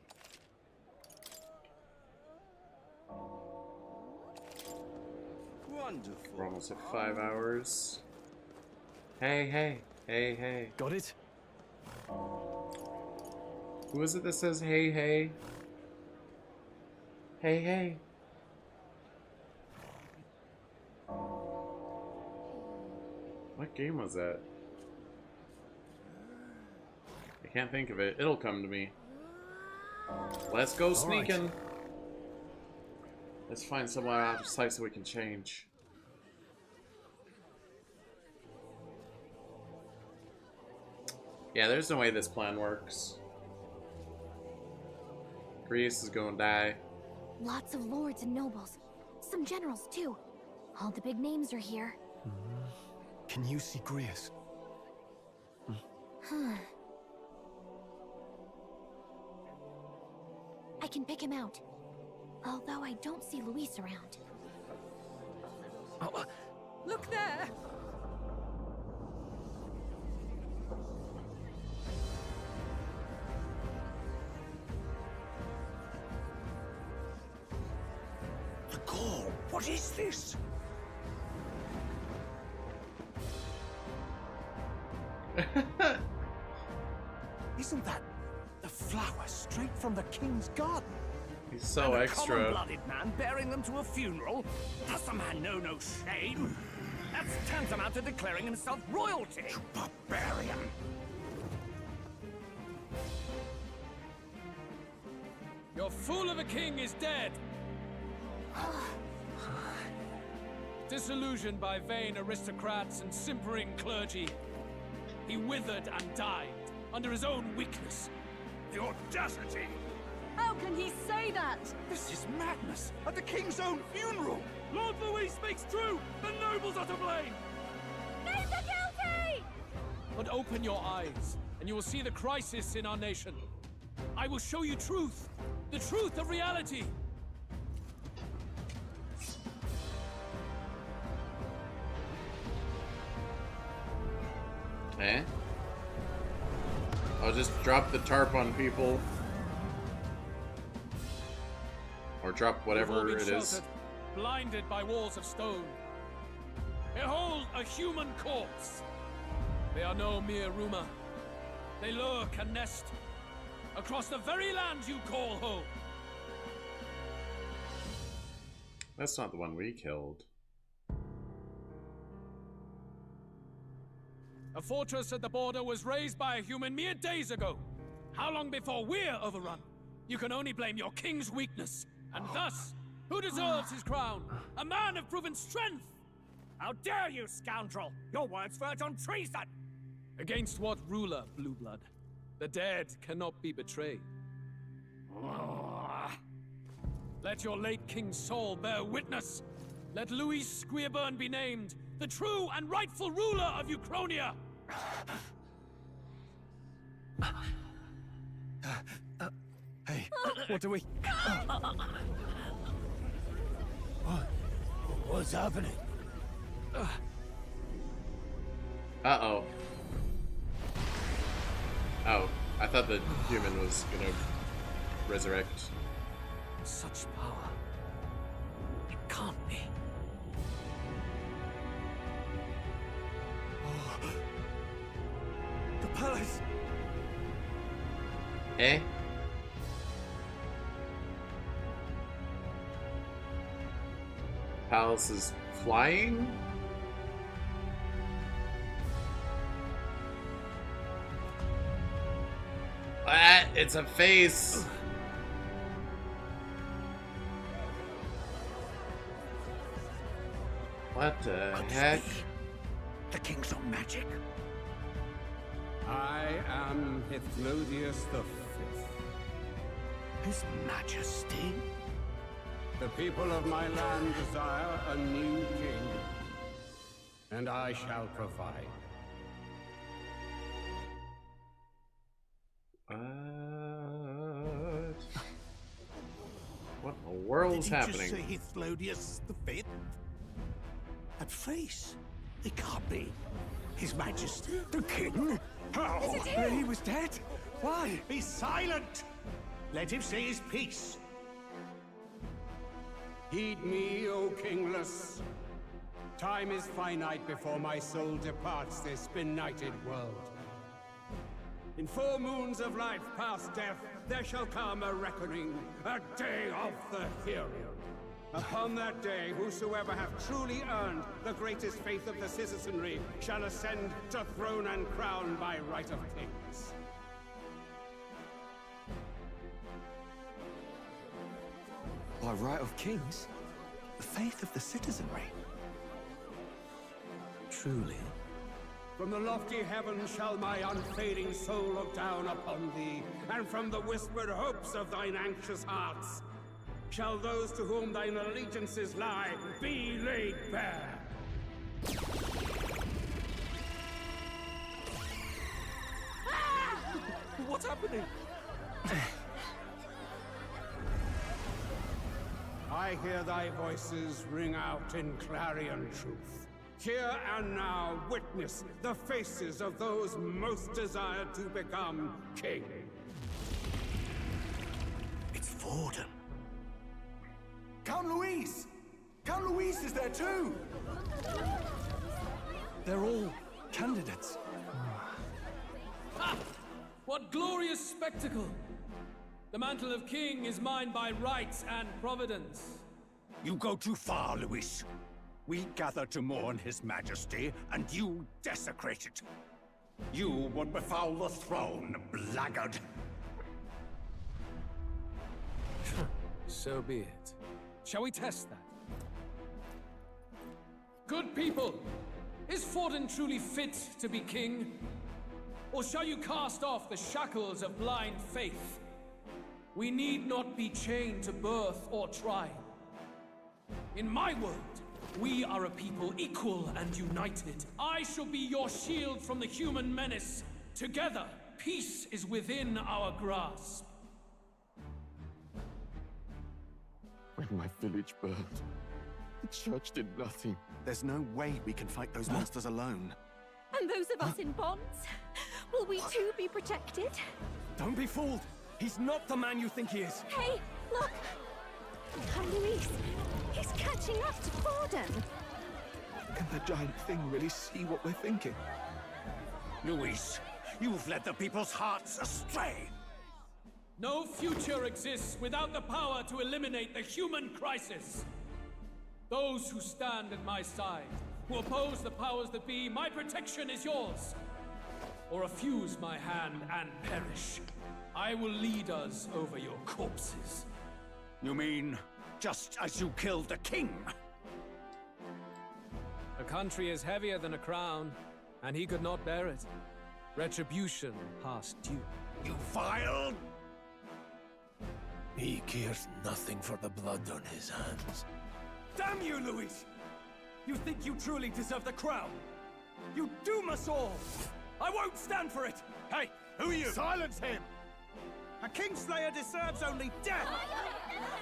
Wonderful. We're almost at 5 hours. Hey, hey. Hey, hey. Got it? Who is it that says hey, hey? Hey, hey. What game was that? I can't think of it. It'll come to me. Let's go sneaking. Right. Let's find somewhere out of sight so we can change. Yeah, there's no way this plan works. Greece is gonna die. Lots of lords and nobles. Some generals, too. All the big names are here. Can you see Greece? I can pick him out. Although I don't see Luis around. Oh, Look there! The call! What is this? Isn't that the flower straight from the king's garden? He's so And extra. a common-blooded man bearing them to a funeral? Does the man know no shame? That's tantamount to declaring himself royalty. You barbarian! Your fool of a king is dead. Disillusioned by vain aristocrats and simpering clergy, he withered and died under his own weakness. The audacity! How can he say that? This is madness! At the king's own funeral! Lord Louis speaks true! The nobles are to blame! Names are guilty! But open your eyes, and you will see the crisis in our nation. I will show you truth, the truth of reality. Eh? I'll just drop the tarp on people. Or drop whatever We've all it been is. sheltered, blinded by walls of stone. Behold a human corpse. They are no mere rumor. They lurk and nest across the very land you call home. That's not the one we killed. A fortress at the border was raised by a human mere days ago. How long before we're overrun? You can only blame your king's weakness. And thus, who deserves his crown? A man of proven strength! How dare you, scoundrel! Your words verge on treason! Against what ruler, Blue Blood? The dead cannot be betrayed. Let your late king's soul bear witness. Let Louis Squeerburn be named, the true and rightful ruler of Uchronia! Hey, what do we... What's happening? Uh-oh. Oh, I thought the human was gonna resurrect. Such power. It can't be. The palace! Eh? Palace is flying? Ah, it's a face! What the heck? The king's own magic. I am Hythlodius the Fifth. His Majesty? The people of my land desire a new king, and I shall provide. What in the world's happening? Did he just say Hythlodius the Fifth? That face. It can't be. His Majesty, the King? How? Is it him? He was dead? Why? Be silent! Let him say his piece. Heed me, O kingless. Time is finite before my soul departs this benighted world. In 4 moons of life past death, there shall come a reckoning, a day of the hero. Upon that day, whosoever hath truly earned the greatest faith of the citizenry shall ascend to throne and crown by right of kings. By right of kings? The faith of the citizenry? Truly. From the lofty heavens shall my unfading soul look down upon thee, and from the whispered hopes of thine anxious hearts shall those to whom thine allegiances lie be laid bare. What's happening? I hear thy voices ring out in clarion truth. Here and now, witness the faces of those most desired to become king. It's Forden. Count Louise! Count Louise is there too! They're all candidates. Ha! What glorious spectacle! The mantle of king is mine by rights and providence. You go too far, Louis. We gather to mourn his majesty, and you desecrate it. You would befoul the throne, blackguard. So be it. Shall we test that? Good people, is Forden truly fit to be king? Or shall you cast off the shackles of blind faith? We need not be chained to birth or tribe. In my world, we are a people equal and united. I shall be your shield from the human menace. Together, peace is within our grasp. When my village burned, the church did nothing. There's no way we can fight those monsters alone. And those of us in bonds? Will we too be protected? Don't be fooled! He's not the man you think he is! Hey, look! Count Louise! He's catching up to Forden! Can the giant thing really see what we're thinking? Louis, you've led the people's hearts astray! No future exists without the power to eliminate the human crisis. Those who stand at my side, who oppose the powers that be, my protection is yours. Or refuse my hand and perish. I will lead us over your corpses. You mean, just as you killed the king? A country is heavier than a crown, and he could not bear it. Retribution past due. You vile... He cares nothing for the blood on his hands. Damn you, Louis! You think you truly deserve the crown? You doom us all! I won't stand for it! Hey, who are you? Silence him! A Kingslayer deserves only death!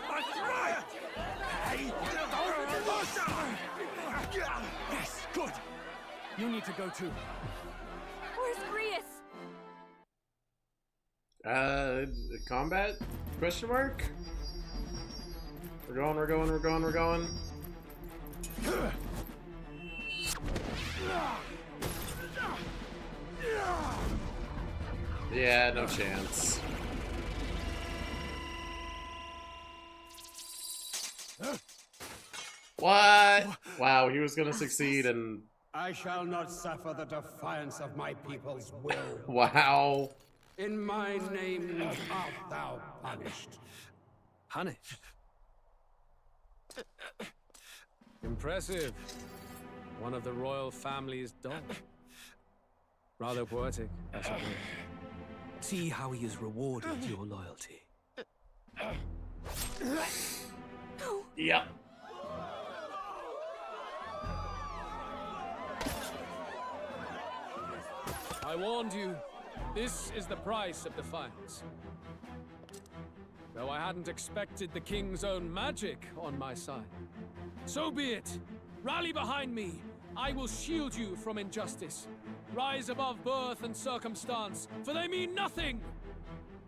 My riot! Hey! Yes, good! You need to go too. Where's Grius? Combat? Question mark? We're going. Yeah, no chance. What? Wow, he was gonna succeed and... I shall not suffer the defiance of my people's will. Wow. In my name art thou punished. Punished? Impressive. One of the royal family's dog. Rather poetic, I suppose. See how he has rewarded your loyalty. Yep. I warned you. This is the price of defiance. Though I hadn't expected the king's own magic on my side. So be it. Rally behind me. I will shield you from injustice. Rise above birth and circumstance, for they mean nothing!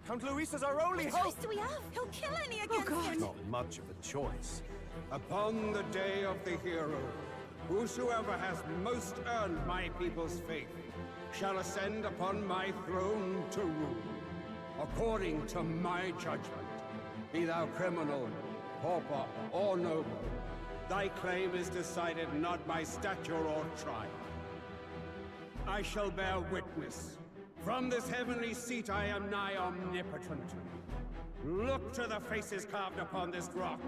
Count Louis is our only What hope! choice do we have? He'll kill any against him! Not much of a choice. Upon the day of the hero, whosoever has most earned my people's faith shall ascend upon my throne to rule, according to my judgment. Be thou criminal, pauper, or noble, thy claim is decided not by stature or tribe. I shall bear witness. From this heavenly seat I am nigh omnipotent. Look to the faces carved upon this rock,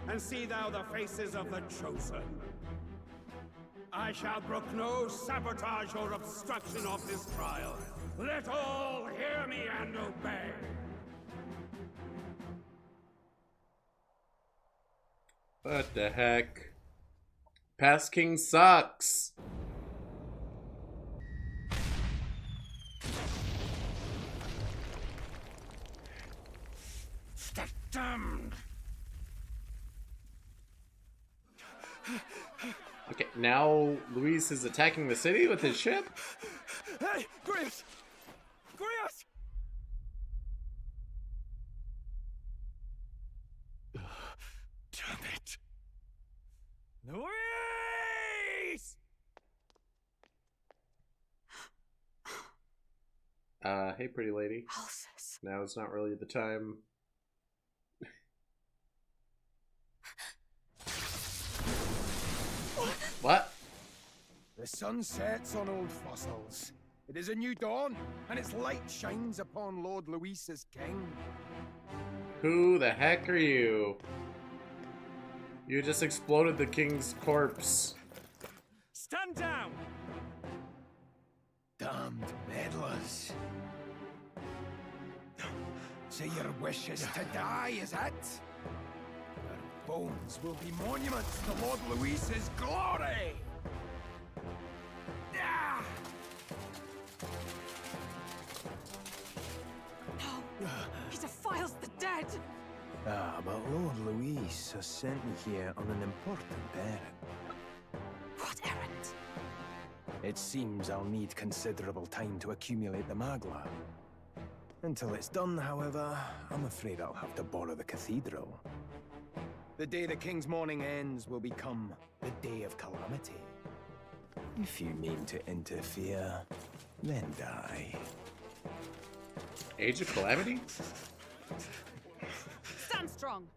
and see thou the faces of the chosen. I shall brook no sabotage or obstruction of this trial. Let all hear me and obey. What the heck? Past King sucks. Damned! now Luis is attacking the city with his ship? Hey, Grius! Grius! Damn it. Luis! Hey, pretty lady. Ulcers. Now is not really the time. What? The sun sets on old fossils. It is a new dawn, and its light shines upon Lord Luis as king. Who the heck are you? You just exploded the king's corpse. Stand down! Damned meddlers. So your wish is to die, is it? Your bones will be monuments to Lord Luis's glory! Ah! No! He defiles the dead! Ah, but Lord Luis has sent me here on an important errand. What errand? It seems I'll need considerable time to accumulate the magla. Until it's done, however, I'm afraid I'll have to borrow the cathedral. The day the king's mourning ends will become the day of calamity. If you mean to interfere, then die. Age of Calamity? Stand strong!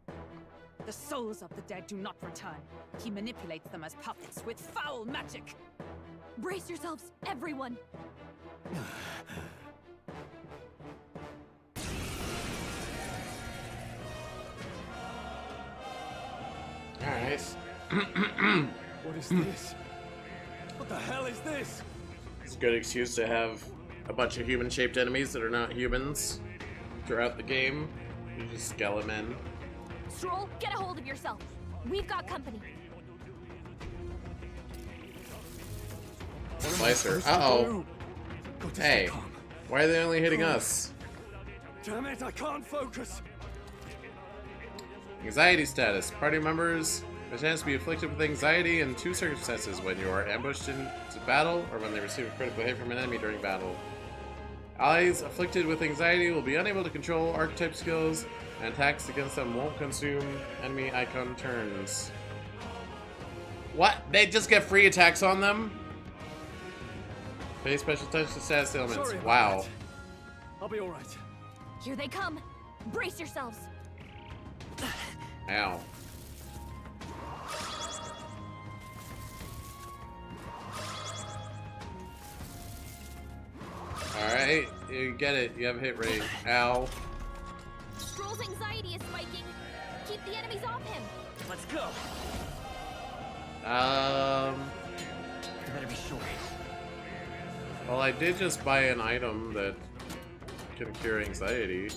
The souls of the dead do not return. He manipulates them as puppets with foul magic. Brace yourselves, everyone! Alright. What is this? What the hell is this? It's a good excuse to have a bunch of human-shaped enemies that are not humans throughout the game. You just scale them in. Stroll, get a hold of yourself. We've got company. Slicer. Uh-oh. Hey, why are they only hitting us? Damn it, I can't focus. Anxiety status. Party members have a chance to be afflicted with anxiety in two circumstances: when you are ambushed into battle or when they receive a critical hit from an enemy during battle. Allies afflicted with anxiety will be unable to control archetype skills, and attacks against them won't consume enemy icon turns. What? They just get free attacks on them? Pay special attention to status elements. Wow. I'll be alright. Here they come. Brace yourselves. Ow. Alright, you get it. You have a hit rate. Ow. Stroll's anxiety is spiking. Keep the enemies off him. Let's go. You better be sure. Well, I did just buy an item that can cure anxiety.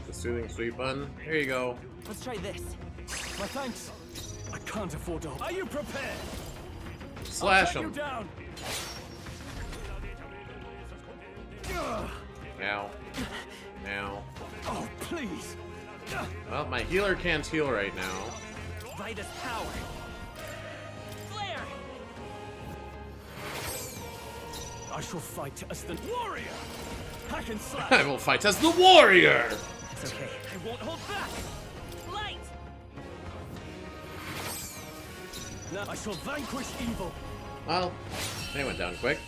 The soothing sweet bun. Here you go. Let's try this. My thanks. I can't afford to. Are you prepared? Slash I'll him. take you down. Ow. Ow. Oh, please. Well, my healer can't heal right now. Vitus power. Flare. I shall fight as the warrior. Hack and slash. I will fight as the warrior! It's okay. I won't hold back. Light. Now I shall vanquish evil. Well, they went down quick.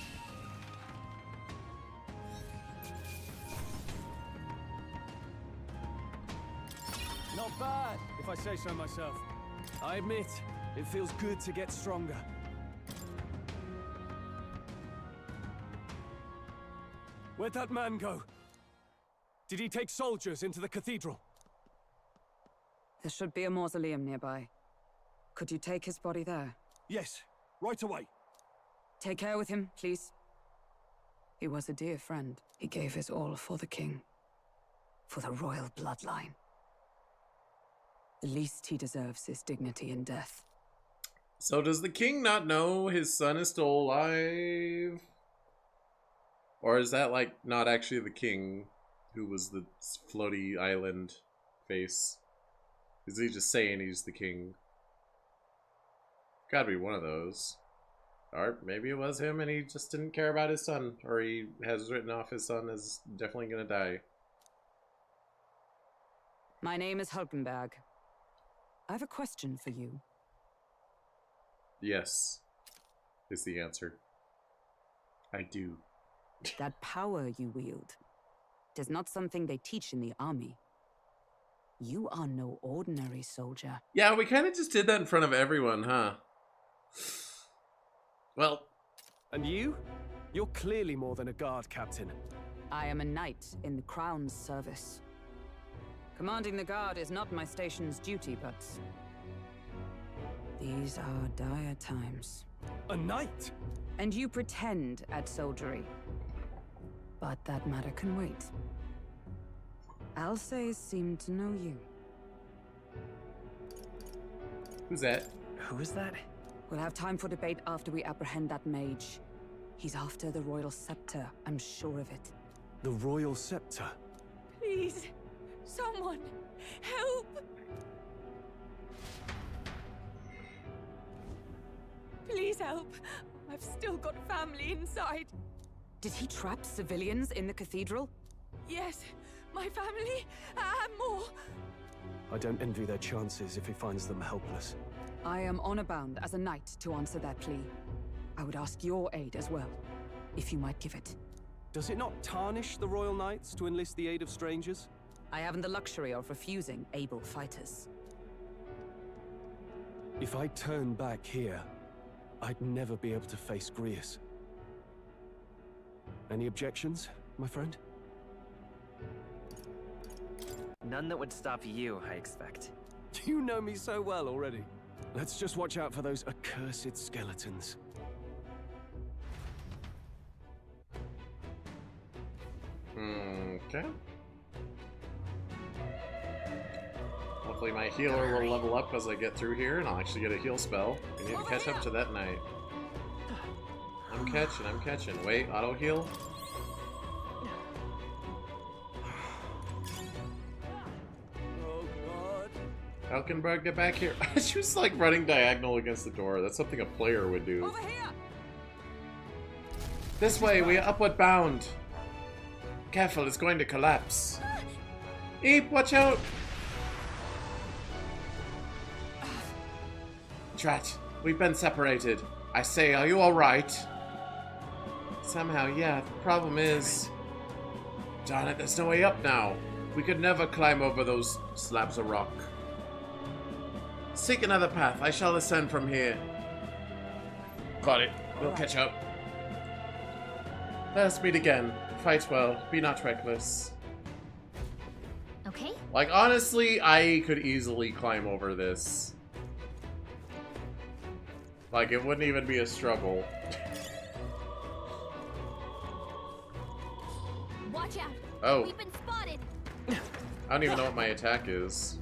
Not bad, if I say so myself. I admit, it feels good to get stronger. Where'd that man go? Did he take soldiers into the cathedral? There should be a mausoleum nearby. Could you take his body there? Yes, right away. Take care with him, please. He was a dear friend. He gave his all for the king. For the royal bloodline. The least he deserves is dignity in death. So does the king not know his son is still alive? Or is that like not actually the king who was the floaty island face? Is he just saying he's the king? Gotta be one of those. Or maybe it was him and he just didn't care about his son. Or he has written off his son as definitely gonna die. My name is Hulkenberg. I have a question for you. Yes, is the answer. I do. That power you wield, it is not something they teach in the army. You are no ordinary soldier. Yeah, we kind of just did that in front of everyone, huh? Well. And you? You're clearly more than a guard captain. I am a knight in the Crown's service. Commanding the guard is not my station's duty, but these are dire times. A knight? And you pretend at soldiery. But that matter can wait. Alsays seem to know you. Who's that? Who is that? We'll have time for debate after we apprehend that mage. He's after the royal scepter, I'm sure of it. The royal scepter? Please, someone, help! Please help. I've still got family inside. Did he trap civilians in the cathedral? Yes, my family, and more. I don't envy their chances if he finds them helpless. I am honor bound as a knight to answer their plea. I would ask your aid as well, if you might give it. Does it not tarnish the Royal Knights to enlist the aid of strangers? I haven't the luxury of refusing able fighters. If I turn back here, I'd never be able to face Grius. Any objections, my friend? None that would stop you, I expect. You know me so well already. Let's just watch out for those accursed skeletons. Okay. Hopefully my healer will level up as I get through here and I'll actually get a heal spell. I need to catch up to that knight. I'm catching. Wait, auto heal? Hulkenberg, get back here. She was like running diagonal against the door. That's something a player would do. Over here! This way, we are upward bound. Careful, it's going to collapse. Eep, watch out! Drat, we've been separated. I say, are you alright? Somehow, yeah, the problem is... Darn it, there's no way up now. We could never climb over those slabs of rock. Seek another path. I shall ascend from here. Got it. We'll catch up. Let us meet again. Fight well. Be not reckless. Okay. Like, honestly, I could easily climb over this. Like, it wouldn't even be a struggle. Watch out. Oh. We've been spotted. I don't even know what my attack is.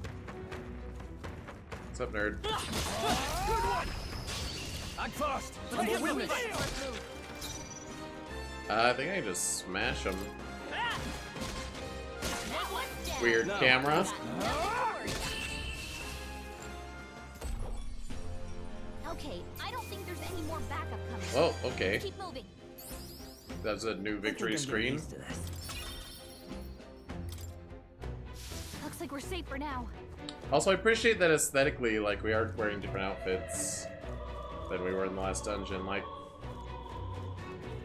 What's up, nerd? Good one! Act fast! I think I can just smash him. Weird camera. Okay, I don't think there's any more backup coming. Oh, okay. Keep moving. That's a new victory screen. Looks like we're safe for now. Also, I appreciate that aesthetically, like, we are wearing different outfits than we were in the last dungeon. Like,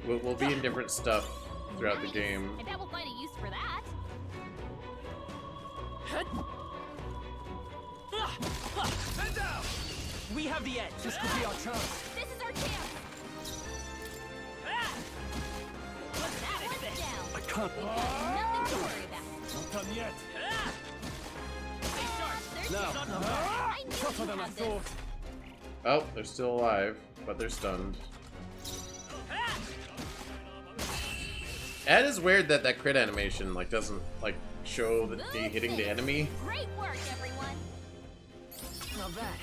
we'll be in different stuff throughout the game. I bet we'll find a use for that. Stand down! We have the edge. This could be our chance. This is our chance. That one's down. I can't. We've got nothing to worry about. Not done yet. Tougher than I thought. Oh, they're still alive, but they're stunned. It is weird that that crit animation like doesn't like show the hitting the enemy. Great work, everyone. Not bad.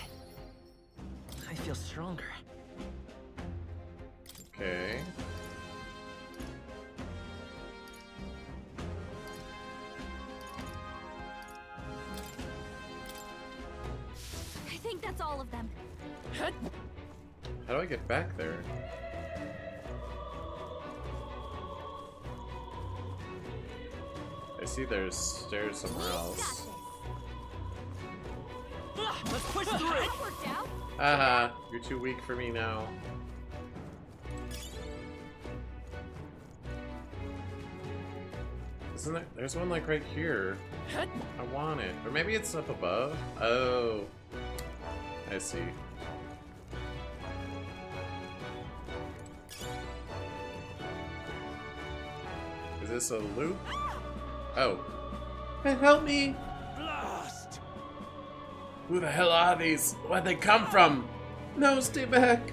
I feel stronger. Okay. think that's all of them. How do I get back there? I see there's stairs somewhere else. Let's push through. That worked out. Haha, you're too weak for me now. Isn't there? There's one like right here. I want it. Or maybe it's up above? Oh. I see. Is this a loop? Oh. Help me! Blast! Who the hell are these? Where'd they come from? No, stay back!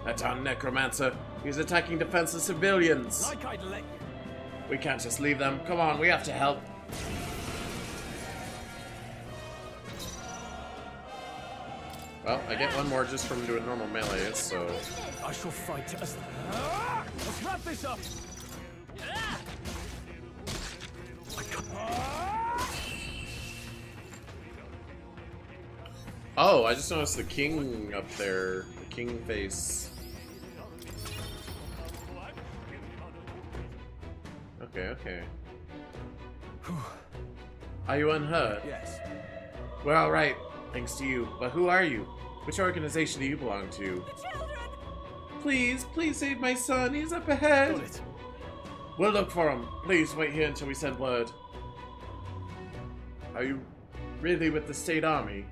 That's our necromancer. He's attacking defenseless civilians. Like I'd let you. We can't just leave them. Come on, we have to help. Well, I get one more just from doing normal melee, so... I shall fight us. Let's wrap this up. Oh, I just noticed the king up there. The king face. Okay, okay. Are you unhurt? Yes. We're alright, thanks to you. But who are you? Which organization do you belong to? Please, please save my son. He's up ahead. Got it. We'll look for him. Please wait here until we send word. Are you really with the state army?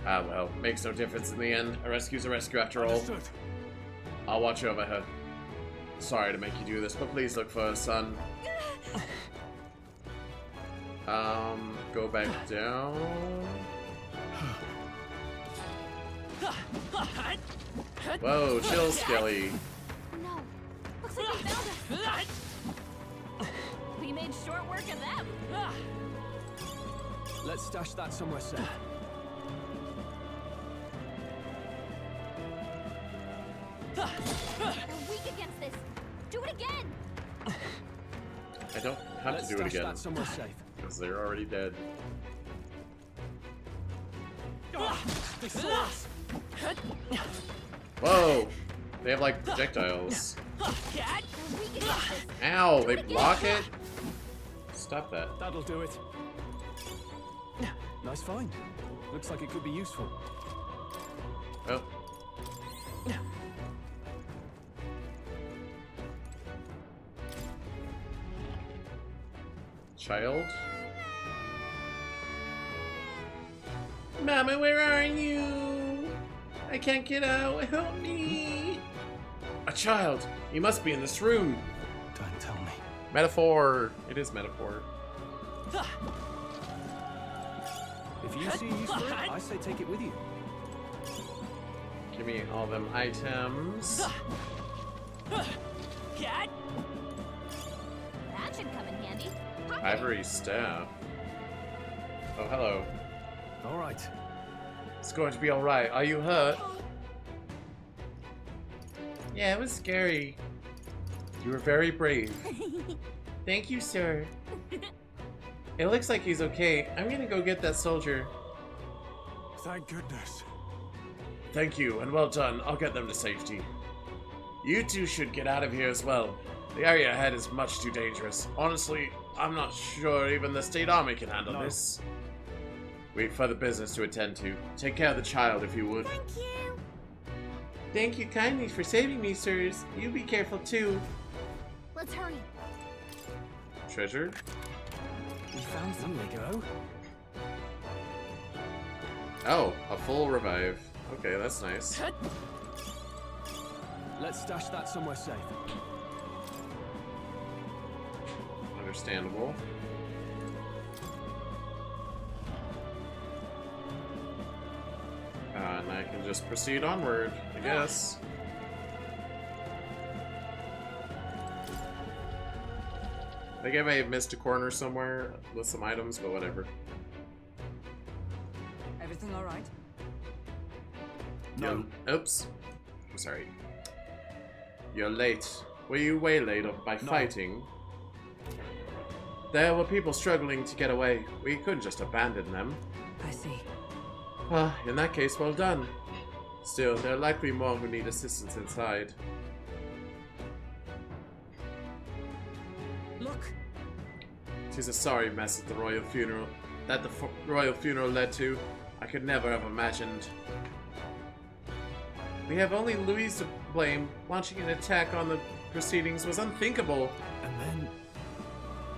Ah, well, makes no difference in the end. A rescue's a rescue after all. Understood. I'll watch over her. Sorry to make you do this, but please look for her son. Go back down. Whoa, chill, Skelly. No. Looks like they found us. We made short work of them. Let's stash that somewhere safe. We're weak against this. Do it again. I don't have Let's to do it stash again. that somewhere safe. Because they're already dead. They saw us. Whoa! They have like projectiles. We're weak against this. Ow! They block it? Stop that. That'll do it. Nice find. Looks like it could be useful. Oh. Child? Mama, where are you? I can't get out. Help me. A child. You must be in this room. Don't tell me. Metaphor. It is metaphor. If you see use for it, I say take it with you. Give me all them items. Cat. That should come in handy. Ivory staff. Oh, hello. All right. It's going to be all right. Are you hurt? Yeah, it was scary. You were very brave. Thank you, sir. It looks like he's okay. I'm gonna go get that soldier. Thank goodness. Thank you, and well done. I'll get them to safety. You two should get out of here as well. The area ahead is much too dangerous. Honestly, I'm not sure even the state army can handle this. We've further business to attend to. Take care of the child, if you would. Thank you. Thank you kindly for saving me, sirs. You be careful, too. Let's hurry. Treasure? We found some. There we go. Oh, a full revive. Okay, that's nice. Let's stash that somewhere safe. Understandable. And I can just proceed onward, I guess. I think I may have missed a corner somewhere with some items, but whatever. Everything all right? No. Oops. I'm sorry. You're late. Were you waylaid by fighting? There were people struggling to get away. We couldn't just abandon them. I see. Ah, in that case, well done. Still, there are likely more who need assistance inside. Look! Tis a sorry mess at the royal funeral that the royal funeral led to. I could never have imagined. We have only Louise to blame. Launching an attack on the proceedings was unthinkable. And then...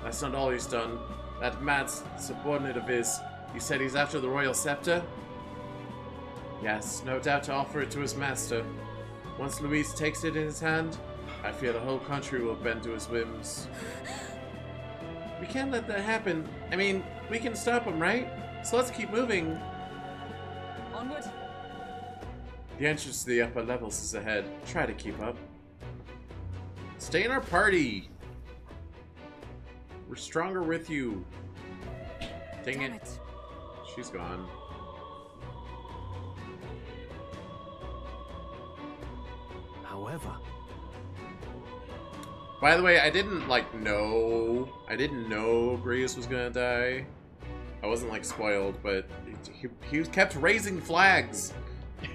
That's not all he's done. That mad subordinate of his, you said he's after the royal scepter? Yes, no doubt to offer it to his master. Once Louise takes it in his hand, I fear the whole country will bend to his whims. We can't let that happen. I mean, we can stop him, right? So let's keep moving. Onward. The entrance to the upper levels is ahead. Try to keep up. Stay in our party. We're stronger with you. Dang it. She's gone. However... By the way, I didn't know Grievous was gonna die. I wasn't like spoiled, but he kept raising flags. I've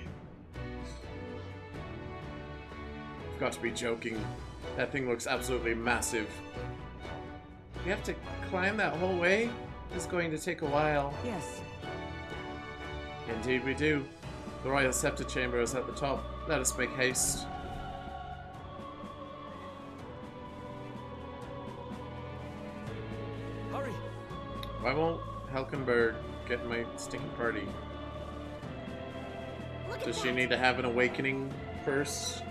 got to be joking. That thing looks absolutely massive. We have to climb that whole way? It's going to take a while. Yes. Indeed we do. The Royal Scepter Chamber is at the top. Let us make haste. Hurry! Why won't Helkenberg get in my stinking party? Does she need to have an awakening first?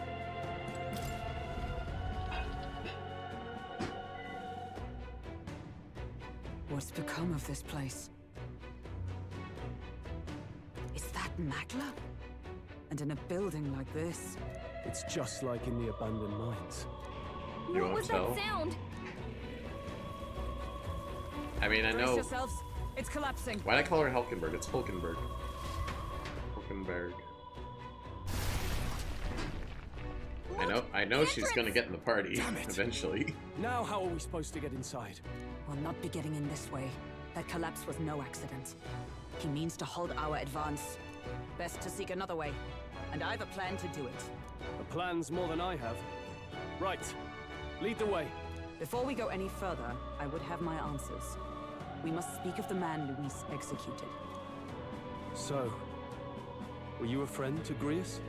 What's become of this place? Is that Magla? And in a building like this? It's just like in the abandoned mines. What was that sound? I mean, I Brace know. yourselves. It's collapsing. Why'd I call her Helkenberg? It's Hulkenberg. Hulkenberg. I know she's gonna get in the party eventually. Now how are we supposed to get inside? We'll not be getting in this way. That collapse was no accident. He means to halt our advance. Best to seek another way. And I've a plan to do it. A plan's more than I have. Right. Lead the way. Before we go any further, I would have my answers. We must speak of the man Luis executed. So, were you a friend to Grievous?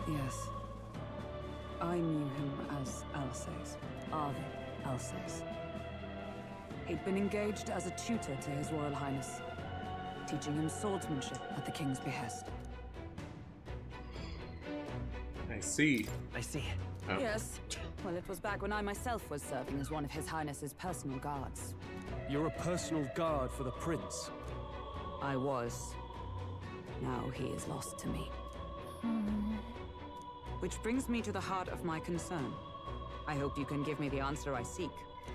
Yes. I knew him as Alsace. Arvid Alsace. He'd been engaged as a tutor to His Royal Highness, teaching him swordsmanship at the King's behest. I see. I see. Oh. Yes. Well, it was back when I myself was serving as one of His Highness's personal guards. You're a personal guard for the Prince. I was. Now he is lost to me. Which brings me to the heart of my concern. I hope you can give me the answer I seek.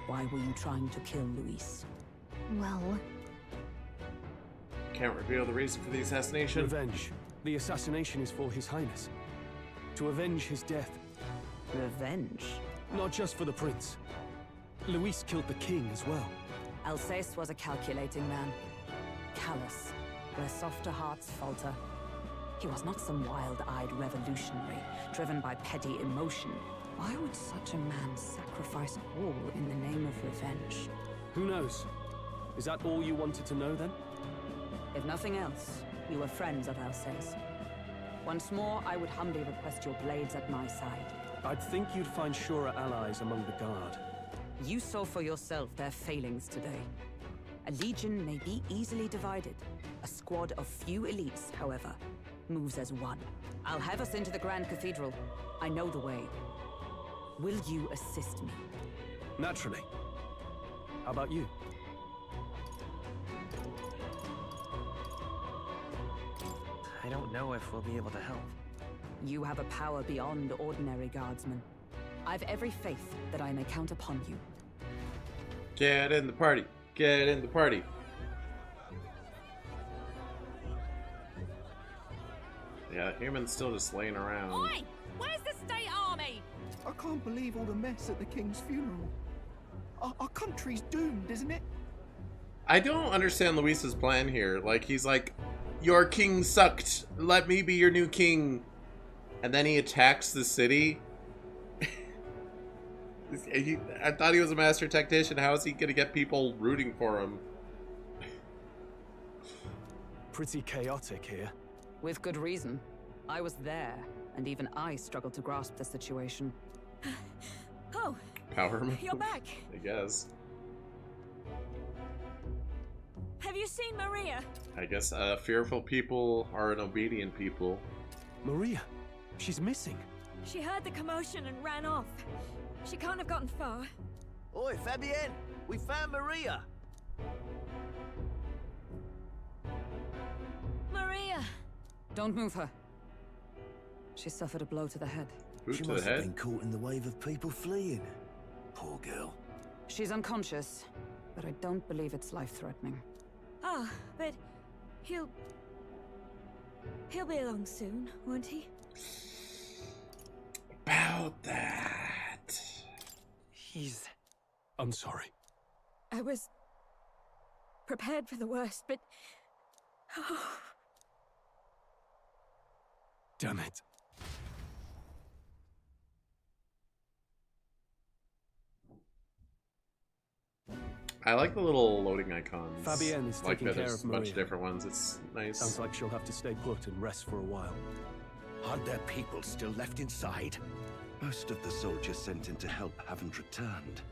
Why were you trying to kill Luis? Well... Can't reveal the reason for the assassination. Revenge. The assassination is for His Highness. To avenge his death. Revenge? Not just for the Prince. Luis killed the King as well. Alsace was a calculating man. Callous, where softer hearts falter. He was not some wild-eyed revolutionary, driven by petty emotion. Why would such a man sacrifice all in the name of revenge? Who knows? Is that all you wanted to know then? If nothing else, you were friends of Alsace. Once more, I would humbly request your blades at my side. I'd think you'd find surer allies among the Guard. You saw for yourself their failings today. A legion may be easily divided. A squad of few elites, however, moves as one. I'll have us into the Grand Cathedral. I know the way. Will you assist me? Naturally. How about you? I don't know if we'll be able to help. You have a power beyond ordinary guardsmen. I've every faith that I may count upon you. Get in the party. Get in the party. Yeah, human's still just laying around. Oi! Where's the state army? I can't believe all the mess at the King's funeral. Our country's doomed, isn't it? I don't understand Luis's plan here. Like, he's like, Your king sucked. Let me be your new king. And then he attacks the city. I thought he was a master tactician. How is he going to get people rooting for him? Pretty chaotic here. With good reason. I was there, and even I struggled to grasp the situation. Oh, Power move, you're back. I guess. Have you seen Maria? I guess fearful people are an obedient people. Maria, she's missing. She heard the commotion and ran off. She can't have gotten far. Oi, Fabienne, we found Maria. Maria! Don't move her. She suffered a blow to the head. She must have been caught in the wave of people fleeing. Poor girl. She's unconscious, but I don't believe it's life-threatening. Ah, but he'll be along soon, won't he? About that. I'm sorry. I was prepared for the worst, but Damn it. I like the little loading icons. Fabienne is like taking that care there's of a bunch of Maria. different ones. It's nice. Sounds like she'll have to stay put and rest for a while. Are there people still left inside? Most of the soldiers sent in to help haven't returned.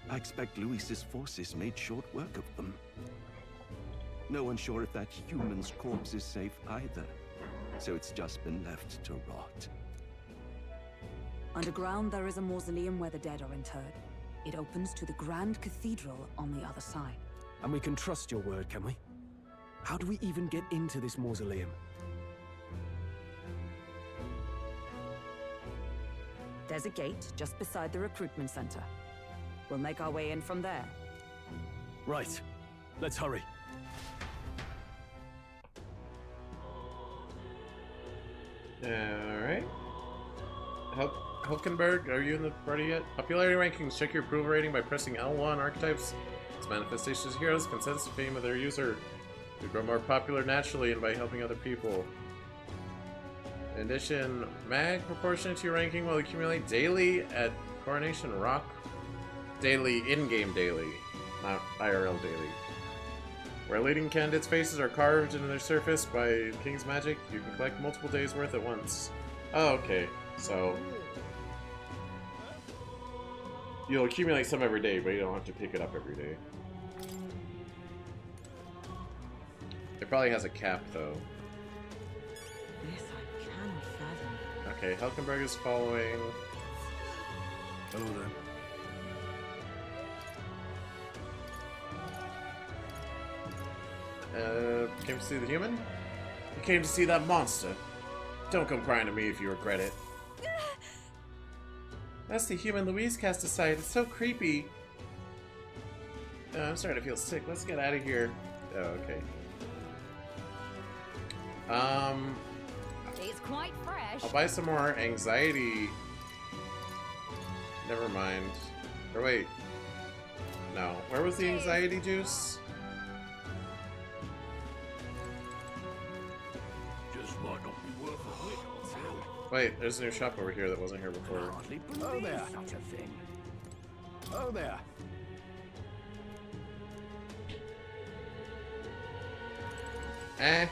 I expect Luis's forces made short work of them. No one's sure if that human's corpse is safe either, so it's just been left to rot. Underground, there is a mausoleum where the dead are interred. It opens to the Grand Cathedral on the other side. And we can trust your word, can we? How do we even get into this mausoleum? There's a gate just beside the recruitment center. We'll make our way in from there. Right. Let's hurry. Alright. Hulkenberg, are you in the party yet? Popularity rankings. Check your approval rating by pressing L1. Archetypes. Its manifestations of heroes. Consensus fame of their user. To grow more popular naturally and by helping other people. In addition, mag proportionate to your ranking will accumulate daily at Coronation Rock. Daily, in-game daily, not IRL daily. Where leading candidates' faces are carved into their surface by King's Magic, you can collect multiple days' worth at once. Oh, okay. So you'll accumulate some every day, but you don't have to pick it up every day. It probably has a cap, though. This I cannot fathom. Okay, Hulkenberg is following. Hello there. Came to see the human? You came to see that monster. Don't come crying to me if you regret it. That's the human Louise cast aside. It's so creepy. I'm starting to feel sick. Let's get out of here. Oh, okay. It's quite fresh. I'll buy some more anxiety. Never mind. Or wait. No. Where was the anxiety juice? Just might not be worth a whit or two. Wait, there's a new shop over here that wasn't here before. Oh there, such a thing. Oh there. Eh.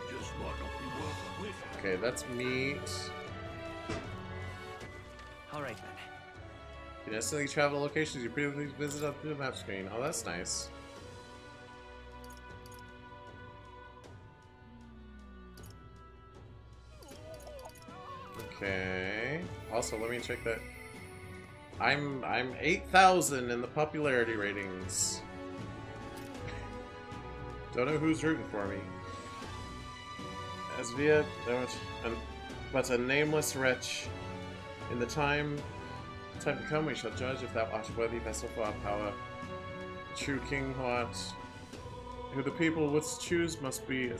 Just might not be worth a whit. Okay, that's meat. Alright then. You can instantly travel to locations you previously visited up through the map screen. Oh, that's nice. Okay. Also, let me check that. I'm 8,000 in the popularity ratings. Don't know who's rooting for me. As via but a nameless wretch. In the time to come, we shall judge if thou art a worthy vessel for our power. The true king who the people would choose must be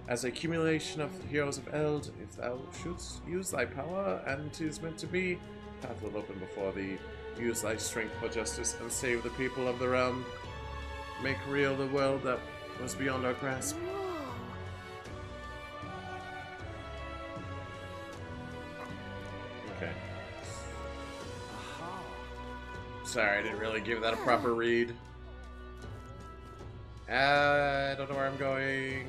as accumulation of heroes of Eld. If thou shouldst use thy power, and 'tis meant to be, path will open before thee. Use thy strength for justice and save the people of the realm. Make real the world that was beyond our grasp. Sorry, I didn't really give that a proper read. I don't know where I'm going.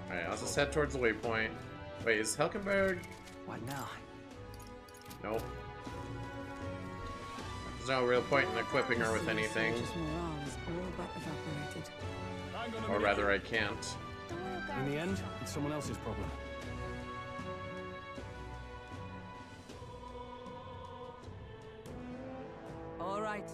Alright, I'll just head towards the waypoint. Wait, is Helkenberg? What now? Nope. There's no real point in equipping her with anything. Or rather, I can't. In the end, it's someone else's problem. All right.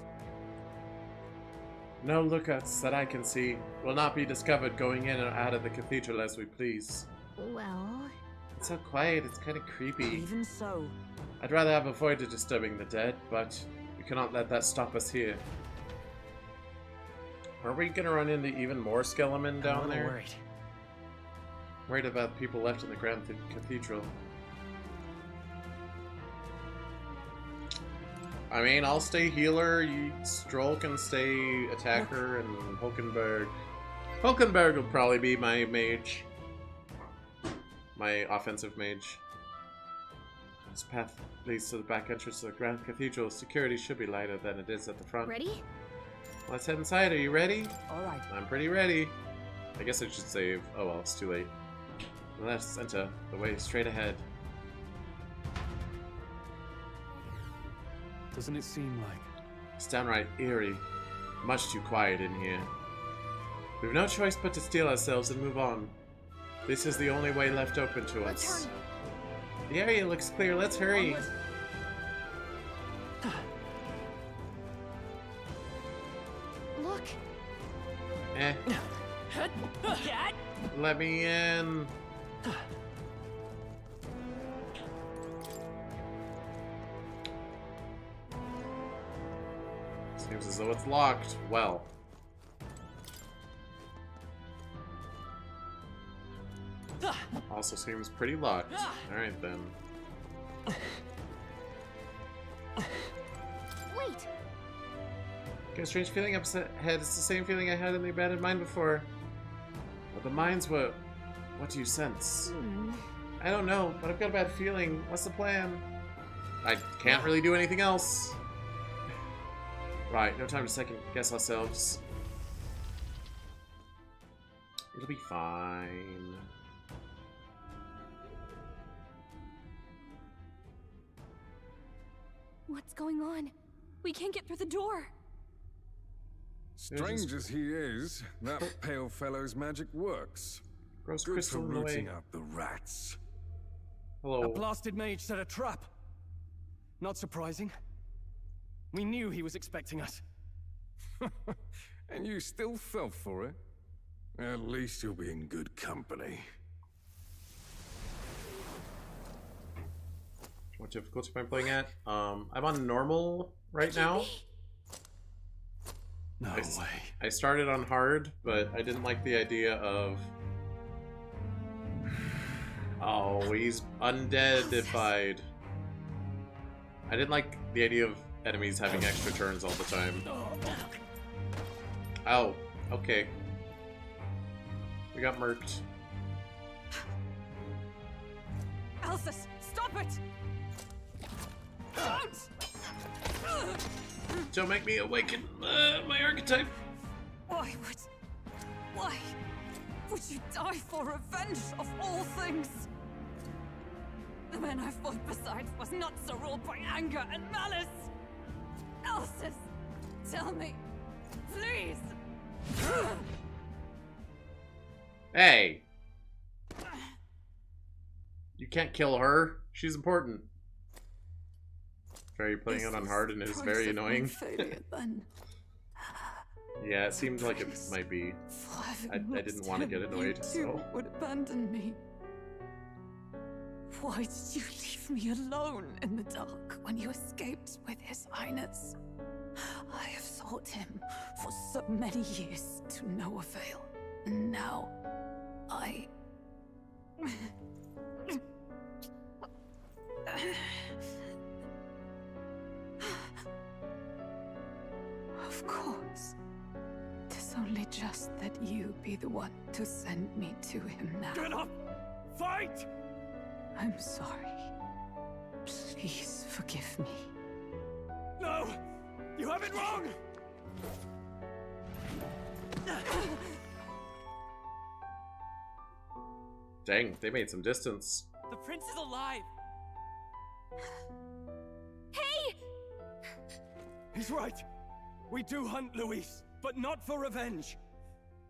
No lookouts that I can see will not be discovered going in or out of the cathedral as we please. Well... It's so quiet, it's kind of creepy. Even so. I'd rather have avoided disturbing the dead, but we cannot let that stop us here. Are we gonna run into even more Skelemen down there? Worried. Worried about people left in the Grand Cathedral. I mean, I'll stay healer, Stroll can stay attacker, and Hulkenberg... Hulkenberg will probably be my mage. My offensive mage. This path leads to the back entrance to the Grand Cathedral. Security should be lighter than it is at the front. Ready? Let's head inside. Are you ready? Alright. I'm pretty ready. I guess I should save. Oh well, it's too late. Let's enter the way straight ahead. Doesn't it seem like... It's downright eerie. Much too quiet in here. We've no choice but to steel ourselves and move on. This is the only way left open to us. The area looks clear. Let's hurry. Look. Eh. Let me in. Seems as though it's locked. Well. Also seems pretty locked. Alright then. Wait! Got a strange feeling up ahead. It's the same feeling I had in the abandoned mine before. But the mines were... What do you sense? I don't know, but I've got a bad feeling. What's the plan? I can't really do anything else. Right, no time to second guess ourselves. It'll be fine. What's going on? We can't get through the door. Strange as he is, that pale fellow's magic works. Gross Good crystal for in the way. rooting out the rats. Hello. A blasted mage set a trap. Not surprising. We knew he was expecting us. And you still fell for it? At least you'll be in good company. What difficulty am I playing at? I'm on normal right now. No way. I started on hard, but I didn't like the idea of... Oh, he's undeadified. I didn't like the idea of enemies having extra turns all the time. Oh, okay. We got murked. Alsus, stop it! Don't make me awaken my archetype. Why would you die for revenge of all things? The men I fought beside was not so ruled by anger and malice. Alsus, tell me, please. Hey! You can't kill her. She's important. Are you playing it on hard and it is very annoying? Failure, then. Yeah, it seemed like it might be. I didn't want to get annoyed, so. You would abandon me. Why did you leave me alone in the dark when you escaped with His Highness? I have sought him for so many years to no avail, and now I... Of course. 'Tis only just that you be the one to send me to him now. Get up! Fight! I'm sorry. Please Forgive me. No! You have it wrong! Dang, they made some distance. The prince is alive! Hey! He's right. We do hunt Luis, but not for revenge.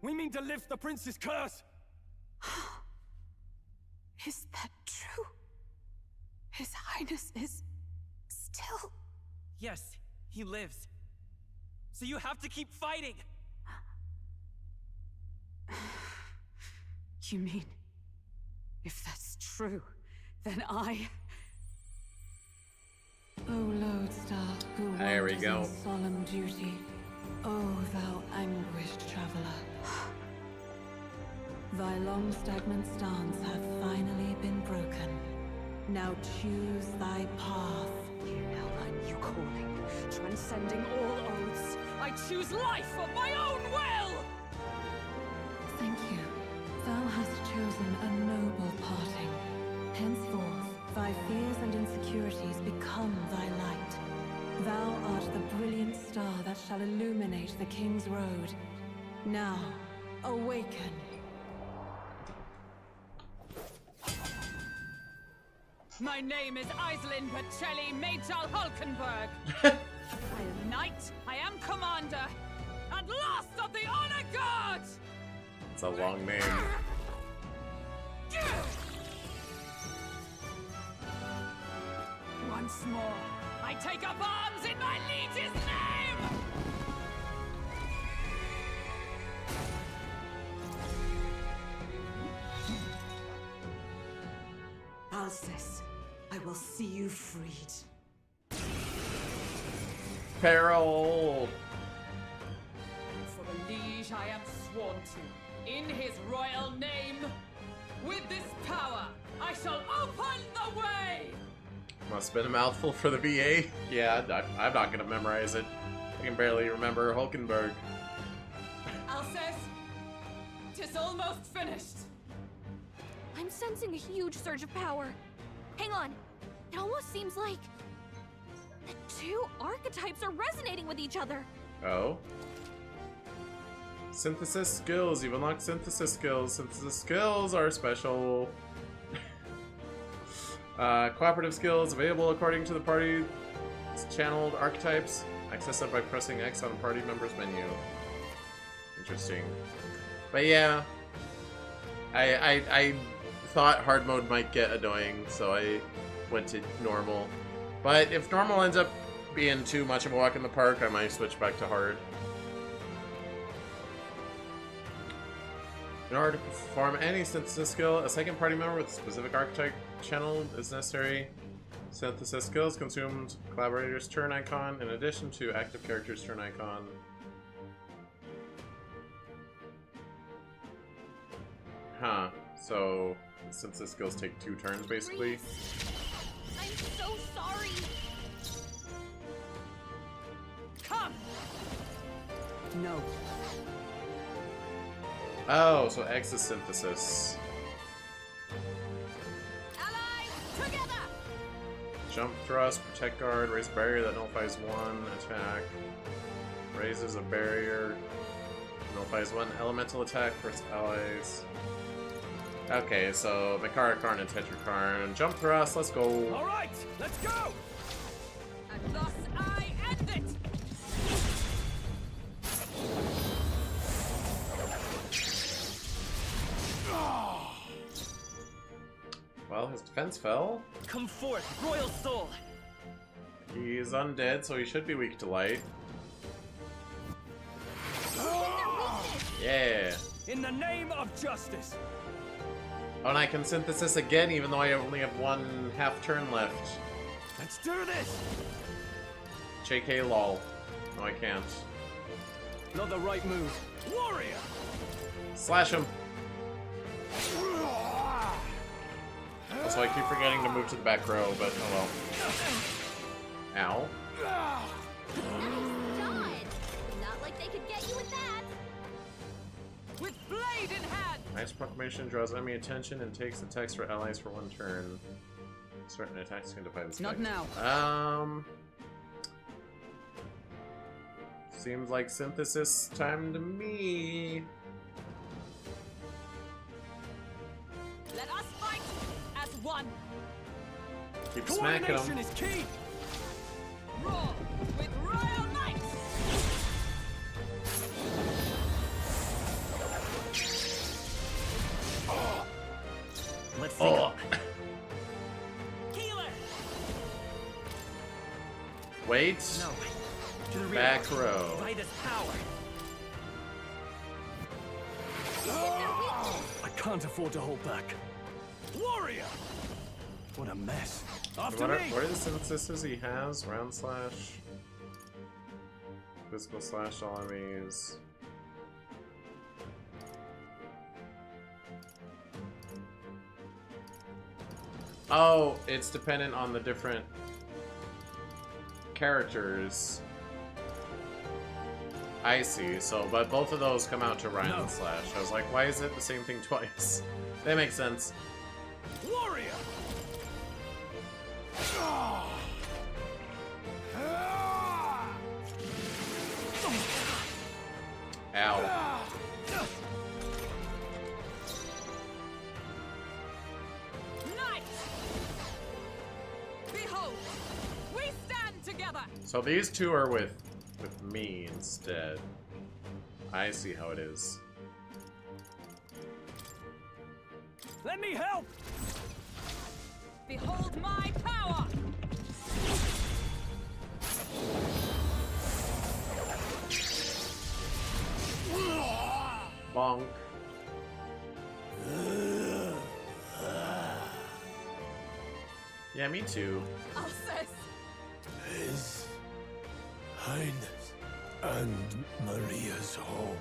We mean to lift the prince's curse. Is that true? His Highness is still... Yes, he lives. So you have to keep fighting! You mean, if that's true, then I... O lodestar, who There we wanders go. in solemn duty, O thou anguished traveler. Thy long stagnant stance hath finally been broken. Now choose thy path. Now a new calling, transcending all oaths. I choose life of my own will! Thank you. Thou hast chosen a noble parting. Henceforth, thy fears and insecurities become thy light. Thou art the brilliant star that shall illuminate the King's Road. Now, awaken. My name is Aislinn Pacelli Majal Hulkenberg. I am knight, I am commander, and last of the honor guard! It's a long name. Once more, I take up arms in my liege's name! Alcest, I will see you freed. Peril! For the liege I am sworn to, in his royal name. With this power, I shall open the way! Must have been a mouthful for the VA. Yeah, I'm not gonna memorize it. I can barely remember Hulkenberg. Alcest, 'tis almost finished. I'm sensing a huge surge of power. Hang on. It almost seems like the two archetypes are resonating with each other. Oh? Synthesis skills. You've unlocked synthesis skills. Synthesis skills are special. Cooperative skills available according to the party's channeled archetypes. Access it by pressing X on a party member's menu. Interesting. But yeah, I thought hard mode might get annoying, so I went to normal. But if normal ends up being too much of a walk in the park, I might switch back to hard. In order to perform any synthesis skill, a second party member with a specific archetype channel is necessary. Synthesis skills consumed collaborator's turn icon in addition to active character's turn icon. Huh. So synthesis skills take 2 turns basically. I'm so sorry. Come! No. Oh, so X is synthesis. Allies, together! Jump thrust, protect guard, raise barrier that nullifies 1 attack. Raises a barrier, nullifies 1 elemental attack versus allies. Okay, so Makara-Karn and Tetra-Karn. Jump thrust, let's go! Alright, let's go! And thus I end it! Well, his defense fell. Come forth, royal soul! He's undead, so he should be weak to light. Yeah! In the name of justice! Oh, and I can synthesis again, even though I only have 1 half turn left. Let's do this! JK lol. No, I can't. Not the right move. Warrior! Slash him! Also, I keep forgetting to move to the back row, but oh well. Ow. Done. Not like they could get you with that. With blade in hand! Knight's Proclamation draws enemy attention and takes attacks for allies for 1 turn. Certain attacks can defy this. Not fight. now. Seems like synthesis time to me. Let us fight as one. Keep smacking them. Is key. Roar with royal might. Let's see. Oh. Healer. Wait. No. To the rear. Back row. By this power. I can't afford to hold back. Warrior! What a mess. After What are me! the syntheses he has? Round slash. Physical slash all enemies. Oh, it's dependent on the different characters. I see. So, but both of those come out to round slash. I was like, why is it the same thing twice? That makes sense. Warrior! Ow. Knight. Behold, we stand together. So these two are with me instead. I see how it is. Let me help! Behold my power. Bonk. Yeah, me too. Alsace. His Highness and Maria's home.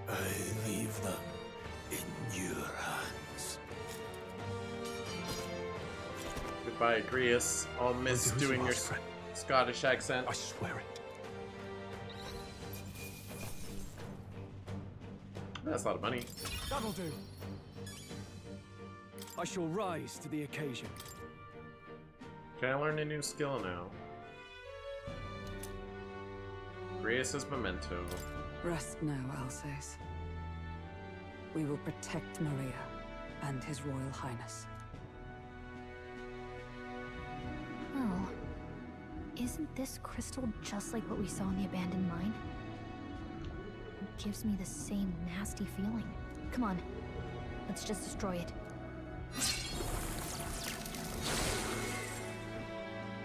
I leave them in your hands. Goodbye, Grius. I'll miss doing your Scottish accent. I swear it. That's a lot of money. That'll do. I shall rise to the occasion. Can I learn a new skill now? Grius' memento. Rest now, Alsace. We will protect Maria and His Royal Highness. Oh. Isn't this crystal just like what we saw in the abandoned mine? It gives me the same nasty feeling. Come on. Let's just destroy it.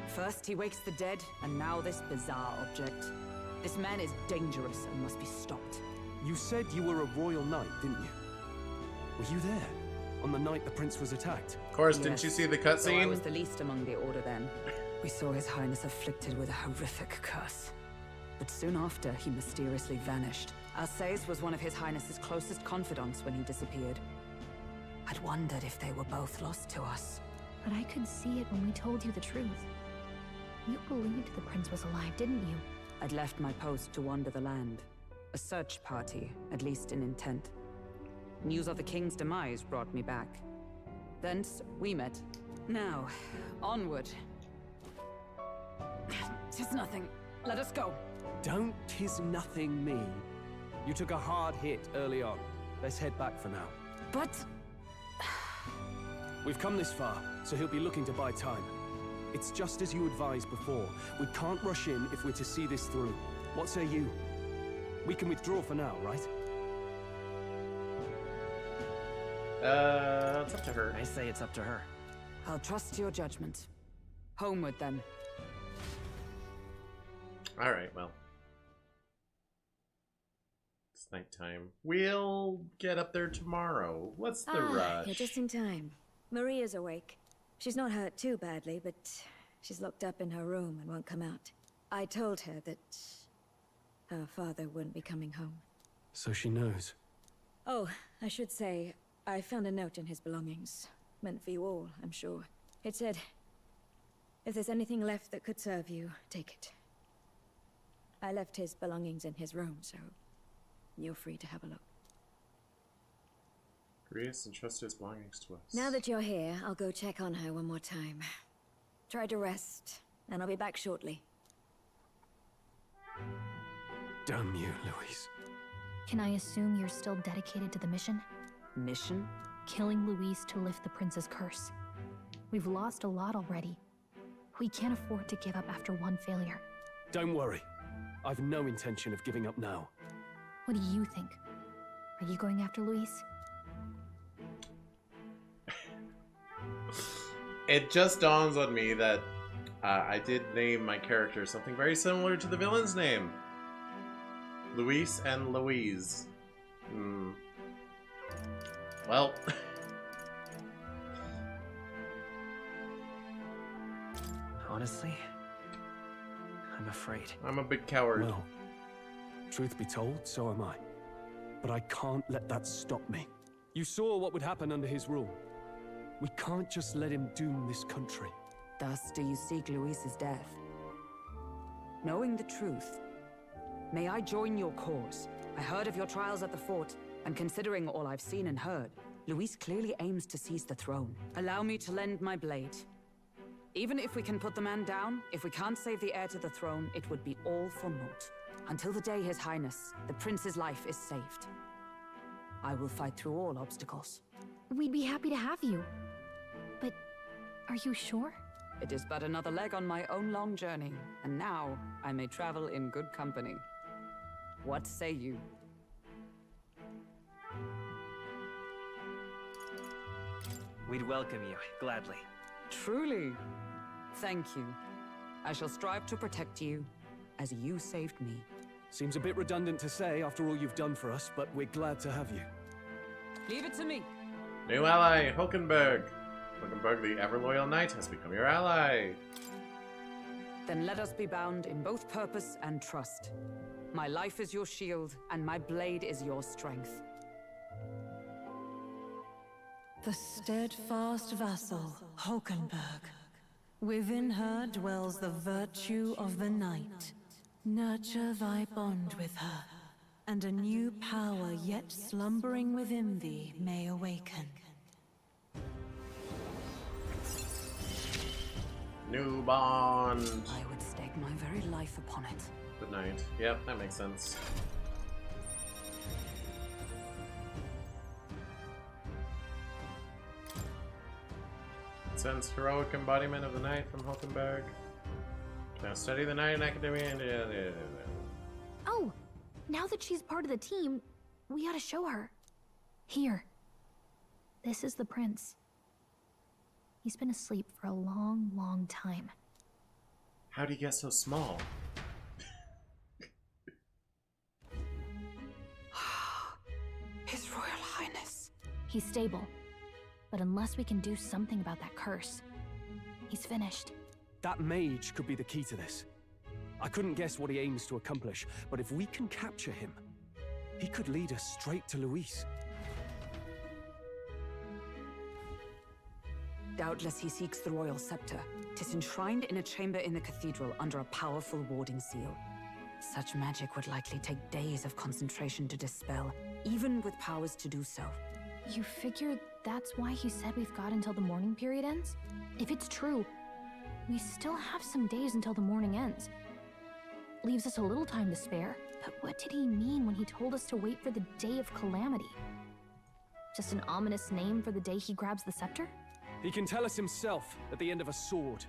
First he wakes the dead, and now this bizarre object. This man is dangerous and must be stopped. You said you were a royal knight, didn't you? Were you there? On the night the prince was attacked? Of course, didn't you see the Though I cutscene? was the least among the Order then. We saw His Highness afflicted with a horrific curse. But soon after, he mysteriously vanished. Alsace was one of His Highness's closest confidants when he disappeared. I'd wondered if they were both lost to us. But I could see it when we told you the truth. You believed the prince was alive, didn't you? I'd left my post to wander the land. A search party, at least in intent. News of the king's demise brought me back. Thence, we met. Now, onward. 'Tis nothing. Let us go. Don't tis nothing me. You took a hard hit early on. Let's head back for now. But... We've come this far, so he'll be looking to buy time. It's just as you advised before. We can't rush in if we're to see this through. What say you? We can withdraw for now, right? It's up to her. I say it's up to her. I'll trust your judgment. Homeward, then. Alright, well. It's nighttime. We'll get up there tomorrow. What's the rush? You're just in time. Maria's awake. She's not hurt too badly, but she's locked up in her room and won't come out. I told her that her father wouldn't be coming home. So she knows. Oh, I should say, I found a note in his belongings. Meant for you all, I'm sure. It said, if there's anything left that could serve you, take it. I left his belongings in his room, so you're free to have a look. Grius entrusted his belongings to us. Now that you're here, I'll go check on her one more time. Try to rest, and I'll be back shortly. Damn you, Louise. Can I assume you're still dedicated to the mission? Mission? Killing Louise to lift the prince's curse. We've lost a lot already. We can't afford to give up after one failure. Don't worry. I've no intention of giving up now. What do you think? Are you going after Louise? It just dawns on me that I did name my character something very similar to the villain's name. Luis and Louise. Well. Honestly, I'm afraid. I'm a big coward. Well, truth be told, so am I. But I can't let that stop me. You saw what would happen under his rule. We can't just let him doom this country. Thus do you seek Louise's death. Knowing the truth, may I join your cause? I heard of your trials at the fort, and considering all I've seen and heard, Louise clearly aims to seize the throne. Allow me to lend my blade. Even if we can put the man down, if we can't save the heir to the throne, it would be all for naught. Until the day His Highness, the prince's life is saved. I will fight through all obstacles. We'd be happy to have you. But are you sure? It is but another leg on my own long journey, and now I may travel in good company. What say you? We'd welcome you, gladly. Truly? Thank you. I shall strive to protect you, as you saved me. Seems a bit redundant to say after all you've done for us, but we're glad to have you. Leave it to me. New ally, Hulkenberg. Hulkenberg, the ever-loyal knight, has become your ally. Then let us be bound in both purpose and trust. My life is your shield, and my blade is your strength. The steadfast vassal, Hulkenberg. Within her dwells the virtue of the knight. Nurture thy bond with her, and a new power yet slumbering within thee may awaken. New bond. I would stake my very life upon it. Good night. Yep, that makes sense. Sense heroic embodiment of the knight from Hulkenberg. Now study the knight in academia and Oh, now that she's part of the team, we ought to show her. Here. This is the prince. He's been asleep for a long, long time. How'd he get so small? His Royal Highness. He's stable. But unless we can do something about that curse, he's finished. That mage could be the key to this. I couldn't guess what he aims to accomplish, but if we can capture him, he could lead us straight to Louise. Doubtless he seeks the royal scepter. 'Tis enshrined in a chamber in the cathedral under a powerful warding seal. Such magic would likely take days of concentration to dispel, even with powers to do so. You figure that's why he said we've got until the mourning period ends? If it's true, we still have some days until the mourning ends. Leaves us a little time to spare. But what did he mean when he told us to wait for the day of calamity? Just an ominous name for the day he grabs the scepter? He can tell us himself at the end of a sword.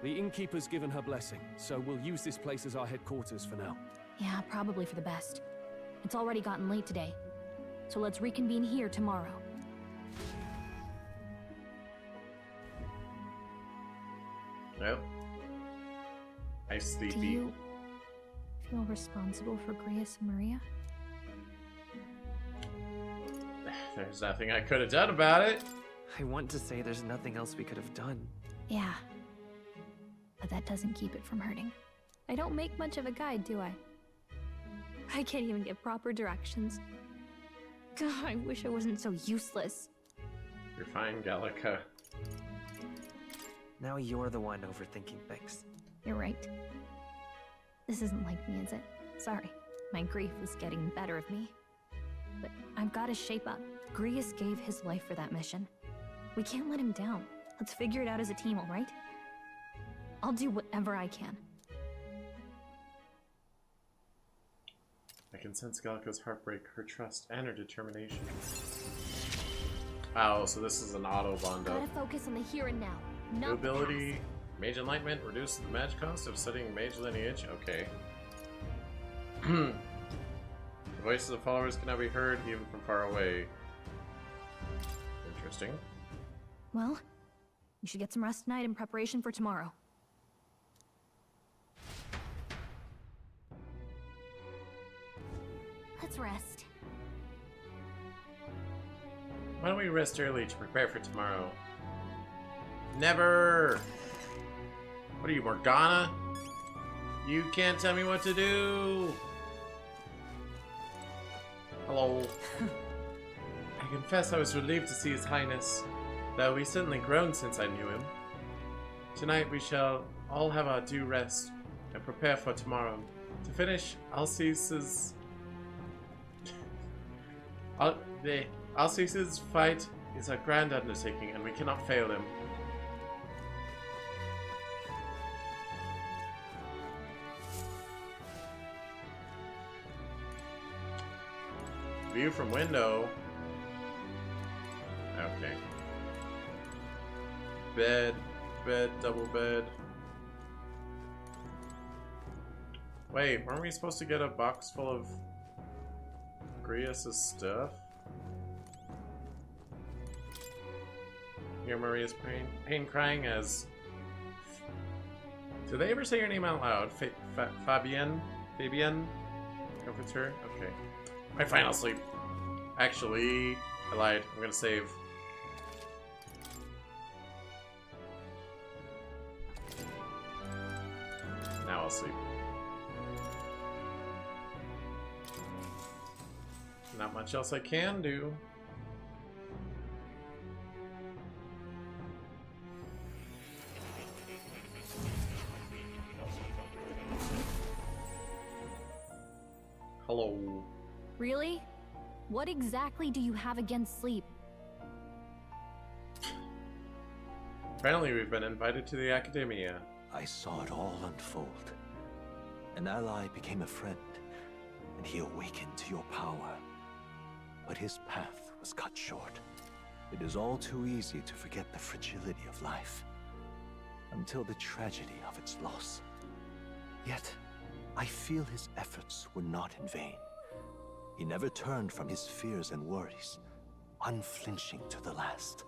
The innkeeper's given her blessing, so we'll use this place as our headquarters for now. Yeah, probably for the best. It's already gotten late today, so let's reconvene here tomorrow. Well, I sleepy. Do you feel responsible for Grius and Maria? There's nothing I could have done about it. I want to say there's nothing else we could have done. Yeah. But that doesn't keep it from hurting. I don't make much of a guide, do I? I can't even give proper directions. God, I wish I wasn't so useless. You're fine, Gallica. Now you're the one overthinking things. You're right. This isn't like me, is it? Sorry. My grief is getting the better of me. But I've got to shape up. Grius gave his life for that mission. We can't let him down. Let's figure it out as a team, all right? I'll do whatever I can. I can sense Galco's heartbreak, her trust, and her determination. Oh, so this is an auto bond up. Gotta focus on the here and now. New ability, Mage Enlightenment, reduces the magic cost of studying mage lineage. Okay. The voices of followers cannot be heard even from far away. Interesting. Well, you should get some rest tonight in preparation for tomorrow. Let's rest. Why don't we rest early to prepare for tomorrow? Never! What are you, Morgana? You can't tell me what to do! Hello. I confess I was relieved to see His Highness, though he's certainly grown since I knew him. Tonight we shall all have our due rest and prepare for tomorrow. To finish, Alceste's fight is a grand undertaking, and we cannot fail him. View from window. Okay. Bed, double bed. Wait, weren't we supposed to get a box full of Grius' stuff? Hear Maria's pain crying as... Did they ever say your name out loud? Fabienne? Comforts her? Okay. My final sleep. Actually, I lied. I'm gonna save. Now I'll sleep. Not much else I can do. Hello. Really? What exactly do you have against sleep? Apparently we've been invited to the Academia. I saw it all unfold. An ally became a friend, and he awakened to your power. But his path was cut short. It is all too easy to forget the fragility of life, until the tragedy of its loss. Yet, I feel his efforts were not in vain. He never turned from his fears and worries, unflinching to the last.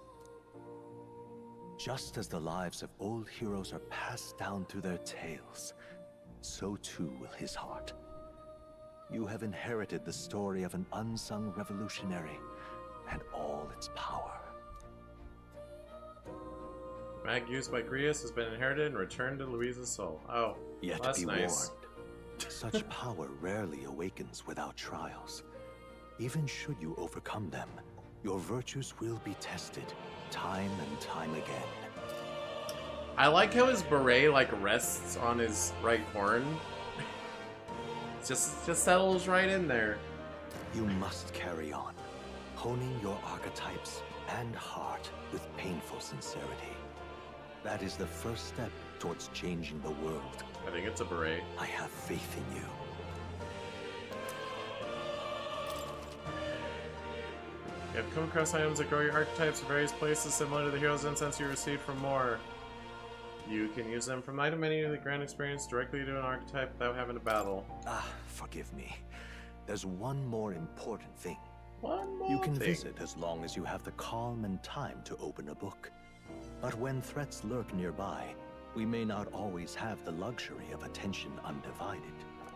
Just as the lives of old heroes are passed down through their tales, so too will his heart. You have inherited the story of an unsung revolutionary and all its power. The mag used by Grius has been inherited and returned to Louise's soul. Oh, Yet that's be nice. warned. Such power rarely awakens without trials. Even should you overcome them, your virtues will be tested time and time again. I like how his beret like rests on his right horn. just settles right in there. You must carry on, honing your archetypes and heart with painful sincerity. That is the first step towards changing the world. I think it's a beret. I have faith in you. You have come across items that grow your archetypes in various places similar to the hero's incense you received from Moore. You can use them from the item menu to grant experience directly to an archetype without having to battle. Forgive me. There's one more important thing. One more You can thing. visit as long as you have the calm and time to open a book. But when threats lurk nearby, we may not always have the luxury of attention undivided.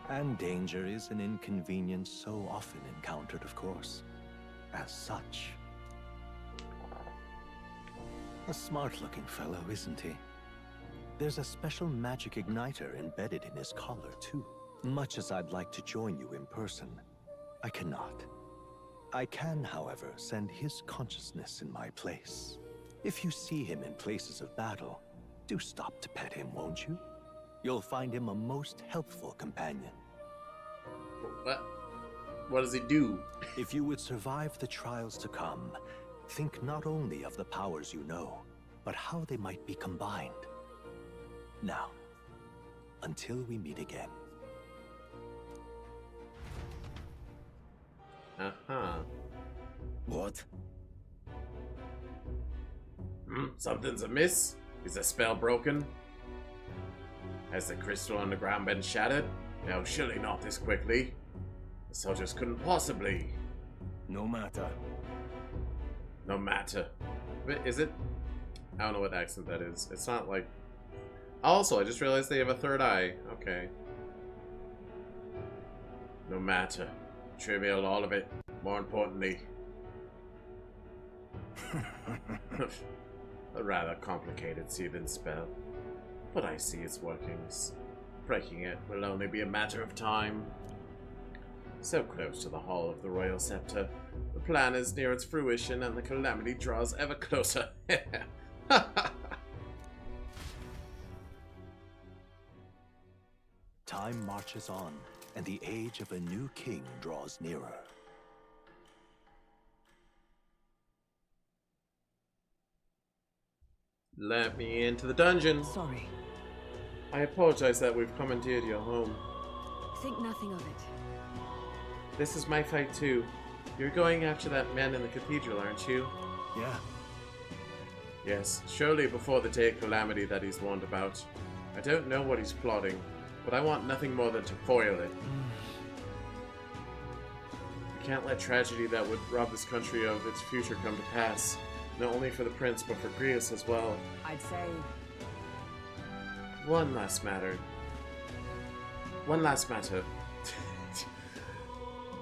And danger is an inconvenience so often encountered, of course. As such. A smart-looking fellow, isn't he? There's a special magic igniter embedded in his collar, too. Much as I'd like to join you in person, I cannot. I can, however, send his consciousness in my place. If you see him in places of battle, do stop to pet him, won't you? You'll find him a most helpful companion. What? What does he do? If you would survive the trials to come, think not only of the powers you know, but how they might be combined. Now, until we meet again. Uh-huh. What? Something's amiss? Is the spell broken? Has the crystal on the ground been shattered? No, surely not this quickly. The soldiers couldn't possibly. No matter. No matter. But is it? I don't know what accent that is. It's not like... Also, I just realized they have a third eye. Okay. No matter. Trivial, all of it. More importantly. A rather complicated seething spell. But I see its workings. Breaking it will only be a matter of time. So close to the Hall of the Royal Scepter. The plan is near its fruition and the calamity draws ever closer. Time marches on, and the age of a new king draws nearer. Let me into the dungeon. Sorry. I apologize that we've commandeered your home. Think nothing of it. This is my fight too. You're going after that man in the cathedral, aren't you? Yeah. Yes, surely before the day of calamity that he's warned about. I don't know what he's plotting, but I want nothing more than to foil it. We can't let tragedy that would rob this country of its future come to pass. Not only for the prince, but for Grius as well. I'd say... One last matter.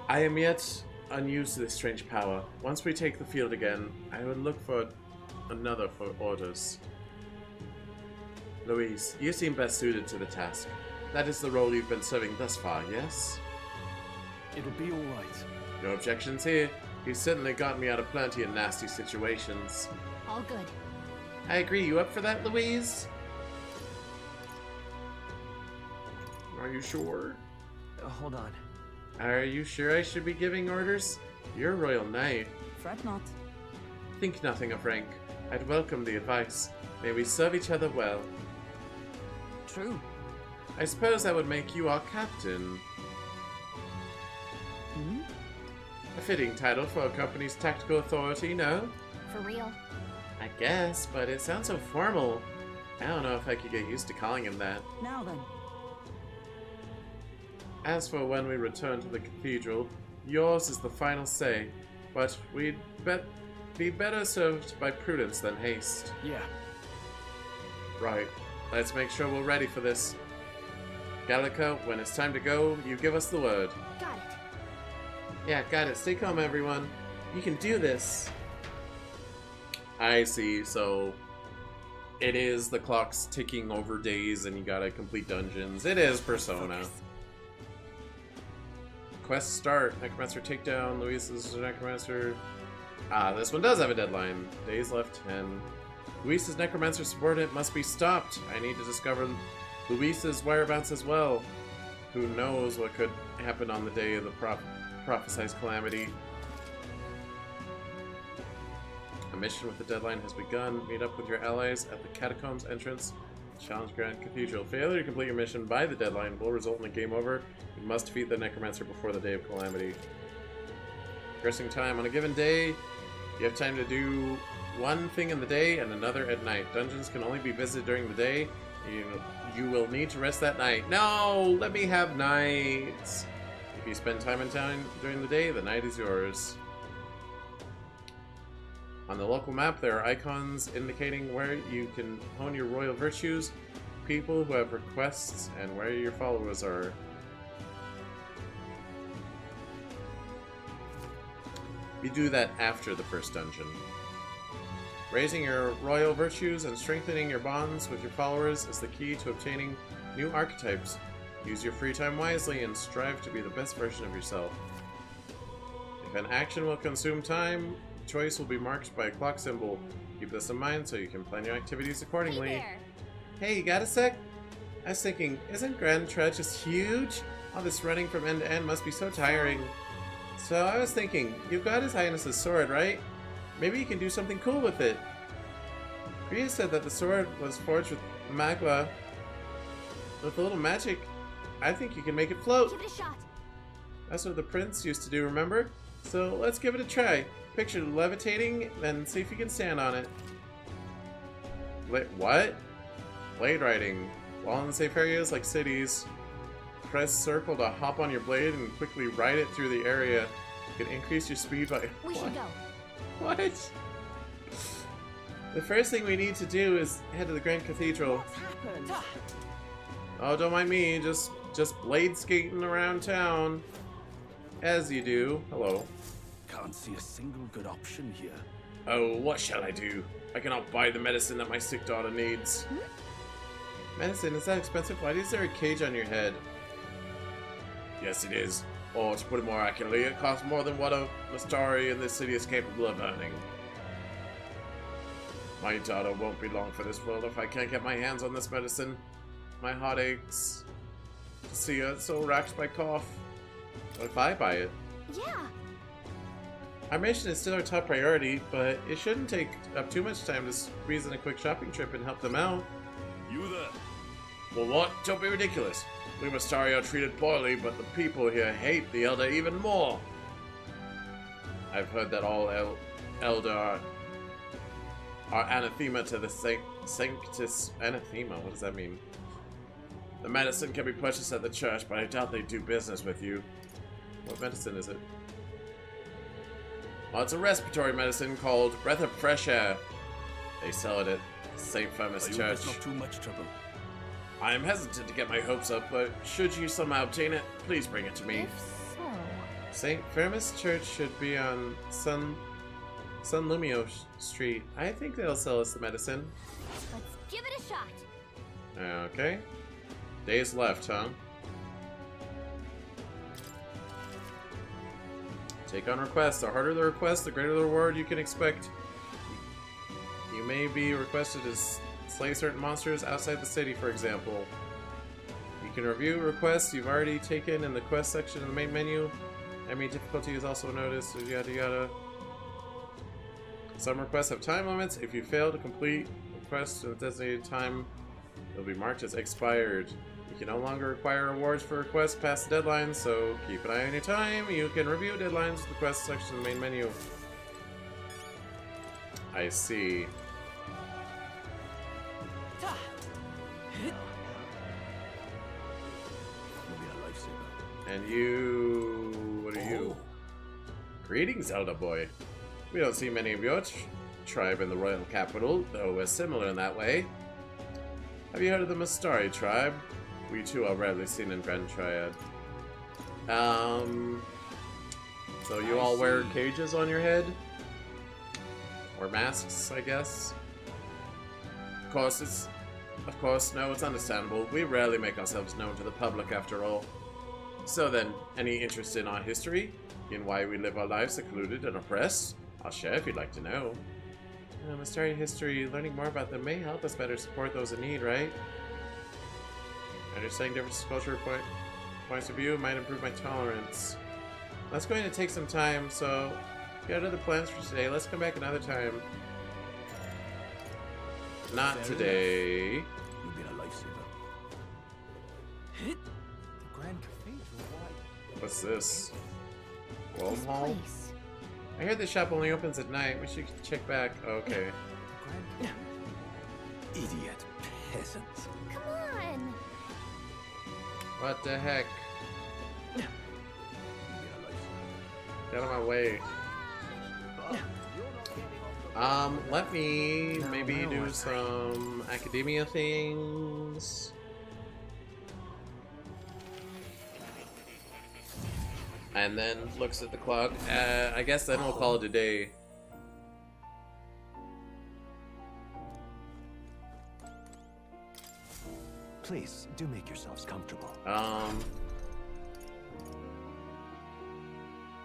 I am yet unused to this strange power. Once we take the field again, I would look for another for orders. Louise, you seem best suited to the task. That is the role you've been serving thus far, yes? It'll be alright. No objections here. He's certainly gotten me out of plenty of nasty situations. All good. I agree. You up for that, Louise? Are you sure? Hold on. Are you sure I should be giving orders? You're a royal knight. Fret not. Think nothing of rank. I'd welcome the advice. May we serve each other well. True. I suppose that would make you our captain. A fitting title for a company's tactical authority, no? For real. I guess, but it sounds so formal. I don't know if I could get used to calling him that. Now then. As for when we return to the cathedral, yours is the final say, but we'd be better served by prudence than haste. Yeah. Right. Let's make sure we're ready for this. Gallica, when it's time to go, you give us the word. Got it. Yeah, got it. Stay calm, everyone. You can do this. I see. So it is the clock's ticking over days and you gotta complete dungeons. It is Persona. Quest start. Necromancer takedown. Luis's Necromancer. Ah, this one does have a deadline. Days left 10. Luis's Necromancer subordinate must be stopped. I need to discover Luis's whereabouts as well. Who knows what could happen on the day of the prophesized calamity. A mission with the deadline has begun. Meet up with your allies at the catacombs entrance. Challenge Grand Cathedral. Failure to complete your mission by the deadline will result in a game over. You must defeat the Necromancer before the day of calamity. Progressing time. On a given day, you have time to do one thing in the day and another at night. Dungeons can only be visited during the day. You will need to rest that night. No! Let me have nights! If you spend time in town during the day, the night is yours. On the local map, there are icons indicating where you can hone your royal virtues, people who have requests, and where your followers are. You do that after the first dungeon. Raising your royal virtues and strengthening your bonds with your followers is the key to obtaining new archetypes. Use your free time wisely and strive to be the best version of yourself. If an action will consume time, choice will be marked by a clock symbol. Keep this in mind so you can plan your activities accordingly. Hey there. Hey, you got a sec? I was thinking, isn't Grand Trudge just huge? All this running from end to end must be so tiring. So I was thinking, you've got His Highness's sword, right? Maybe you can do something cool with it. Kriya said that the sword was forged with magma. With a little magic, I think you can make it float. Give it a shot. That's what the prince used to do, remember? So let's give it a try. Picture levitating, then see if you can stand on it. What? Blade riding. While in safe areas like cities, press circle to hop on your blade and quickly ride it through the area. You can increase your speed by... We should go. What? The first thing we need to do is head to the Grand Cathedral. What's happened? Oh, don't mind me. Just blade skating around town. As you do. Hello. Can't see a single good option here. Oh, what shall I do? I cannot buy the medicine that my sick daughter needs. Medicine, is that expensive? Why is there a cage on your head? Yes, it is. Or to put it more accurately, it costs more than what a Mastari in this city is capable of earning. My daughter won't be long for this world if I can't get my hands on this medicine. My heart aches to see her so racked by cough. What if I buy it? Yeah. Our mission is still our top priority, but it shouldn't take up too much time to squeeze in a quick shopping trip and help them out. You there? Well, what? Don't be ridiculous. We Mastari are treated poorly, but the people here hate the Elder even more. I've heard that all Elder are anathema to the Sanctus... Anathema? What does that mean? The medicine can be purchased at the church, but I doubt they do business with you. What medicine is it? Well, it's a respiratory medicine called Breath of Fresh Air. They sell it at St. Firmus Church. It's not too much trouble. I am hesitant to get my hopes up, but should you somehow obtain it, please bring it to me. If so... St. Firmus Church should be on San Lumio Street. I think they'll sell us the medicine. Let's give it a shot. Okay. Days left, huh? Take on requests. The harder the request, the greater the reward you can expect. You may be requested to slay certain monsters outside the city, for example. You can review requests you've already taken in the quest section of the main menu. Enemy difficulty is also noticed, yada yada. Some requests have time limits. If you fail to complete requests in the designated time, they'll be marked as expired. You can no longer require rewards for requests past the deadline, so keep an eye on your time. You can review deadlines with the quest section of the main menu. I see. And you... what are you? Greetings, Elder Boy. We don't see many of your tribe in the royal capital, though we're similar in that way. Have you heard of the Mastari tribe? We too are rarely seen in Grand Triad. So you all wear cages on your head? Or masks, I guess? Of course, no, it's understandable. We rarely make ourselves known to the public after all. So then, any interest in our history? In why we live our lives secluded and oppressed? I'll share if you'd like to know. Mastari history, learning more about them may help us better support those in need, right? Understanding different cultural points of view might improve my tolerance. That's going to take some time, so if you have other plans for today, let's come back another time. Not today. You've been a lifesaver. The Grand Cathedral, why? What's this? This Hall? place. I heard the shop only opens at night. We should check back. Okay. Idiot peasants. Come on. What the heck? Get out of my way. Let me maybe do some academia things. And then looks at the clock. I guess then we'll call it a day. Please, do make yourselves comfortable.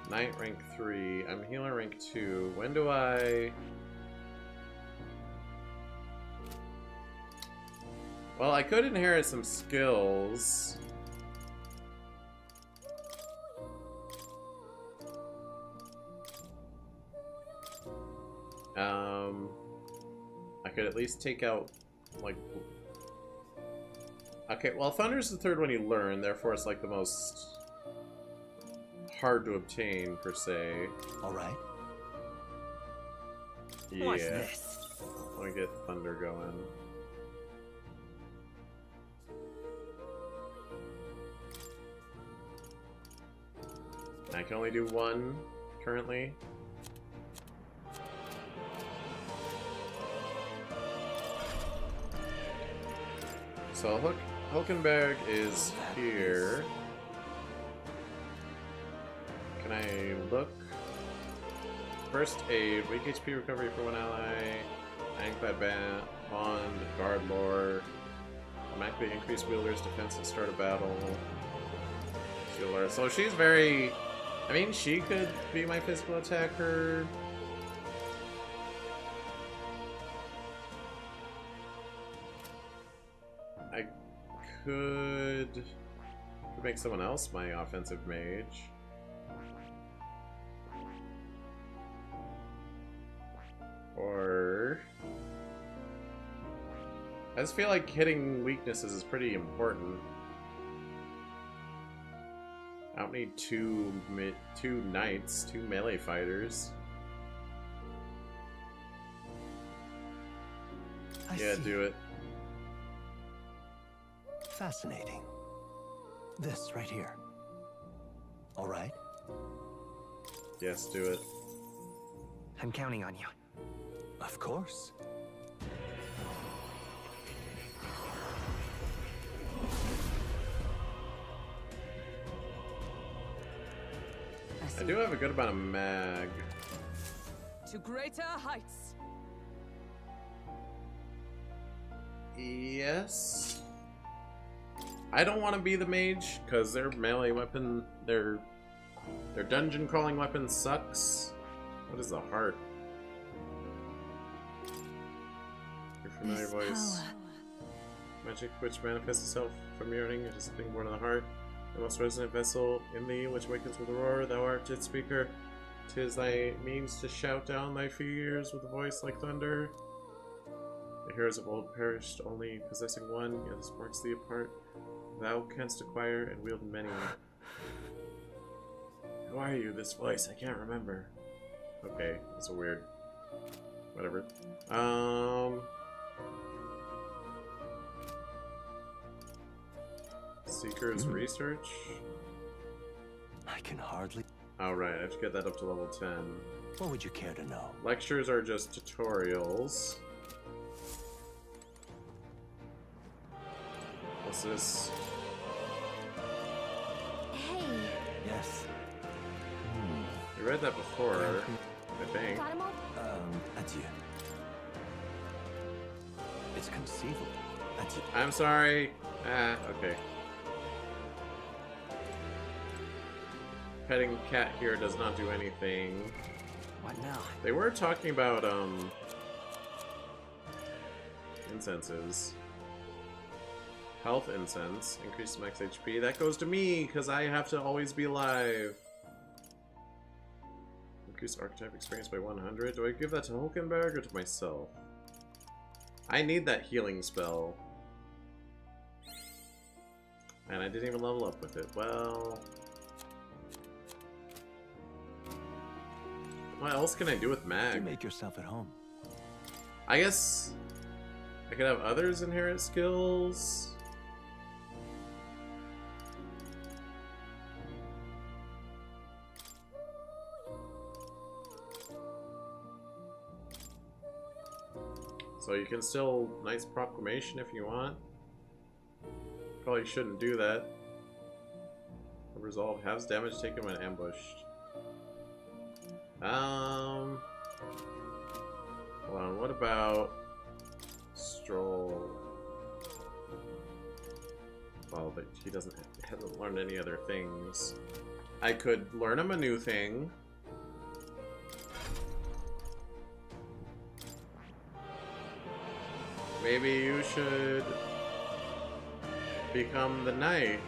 Knight rank 3. I'm healer rank 2. When do I... Well, I could inherit some skills. at least take out, like... Okay, well, Thunder's the third one you learn, therefore it's like the most hard to obtain, per se. Alright. Yeah. What's this? I want to get Thunder going. I can only do one currently. So Hulkenberg is here. Can I look? First aid, weak HP recovery for one ally, Ironclad Bond, Guard Lore, automatically increase wielder's defense at start of battle. So she's very... I mean, she could be my physical attacker. I could make someone else my offensive mage. Or... I just feel like hitting weaknesses is pretty important. I don't need two knights, two melee fighters. Yeah, do it. Fascinating. This right here. Alright? Yes, do it. I'm counting on you. Of course. I do have a good amount of mag. To greater heights. Yes. I don't want to be the mage because their melee weapon, their dungeon crawling weapon sucks. What is the heart? Your familiar voice. Magic which manifests itself from yearning. It is a thing born of the heart. The most resonant vessel in thee, which awakens with a roar. Thou art its speaker. 'Tis thy means to shout down thy fears with a voice like thunder. The heroes of old perished, only possessing one, yet this marks thee apart. Thou canst acquire and wield many. Who are you? This voice? I can't remember. Okay, that's a weird... Whatever. Seeker's Research? I can hardly... Alright, I have to get that up to level 10. What would you care to know? Lectures are just tutorials. What's this? Hey. Yes. You read that before, I think. Got him all? Adieu. It's conceivable. Adieu. I'm sorry. Okay. Petting cat here does not do anything. What now? They were talking about, incenses. Health incense. Increase max HP. That goes to me, because I have to always be alive. Increase archetype experience by 100. Do I give that to Hulkenberg or to myself? I need that healing spell. And I didn't even level up with it. Well... What else can I do with mag? You make yourself at home. I guess... I could have others inherit skills. So you can still Knight's Proclamation if you want. Probably shouldn't do that. Resolve has damage taken when ambushed. Hold on, what about Stroll? Well, but he hasn't learned any other things. I could learn him a new thing. Maybe you should become the knight.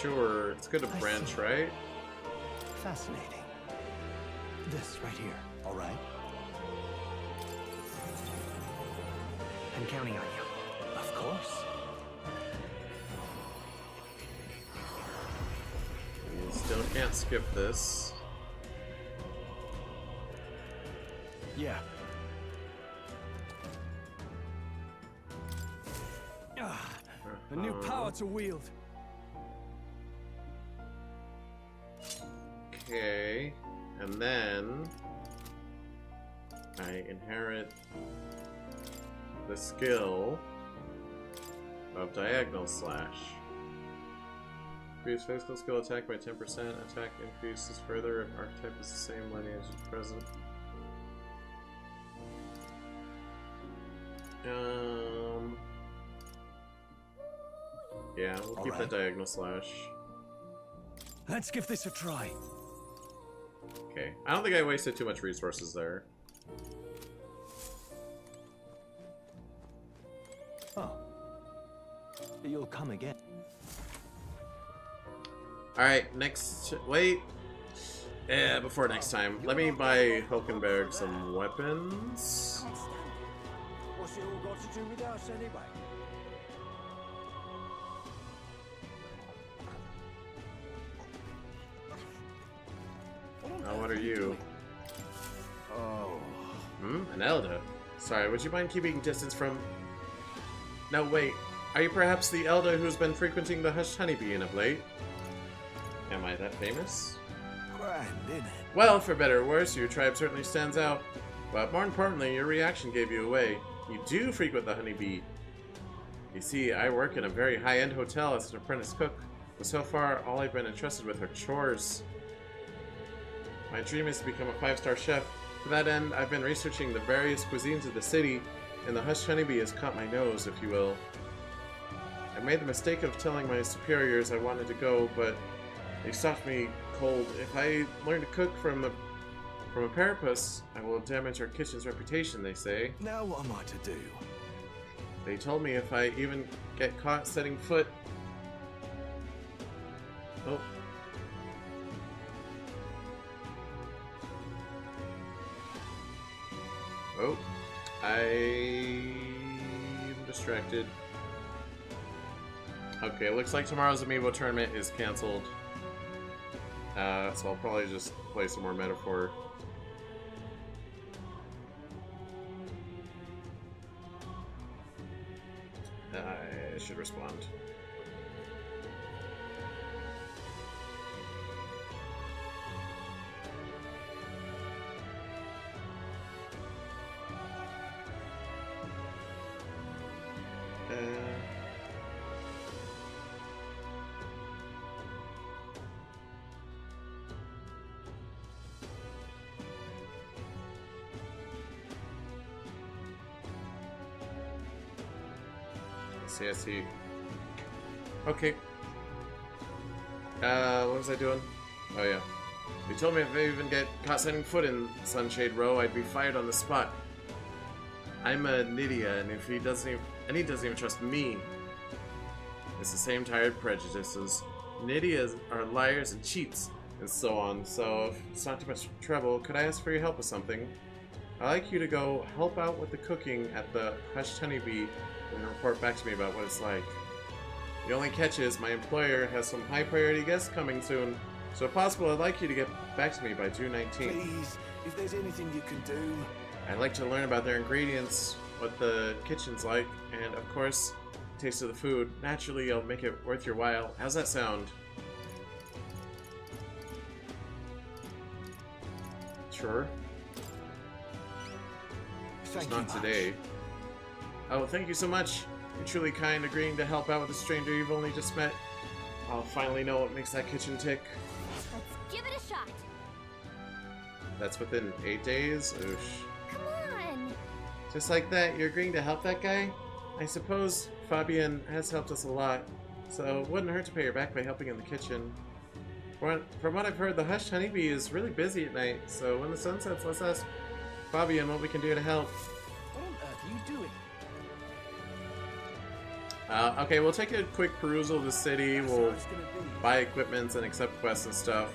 Sure, it's good to branch, right? Fascinating. This right here, all right? I'm counting on you. Of course. You still can't skip this. Yeah. A new power to wield. Okay, and then I inherit the skill of Diagonal Slash. Increase physical skill attack by 10%. Attack increases further if archetype is the same lineage as present. Yeah, we'll keep the Diagonal Slash. Let's give this a try. Okay, I don't think I wasted too much resources there. Oh. You'll come again. Alright, next... Wait. Yeah, before next time. Let me buy Hulkenberg some weapons. What's it all got to do with us anyway? Oh, what are you? Oh. An Elder. Sorry, would you mind keeping distance from... No, wait. Are you perhaps the Elder who's been frequenting the Hushed Honeybee of late? Am I that famous? Grand, isn't it? Well, for better or worse, your tribe certainly stands out. But more importantly, your reaction gave you away. You do frequent the Honeybee. You see, I work in a very high-end hotel as an apprentice cook, but so far, all I've been entrusted with are chores. My dream is to become a 5-star chef. To that end, I've been researching the various cuisines of the city, and the Hushed Honeybee has caught my nose, if you will. I made the mistake of telling my superiors I wanted to go, but they stopped me cold. If I learn to cook from a parapus, I will damage our kitchen's reputation, they say. Now what am I to do? They told me if I even get caught setting foot... Oh. Oh. I'm distracted. Okay, looks like tomorrow's Amiibo tournament is cancelled. So I'll probably just play some more Metaphor. I should respond. I see. Okay. What was I doing? Oh yeah. They told me if I even get caught setting foot in Sunshade Row, I'd be fired on the spot. I'm a Nydia, and if he doesn't even trust me. It's the same tired prejudices. Nydias are liars and cheats, and so on. So if it's not too much trouble, could I ask for your help with something? I'd like you to go help out with the cooking at the Hushed Honeybee and report back to me about what it's like. The only catch is my employer has some high priority guests coming soon, so if possible I'd like you to get back to me by June 19th. Please, if there's anything you can do. I'd like to learn about their ingredients, what the kitchen's like, and of course, taste of the food. Naturally, I'll make it worth your while. How's that sound? Sure. It's not today. Oh, thank you so much. You're truly kind, agreeing to help out with a stranger you've only just met. I'll finally know what makes that kitchen tick. Let's give it a shot. That's within 8 days? Oosh. Come on. Just like that, you're agreeing to help that guy? I suppose Fabian has helped us a lot, so it wouldn't hurt to pay her back by helping in the kitchen. From what I've heard, the Hushed Honeybee is really busy at night, so when the sun sets, let's ask Fabian what we can do to help. What on earth are you doing? Okay, we'll take a quick perusal of the city. We'll buy equipments and accept quests and stuff.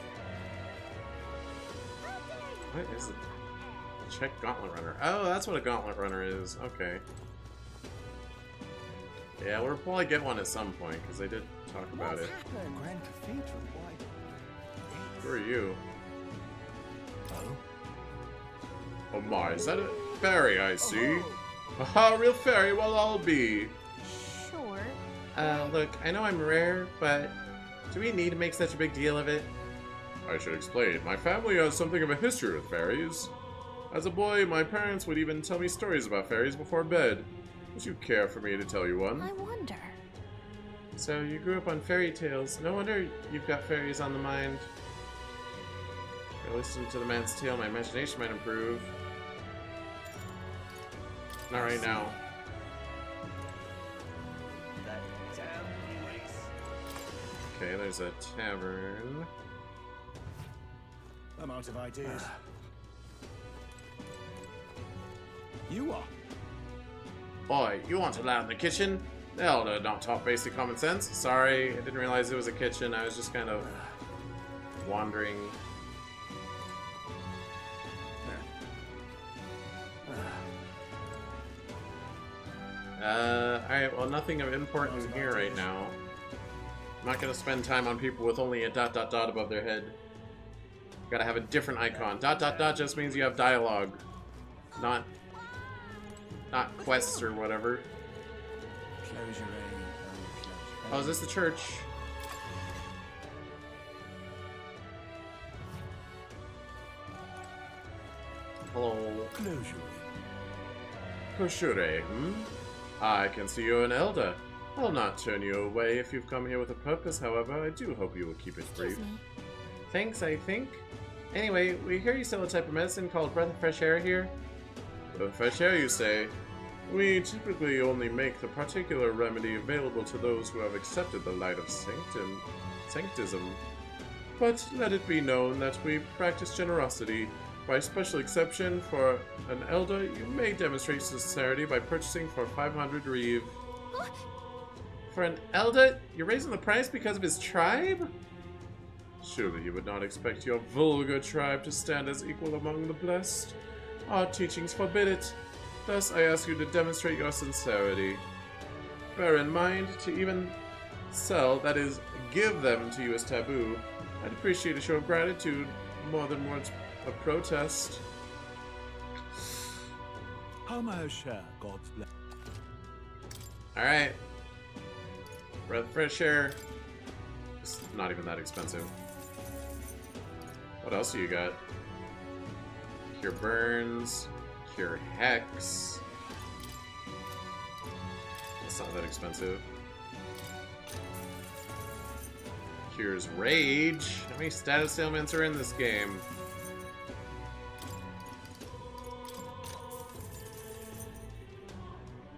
What is it? Check Gauntlet Runner. Oh, that's what a Gauntlet Runner is. Okay. Yeah, we'll probably get one at some point, because they did talk about it. Grand Cathedral, why? Who are you? Oh my, is that a fairy I see? Aha, real fairy, well I'll be. Sure. Look, I know I'm rare, but do we need to make such a big deal of it? I should explain. My family has something of a history with fairies. As a boy, my parents would even tell me stories about fairies before bed. Would you care for me to tell you one? I wonder. So, you grew up on fairy tales. No wonder you've got fairies on the mind. If I listen to the man's tale, my imagination might improve. Not right now. Okay, there's a tavern. I'm out of ideas. You are. Boy, you want to loud in the kitchen? The elder not taught basic common sense. Sorry, I didn't realize it was a kitchen. I was just kind of wandering. Alright, well, nothing of importance here right now. I'm not gonna spend time on people with only a ... above their head. Gotta have a different icon. ... just means you have dialogue. Not quests or whatever. Oh, is this the church? Hello. Closure, hmm? I can see you're an elder. I'll not turn you away if you've come here with a purpose, however. I do hope you will keep it brief. Thanks, I think. Anyway, we hear you sell a type of medicine called breath of fresh air here. Breath of fresh air, you say? We typically only make the particular remedy available to those who have accepted the light of sanctism. But let it be known that we practice generosity. By special exception, for an elder, you may demonstrate sincerity by purchasing for 500 reeve. For an elder? You're raising the price because of his tribe? Surely you would not expect your vulgar tribe to stand as equal among the blessed. Our teachings forbid it. Thus, I ask you to demonstrate your sincerity. Bear in mind, to even sell, that is, give them to you is taboo. I'd appreciate a show of gratitude, more than words of protest. God's bless. Alright. Breath of fresh air. It's not even that expensive. What else do you got? Cure burns. Cure hex. That's not that expensive. Cures rage. How many status ailments are in this game?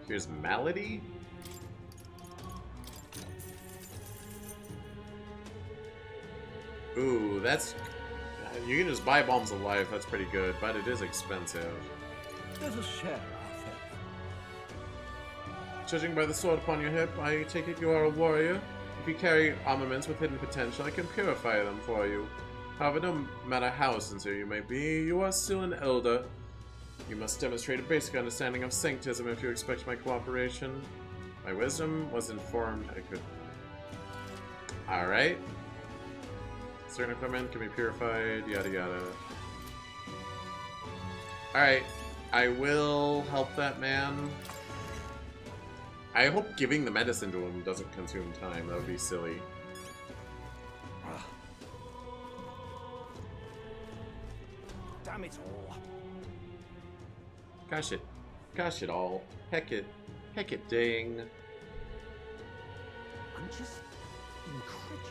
Cures malady? Ooh, that's... You can just buy Bombs of Life, that's pretty good, but it is expensive. Let us share our faith. Judging by the sword upon your hip, I take it you are a warrior. If you carry armaments with hidden potential, I can purify them for you. However, no matter how sincere you may be, you are still an elder. You must demonstrate a basic understanding of sanctism if you expect my cooperation. My wisdom was informed I could... Alright. Certain equipment can be purified, yada yada. Alright. I will help that man. I hope giving the medicine to him doesn't consume time. That would be silly. Damn it all. Gosh it. Gosh it all. Heck it. Heck it dang. I'm just incredulous.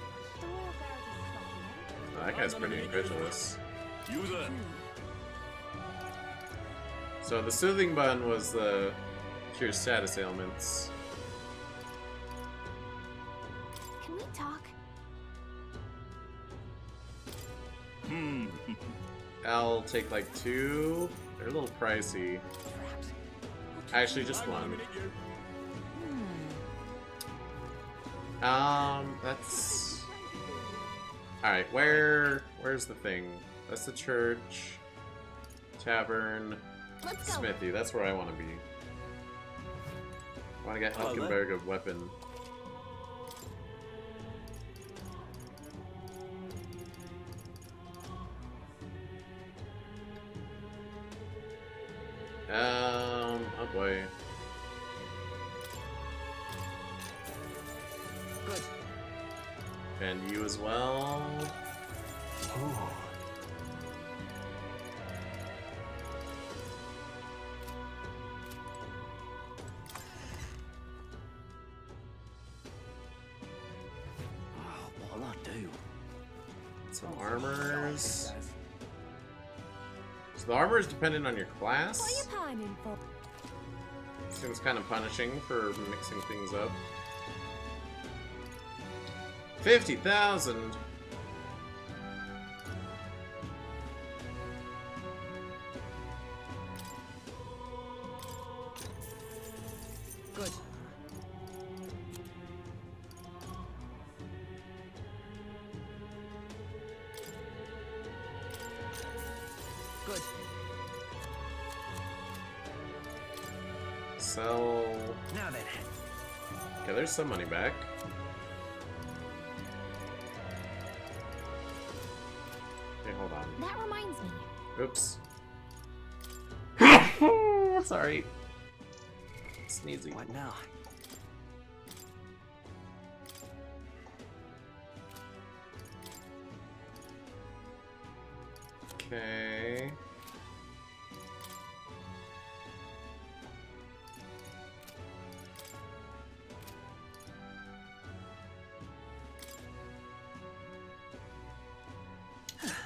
Oh, that guy's pretty incredulous. User. So the soothing bun was the cure status ailments. Can we talk? I'll take like 2. They're a little pricey. Actually, just 1. That's... Alright, where's the thing? That's the church, tavern, smithy. That's where I want to be. I want to get Helkenberg a weapon. Oh boy. Good. And you as well. Ooh. What'll I do? Some armors. So the armor is dependent on your class. What are you pining for? Seems kind of punishing for mixing things up. 50,000. Good. Good. Sell. Now then. Okay, there's some money back. Okay, hold on. That reminds me. Oops. Sorry. Sneezing. What now? Okay.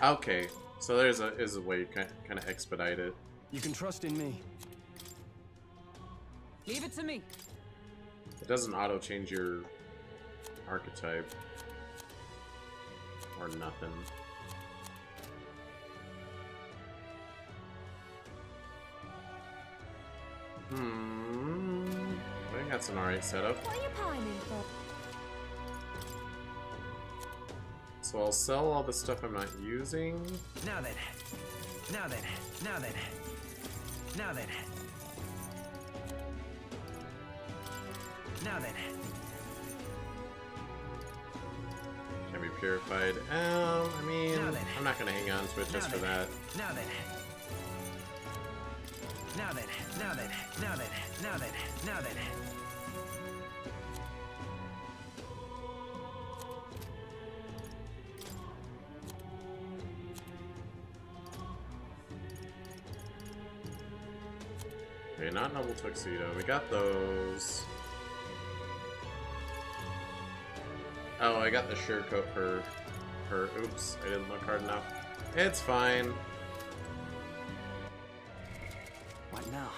Okay, so there's a way you kind of expedite it. You can trust in me. Leave it to me. It doesn't auto change your archetype or nothing. I think that's an alright setup. What are you pining for? So I'll sell all the stuff I'm not using. Now then. Now then. Now then. Now then. Now then. Can be purified. I mean, I'm not gonna hang on to it just for that. Now then. Now then. Now then. Now then. Now then. Now then. Okay, not noble tuxedo. We got those. Oh, I got the shirt coat for her. Oops, I didn't look hard enough. It's fine. What now?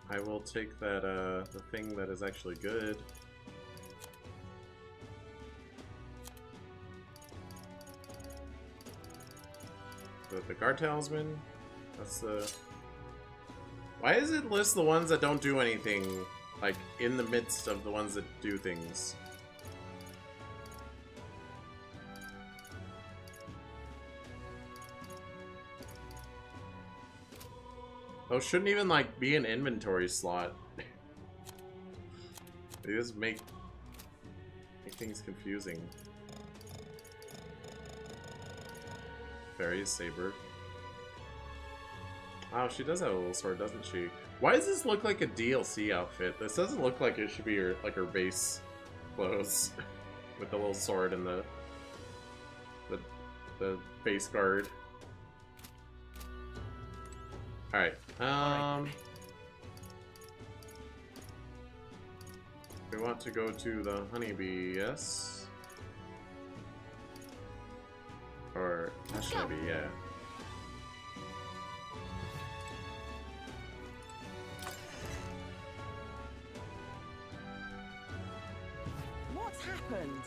I will take that, the thing that is actually good. The guard talisman? That's the... Why does it list the ones that don't do anything, like, in the midst of the ones that do things? Those shouldn't even, like, be an inventory slot. They just make things confusing. Fairy's saber. Wow, she does have a little sword, doesn't she? Why does this look like a DLC outfit? This doesn't look like it should be her, like her base clothes with the little sword and the face guard. All right. We want to go to the honeybee, yes? Or honeybee, yeah. What's happened?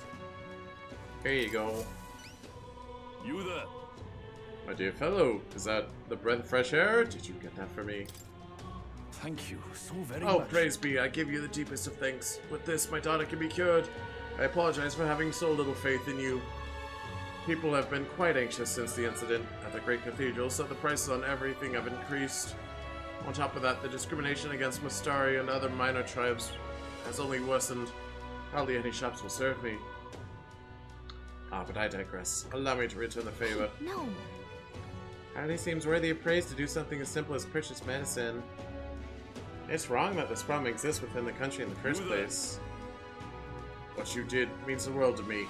Here you go. You there? My dear fellow, is that the breath of fresh air? Did you get that for me? Thank you so very Oh, much. praise be, I give you the deepest of thanks. With this, my daughter can be cured. I apologize for having so little faith in you. People have been quite anxious since the incident at the Great Cathedral, so the prices on everything have increased. On top of that, the discrimination against Mustari and other minor tribes has only worsened. Hardly any shops will serve me. But I digress. Allow me to return the favor. No. Hardly seems worthy of praise to do something as simple as purchase medicine. It's wrong that this problem exists within the country in the first place. What you did means the world to me.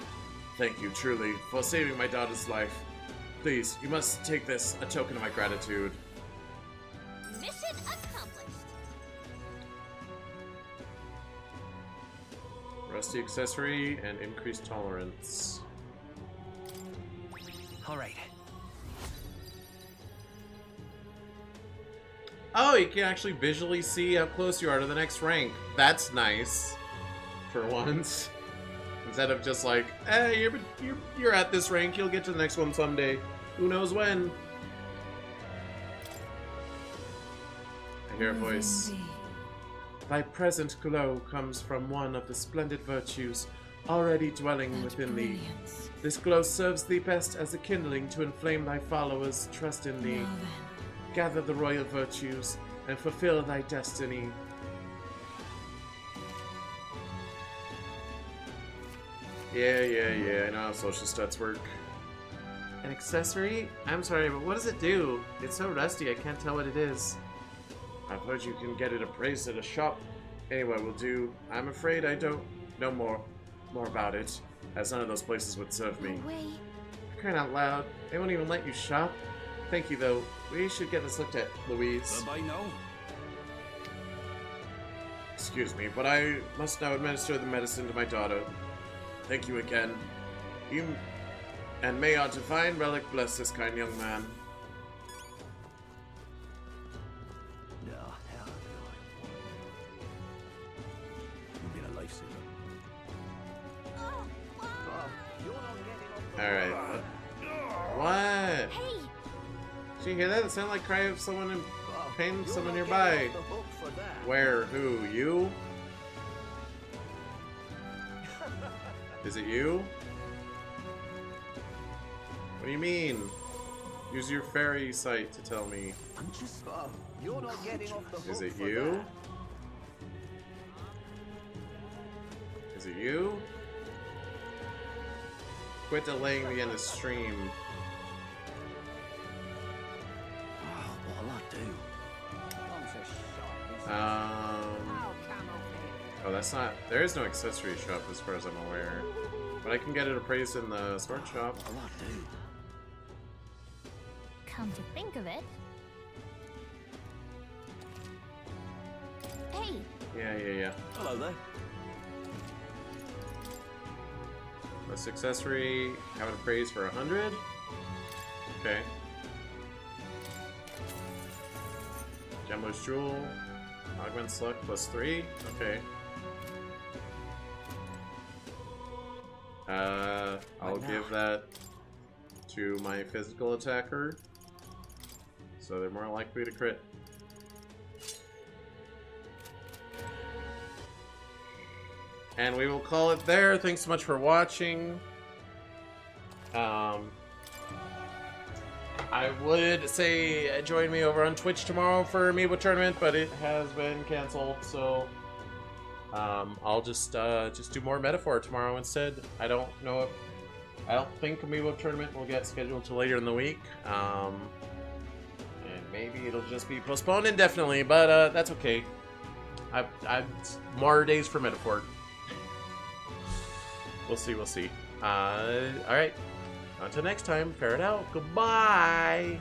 Thank you, truly, for saving my daughter's life. Please, you must take this, a token of my gratitude. Mission accomplished. Rusty accessory and increased tolerance. Alright. Oh, you can actually visually see how close you are to the next rank. That's nice. For once. Instead of just like, hey, you're at this rank, you'll get to the next one someday. Who knows when? I hear a voice. Thy present glow comes from one of the splendid virtues already dwelling within thee. This glow serves thee best as a kindling to inflame thy followers' trust in thee. Gather the royal virtues and fulfill thy destiny. Yeah, I know how social stats work. An accessory? I'm sorry, but what does it do? It's so rusty, I can't tell what it is. I've heard you can get it appraised at a shop. Anyway, will do. I'm afraid I don't know more about it, as none of those places would serve me. No way. Crying out loud, they won't even let you shop. Thank you, though. We should get this looked at, Louise. I know. Excuse me, but I must now administer the medicine to my daughter. Thank you again. And may our divine relic bless this kind young man. No, hell no. You've been a lifesaver. Alright. What? Hey! Did you hear that? It sounded like cry of someone in pain, someone nearby. Where? Who? You? Is it you? What do you mean? Use your fairy sight to tell me. You're not getting off the hook. Is it for you? that. Is it you? Quit delaying the end of stream. What'll I do? Oh, that's not. There is no accessory shop as far as I'm aware. But I can get it appraised in the sword shop. What'll I do? Come to think of it. Hey! Yeah. Hello there. This accessory, have it appraised for 100? Okay. Jumbo's Jewel, augments luck +3. Okay. I'll give that to my physical attacker, so they're more likely to crit. And we will call it there. Thanks so much for watching. I would say join me over on Twitch tomorrow for Amiibo Tournament, but it has been canceled, so I'll just do more Metaphor tomorrow instead. I don't think Amiibo Tournament will get scheduled till later in the week. And maybe it'll just be postponed indefinitely, but that's okay. I've more days for Metaphor. We'll see. Alright. Until next time, ferret out. Goodbye!